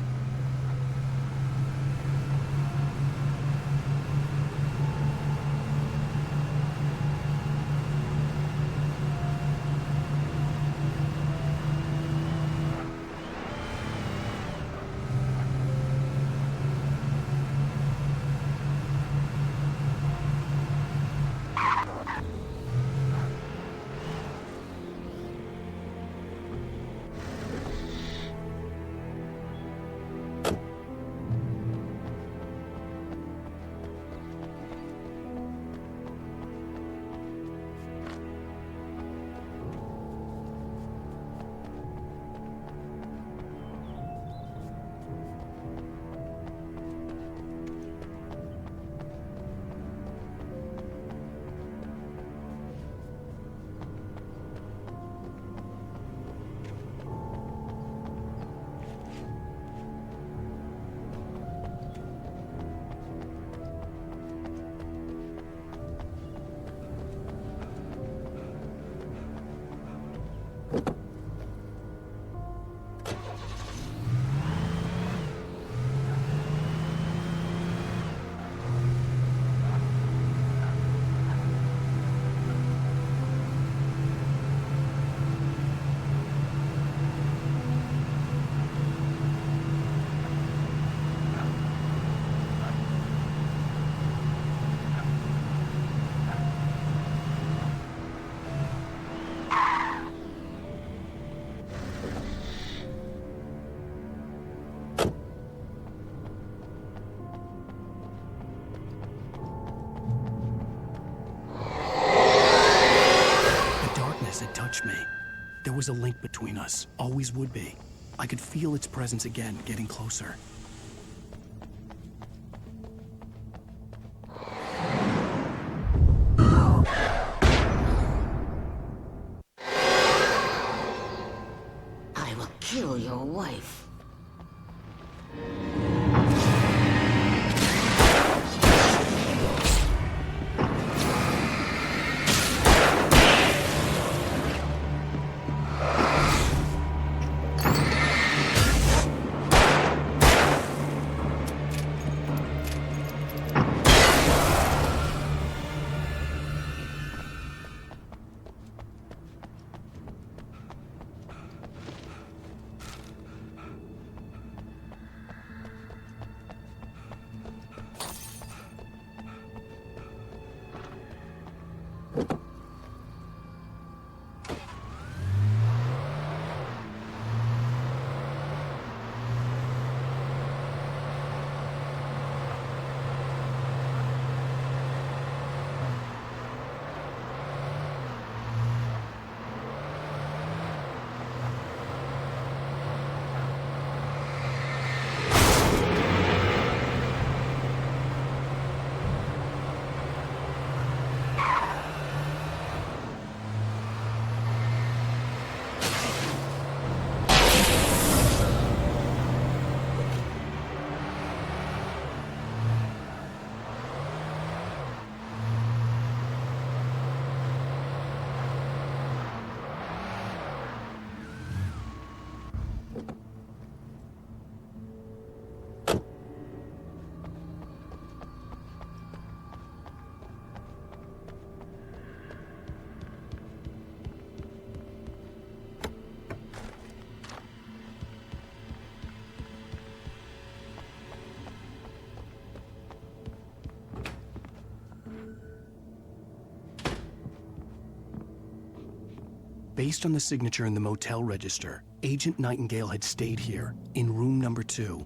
Me. There was a link between us, always would be. I could feel its presence again, getting closer. I will kill your wife. Based on the signature in the motel register, Agent Nightingale had stayed here, in room number 2.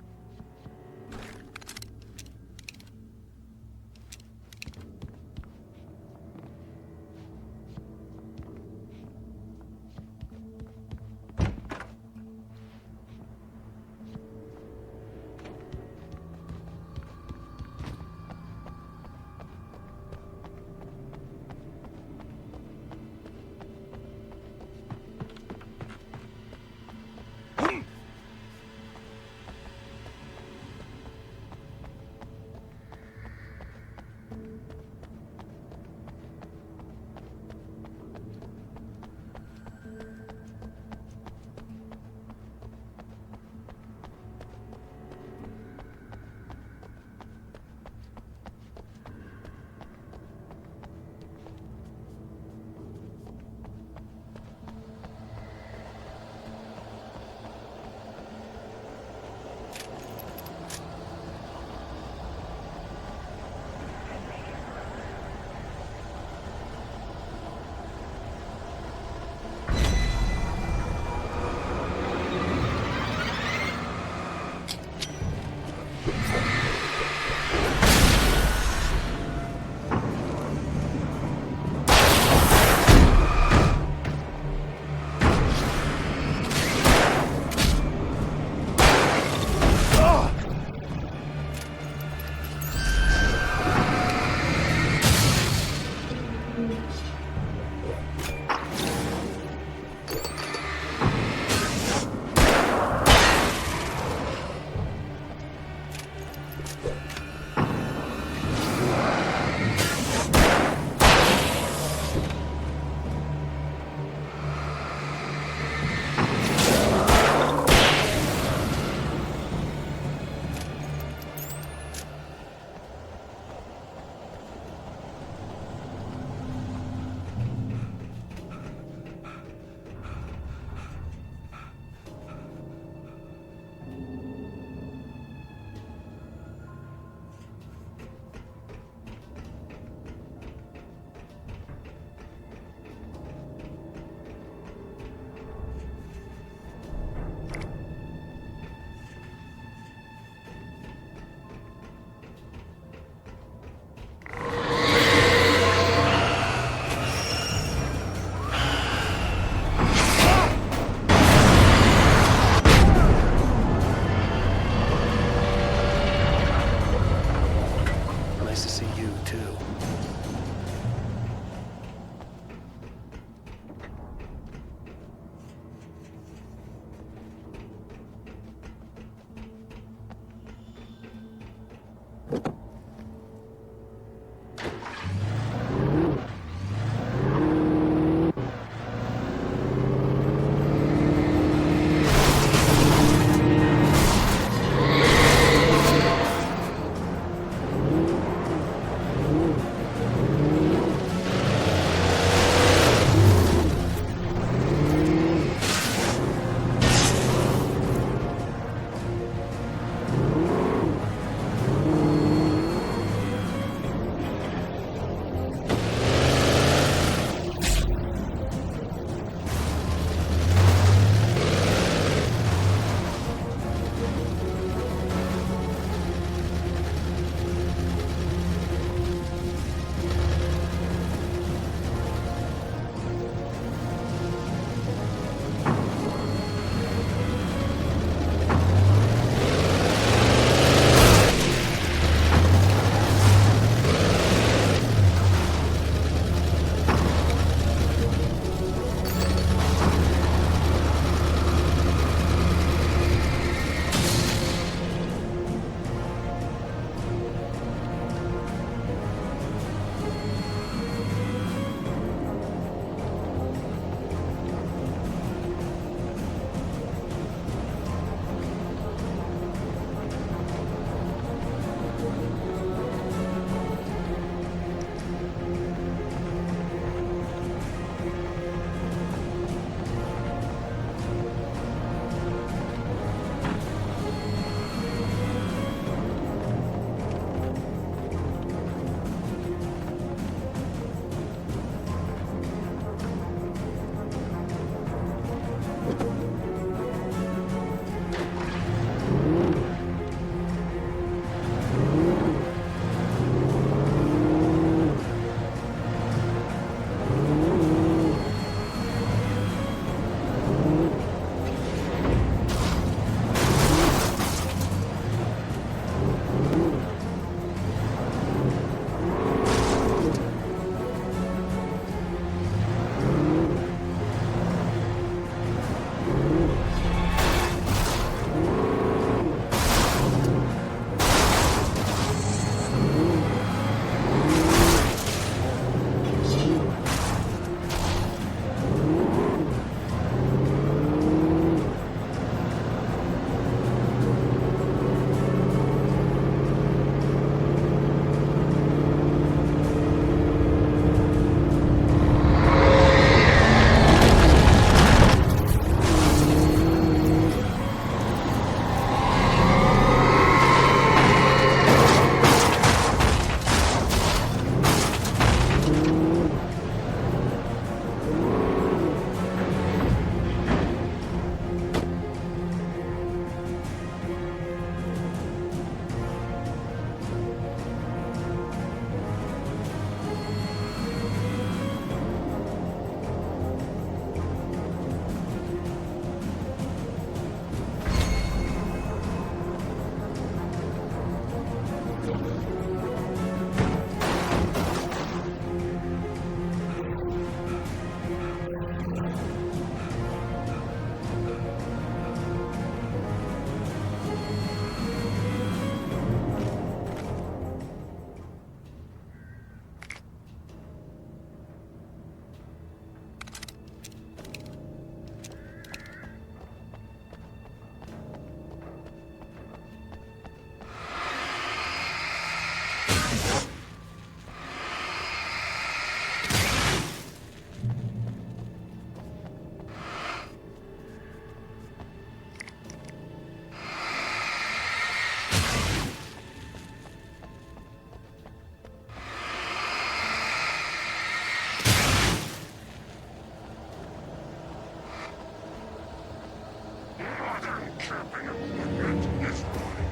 champion movement is right.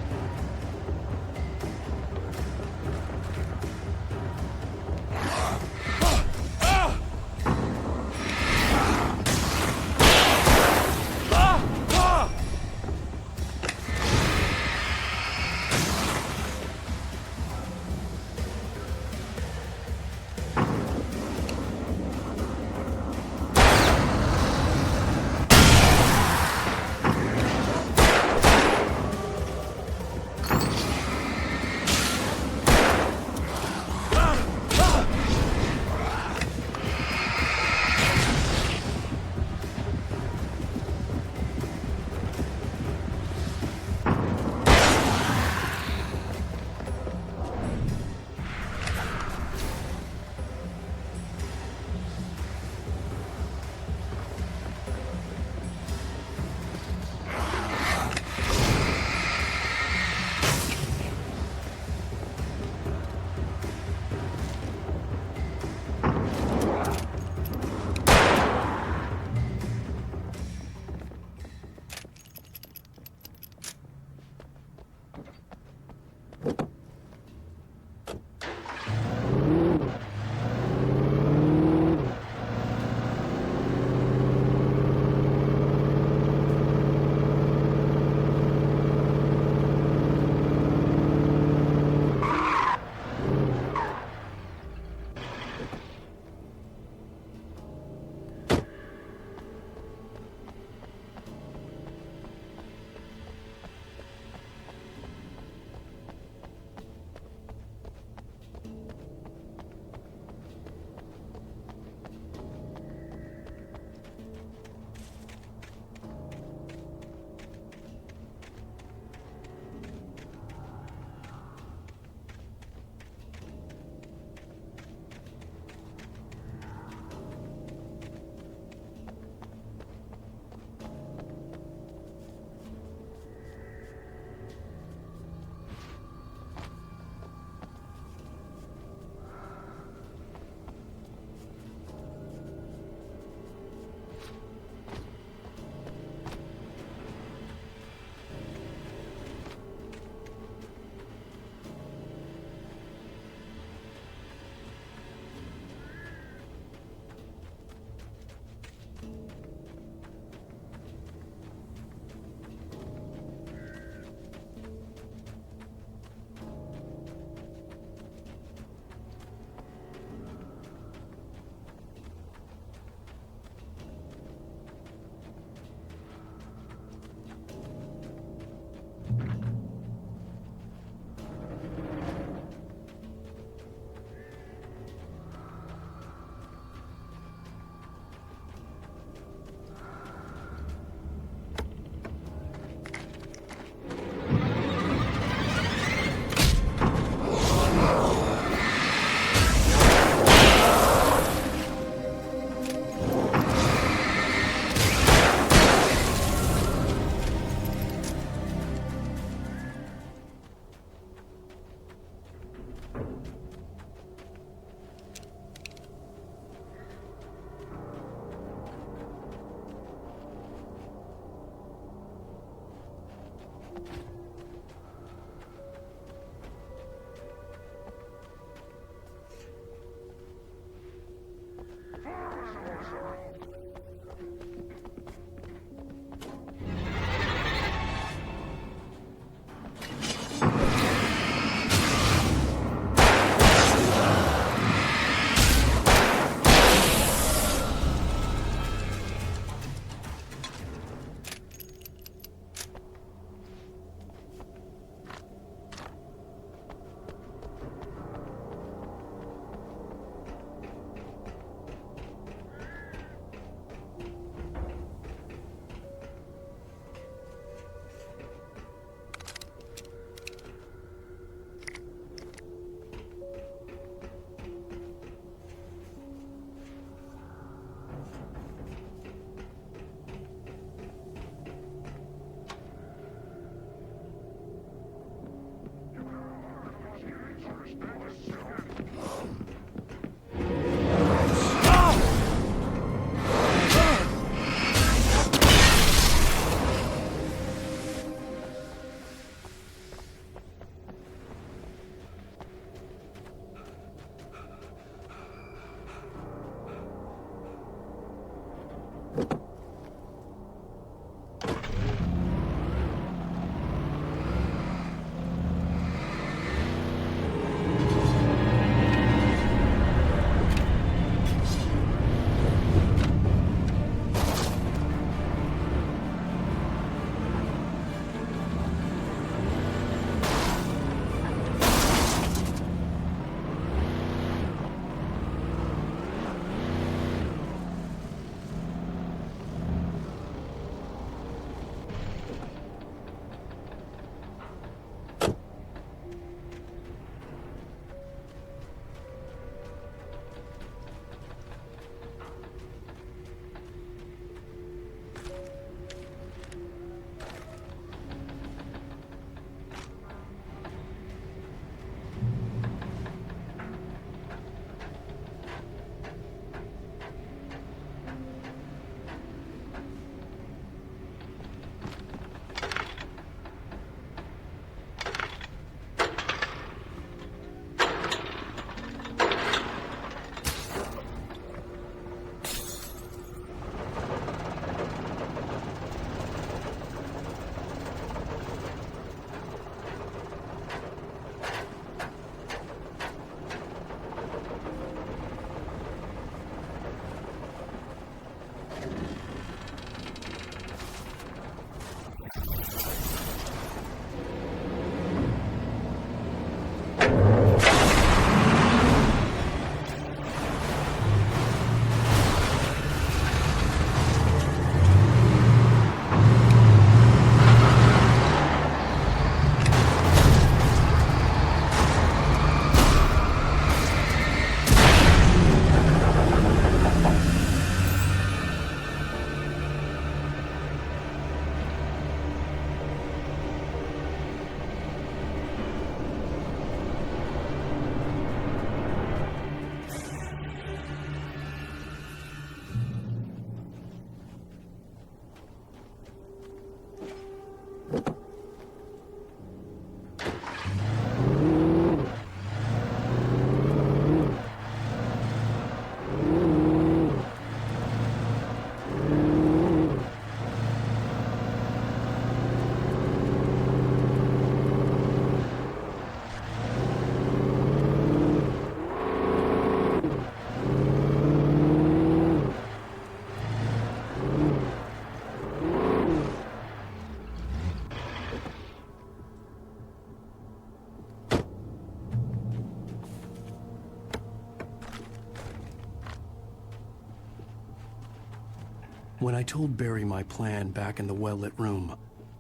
When I told Barry my plan back in the well-lit room,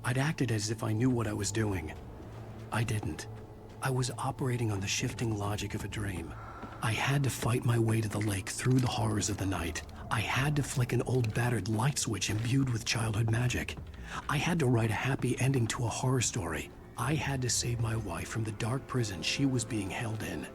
I'd acted as if I knew what I was doing. I didn't. I was operating on the shifting logic of a dream. I had to fight my way to the lake through the horrors of the night. I had to flick an old battered light switch imbued with childhood magic. I had to write a happy ending to a horror story. I had to save my wife from the dark prison she was being held in.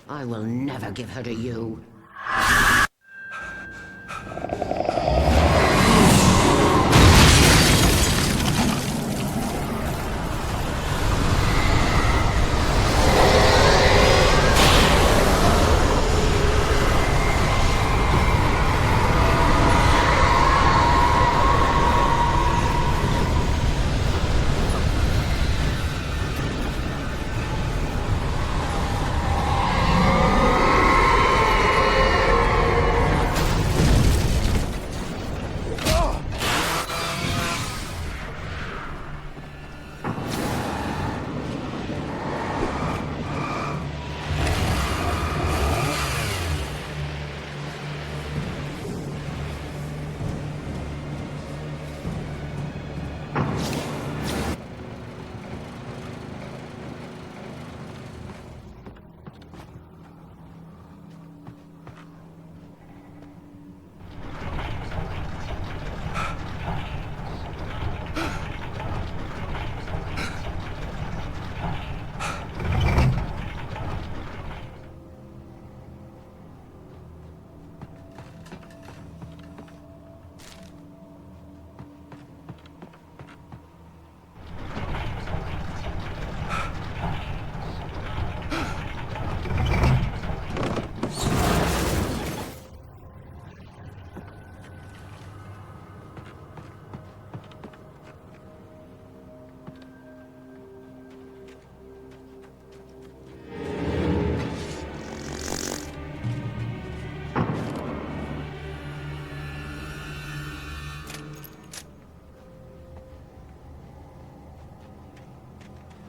I will never give her to you.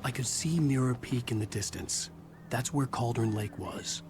I could see Mirror Peak in the distance. That's where Cauldron Lake was.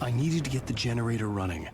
I needed to get the generator running.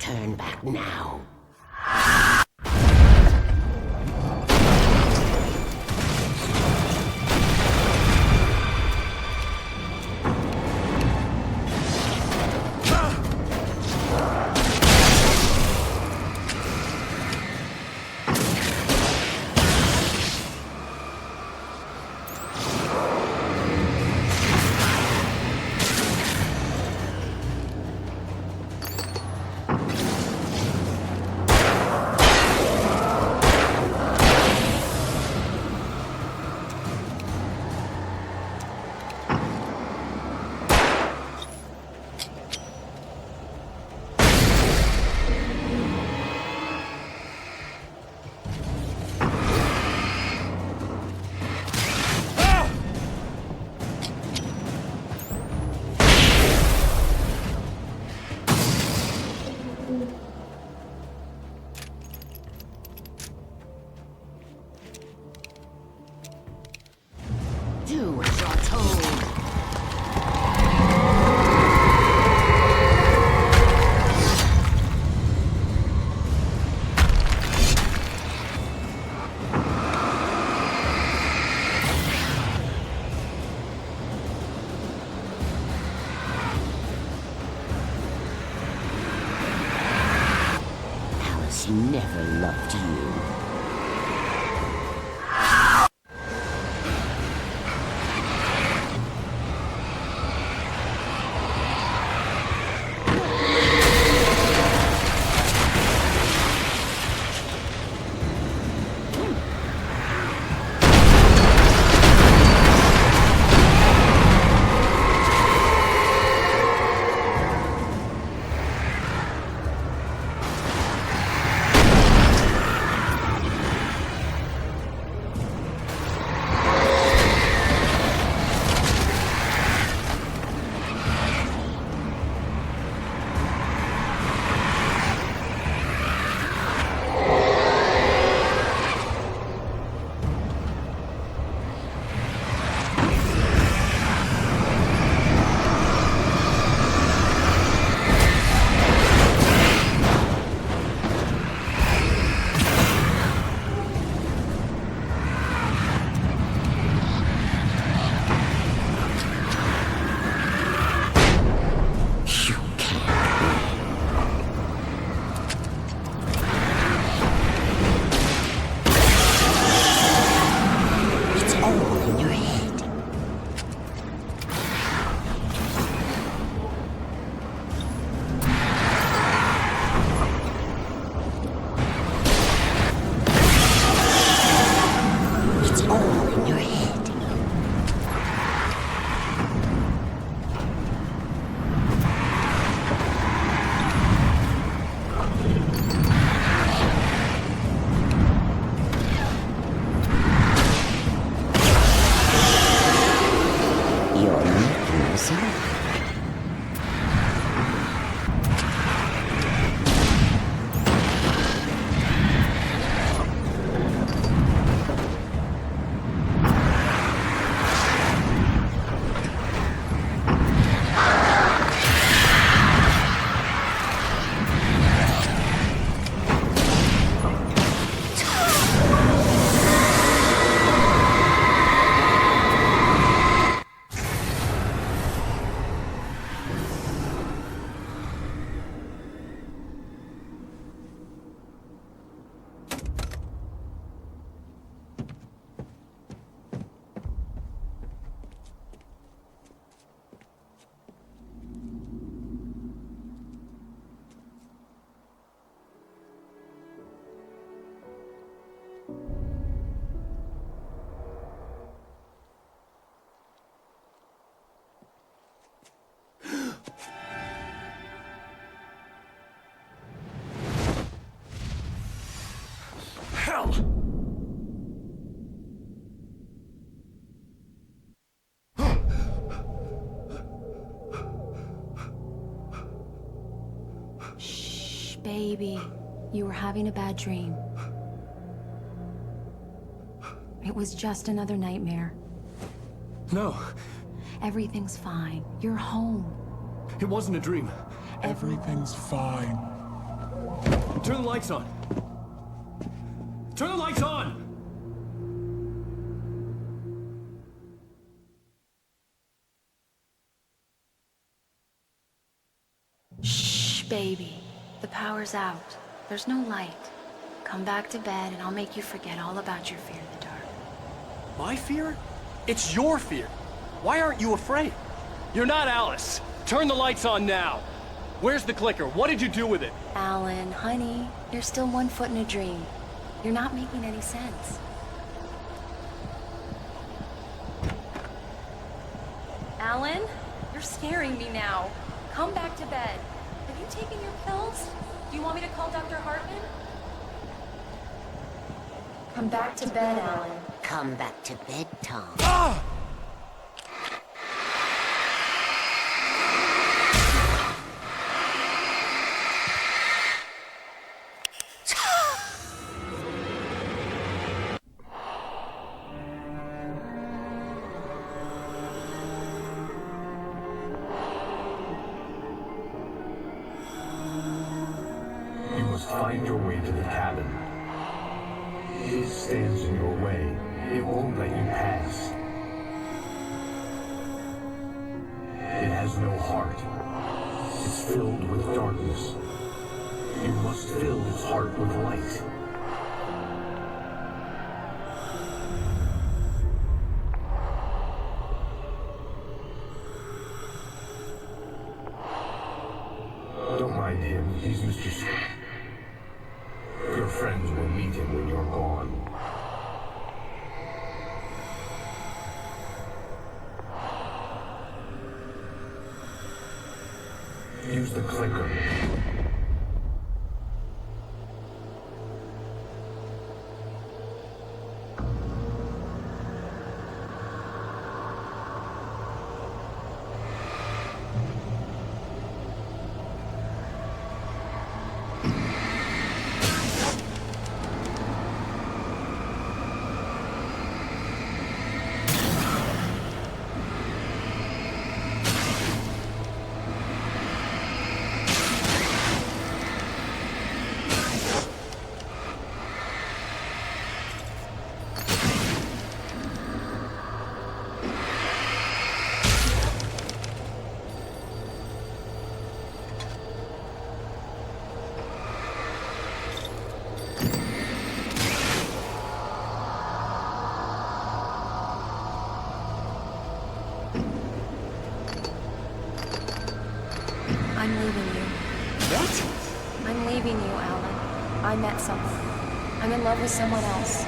Turn back now. Do as you're told. never loved you. Baby, you were having a bad dream. It was just another nightmare. No. Everything's fine. You're home. It wasn't a dream. Everything's fine. Turn the lights on. Turn the lights on! Shh, baby. The power's out. There's no light. Come back to bed and I'll make you forget all about your fear in the dark. My fear? It's your fear. Why aren't you afraid? You're not Alice. Turn the lights on now. Where's the clicker? What did you do with it? Alan, honey, you're still 1 foot in a dream. You're not making any sense. Alan, you're scaring me now. Come back to bed. Have you taken your pills? Do you want me to call Dr. Hartman? Come back to bed, Alan. Come back to bed, Tom. Ah! Find your way to the cabin. It stands in your way. It won't let you pass. It has no heart. It's filled with darkness. You must fill its heart with light. Don't mind him. He's Mr. Your friends will meet him when you're gone. Use the clicker. I'm leaving you. What? I'm leaving you, Alan. I met someone. I'm in love with someone else.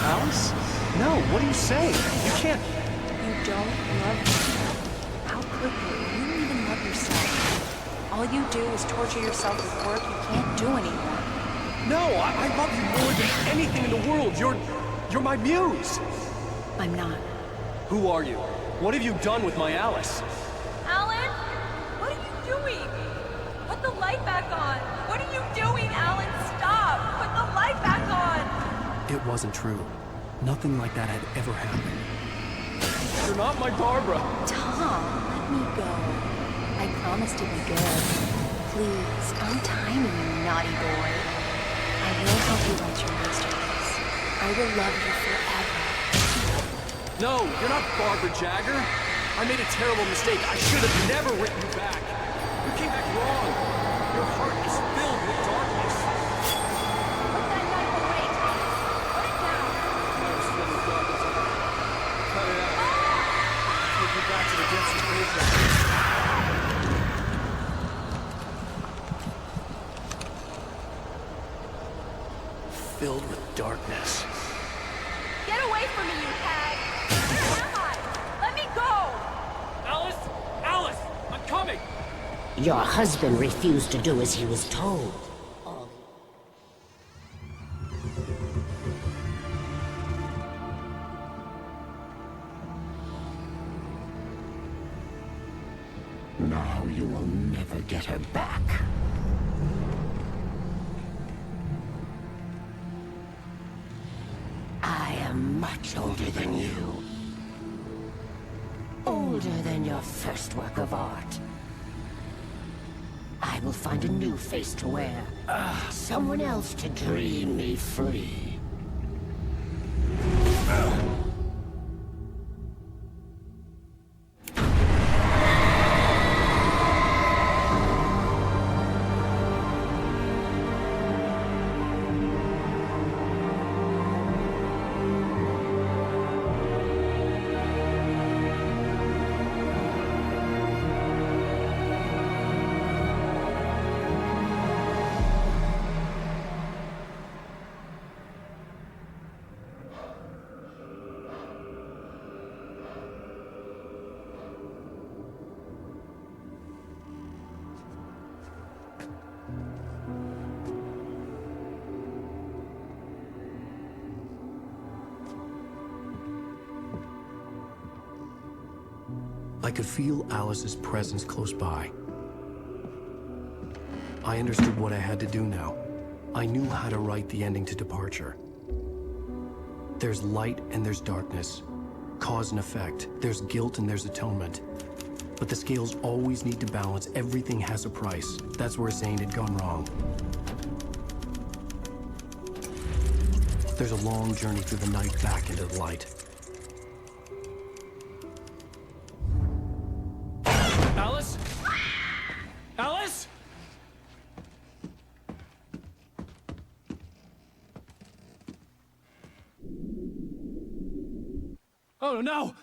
Alice? No, what are you saying? You can't... You don't love me. How could you? You don't even love yourself. All you do is torture yourself with work you can't do anymore. No, I love you more than anything in the world. You're my muse. I'm not. Who are you? What have you done with my Alice? Alan? What are you doing? Put the light back on. What are you doing, Alan? Stop! Put the light back on! It wasn't true. Nothing like that had ever happened. You're not my Barbara. Tom, let me go. I promise to be good. Please, untie me, you naughty boy. I will help you write your masterpiece. I will love you forever. No, you're not Barbara Jagger. I made a terrible mistake. I should have never written you back. You came back wrong. Your heart is filled with darkness. Put that knife away, Tom. Put it down. It's filled with darkness. Cut it out. Take you back to the depths of nature. Filled with darkness. Get away from me, you hag! Where am I? Let me go! Alice! Alice! I'm coming! Your husband refused to do as he was told. Now you will never get her back. I am much older than you. Older than your first work of art. I will find a new face to wear. Someone else to dream me free. I could feel Alice's presence close by. I understood what I had to do now. I knew how to write the ending to Departure. There's light and there's darkness. Cause and effect. There's guilt and there's atonement. But the scales always need to balance. Everything has a price. That's where Zane had gone wrong. There's a long journey through the night back into the light. Alice? Alice? Oh, no!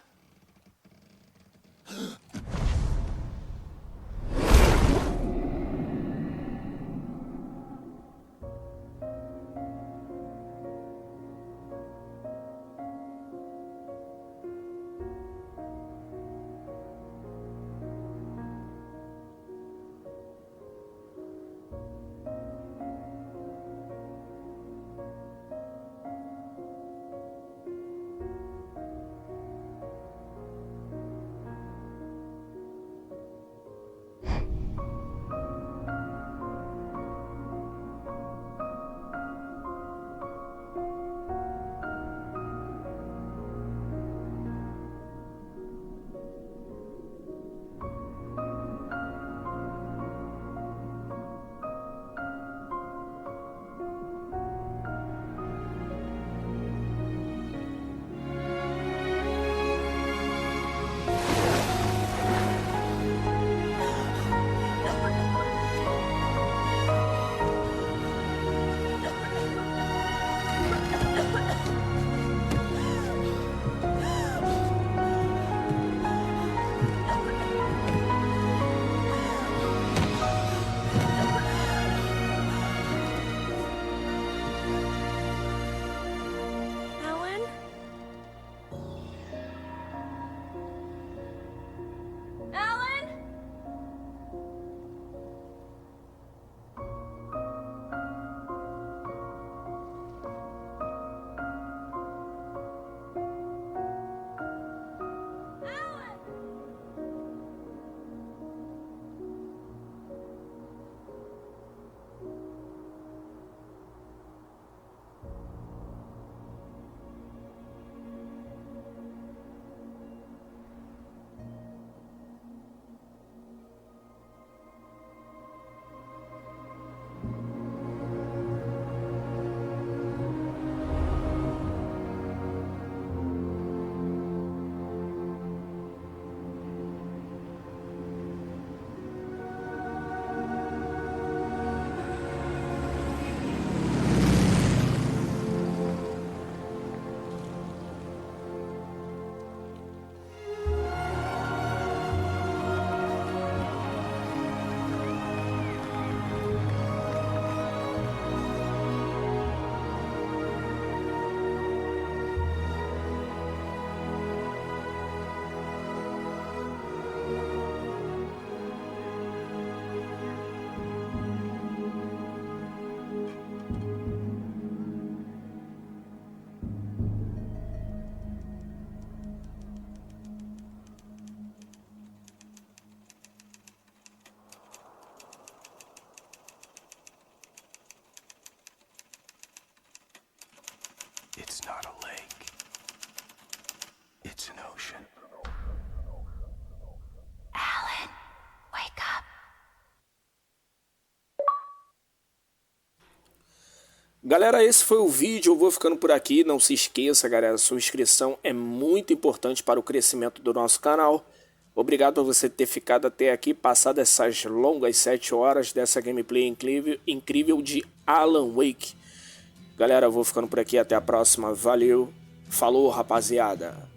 It's not a lake. It's an ocean. Alan, wake up. Galera, esse foi o vídeo, eu vou ficando por aqui. Não se esqueça, galera, sua inscrição é muito importante para o crescimento do nosso canal. Obrigado por você ter ficado até aqui, passado essas longas 7 horas dessa gameplay incrível de Alan Wake. Galera, eu vou ficando por aqui, até a próxima, valeu, falou rapaziada.